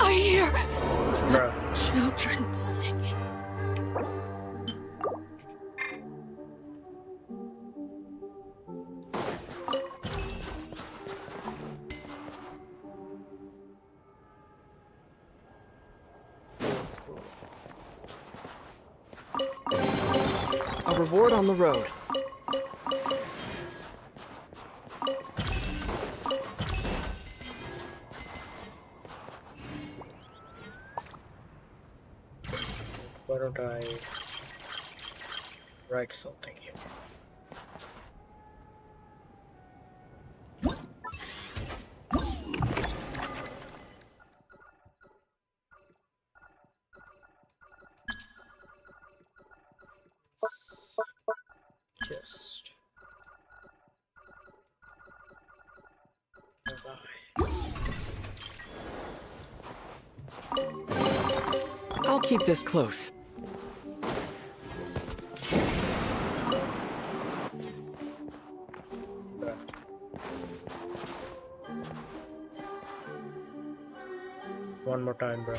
I hear Bruh. children singing. A reward on the road. Why don't I write something here? Just I'll keep this close. one more time, bro.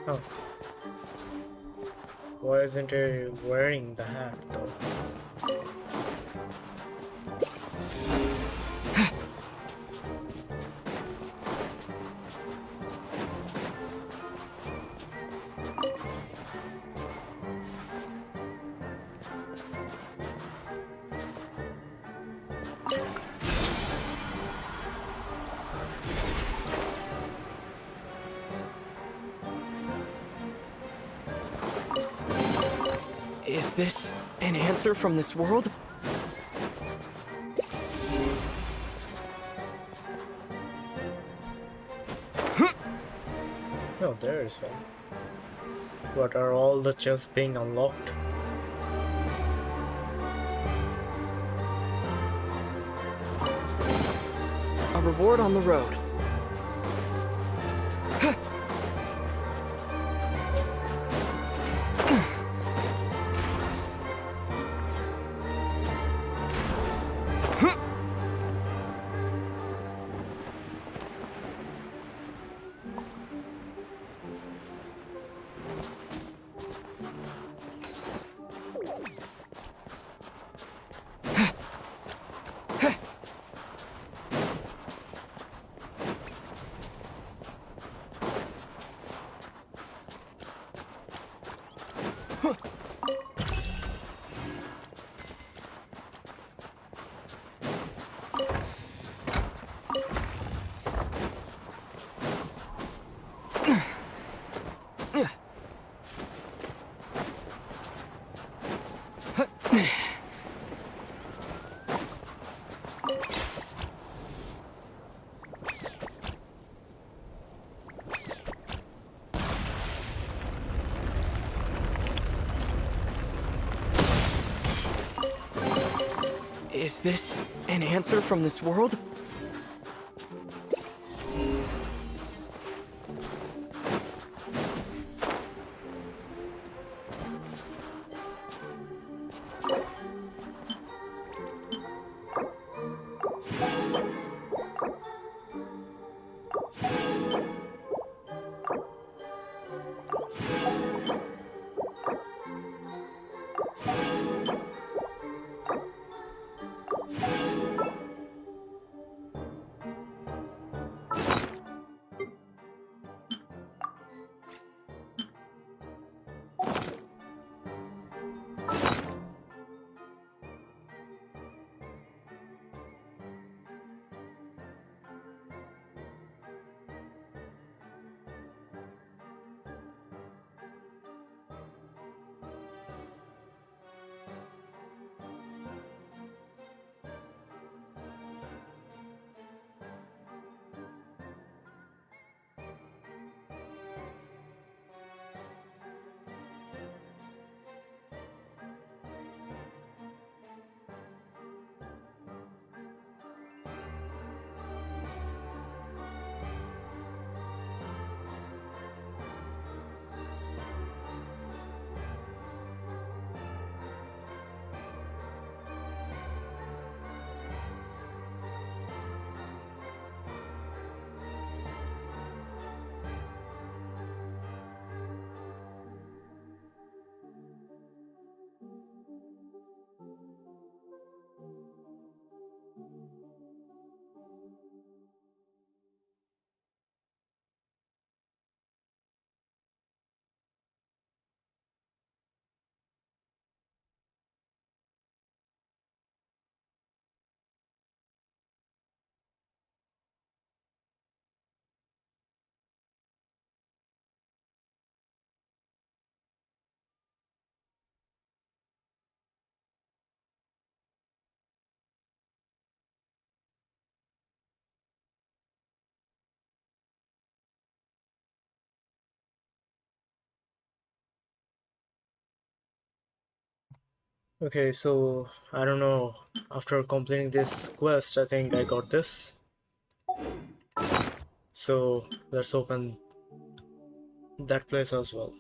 Oh. Why isn't he wearing the hat though? Is this an answer from this world? No, there is one. What are all the chests being unlocked? A reward on the road. Is this an answer from this world? Okay, so I don't know. After completing this quest, I think I got this. So let's open that place as well.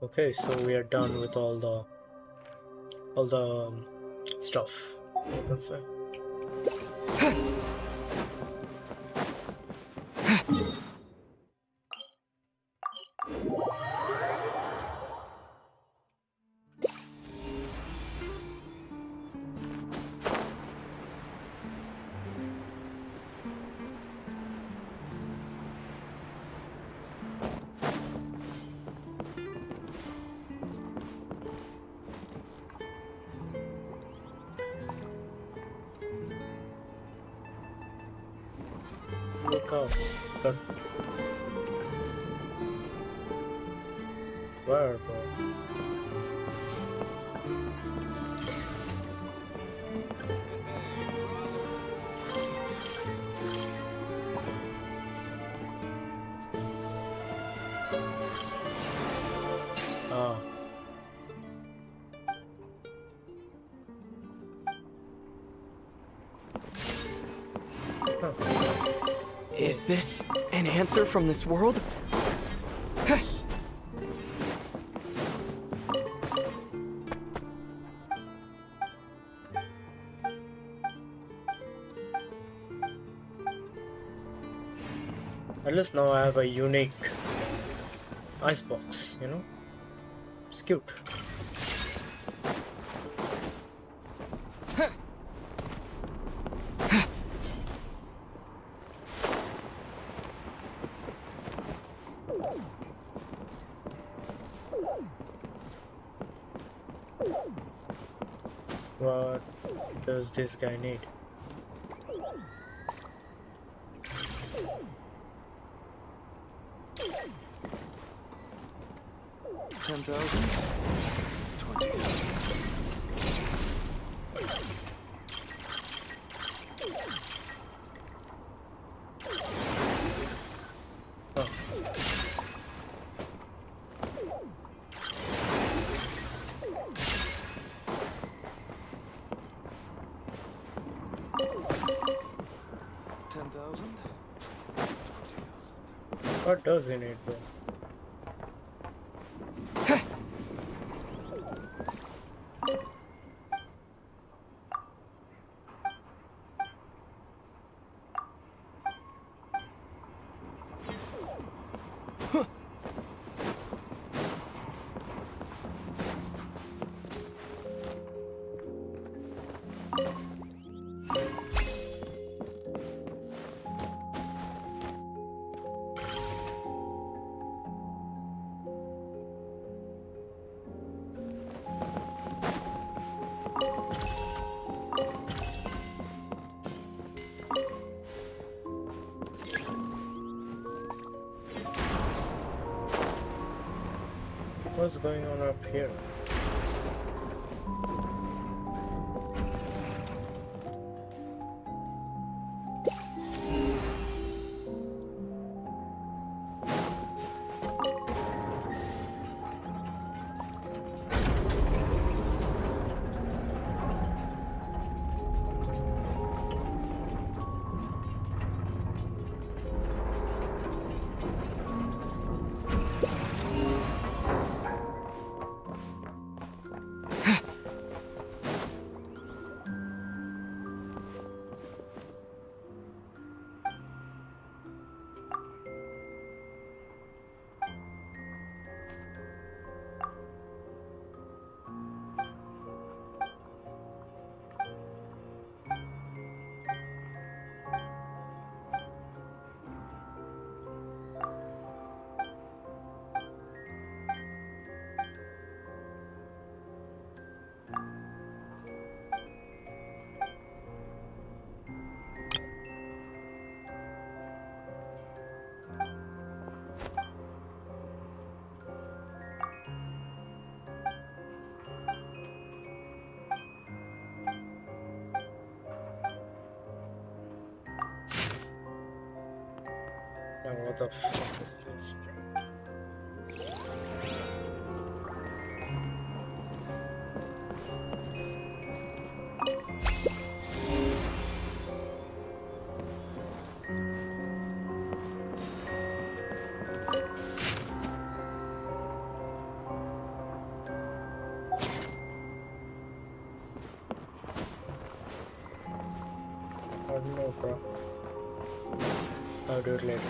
Okay, so we are done with all the stuff, you can say. Look out. But where, bro? Ah. Is this an answer from this world? At least now I have a unique icebox, you know? It's cute. What does this guy need? What does he need then? What's going on up here? Now what the fuck is this? I don't know, bro. I'll do it later.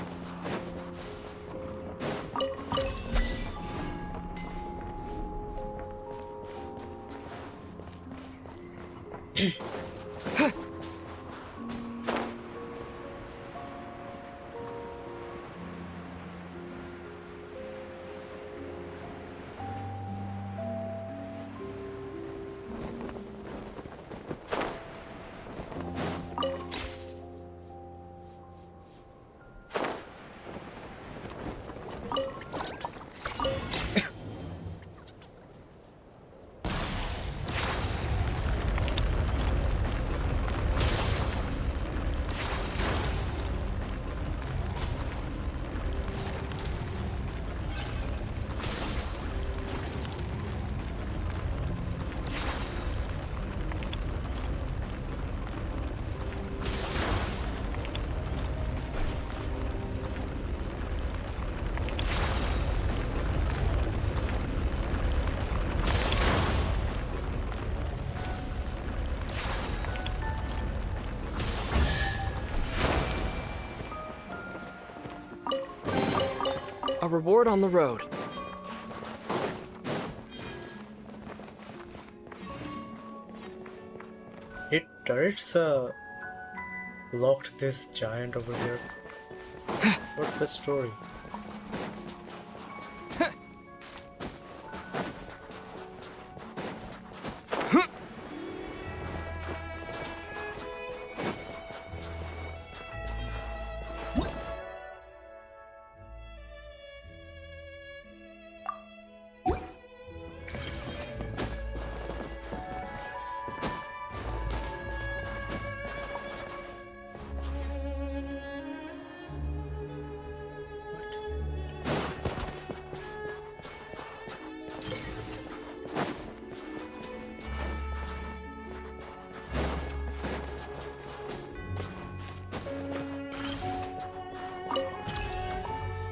reward on the road. It turrets locked this giant over here. What's the story?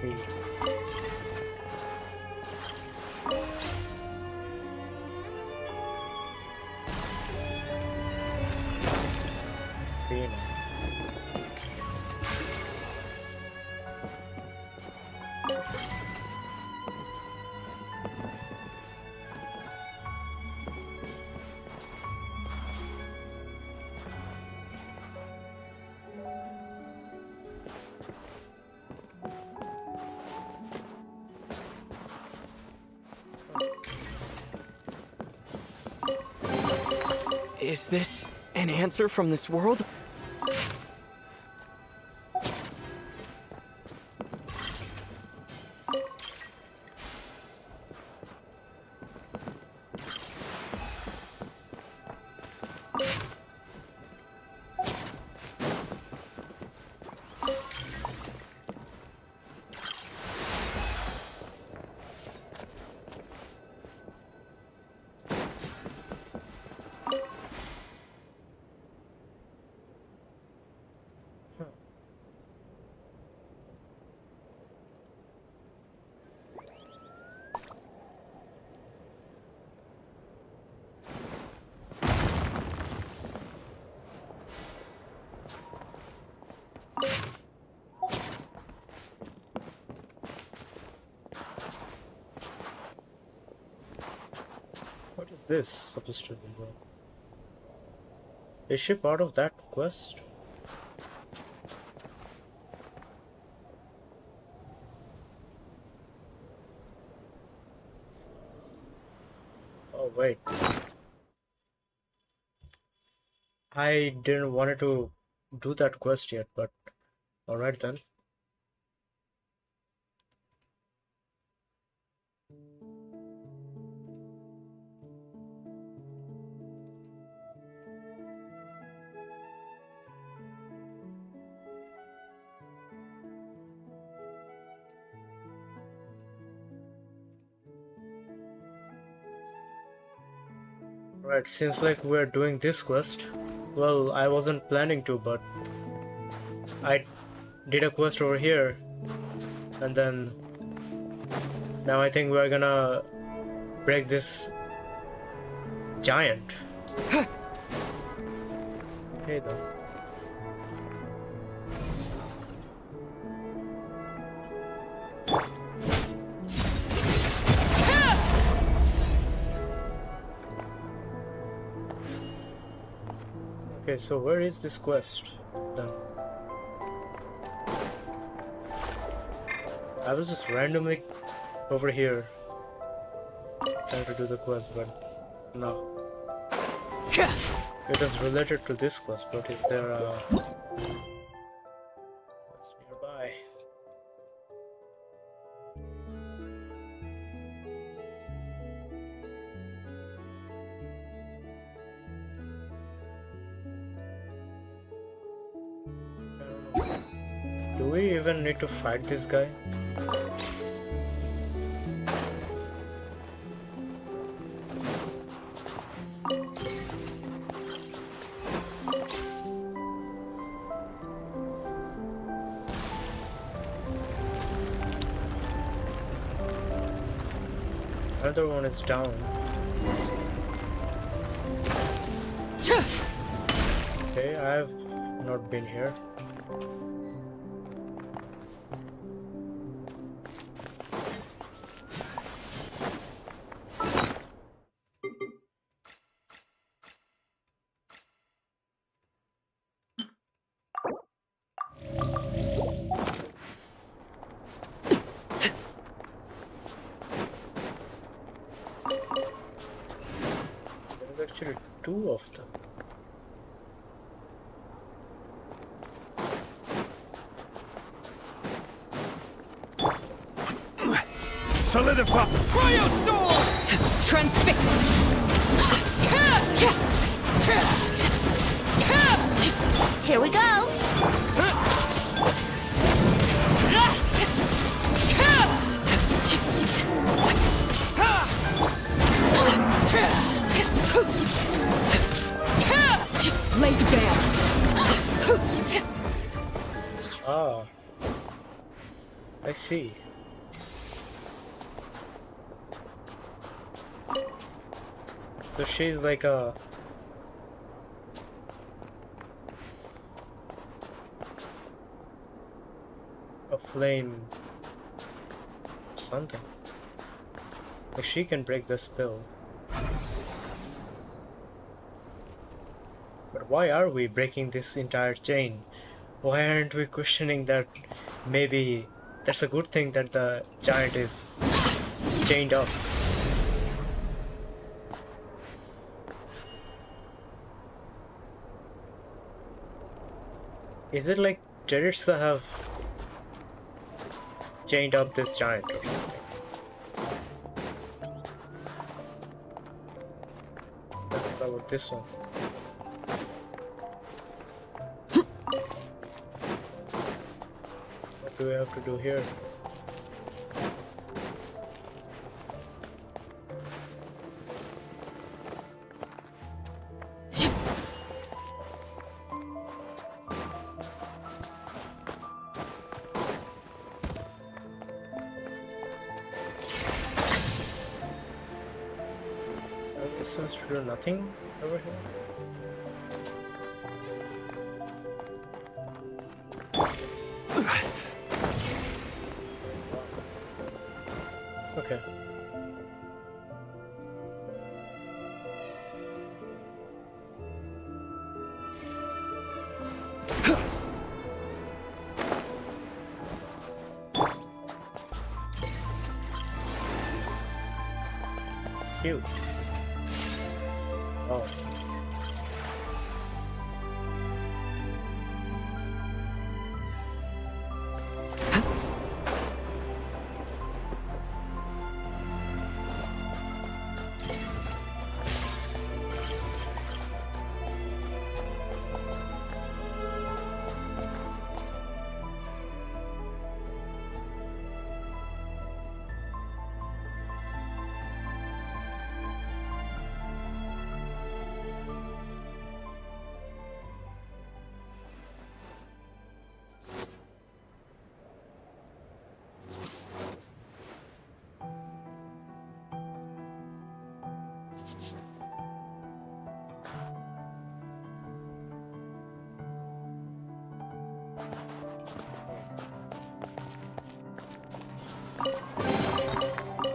See. See now. Is this an answer from this world? What is this supposed to be, bro? Is she part of that quest? Oh wait, I didn't want to do that quest yet, but alright then. Right, seems like we're doing this quest. Well, I wasn't planning to, but I did a quest over here, and then now I think we're gonna break this giant. Okay then. Okay, so where is this quest then? I was just randomly over here trying to do the quest, but no. It is related to this quest, but is there a quest nearby? Do we even need to fight this guy? Another one is down. Okay, I have not been here. Actually, two of them. Solidify! Cryo Sword! Transfixed! Here we go. Laid bare. Ah, I see. So she's like a flame something. Like she can break the spell. But why are we breaking this entire chain? Why aren't we questioning that maybe that's a good thing that the giant is chained up? Is it like Teritsa have chained up this giant or something? What about this one? What do we have to do here? Seems to do nothing over here. Okay. Cute. Oh.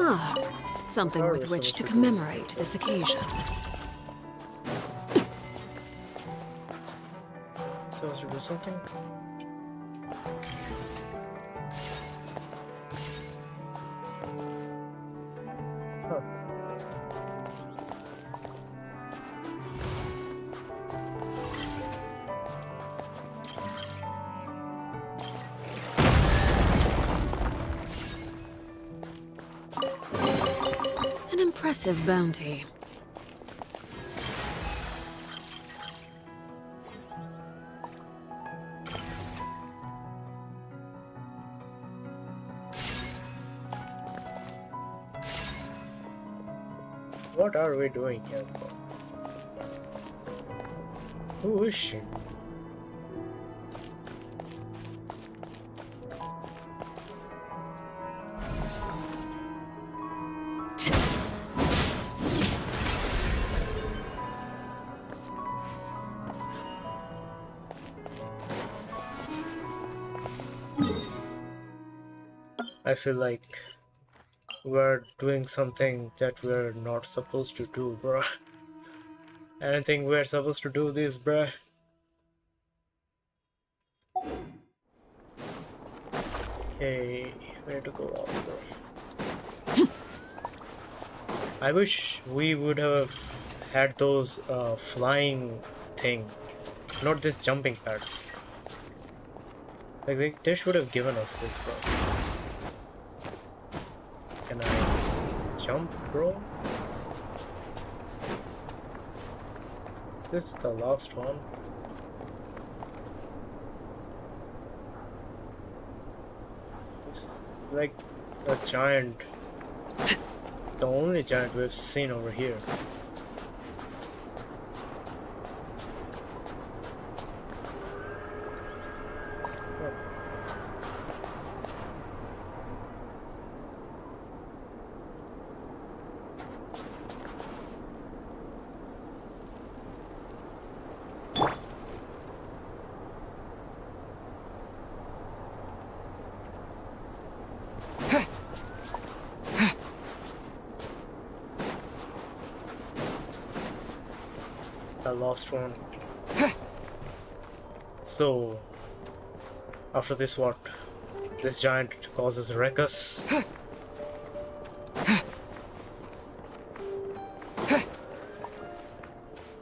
Ah, something with which to commemorate this occasion. Supposed to do something? Huh. An impressive bounty. What are we doing here? Who is she? I feel like we're doing something that we're not supposed to do, bruh. I don't think we're supposed to do this, bruh. Okay, where to go off, bro? I wish we would have had those flying thing, not this jumping pads. Like they should have given us this, bro. Can I jump, bro? Is this the last one? This is like a giant, the only giant we've seen over here. The last one. So after this, what? This giant causes ruckus.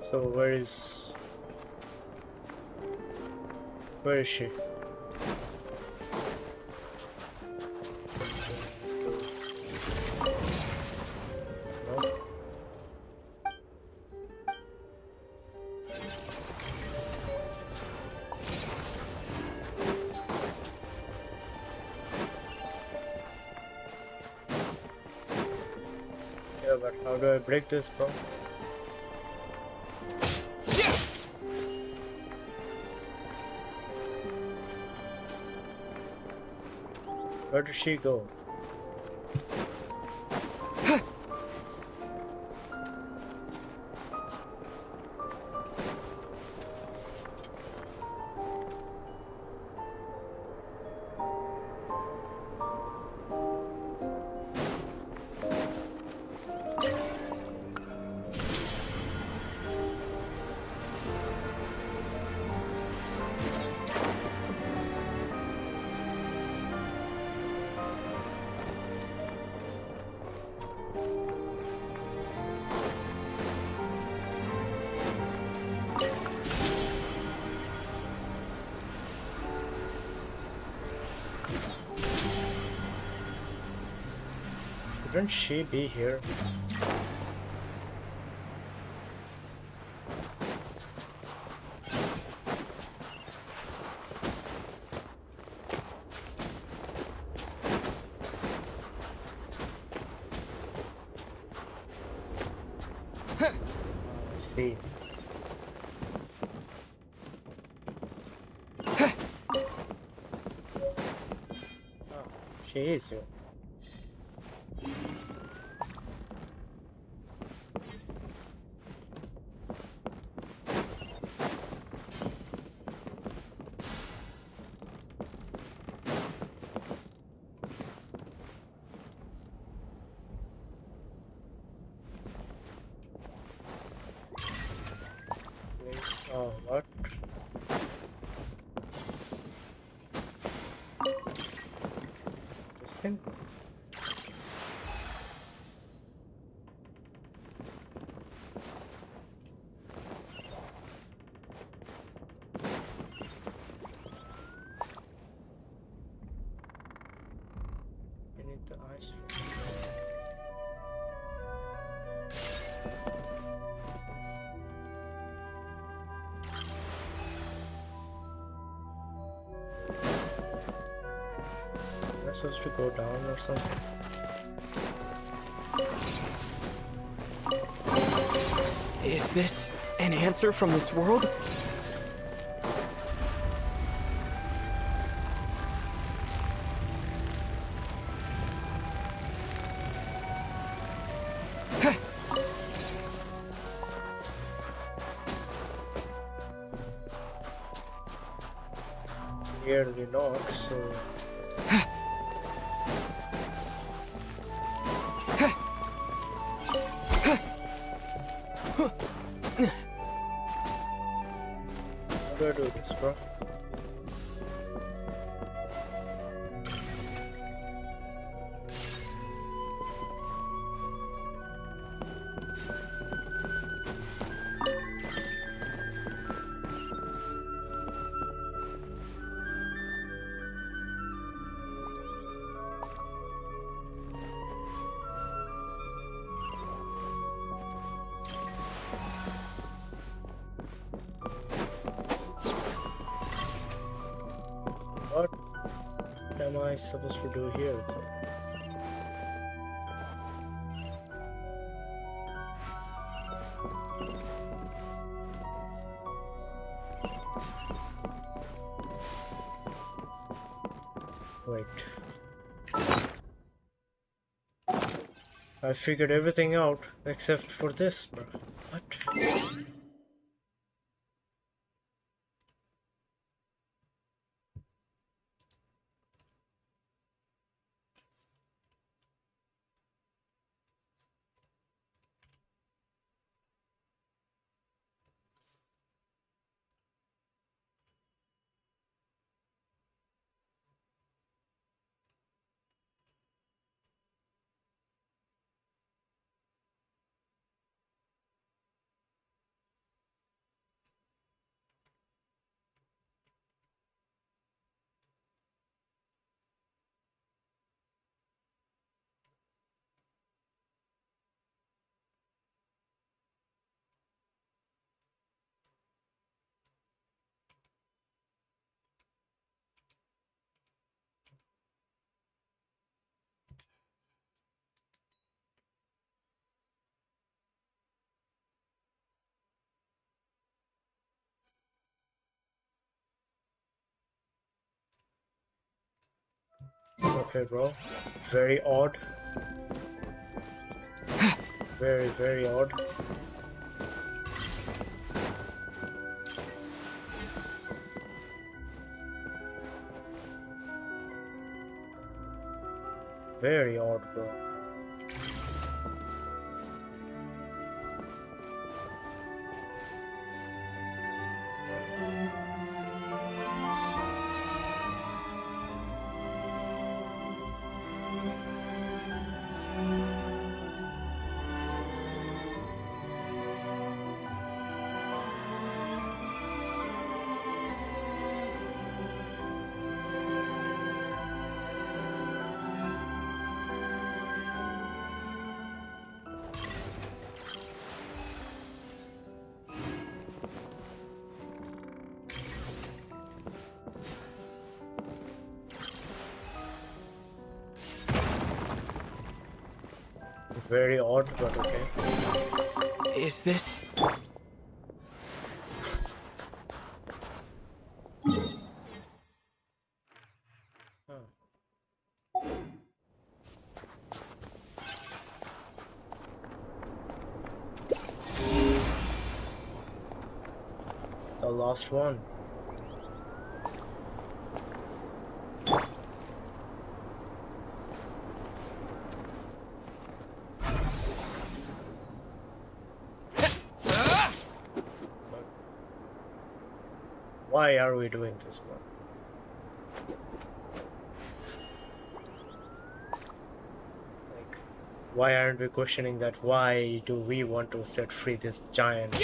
So where is she? No? Yeah, but how do I break this, bro? Where did she go? Shouldn't she be here? I see. Oh, she is here. Oh, what? This thing? Beneath the ice floor. Supposed to go down or something? Is this an answer from this world? Clearly not, so... How do I do this, bro? am I supposed to do here though? Wait. I figured everything out except for this, bro. What? Okay, bro. Very odd. Very, very odd. Very odd, bro. Very odd, but okay. Is this... The last one. Why are we doing this one? Like, why aren't we questioning that? Why do we want to set free this giant?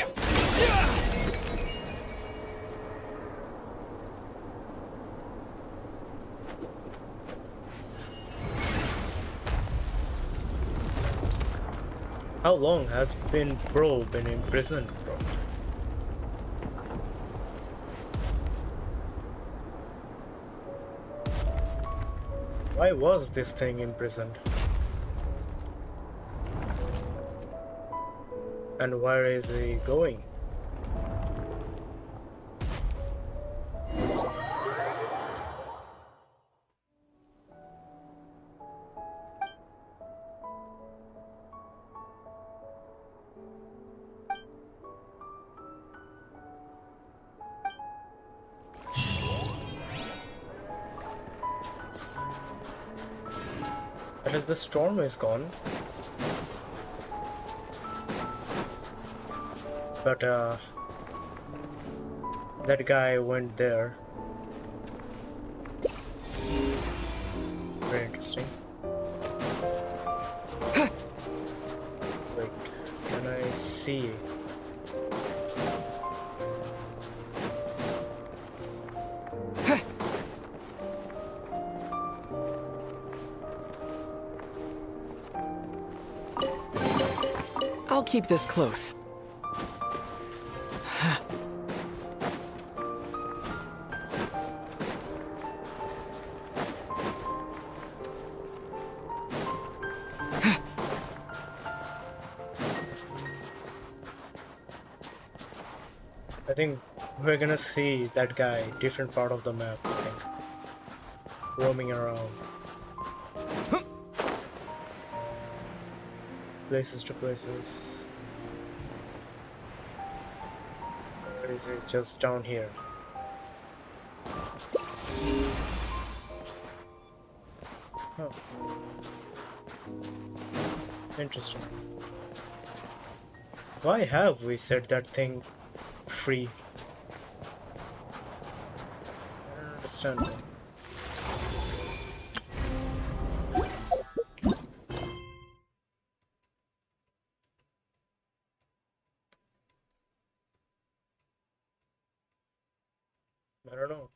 How long has been imprisoned, bro? Why was this thing imprisoned? And where is he going? But as the storm is gone, but that guy went there. Very interesting. Wait, can I see? I'll keep this close. I think we're gonna see that guy different part of the map, I think, roaming around places to places. Or is it just down here? Oh, interesting. Why have we set that thing free? I don't understand. I don't know.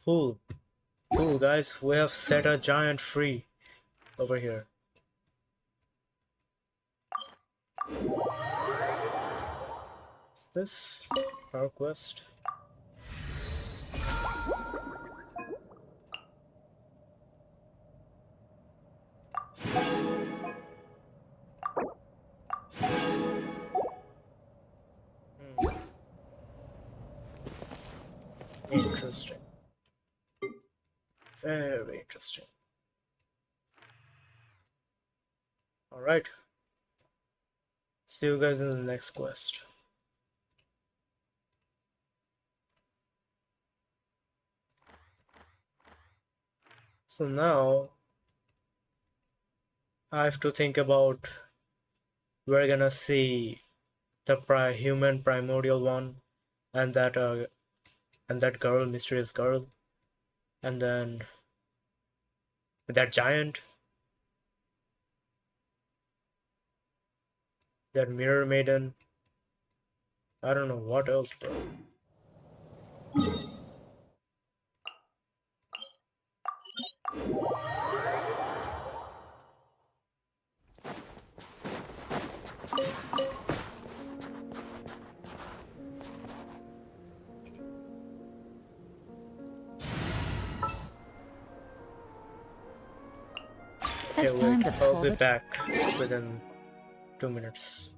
Cool. Cool, guys. We have set a giant free over here. Is this our quest? Interesting. Very interesting. Alright. See you guys in the next quest. So now I have to think about, we're gonna see the human primordial one, and that girl, mysterious girl, and then that giant, that mirror maiden. I don't know what else, bro. Okay, wait, I'll be back within 2 minutes.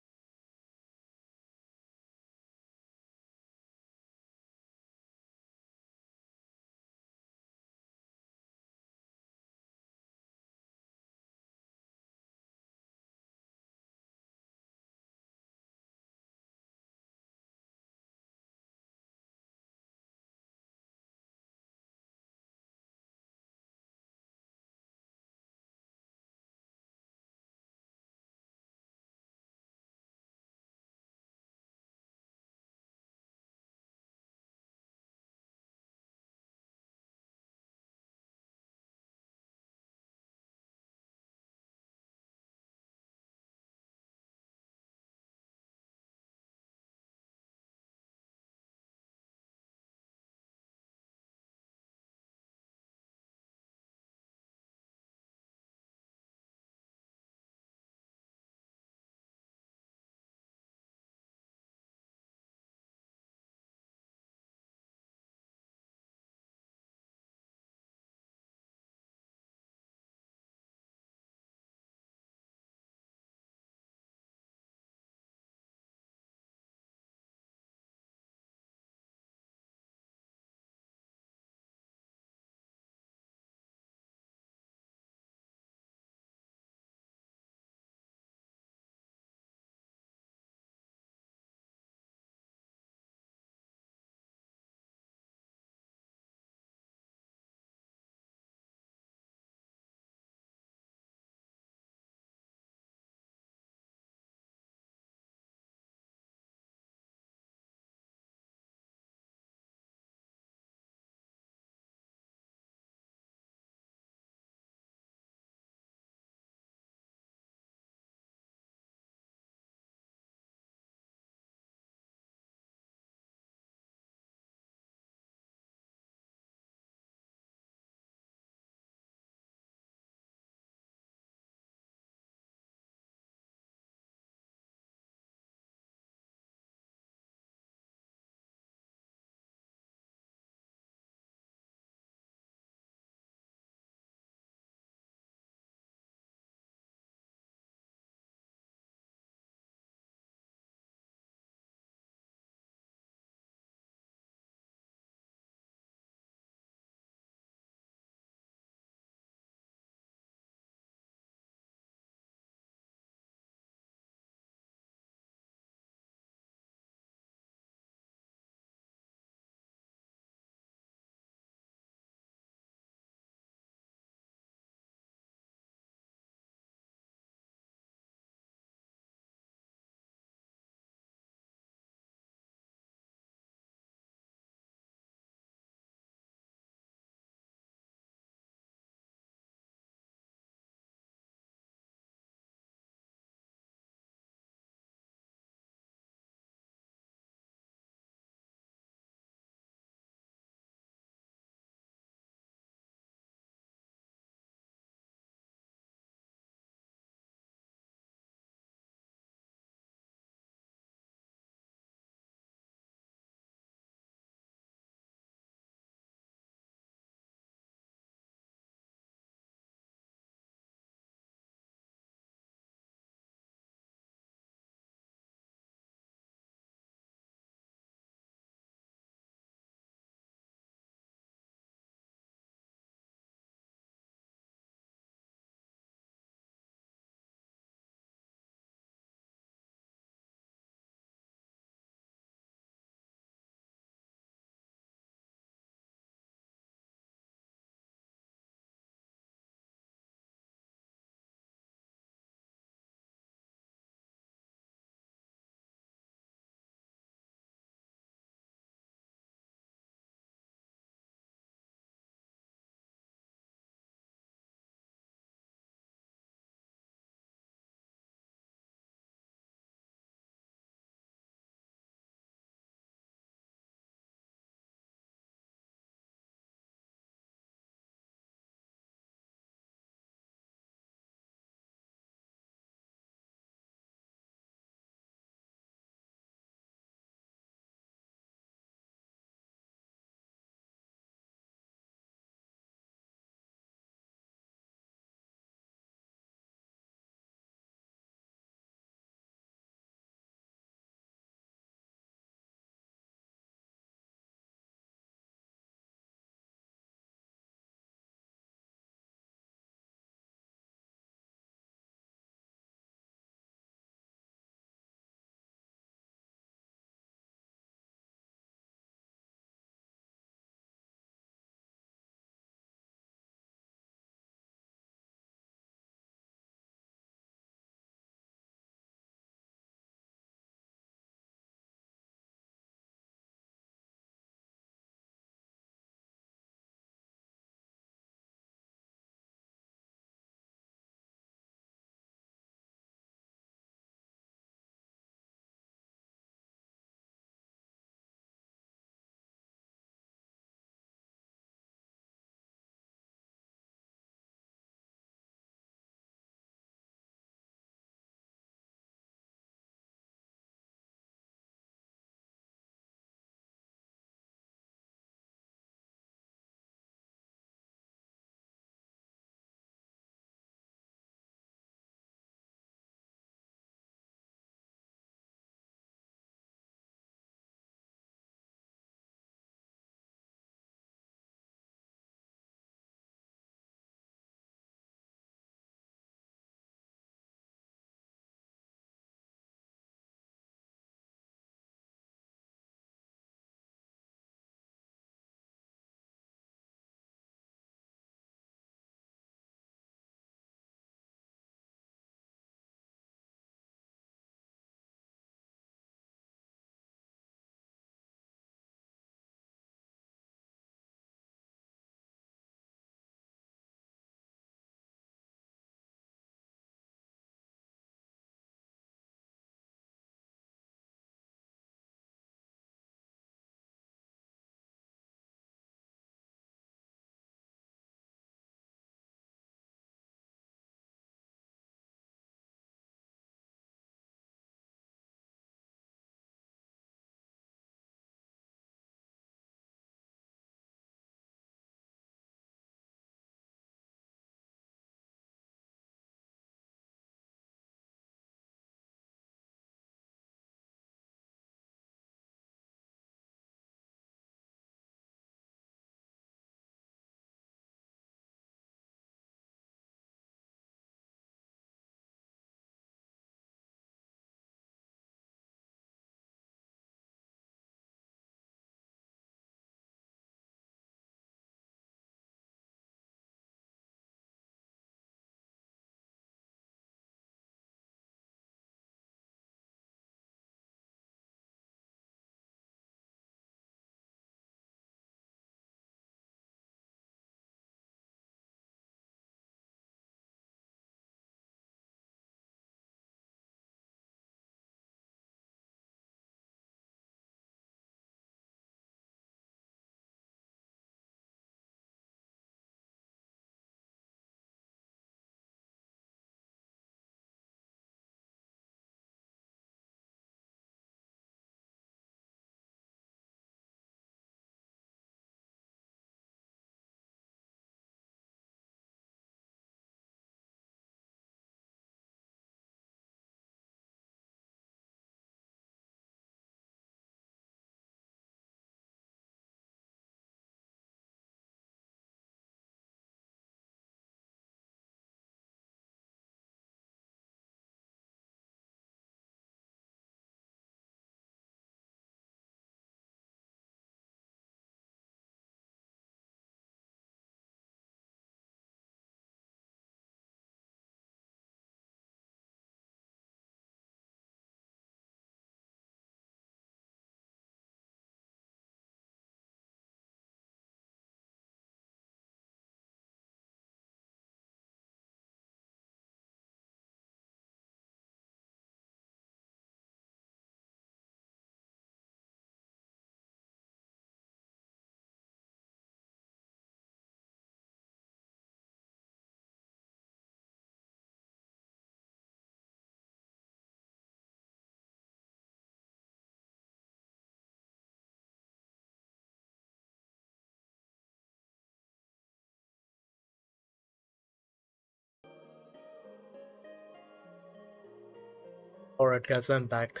Alright guys, I'm back.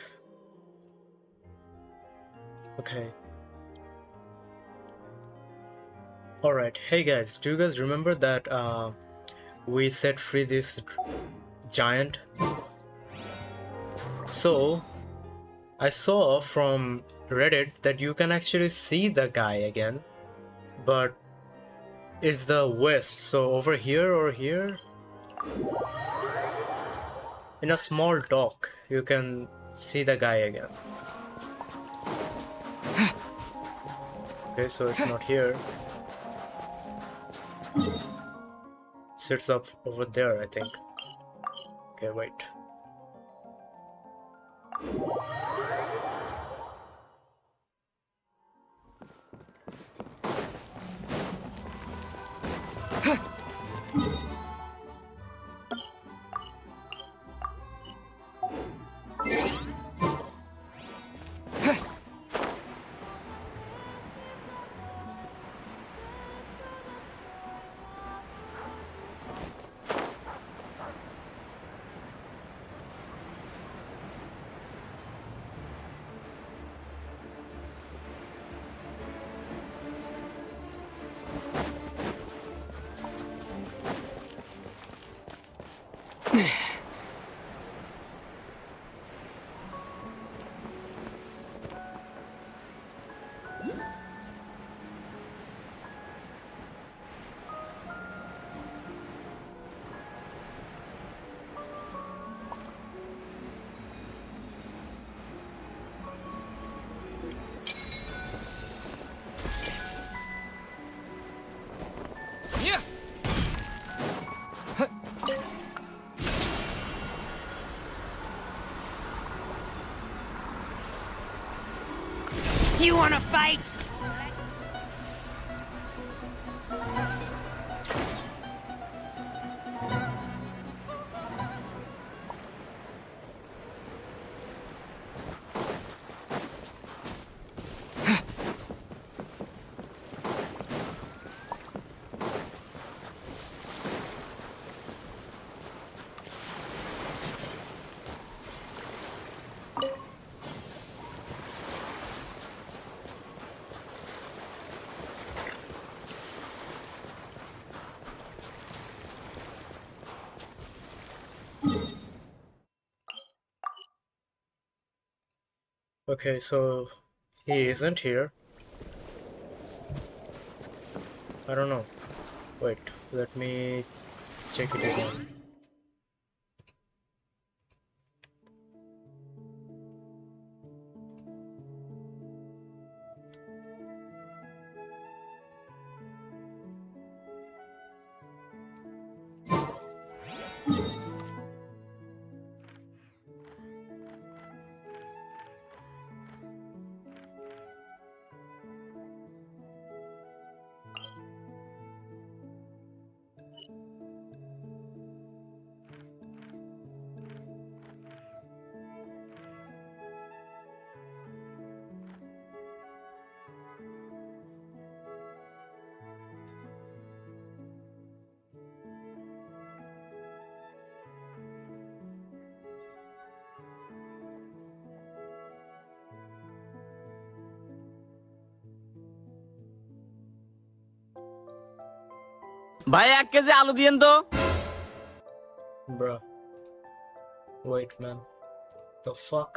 Okay. Alright, hey guys, do you guys remember that we set free this giant? So, I saw from Reddit that you can actually see the guy again, but it's the west, so over here or here? In a small dock, you can see the guy again. Okay, so it's not here. Sits up over there, I think. Okay, wait. You wanna fight? Okay, so he isn't here. I don't know. Wait, let me check it again. ভাই 1 KG আলু দিয়েন তো। Bruh. Wait, man. The fuck?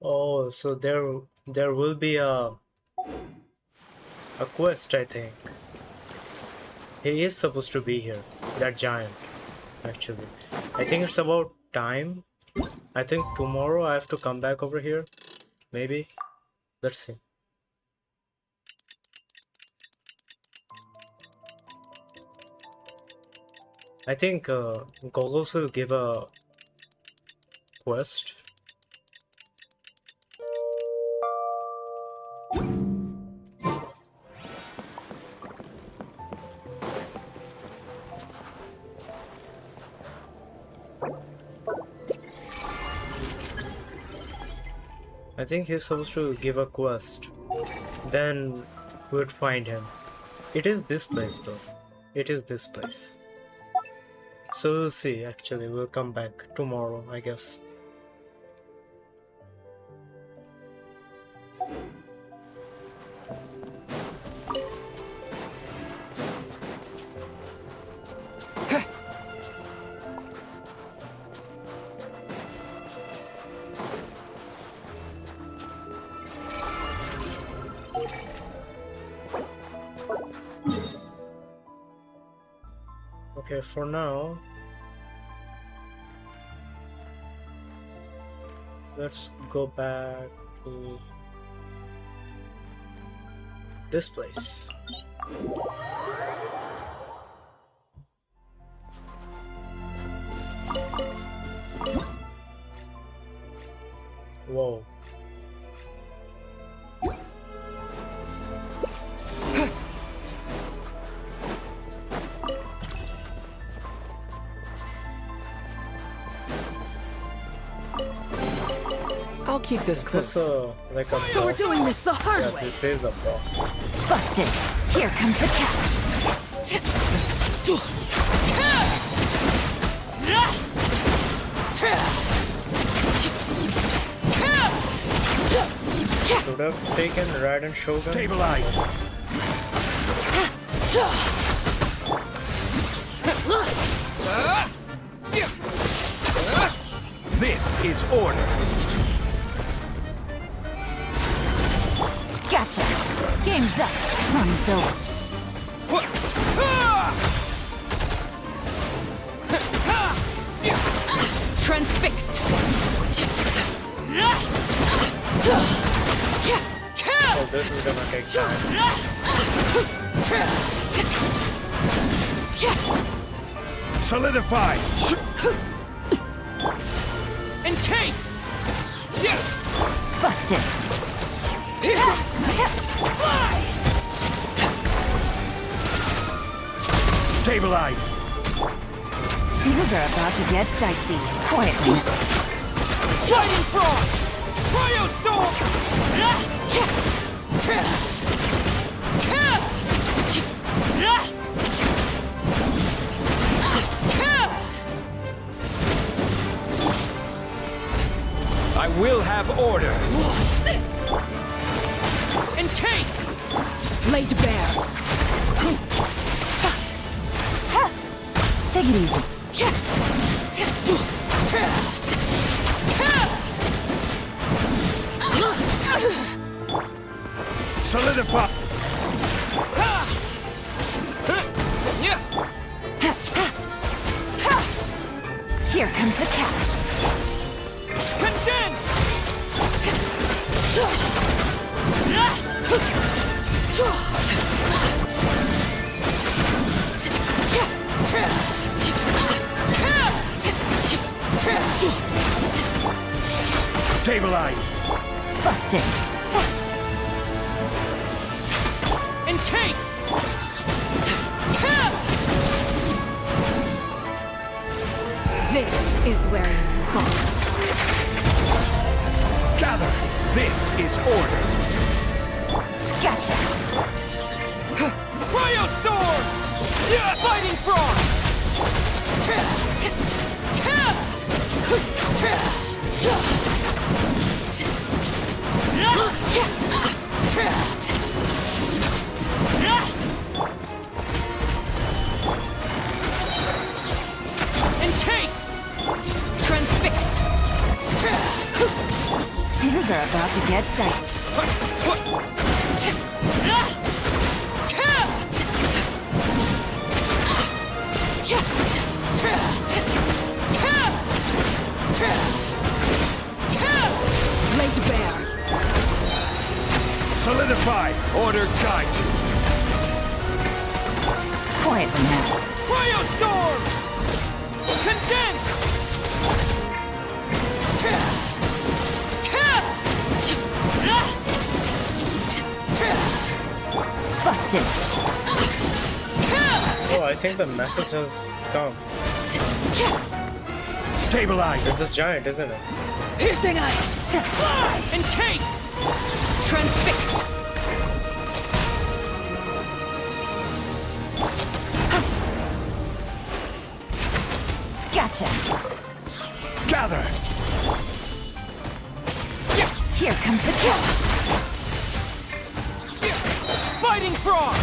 Oh, so there will be a quest, I think. He is supposed to be here, that giant, actually. I think it's about time. I think tomorrow I have to come back over here, maybe. Let's see. I think Goggles will give a quest. I think he's supposed to give a quest. Then we would find him. It is this place though. It is this place. So we'll see, actually. We'll come back tomorrow, I guess. Okay, for now, let's go back to this place. Whoa. I'll keep this close. Like a So we're boss? doing this the hard Yeah, way. this is the boss. Busted. Here comes the catch. Should have taken Raiden Shogun. Stabilize. This is order. Gotcha. Game's up. Runs over. Transfixed. Oh, this is gonna take time. Solidify. Encase! Busted. Stabilize. Things are about to get dicey. Quietly. Shining Frog! Cryo Storm! I will have order. Encase! Laid bears. Take it easy. Solidify. Here comes the catch. Condense! Stabilize. Busted. Encase! This is where you fall. Gather. This is order. Gotcha. Cryo Storm! Fighting Frog! Things are are about to get dicey. Laid bare. Solidify! Order guide you! Quietly now. Cryostorm! Condense! Busted. Oh, I think the message has come. Stabilize! It's a giant, isn't it? Piercing eyes. Fly! Encase! Transfixed. Gotcha. Gather! Here comes the catch. Fighting frog!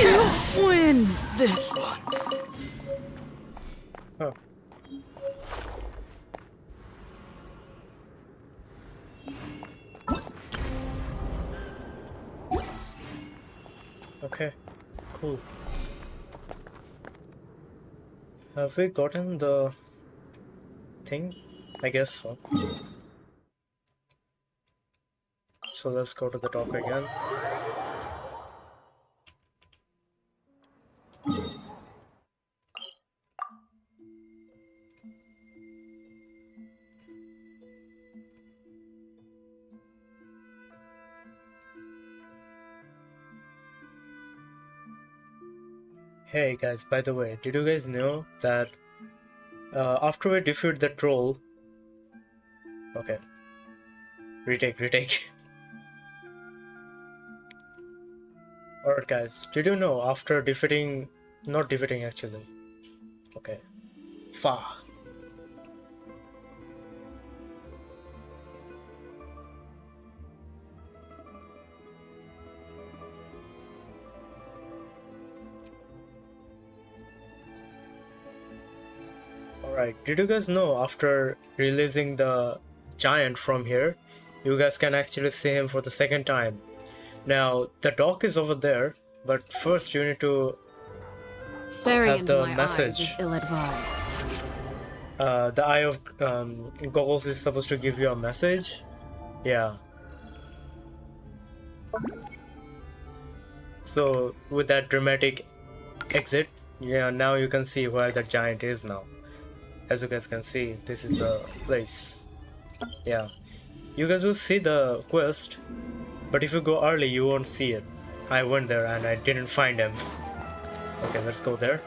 You win this one. Huh. Okay, cool. Have we gotten the thing? I guess so. So let's go to the dock again. Hey guys, by the way, did you guys know that after we defeat the troll... Okay. Retake. Alright guys, did you know after defeating... Not defeating actually. Okay. Fa. Alright, did you guys know after releasing the giant from here, you guys can actually see him for the second time? Now, the dock is over there, but first you need to Staring have into the my message. eyes is ill-advised. The Eye of Goggles is supposed to give you a message. Yeah. So, with that dramatic exit, yeah, now you can see where the giant is now. As you guys can see, this is the place. Yeah, you guys will see the quest, but if you go early you won't see it. I went there and I didn't find him. Okay, let's go there.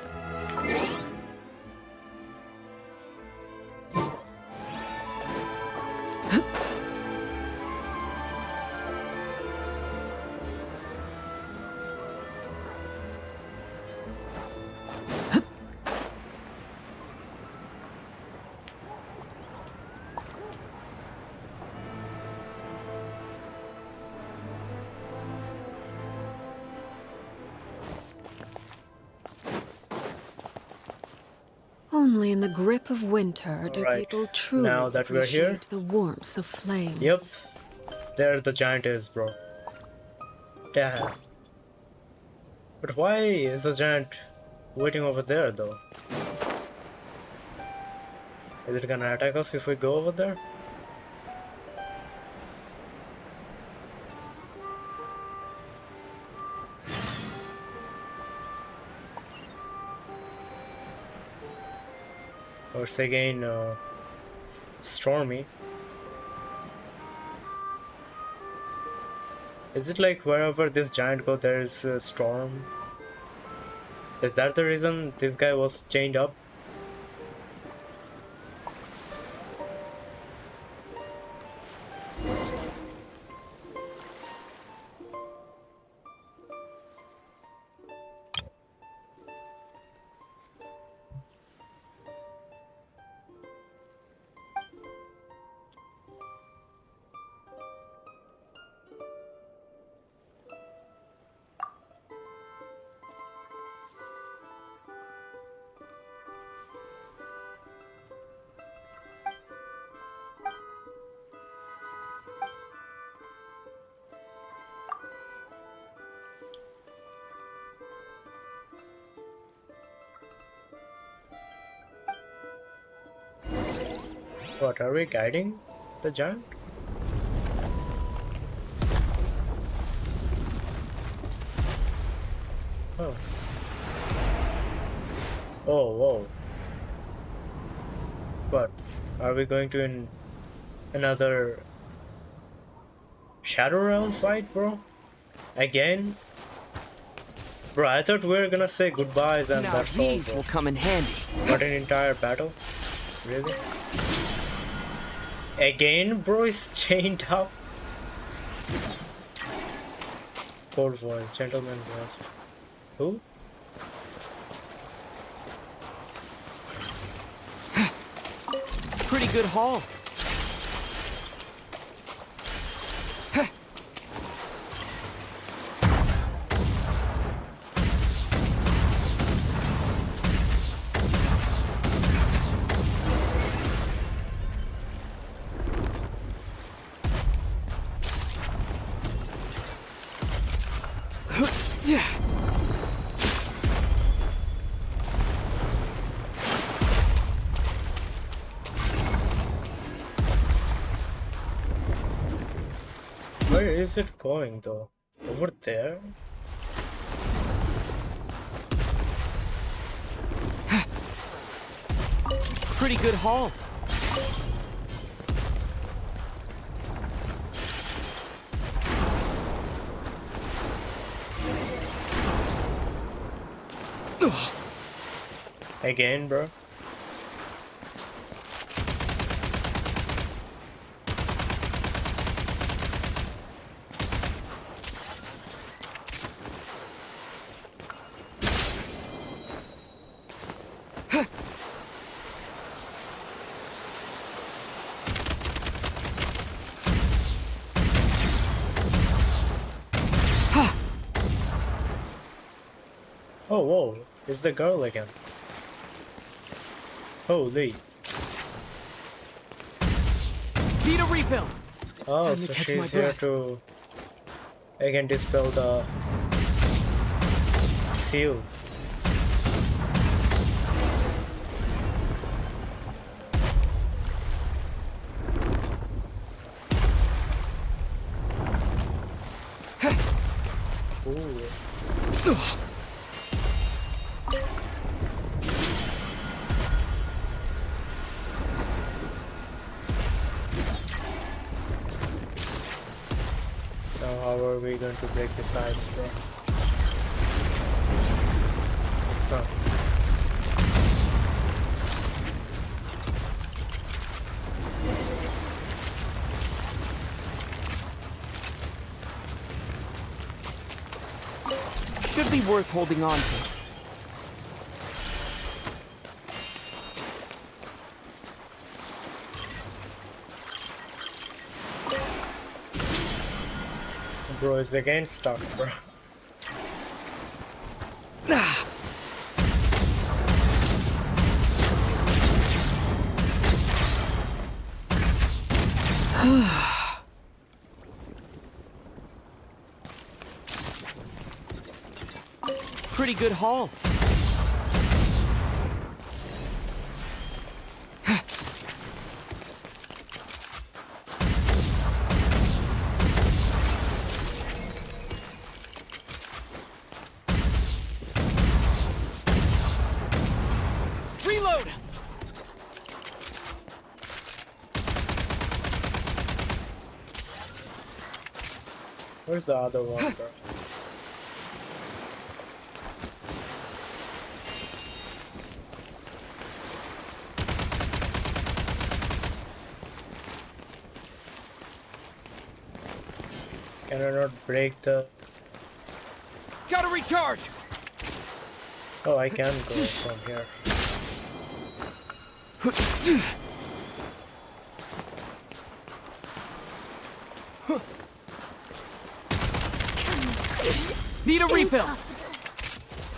Only in the grip of winter do Alright, people truly now that we're here- appreciate the warmth of flames. Yep, there the giant is, bro. Damn. But why is the giant waiting over there though? Is it gonna attack us if we go over there? Or it's again stormy. Is it like wherever this giant goes there is a storm? Is that the reason this guy was chained up? What, are we guiding the giant? Oh. Oh, whoa. What? Are we going to another Shadow Realm fight, bro? Again? Bro, I thought we were gonna say goodbyes and now that's all, these bro. will come in handy. Not an entire battle? Really? Again, bro is chained up? Cold voice, gentleman voice. Who? Pretty good haul. Where is it going though? Over there? Pretty good haul. Again, bro? Oh, whoa, it's the girl again. Holy. Need a refill. Oh, Time so to catch she's my here breath. to again dispel the seal. Ooh. Now how are we going to break this ice, bro? Oh. Should be worth holding on to. Bro is again stuck, bro. Pretty good haul. Reload. Where's the other one, bro? Can I not break the... Gotta recharge. Oh, I can go from here. Need a refill.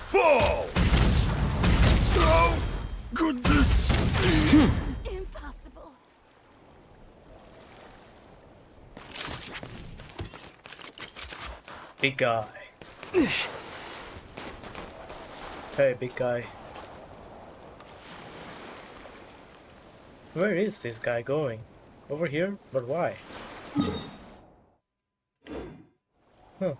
Fall! Oh, goodness! Impossible. Big guy. Hey, big guy. Where is this guy going? Over here? But why? Huh.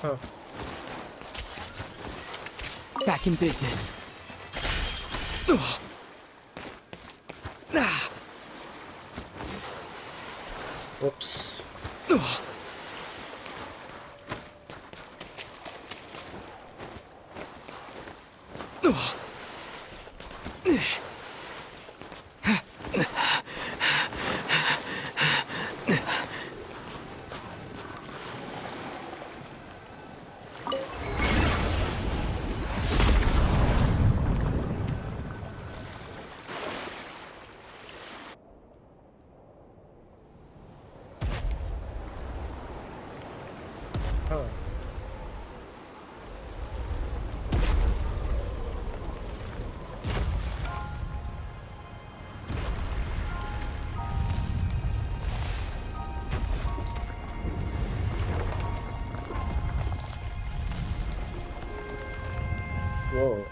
Huh. Back in business. Whoops. Huh. Whoa.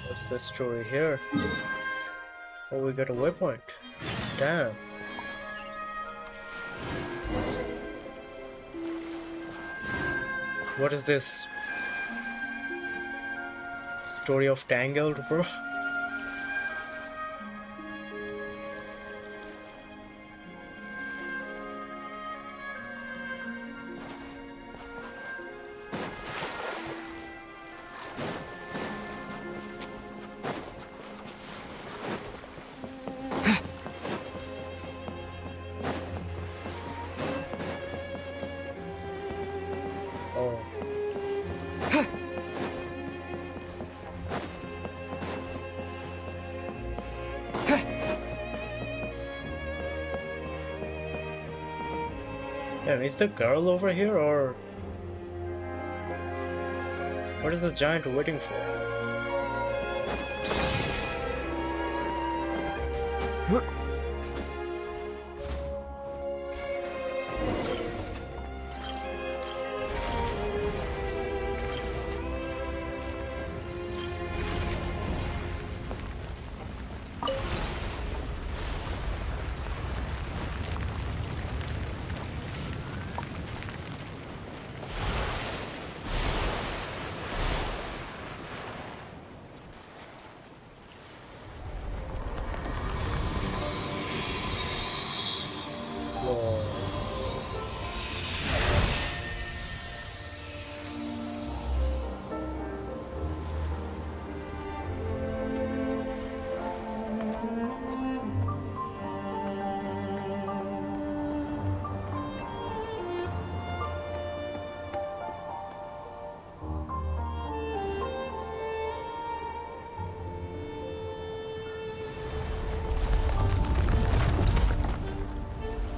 What's the story here? Oh, we got a waypoint. Damn. What is this? Story of Tangled, bro? Oh. Damn, is the girl over here or what is the giant waiting for? Whoa.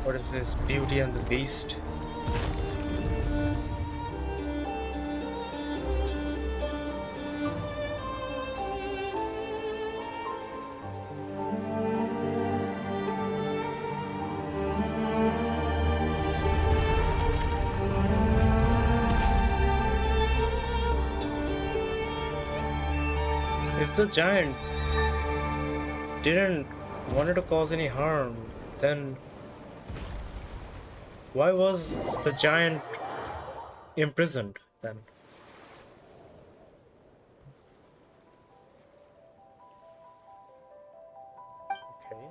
What is this, Beauty and the Beast? If the giant didn't wanted to cause any harm, then why was the giant imprisoned then? Okay.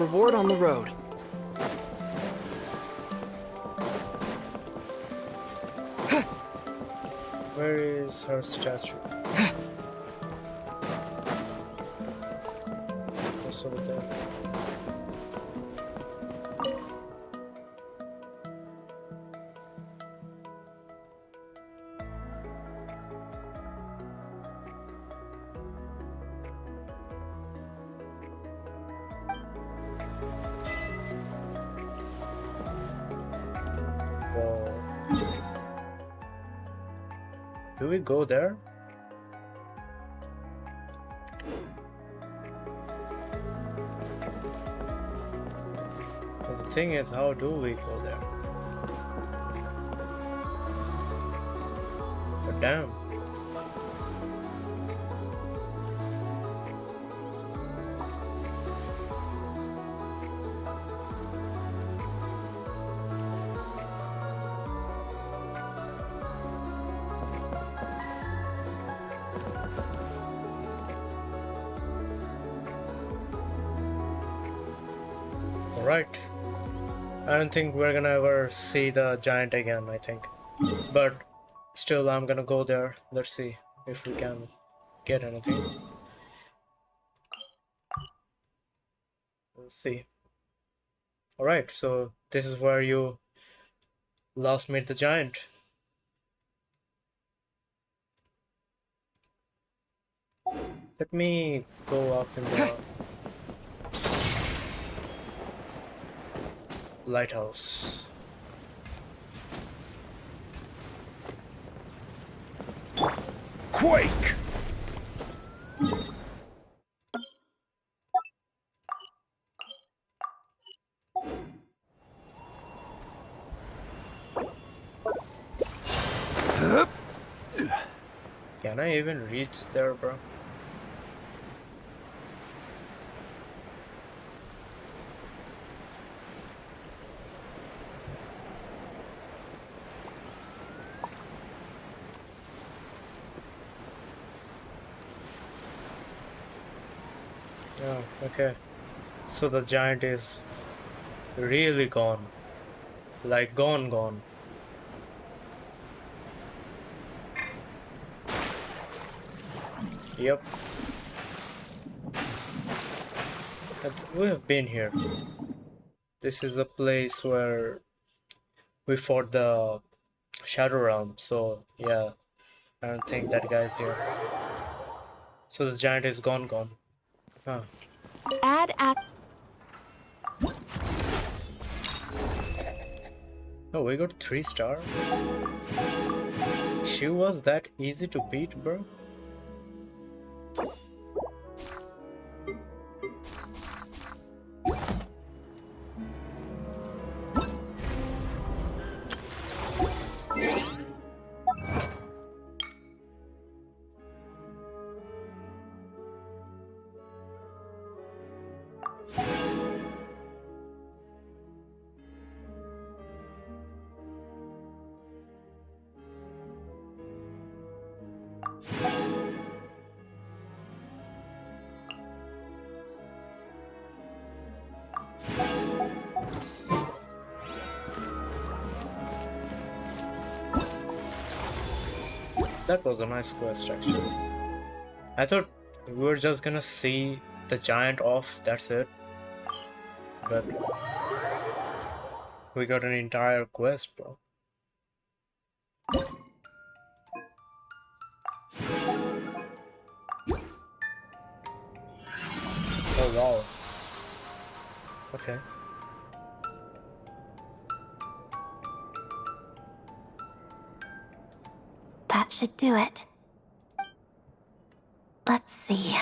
Motherboard on the road. Where is her statue? Also there. Do we go there? Well, the thing is, how do we go there? But damn. Right. I don't think we're gonna ever see the giant again, I think. But still, I'm gonna go there. Let's see if we can get anything. We'll see. Alright, so this is where you last meet the giant. Let me go up in the lighthouse. Quake! Can I even reach there, bro? Oh, okay. So the giant is really gone. Like gone. Yep. We have been here. This is a place where we fought the Shadow Realm, so yeah, I don't think that guy's here. So the giant is gone. Huh. Add at. Oh, we got 3-star. She was that easy to beat, bro? That was a nice quest, actually. I thought we were just gonna see the giant off, that's it. But we got an entire quest, bro. Oh wow. Okay. That should do it. Let's see.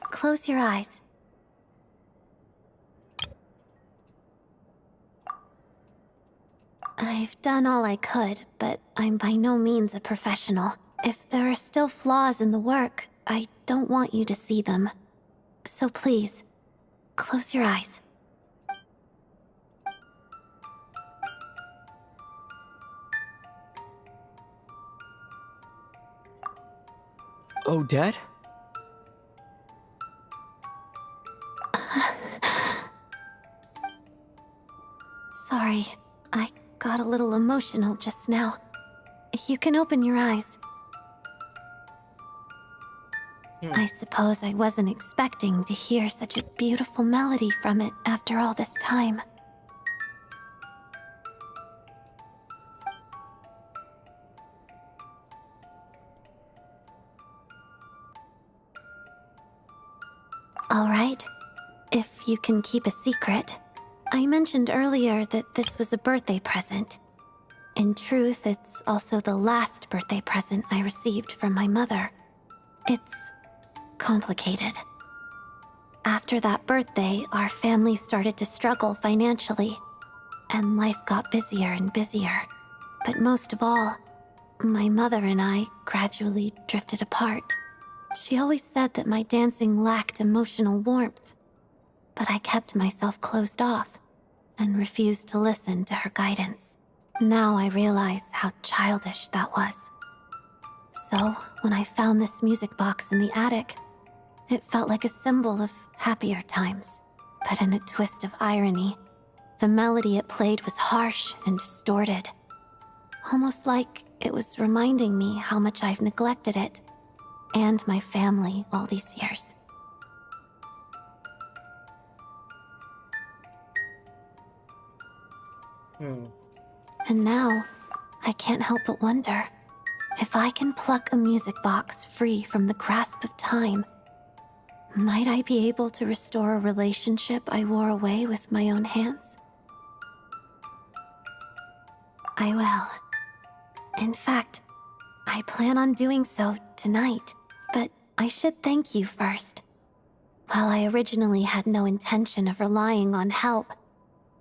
Close your eyes. I've done all I could, but I'm by no means a professional. If there are still flaws in the work, I don't want you to see them. So please, close your eyes. Oh, Dad? got a little emotional just now. You can open your eyes. I suppose I wasn't expecting to hear such a beautiful melody from it after all this time. All right. If you can keep a secret, I mentioned earlier that this was a birthday present. In truth, it's also the last birthday present I received from my mother. It's complicated. After that birthday, our family started to struggle financially, and life got busier and busier. But most of all, my mother and I gradually drifted apart. She always said that my dancing lacked emotional warmth, but I kept myself closed off and refused to listen to her guidance. Now I realize how childish that was. So, when I found this music box in the attic, it felt like a symbol of happier times. But in a twist of irony, the melody it played was harsh and distorted. Almost like it was reminding me how much I've neglected it and my family all these years. And now, I can't help but wonder, if I can pluck a music box free from the grasp of time, might I be able to restore a relationship I wore away with my own hands? I will. In fact, I plan on doing so tonight, but I should thank you first. While I originally had no intention of relying on help,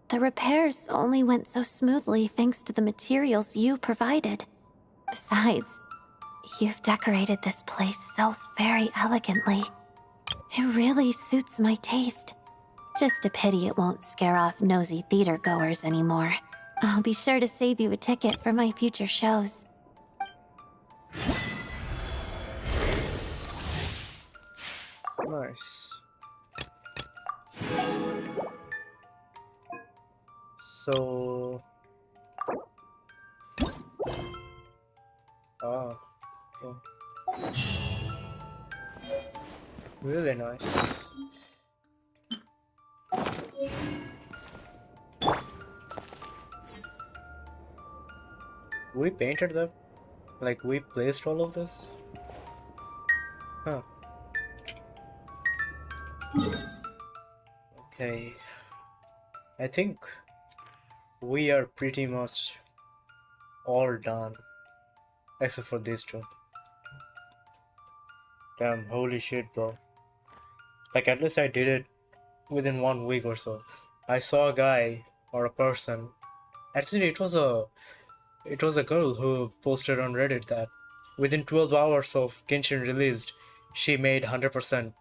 the repairs only went so smoothly thanks to the materials you provided. Besides, you've decorated this place so very elegantly. It really suits my taste. Just a pity it won't scare off nosy theater goers anymore. I'll be sure to save you a ticket for my future shows. Nice. So... Ah, okay. Really nice. We painted them? Like we placed all of this? Huh. Okay. I think we are pretty much all done. Except for these two. Damn, holy shit, bro. Like, at least I did it within 1 week or so. I saw a guy or a person. Actually, it was a girl who posted on Reddit that within 12 hours of Genshin released, she made 100%.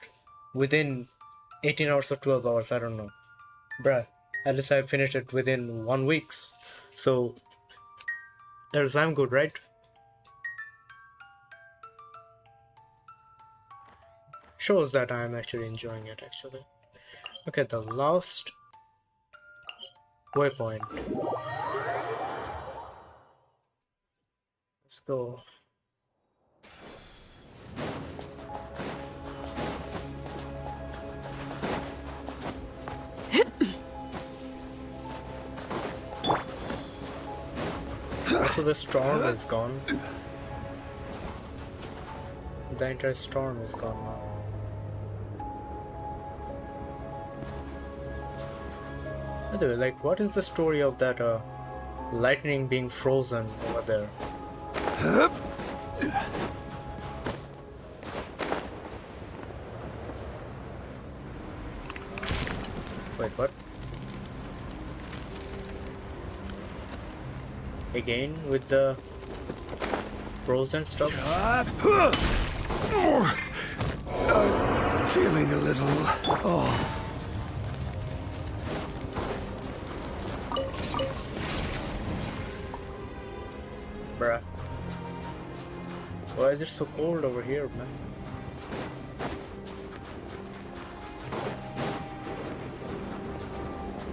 Within 18 hours or 12 hours, I don't know. Bruh, at least I finished it within 1 week. So, there's I'm good, right? Shows that I'm actually enjoying it, actually. Okay, the last waypoint. Let's go. Also, the storm is gone. The entire storm is gone now. By the way, like, what is the story of that lightning being frozen over there? Wait, what? Again with the frozen stuff? I'm feeling a little... Bruh. Why is it so cold over here, man?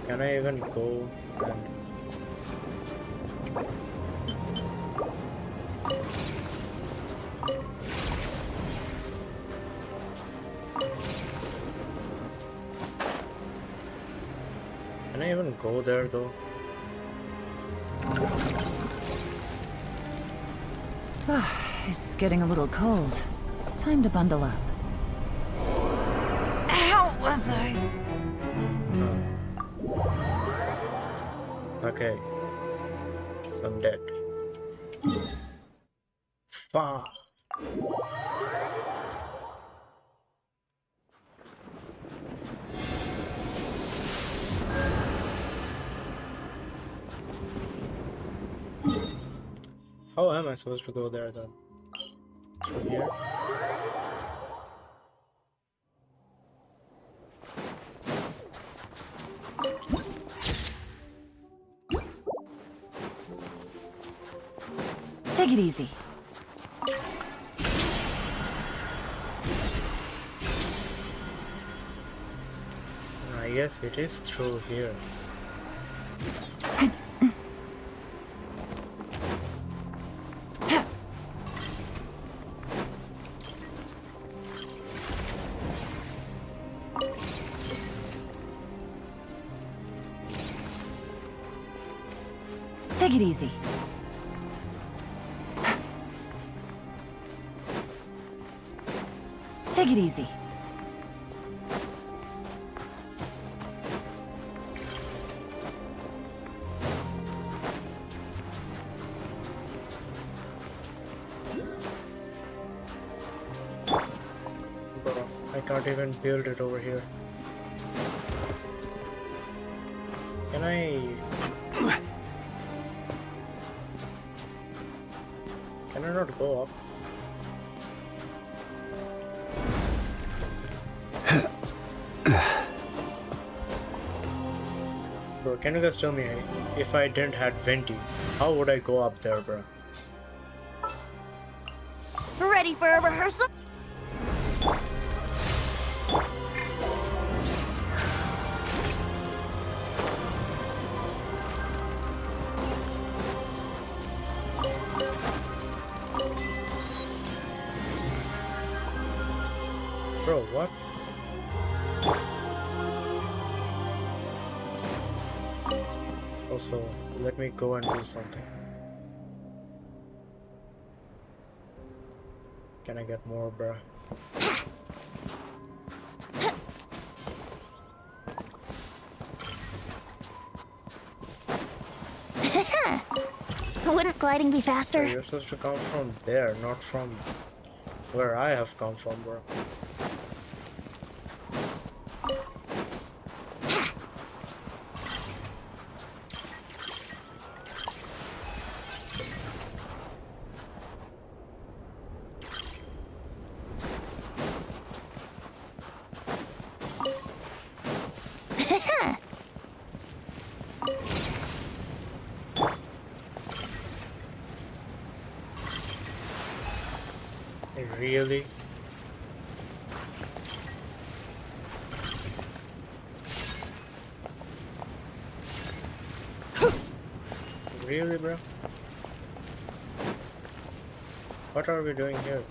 Can I even go and... I even go there though? It's getting a little cold. Time to bundle up. How was I? Okay. So I'm dead. Fuck. How am I supposed to go there then? Through here? Take it easy. I guess it is through here. Take it easy. Take it easy. Bro, I can't even build it over here. Can I... Can I not go up? Bro, can you guys tell me, if I didn't have Venti, how would I go up there, bro? Ready for a rehearsal? Bro, what? Also, let me go and do something. Can I get more, bruh? Wouldn't gliding be So faster? you're supposed to come from there, not from where I have come from, bro. Really? Really, bro? What are we doing here?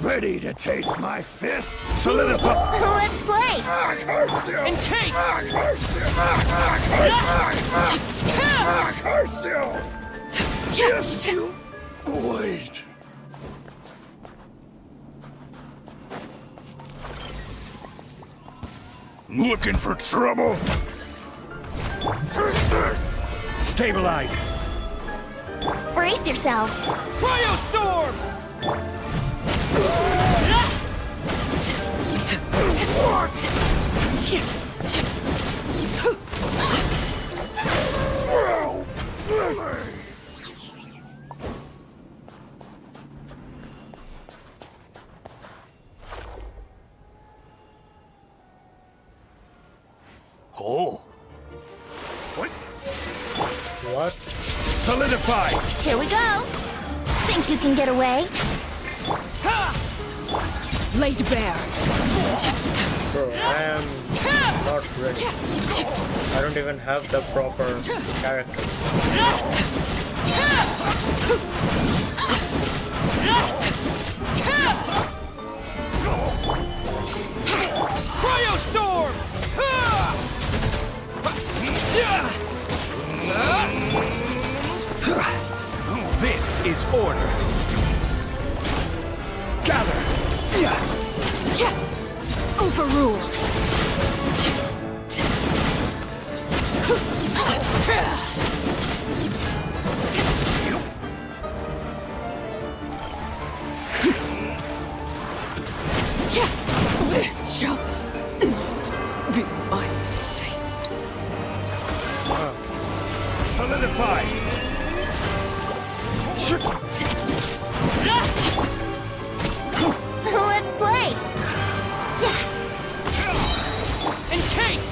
Ready to taste my fists? Solidify! Let's play! Curse you! And cake! Curse you! Curse you! Just you wait. Looking for trouble? Take this! Stabilize! Brace yourselves! Cryostorm! Oh. What? Solidify! Here we go! Think you can get away? Laid bare. Bro, I am not ready. I don't even have the proper character. Cryostorm! This is order. Gather. Overruled. This shall not be my fate. Solidify! Let's play! And cake!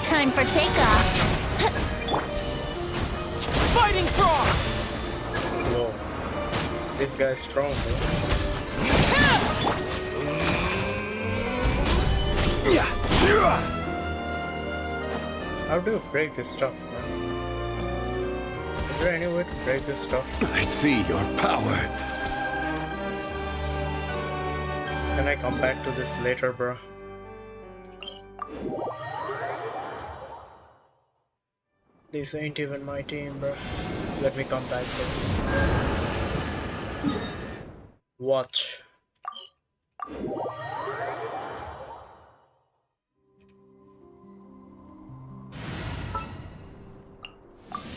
Time for takeoff! Fighting frog! Whoa. This guy's strong, bro. How do you break this stuff, man? Is there any way to break this stuff? I see your power. Can I come back to this later, bro? This ain't even my team, bro. Let me come back to watch.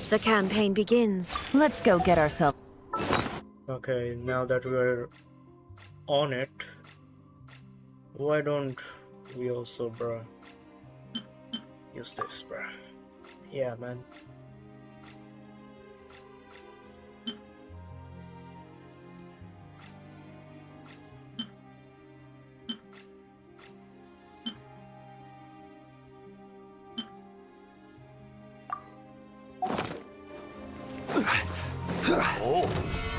The campaign begins. Let's go get ourselves. Okay, now that we're on it, why don't we also, bro, use this, bro? Yeah, man.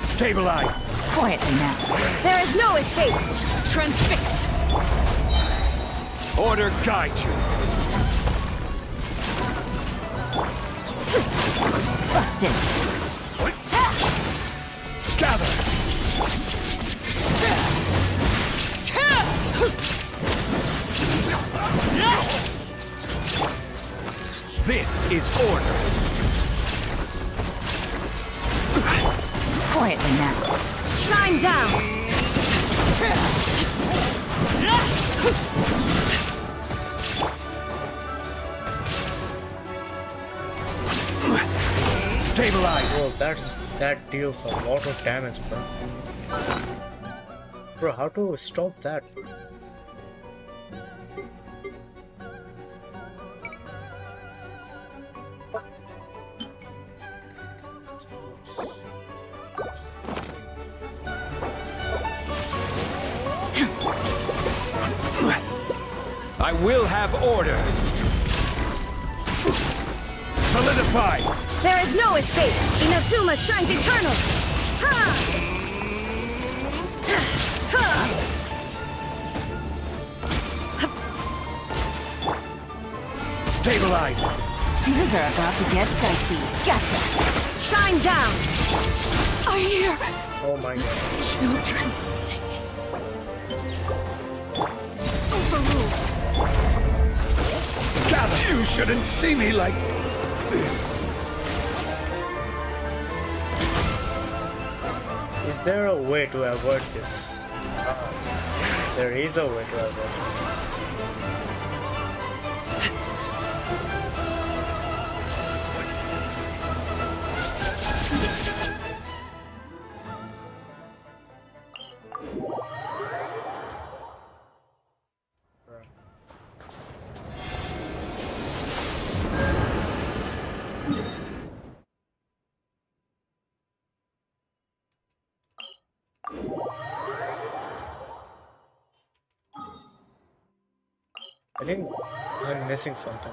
Stabilize! Quietly now. There is no escape! Transfixed! Order guide you. Busted! Gather! This is order. Quietly now. Shine down! Stabilize! Bro, that deals a lot of damage, bro. Bro, how to stop that? I will have order. Solidify! There is no escape! Inazuma shines eternal! Ha! Ha! Stabilize! Things are about to get dicey. Gotcha. Shine down. I hear Oh my god. children singing. Overruled. Gather! You shouldn't see me like this. Is there a way to avoid this? There is a way to avoid this. I think I'm missing something.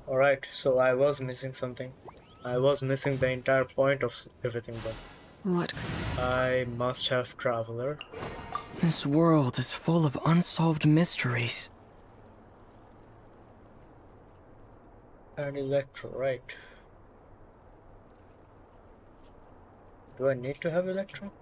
Alright, so I was missing something. I was missing the entire point of everything, but What? I must have Traveler. This world is full of unsolved mysteries. And Electro, right. Do I need to have Electro?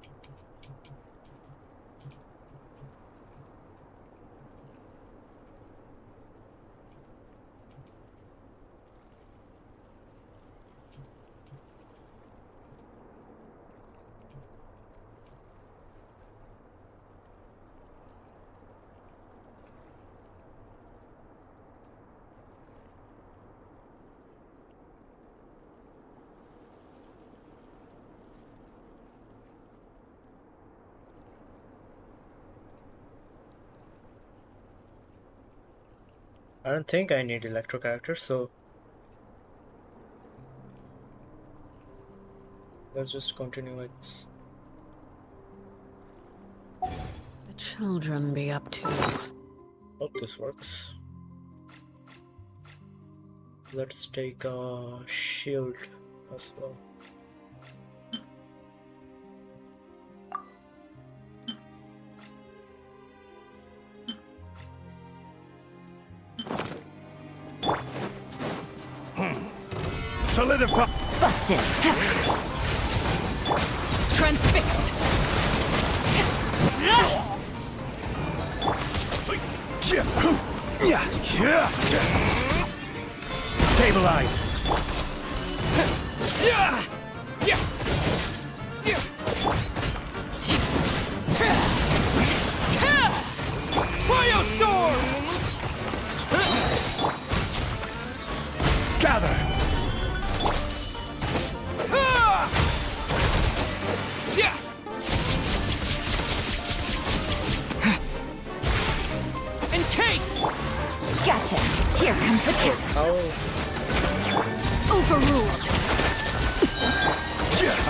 I don't think I need Electro characters, so let's just continue like this. The children be up to. Hope this works. Let's take a shield as well. Solidify. Busted. Transfixed. Stabilize.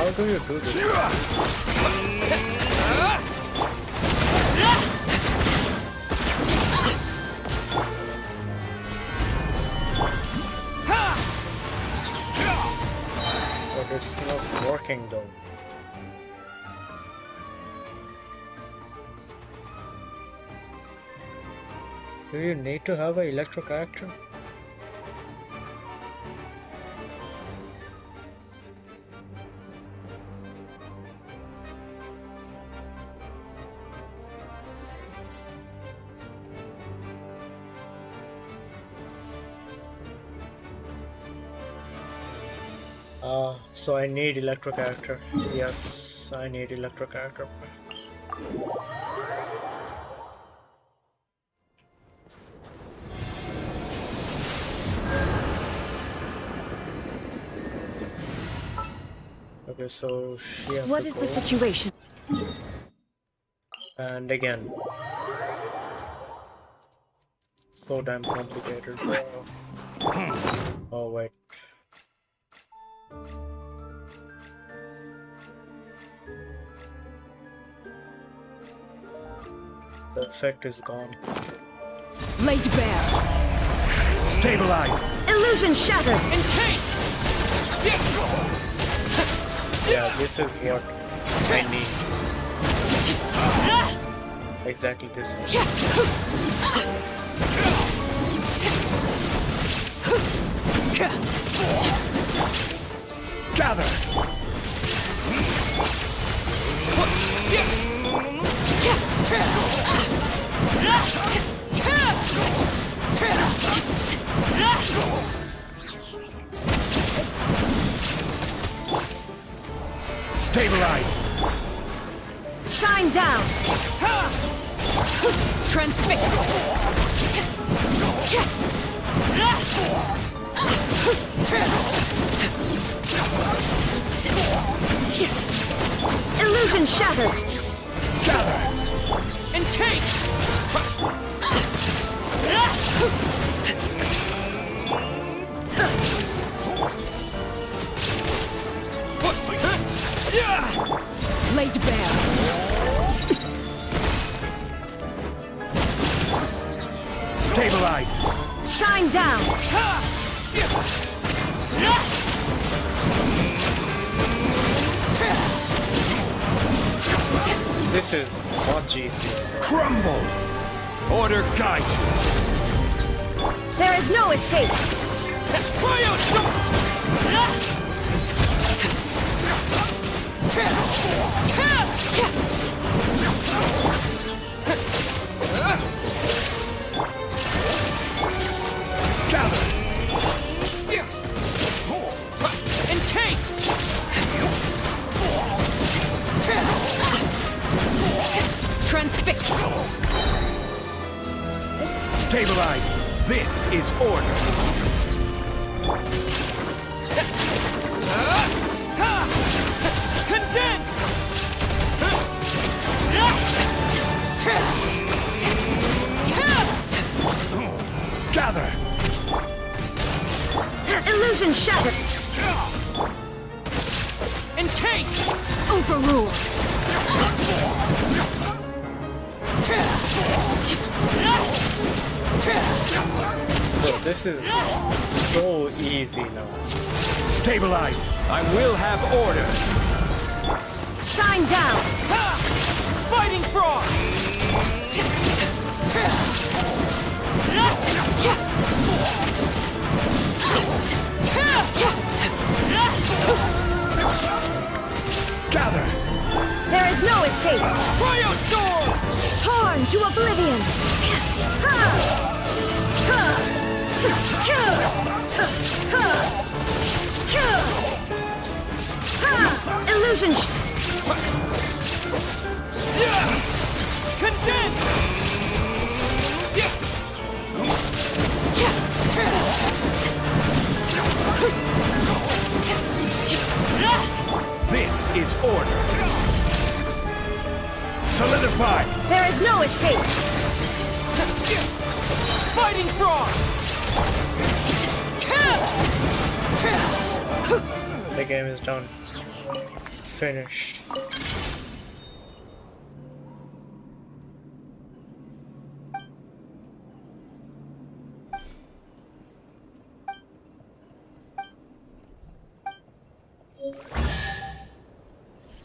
How do you do this? But it's not working though. Do you need to have an electro character? So I need electro character. Yes, I need electro character. Okay, so she has What to is go. the situation? And again. So damn complicated. Oh wait. The effect is gone. Laid bare. Stabilize. Illusion shattered. Yeah, this is what I need. Exactly this one. Gather. Stabilize. Shine down. Transfixed. Illusion shattered. Gather. Encase. Laid bare. Stabilize. Shine down. This is much easier. Crumble. Order guide you. There is no escape. Gather. Encase. Transfixed. Stabilize. This is order. Condense. Gather. Illusion shattered. Encase. Overruled. Bro, this is so easy now. Stabilize. I will have order. Shine down. Fighting frog. Gather. There is no escape. Cryo sword. Torn to oblivion. Illusion. Condense. This is order. Solidify. There is no escape. Fighting frog. The game is done. Finished.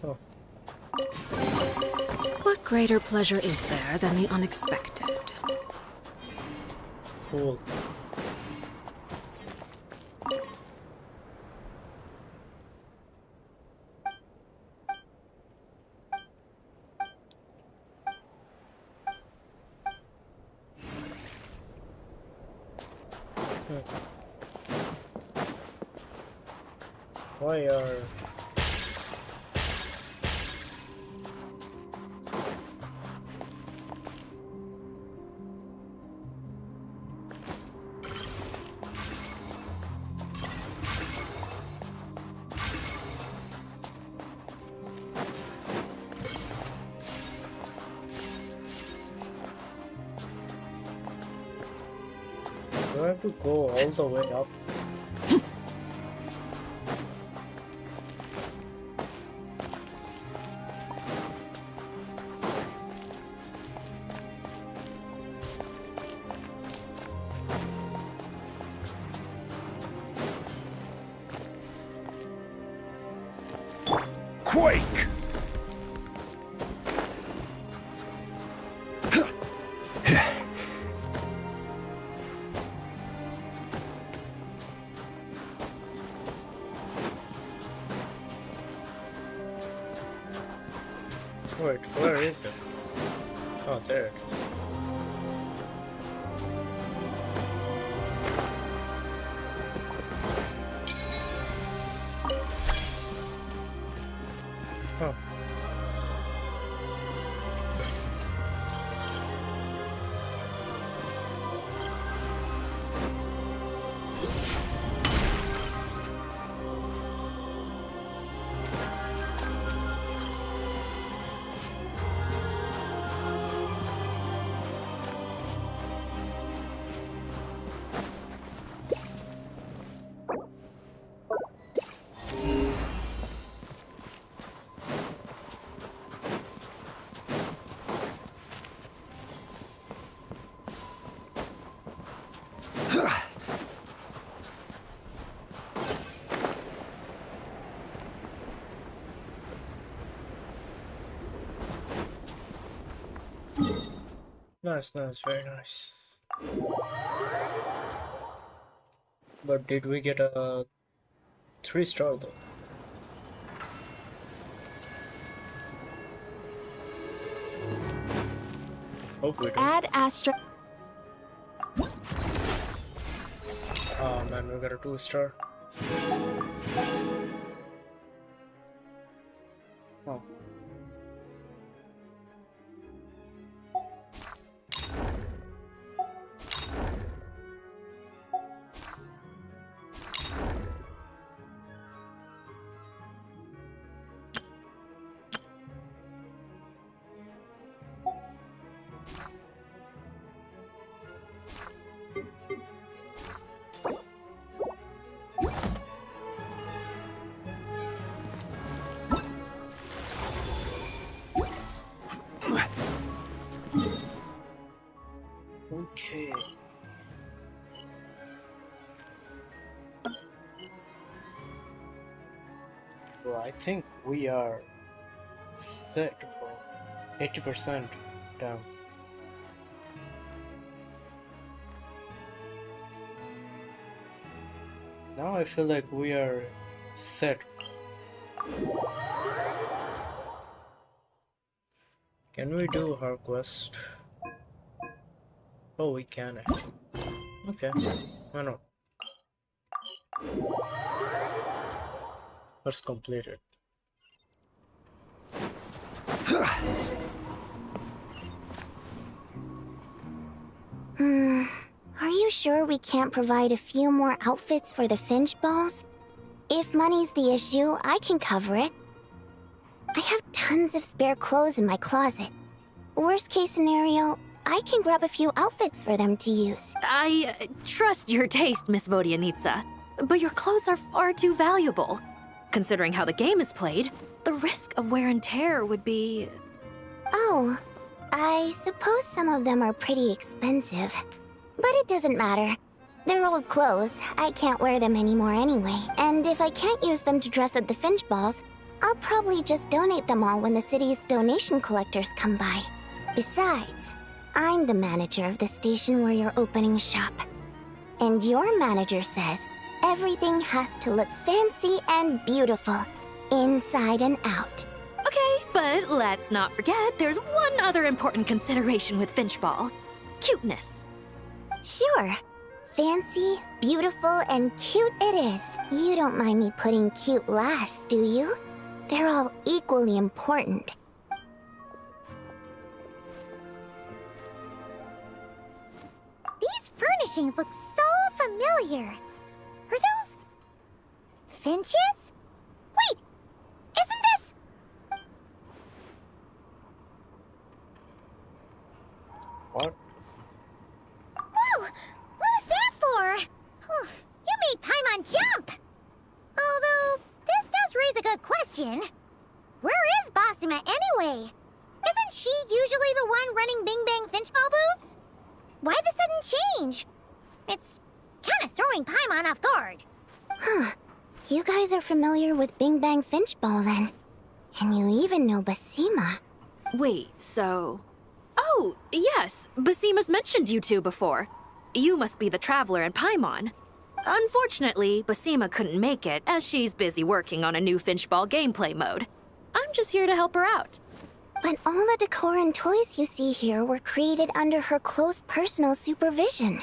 Oh. What greater pleasure is there than the unexpected? Cool. Why are do I have to go all the way up? Quake! Wait, where is it? Oh, there it is. Huh. Nice, nice, very nice. But did we get a 3-star though? Hope we do. Add Astral. Oh man, we got a 2-star. Oh. Okay. Well, I think we are set for 80% down. Now I feel like we are set. Can we do her quest? Oh, we can actually. Okay, why not? Let's complete it. Are you sure we can't provide a few more outfits for the Finch balls? If money's the issue, I can cover it. I have tons of spare clothes in my closet. Worst case scenario, I can grab a few outfits for them to use. I trust your taste, Miss Vodianitsa, but your clothes are far too valuable. Considering how the game is played, the risk of wear and tear would be... Oh, I suppose some of them are pretty expensive. But it doesn't matter. They're old clothes. I can't wear them anymore anyway. And if I can't use them to dress at the Finch balls, I'll probably just donate them all when the city's donation collectors come by. Besides, I'm the manager of the station where you're opening shop. And your manager says everything has to look fancy and beautiful, inside and out. Okay, but let's not forget there's one other important consideration with Finchball. Cuteness. Sure. Fancy, beautiful, and cute it is. You don't mind me putting cute last, do you? They're all equally important. These furnishings look so familiar. Are those... Finches? Wait! Isn't this... What? Whoa! What was that for? Oh, you made Paimon jump! Although, this does raise a good question. Where is Basuma anyway? Isn't she usually the one running Bing Bang Finchball booths? Why the sudden change? It's kind of throwing Paimon off guard. Huh. You guys are familiar with Bing Bang Finchball then. And you even know Basima. Wait, so... Oh, yes, Basima's mentioned you two before. You must be the Traveler and Paimon. Unfortunately, Basima couldn't make it, as she's busy working on a new Finchball gameplay mode. I'm just here to help her out. But all the decor and toys you see here were created under her close personal supervision.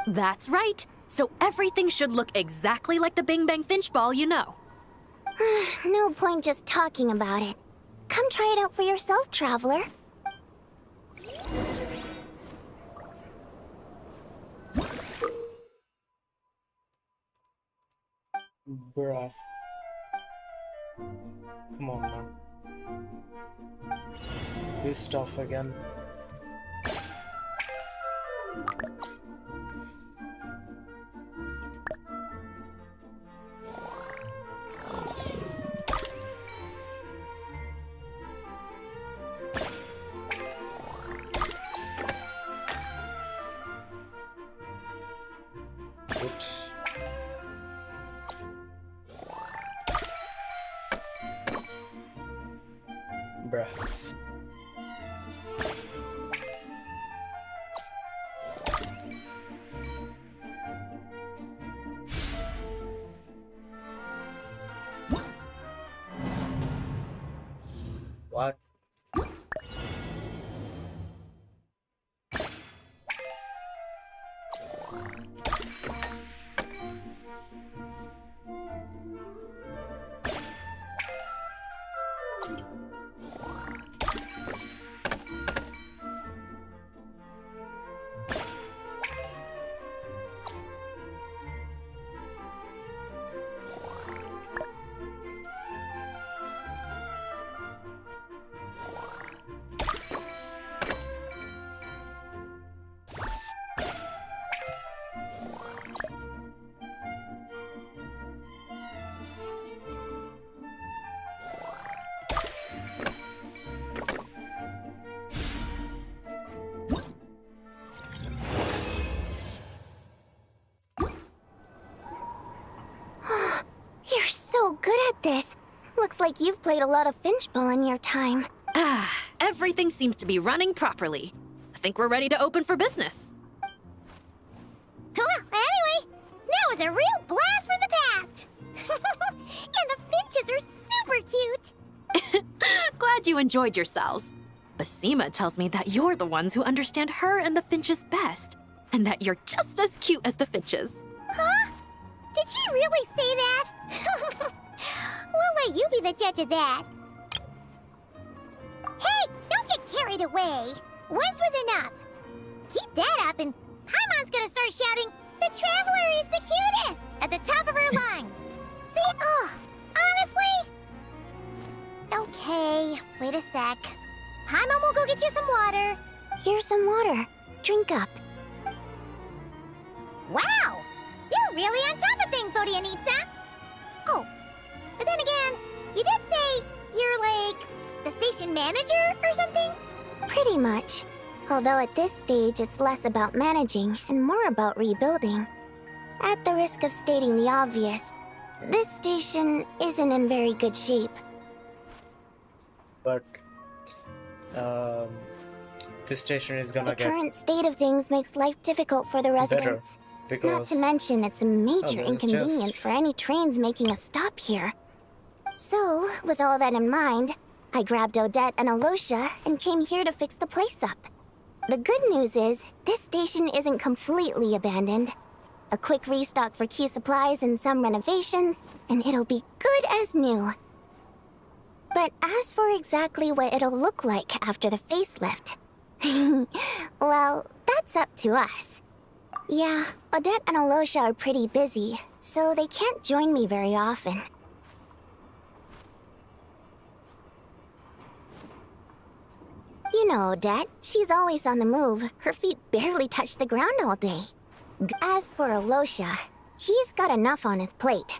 That's right. So everything should look exactly like the Bing Bang Finchball you know. No point just talking about it. Come try it out for yourself, Traveler. Bruh. Come on now. This stuff again. Oops. Bruh. What? You're so good at this. Looks like you've played a lot of Finchball in your time. Everything seems to be running properly. I think we're ready to open for business. Well, anyway, that was a real blast from the past. And the Finches are super cute. Glad you enjoyed yourselves. Basima tells me that you're the ones who understand her and the Finches best, and that you're just as cute as the Finches. Huh? Did she really say that? We'll let you be the judge of that. Hey, don't get carried away. Once was enough. Keep that up and Paimon's gonna start shouting, "The Traveler is the cutest!" at the top of her lungs. See? Oh, honestly? Okay, wait a sec. Paimon will go get you some water. Here's some water. Drink up. Wow! You're really on top of things, Bodianitsa! Oh, station manager or something? Pretty much. Although at this stage it's less about managing and more about rebuilding. At the risk of stating the obvious, this station isn't in very good shape. But this station is gonna The get current state of things makes life difficult for the residents. because Not to mention it's a major there's inconvenience just- for any trains making a stop here. So, with all that in mind, I grabbed Odette and Alosha and came here to fix the place up. The good news is, this station isn't completely abandoned. A quick restock for key supplies and some renovations, and it'll be good as new. But as for exactly what it'll look like after the facelift, well, that's up to us. Yeah, Odette and Alosha are pretty busy, so they can't join me very often. You know Odette, she's always on the move. Her feet barely touch the ground all day. As for Alosha, he's got enough on his plate.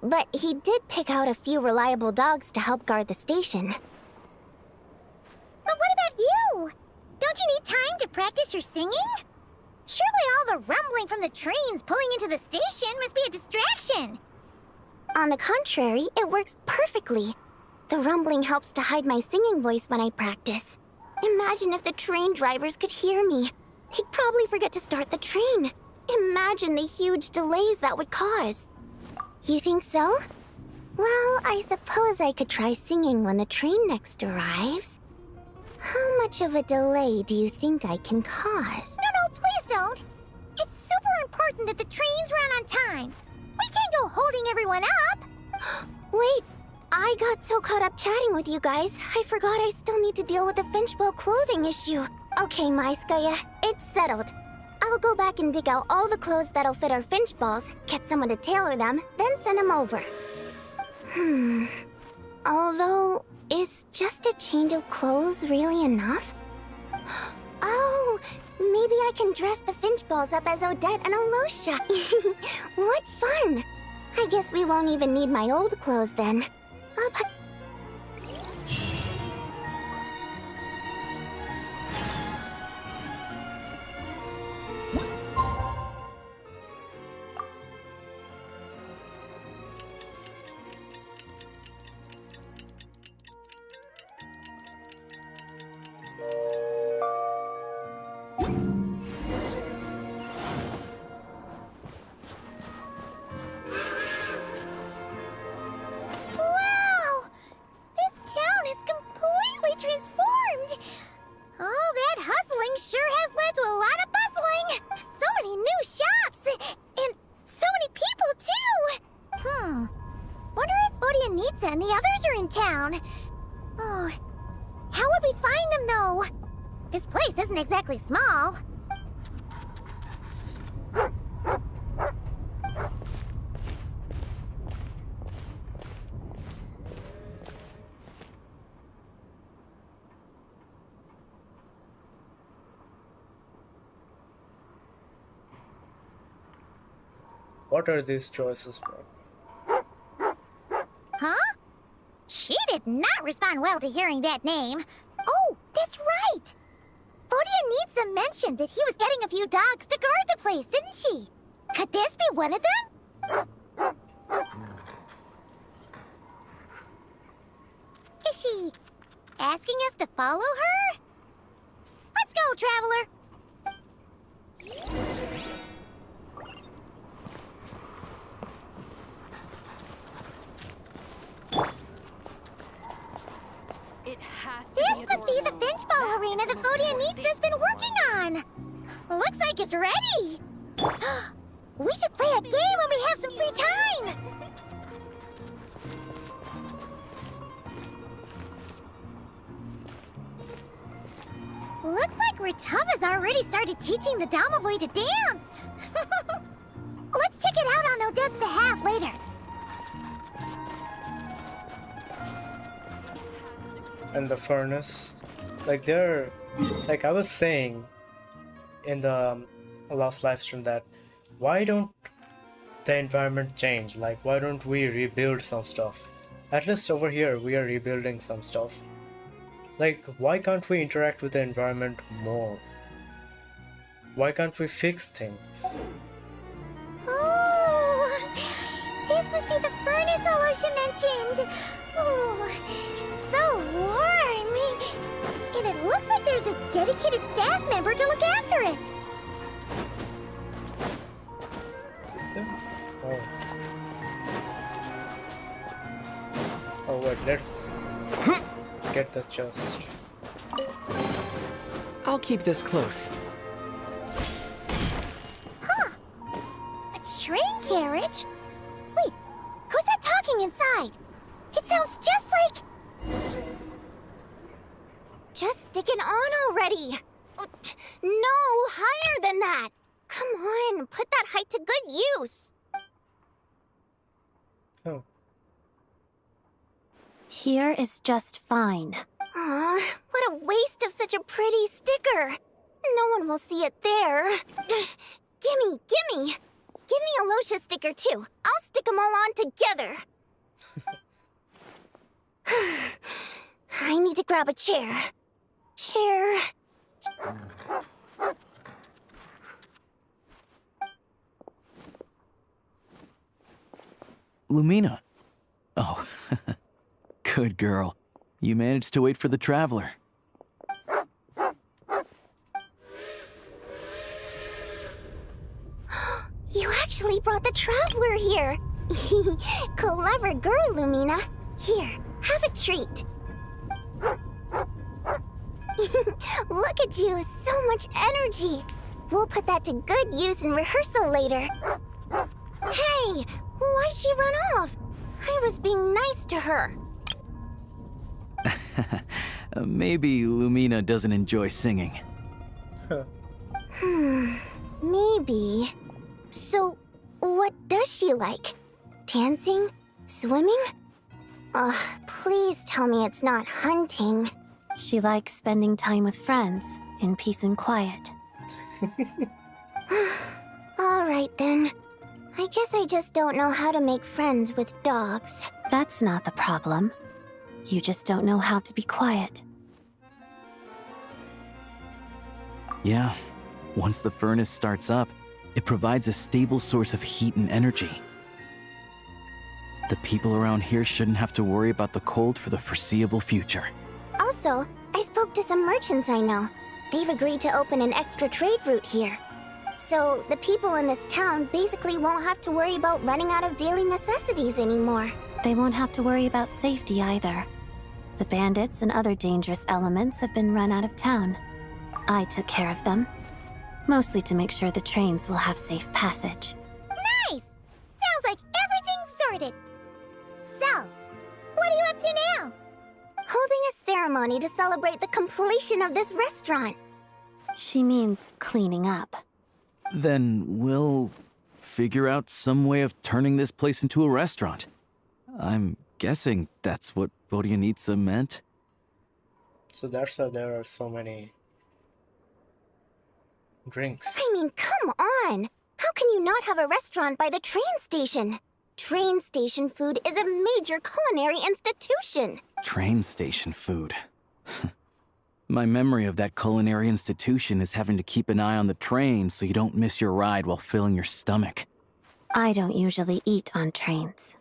But he did pick out a few reliable dogs to help guard the station. But what about you? Don't you need time to practice your singing? Surely all the rumbling from the trains pulling into the station must be a distraction. On the contrary, it works perfectly. The rumbling helps to hide my singing voice when I practice. Imagine if the train drivers could hear me. They'd probably forget to start the train. Imagine the huge delays that would cause. You think so? Well, I suppose I could try singing when the train next arrives. How much of a delay do you think I can cause? No, please don't. It's super important that the trains run on time. We can't go holding everyone up. Wait, I got so caught up chatting with you guys, I forgot I still need to deal with the Finchbow clothing issue. Okay, Maiskaya, it's settled. I'll go back and dig out all the clothes that'll fit our Finch balls, get someone to tailor them, then send them over. Although, is just a change of clothes really enough? Oh, maybe I can dress the Finch balls up as Odette and Alosha. What fun! I guess we won't even need my old clothes then. Exactly small. What are these choices for? Huh? She did not respond well to hearing that name. Oh, that's right! Fodia Needsa mentioned that he was getting a few dogs to guard the place, didn't she? Could this be one of them? Is she asking us to follow her? Let's go, Traveler! This must be the Finchball arena that Fodia Needsa's been working on. Looks like it's ready. We should play a game when we have some free time. Looks like Ritava's already started teaching the Domovoy to dance. Let's check it out on Odette's behalf later. And the furnace, like they're, like I was saying in the last live stream, that why don't the environment change? Like, why don't we rebuild some stuff? At least over here we are rebuilding some stuff. Like, why can't we interact with the environment more? Why can't we fix things? Oh, this must be the furnace Olosha mentioned. Oh, it's so warm. And it looks like there's a dedicated staff member to look after it. Oh. Oh wait, let's get the chest. I'll keep this close. Huh. A train carriage? Wait, who's that talking inside? It sounds just like... Just stick it on already. No, higher than that. Come on, put that height to good use. Oh. Here is just fine. Aw, what a waste of such a pretty sticker. No one will see it there. Gimme. Give me a Losha sticker too. I'll stick them all on together. I need to grab a chair. Lumina. Oh, good girl. You managed to wait for the traveler. You actually brought the traveler here. Clever girl, Lumina. Here, have a treat. Look at you, so much energy. We'll put that to good use in rehearsal later. Hey, why'd she run off? I was being nice to her. Maybe Lumina doesn't enjoy singing. Maybe. So, what does she like? Dancing? Swimming? Please tell me it's not hunting. She likes spending time with friends, in peace and quiet. All right then. I guess I just don't know how to make friends with dogs. That's not the problem. You just don't know how to be quiet. Yeah, once the furnace starts up, it provides a stable source of heat and energy. The people around here shouldn't have to worry about the cold for the foreseeable future. Also, I spoke to some merchants I know. They've agreed to open an extra trade route here. So, the people in this town basically won't have to worry about running out of daily necessities anymore. They won't have to worry about safety either. The bandits and other dangerous elements have been run out of town. I took care of them. Mostly to make sure the trains will have safe passage. Nice! Sounds like everything's sorted. So, what are you up to now? Holding a ceremony to celebrate the completion of this restaurant. She means cleaning up. Then we'll figure out some way of turning this place into a restaurant. I'm guessing that's what Bodhianitsa meant. So that's why there are so many drinks. I mean, come on! How can you not have a restaurant by the train station? Train station food is a major culinary institution. Train station food. My memory of that culinary institution is having to keep an eye on the train so you don't miss your ride while filling your stomach. I don't usually eat on trains.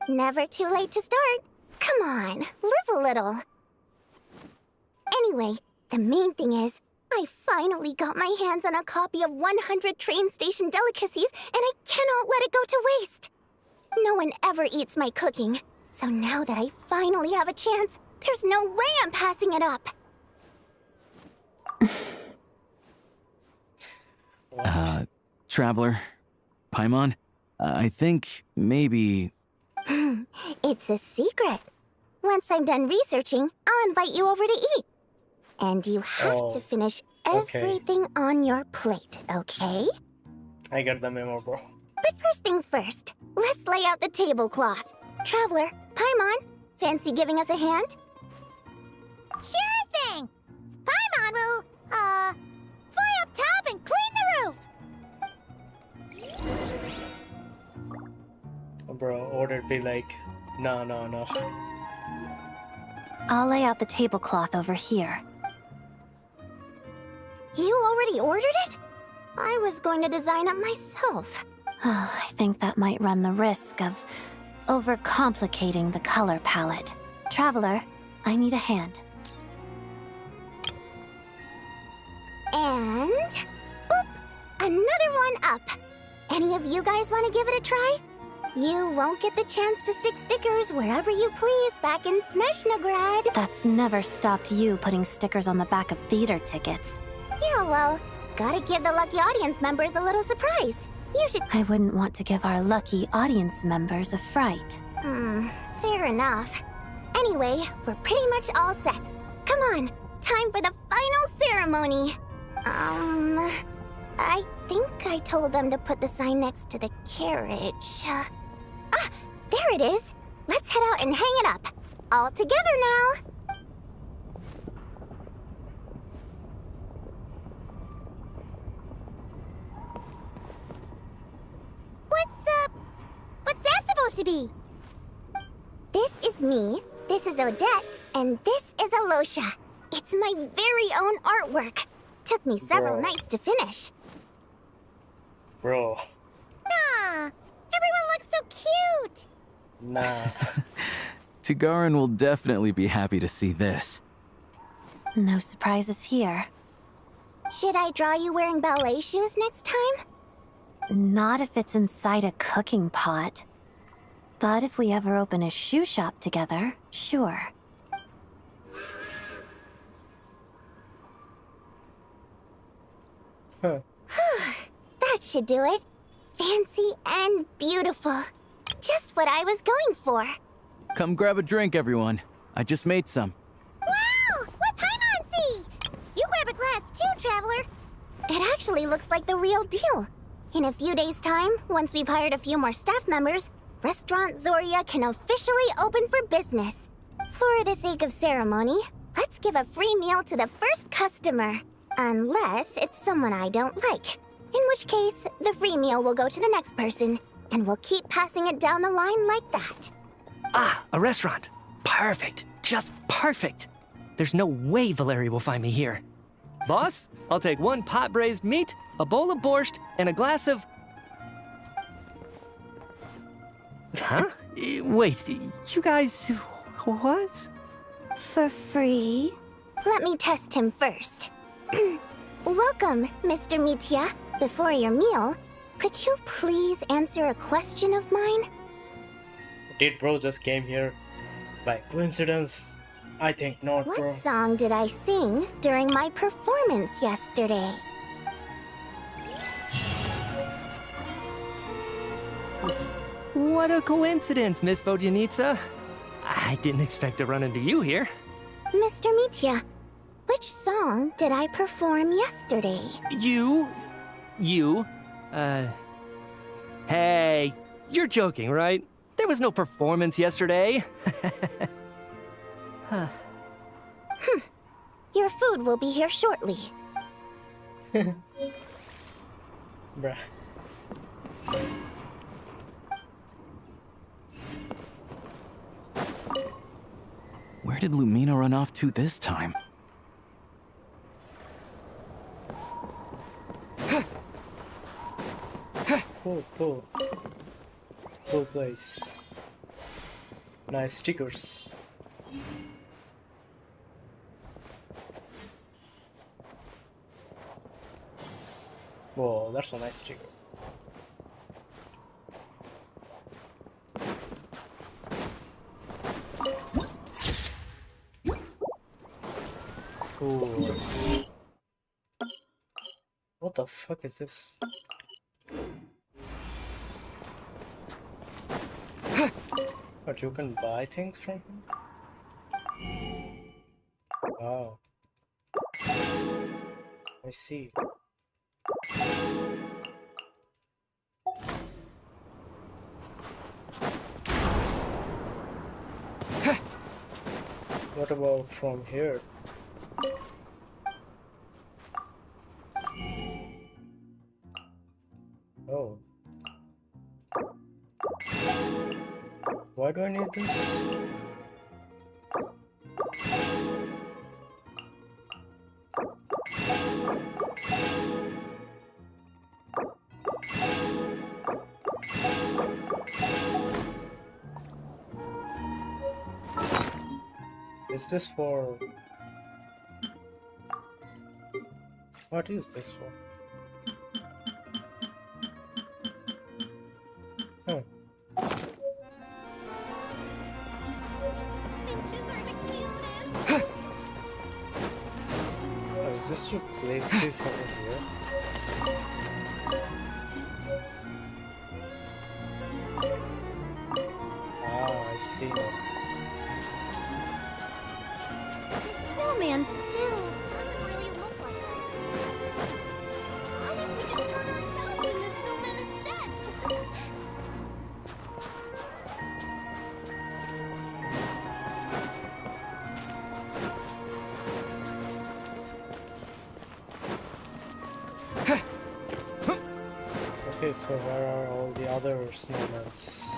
Never too late to start. Come on, live a little. Anyway, the main thing is, I finally got my hands on a copy of 100 train station delicacies, and I cannot let it go to waste. No one ever eats my cooking, so now that I finally have a chance, there's no way I'm passing it up. Traveler, Paimon, I think maybe... It's a secret. Once I'm done researching, I'll invite you over to eat. And you have to finish everything on your plate, okay? I get the memo, bro. But first things first, let's lay out the tablecloth. Traveler, Paimon, fancy giving us a hand? Sure thing! Paimon will, fly up top and clean the roof! Bro, or it'd be like, no. I'll lay out the tablecloth over here. You already ordered it? I was going to design it myself. I think that might run the risk of overcomplicating the color palette. Traveler, I need a hand. And... boop! Another one up! Any of you guys want to give it a try? You won't get the chance to stick stickers wherever you please back in Snezhnagrad. That's never stopped you putting stickers on the back of theater tickets. Yeah, well, gotta give the lucky audience members a little surprise. You should... I wouldn't want to give our lucky audience members a fright. Fair enough. Anyway, we're pretty much all set. Come on, time for the final ceremony. I think I told them to put the sign next to the carriage. There it is. Let's head out and hang it up. All together now. What's that supposed to be? This is me, this is Odette, and this is Alosha. It's my very own artwork. Took me several nights to finish. Bro. Nah, everyone looks so cute. Nah. Tigaran will definitely be happy to see this. No surprises here. Should I draw you wearing ballet shoes next time? Not if it's inside a cooking pot. But if we ever open a shoe shop together, sure. Huh. That should do it. Fancy and beautiful. Just what I was going for. Come grab a drink, everyone. I just made some. Wow! What Paimon? You grab a glass too, Traveler. It actually looks like the real deal. In a few days' time, once we've hired a few more staff members, Restaurant Zoria can officially open for business. For the sake of ceremony, let's give a free meal to the first customer. Unless it's someone I don't like. In which case, the free meal will go to the next person, and we'll keep passing it down the line like that. Ah, a restaurant. Perfect. Just perfect. There's no way Valeri will find me here. Boss, I'll take one pot-braised meat, a bowl of borscht, and a glass of... Huh? Wait, you guys... what? For free? Let me test him first. Welcome, Mr. Mitya. Before your meal, could you please answer a question of mine? Did bro just came here by coincidence? I think not, bro. What song did I sing during my performance yesterday? What a coincidence, Miss Vodyanitsa. I didn't expect to run into you here. Mr. Mitya, which song did I perform yesterday? Hey, you're joking, right? There was no performance yesterday. Huh. Your food will be here shortly. Bruh. Where did Lumina run off to this time? Cool. Cool place. Nice stickers. Whoa, that's a nice sticker. Cool. What the fuck is this? But you can buy things from him? Wow. I see. What about from here? Oh. Why do I need this? Is this for... What is this for? Oh. Oh, is this to place this over here? Ah, I see now. The snowman still doesn't really look like us. What if we just turn ourselves into snowmen instead? Okay, so where are all the other snowmans?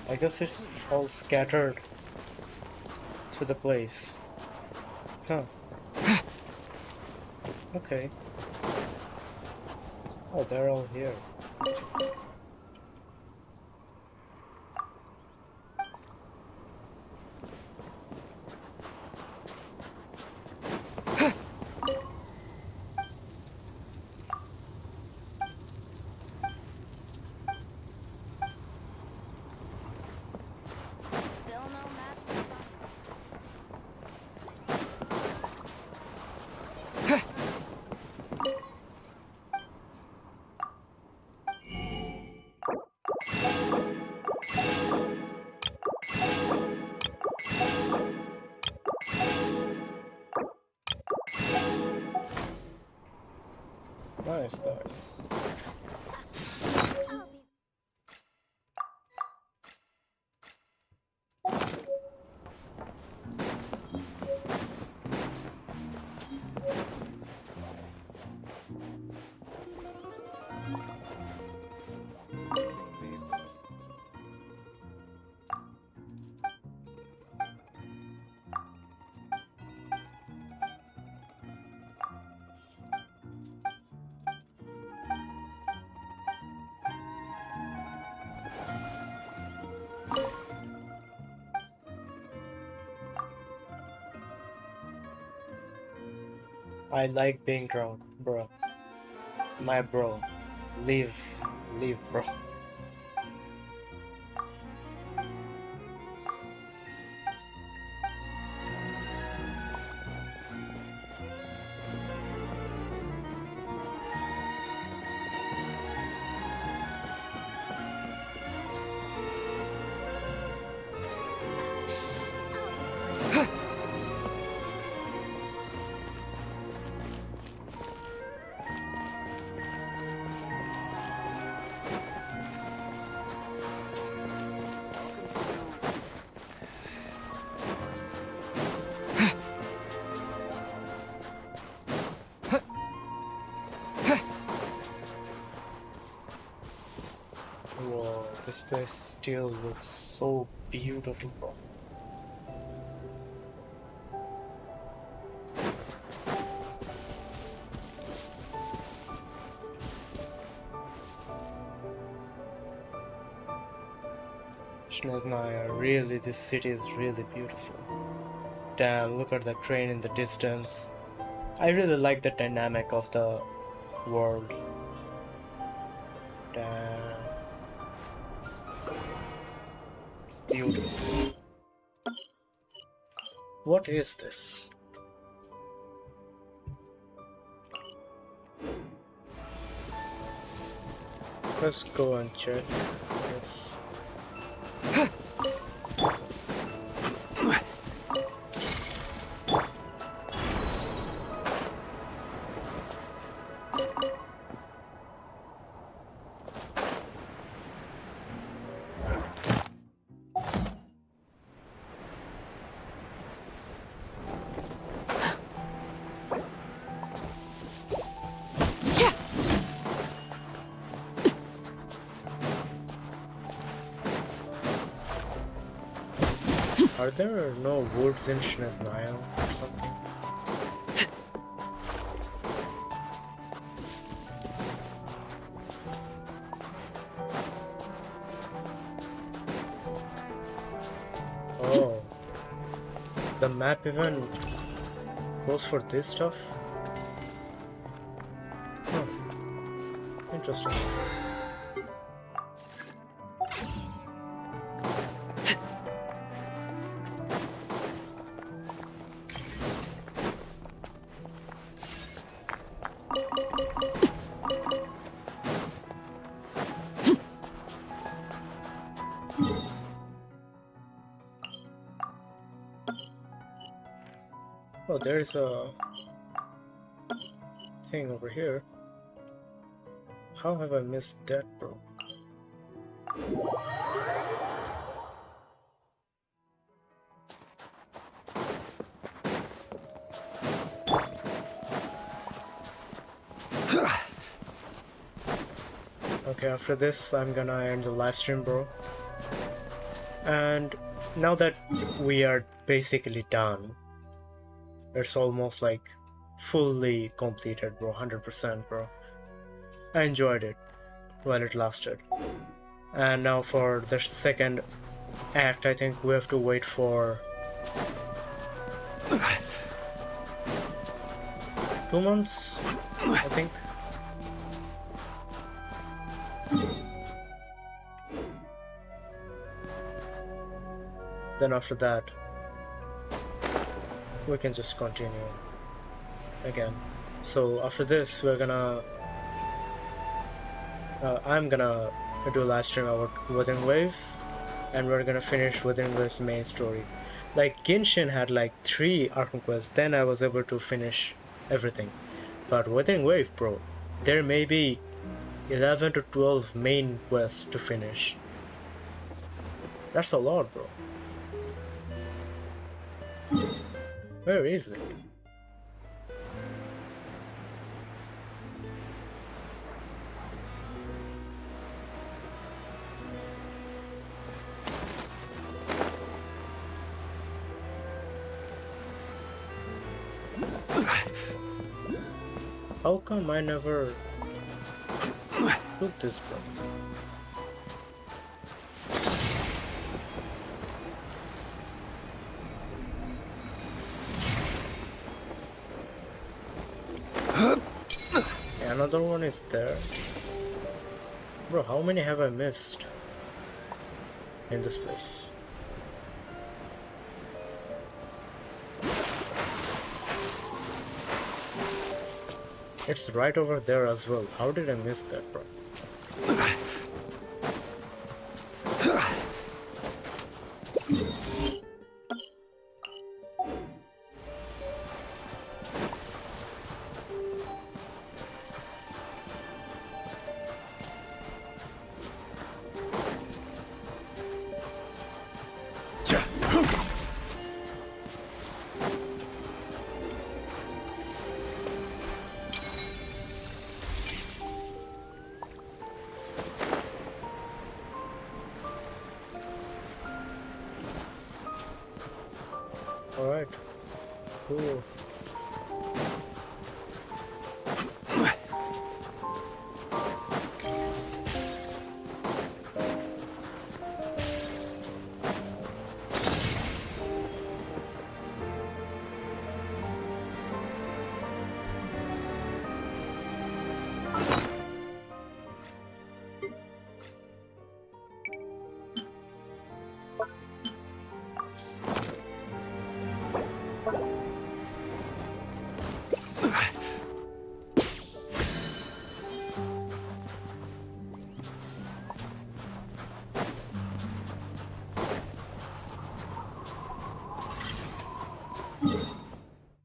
I guess it's all scattered to the place. Huh. Okay. Oh, they're all here. Nice, nice. I like being drunk, bro. My bro. Leave, bro. Whoa, this place still looks so beautiful, bro. Snezhnaya, really, this city is really beautiful. Damn, look at the train in the distance. I really like the dynamic of the world. Damn. It's beautiful. What is this? Let's go and check. Yes. Are there no woods in Snezhnaya or something? Oh, the map even goes for this stuff? Huh. Interesting. Oh, there's a thing over here. How have I missed that, bro? Okay, after this, I'm gonna end the live stream, bro. And now that we are basically done, it's almost like fully completed, bro. 100%, bro. I enjoyed it while it lasted. And now for the second act, I think we have to wait for 2 months, I think. Then after that, we can just continue again. So after this, we're gonna I'm gonna do a live stream about Wuthering Wave, and we're gonna finish Wuthering Wave's main story. Like Genshin had like 3 arc quests, then I was able to finish everything. But Wuthering Wave, bro, there may be 11 to 12 main quests to finish. That's a lot, bro. Where is it? How come I never took this, bro? Another one is there. Bro, how many have I missed in this place? It's right over there as well. How did I miss that, bro? Alright, cool.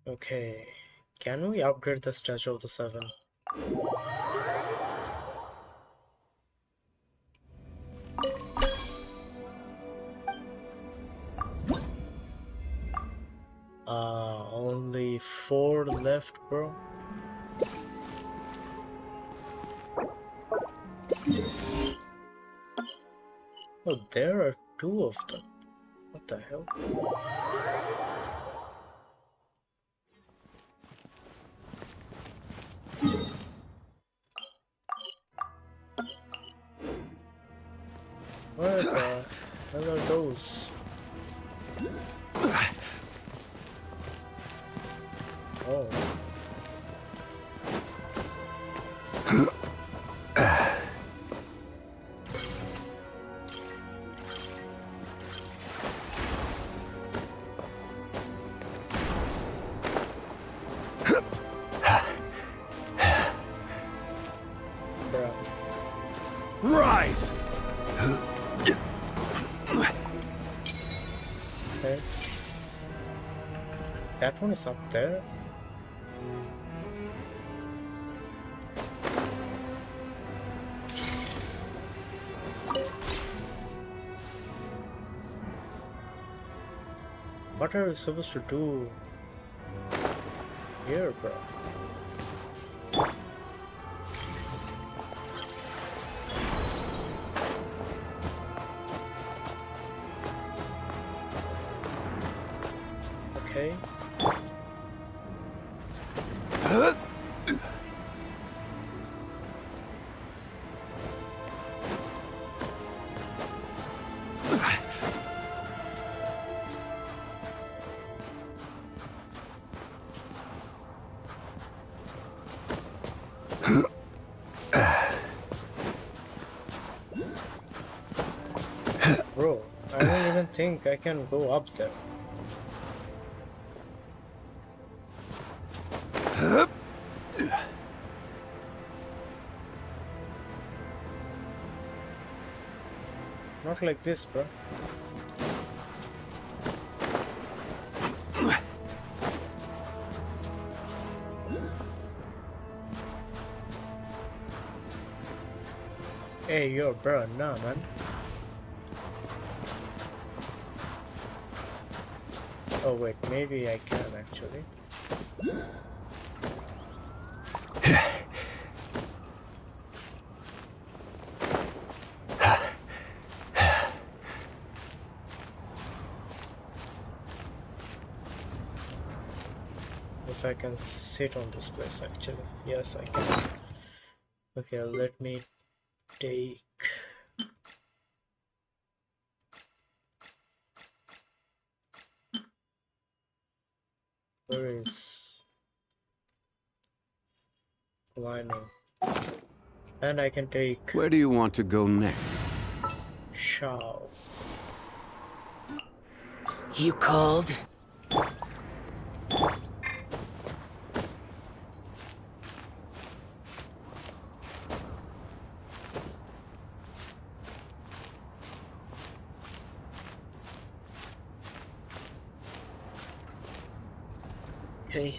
Okay, can we upgrade the Statue of the Seven? Only 4 left, bro. Oh, there are 2 of them. What the hell? What the hell are those? Oh. Rise! Okay. That one is up there. What are we supposed to do here, bro? Okay. Bro, I don't even think I can go up there. Not like this, bro. Hey, yo, bro, nah, man. Oh, wait, maybe I can actually. If I can sit on this place actually. Yes, I can. Okay, let me take where is climbing? And I can take Where do you want to go next? Shao. You called? Okay.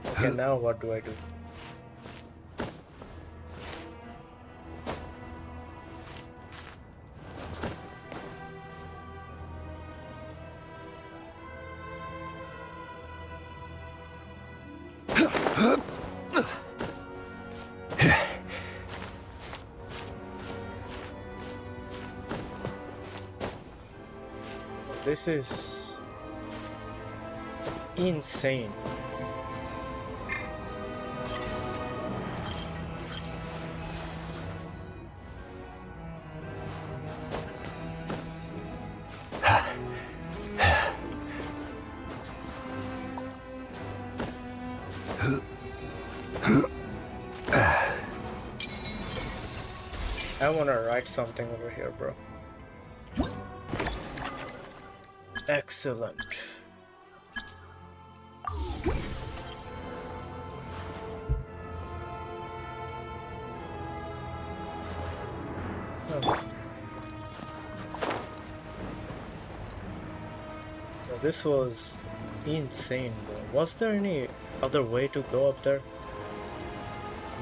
Okay, now what do I do? This is insane. I wanna write something over here, bro. Excellent. Oh. Well, this was insane, bro. Was there any other way to go up there?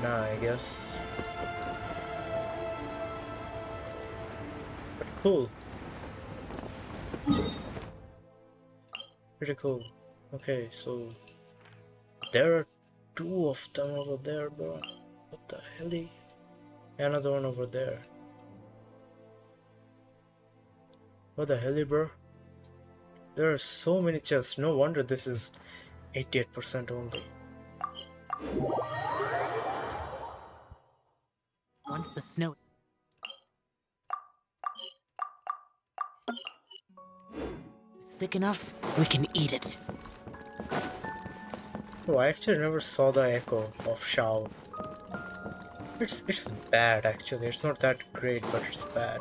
Nah, I guess. But Cool. Pretty cool. Okay, so there are two of them over there, bro. What the hell? Another one over there. What the hell, bro? There are so many chests. No wonder this is 88% only. Once the snow is thick enough, we can eat it. Oh, I actually never saw the echo of Shao. It's bad actually. It's not that great, but it's bad.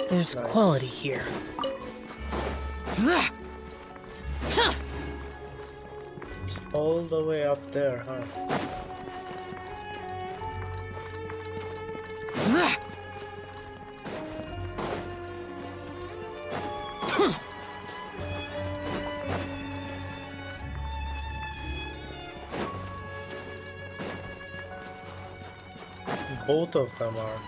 There's quality here. It's all the way up there, huh? Both of them are.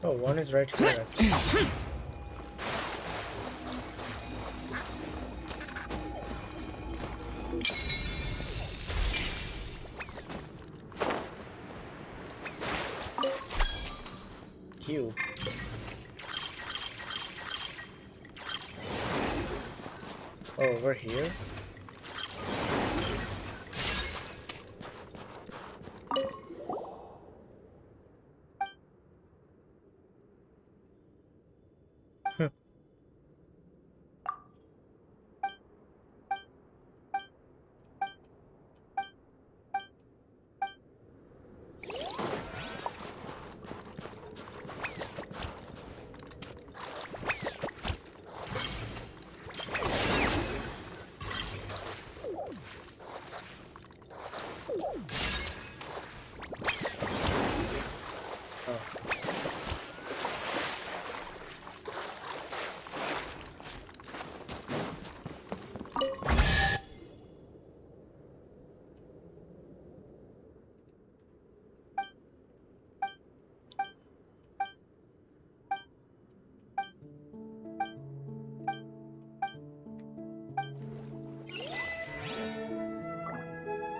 Oh, one is right here actually. Cube. Oh, over here?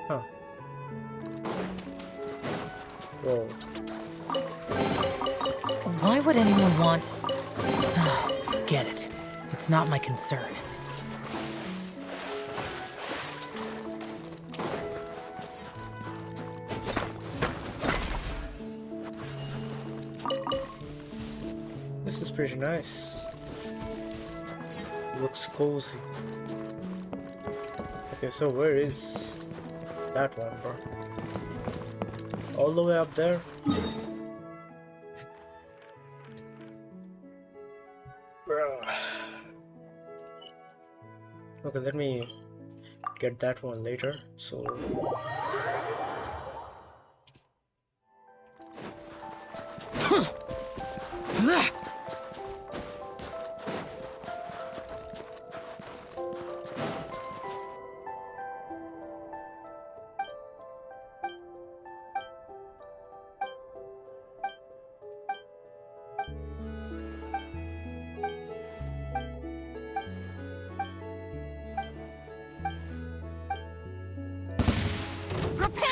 Huh. Whoa. Why would anyone want... Forget it. It's not my concern. This is pretty nice. Looks cozy. Okay, so where is that one, bro? All the way up there? Bruh. Okay, let me get that one later. So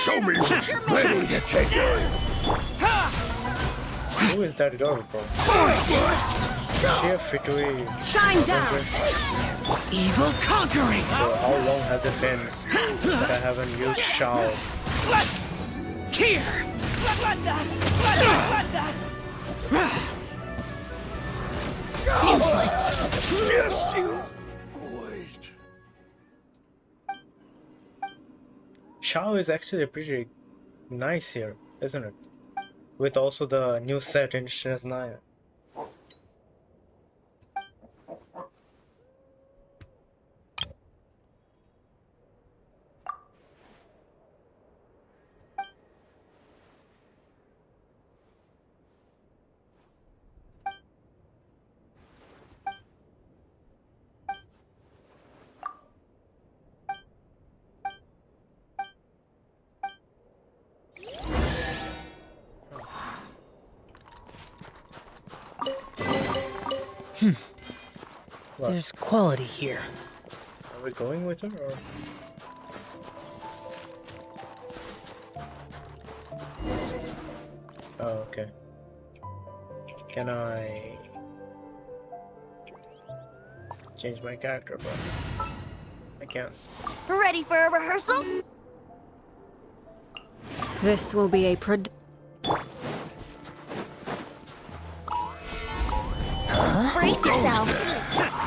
Show me what you're ready to take it. Who is that girl from? Sheer Fitui. Shine down. Evil conquering. So how long has it been that I haven't used Shao? Here. Useless. Just you. Wait. Shao is actually pretty nice here, isn't it? With also the new set in Snezhnayas. There's quality here. Are we going with her or? Oh, okay. Can I change my character? But I can't. Ready for a rehearsal? This will be a Brace yourself.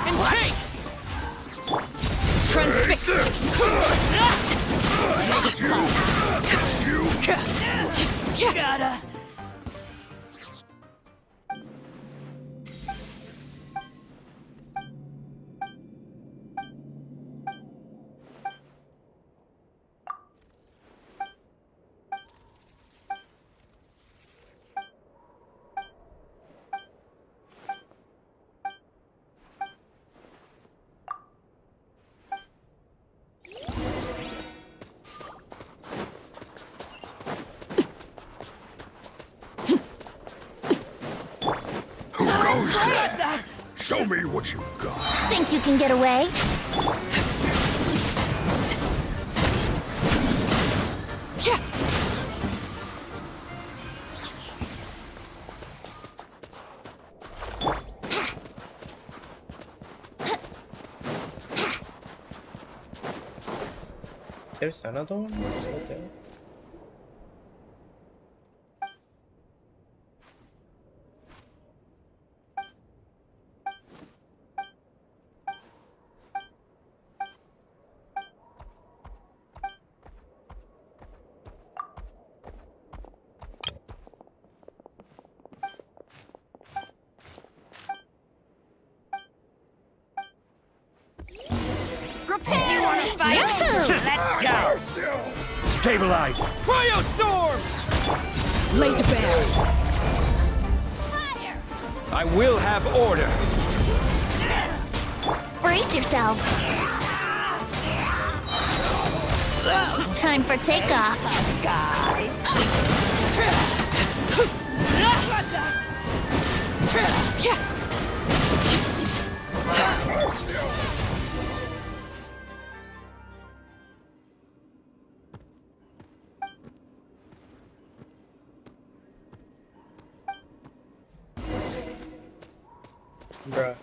And take. Transfixed. Gotta. Show me what you got. Think you can get away? There's another one right there. Prepare. You want to fight? Let's go. Stabilize. Cryostorm. Lay to bear. I will have order. Brace yourself. Time for takeoff. Bruh.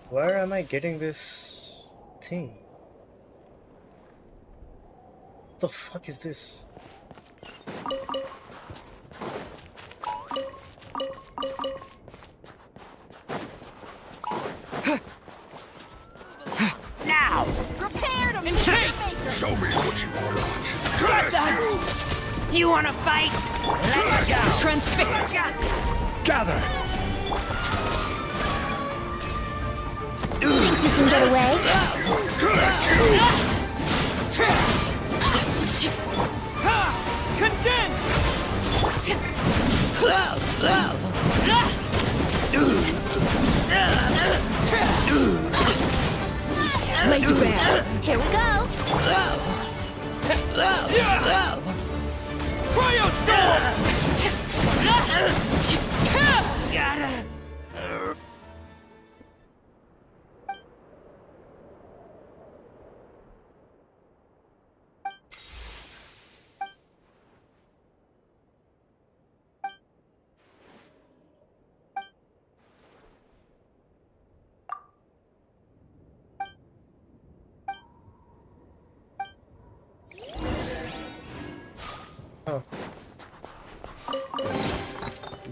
Where am I getting this thing? What the fuck is this? Now. Prepare to take. Show me what you got. You want to fight? Let's go. Transfixed. Gather. Think you can get away? Condense. Lay to bear. Here we go. Gotta.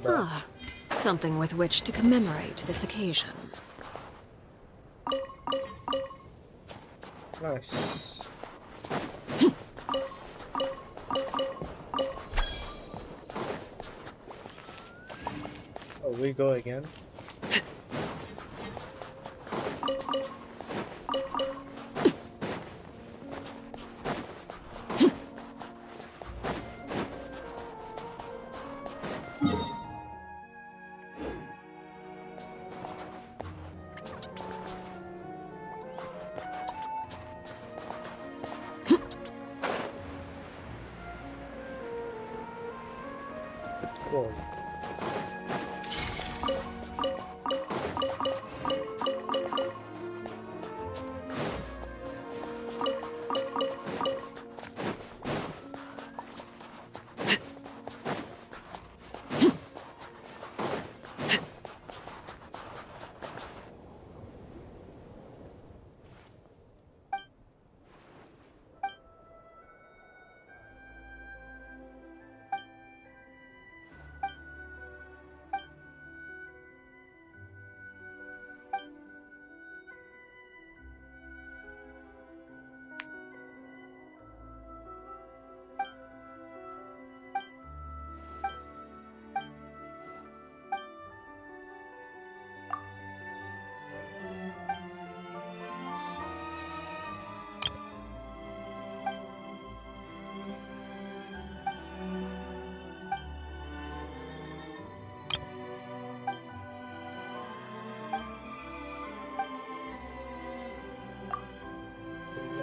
Ah, something with which to commemorate this occasion. Nice. Oh, we go again. Whoa.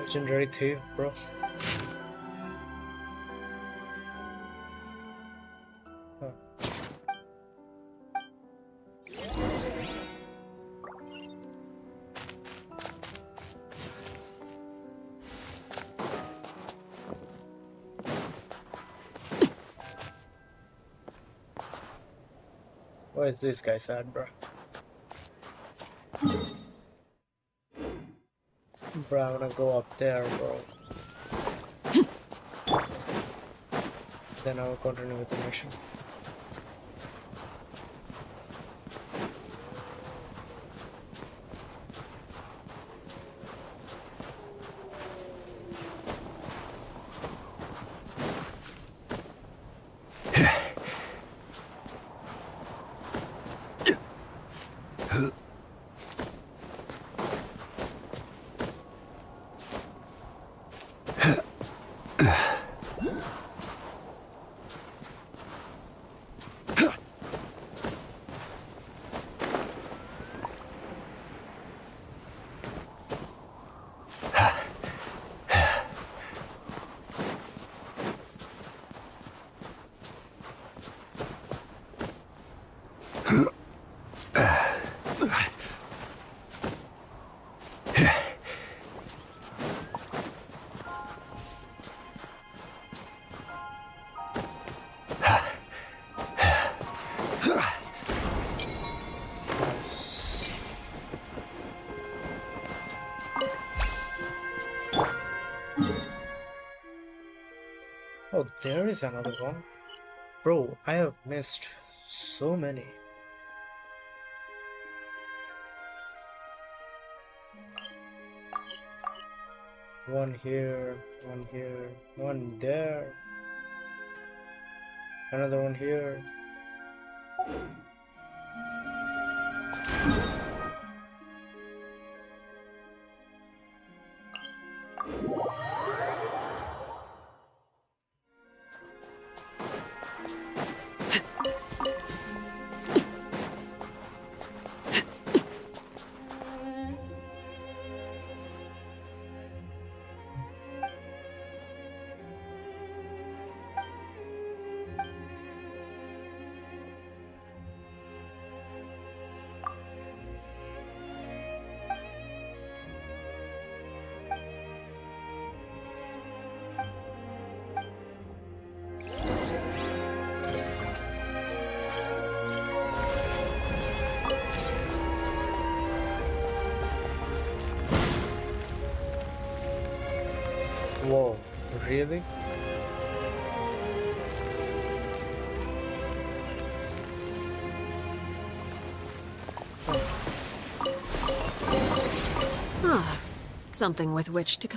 Legendary thief, bro. Huh. Where is this guy at, bro? Bro, I wanna go up there, bro. Then I will continue with the mission. Oh, there is another one. Bro, I have missed so many. One here, one there. Another one here. Whoa, really? Ah, something with which to...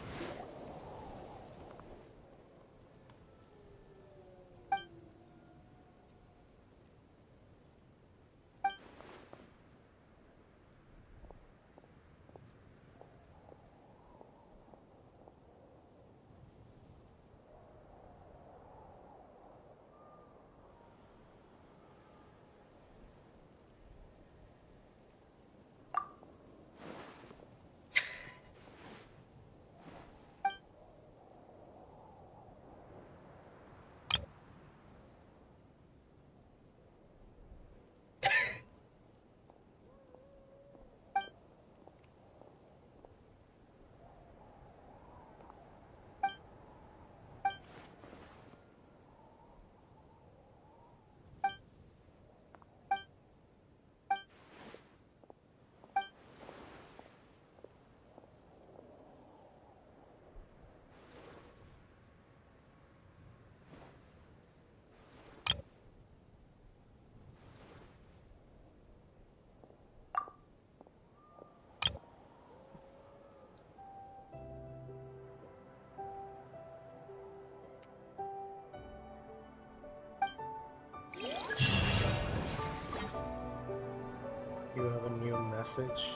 You have a new message.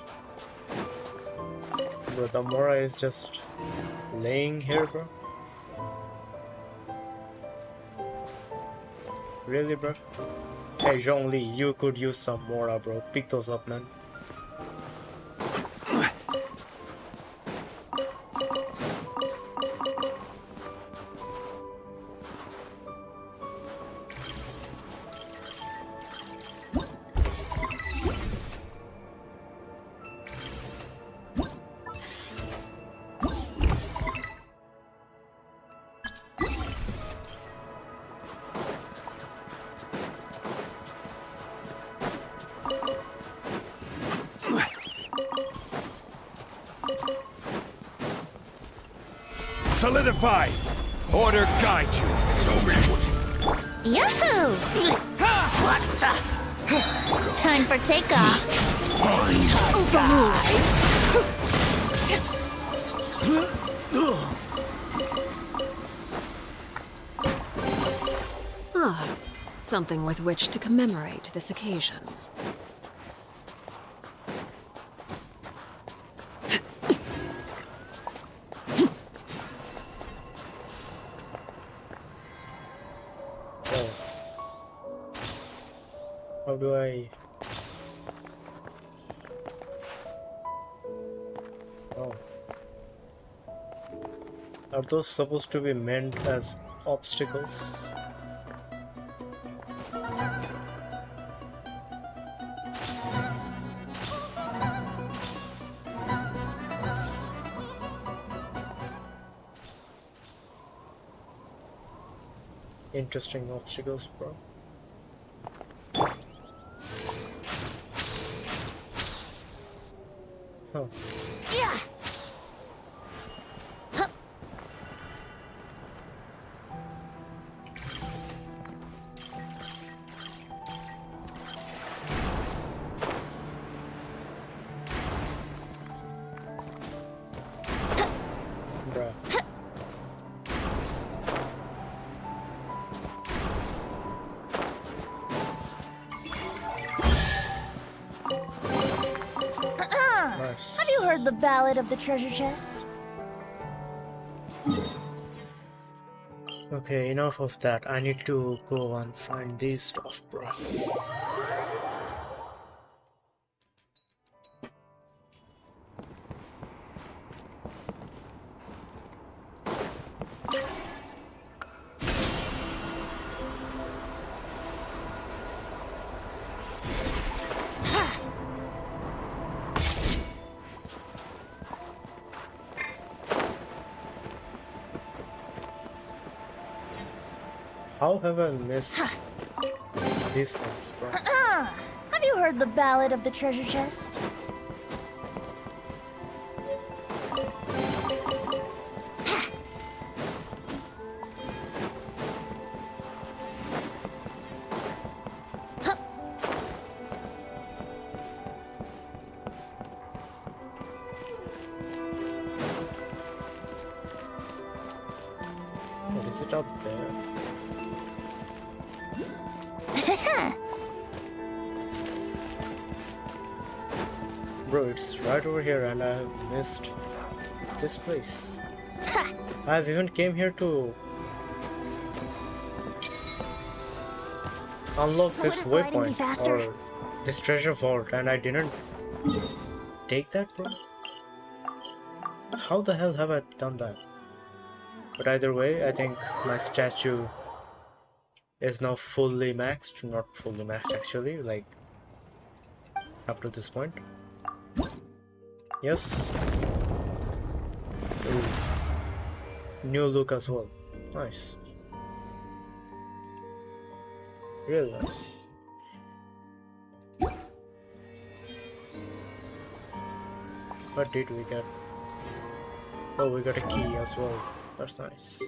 Bro, the Mora is just laying here, bro. Really, bro? Hey, Zhongli, you could use some Mora, bro. Pick those up, man. Solidify! Order guide you! Show me what... Yahoo! What the? Time for takeoff. Ah, something with which to commemorate this occasion. How do I... Oh. Are those supposed to be meant as obstacles? Interesting obstacles, bro. Huh. Yeah. Bruh. Nice. Have you heard the ballad of the treasure chest? Okay, enough of that. I need to go and find these stuff, bro. How have I missed these things, bro? Have you heard the ballad of the treasure chest? Is it up there? Bro, it's right over here and I have missed this place. I've even came here to unlock this waypoint or this treasure vault and I didn't take that, bro. How the hell have I done that? But either way, I think my statue is now fully maxed. Not fully maxed actually, like up to this point. Yes. Ooh. New look as well. Nice. Real nice. What did we get? Oh, we got a key as well. That's nice.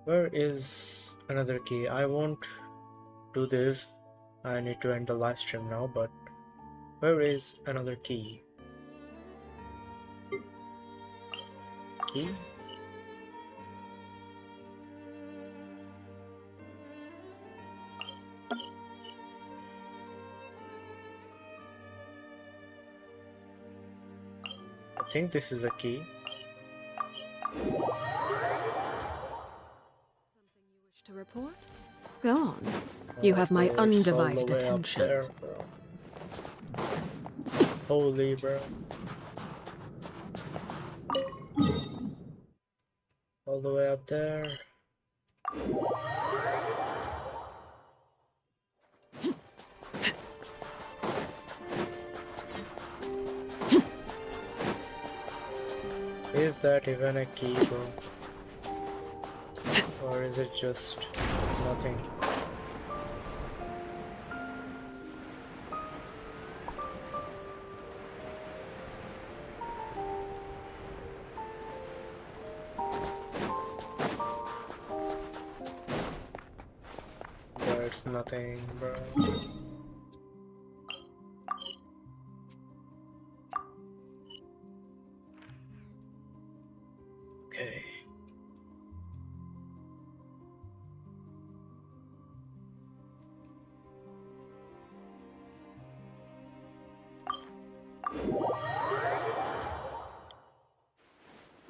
Where is another key? I won't do this. I need to end the live stream now, but where is another key? Key? I think this is a key. To report? Go on. You have my undivided attention. There, holy bro. All the way up there. Is that even a key, bro? Or is it just nothing? There's nothing, bro. Okay.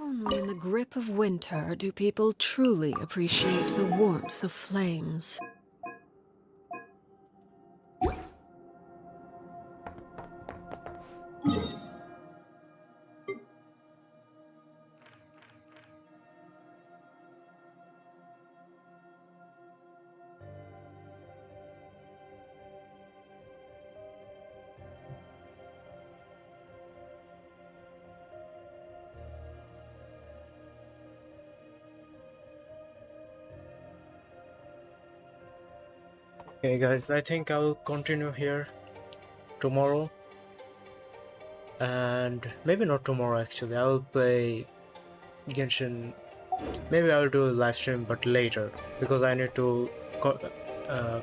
Only in the grip of winter do people truly appreciate the warmth of flames. Okay guys, I think I will continue here tomorrow, and maybe not tomorrow actually. I will play Genshin. Maybe I will do a live stream but later, because I need to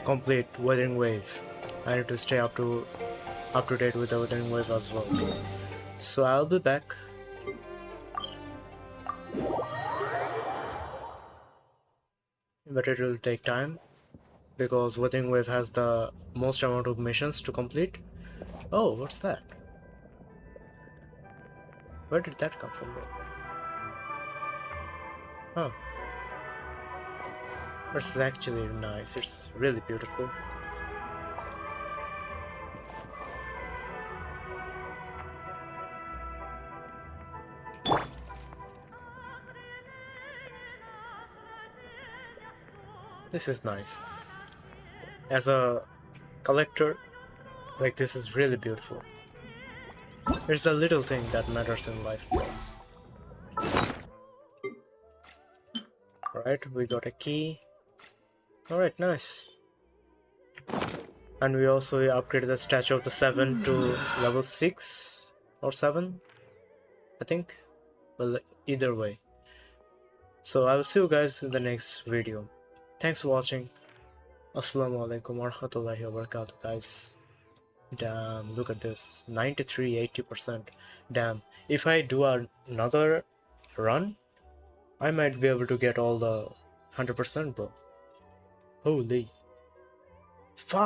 complete Wuthering Wave. I need to stay up to date with the Wuthering Wave as well. So I'll be back. But it will take time, because Wuthering Wave has the most amount of missions to complete. Oh, what's that? Where did that come from, bro? Oh. It's actually nice. It's really beautiful. This is nice. As a collector, like, this is really beautiful. It's a little thing that matters in life. Alright, we got a key. Alright, nice. And we also upgraded the statue of the 7 to level 6 or 7, I think. Well, either way. So I'll see you guys in the next video. Thanks for watching. Assalamu alaikum warahmatullahi wabarakatuh, guys. Damn, look at this. 93, 80%. Damn. If I do another run, I might be able to get all the 100%, bro. Holy. Fuck.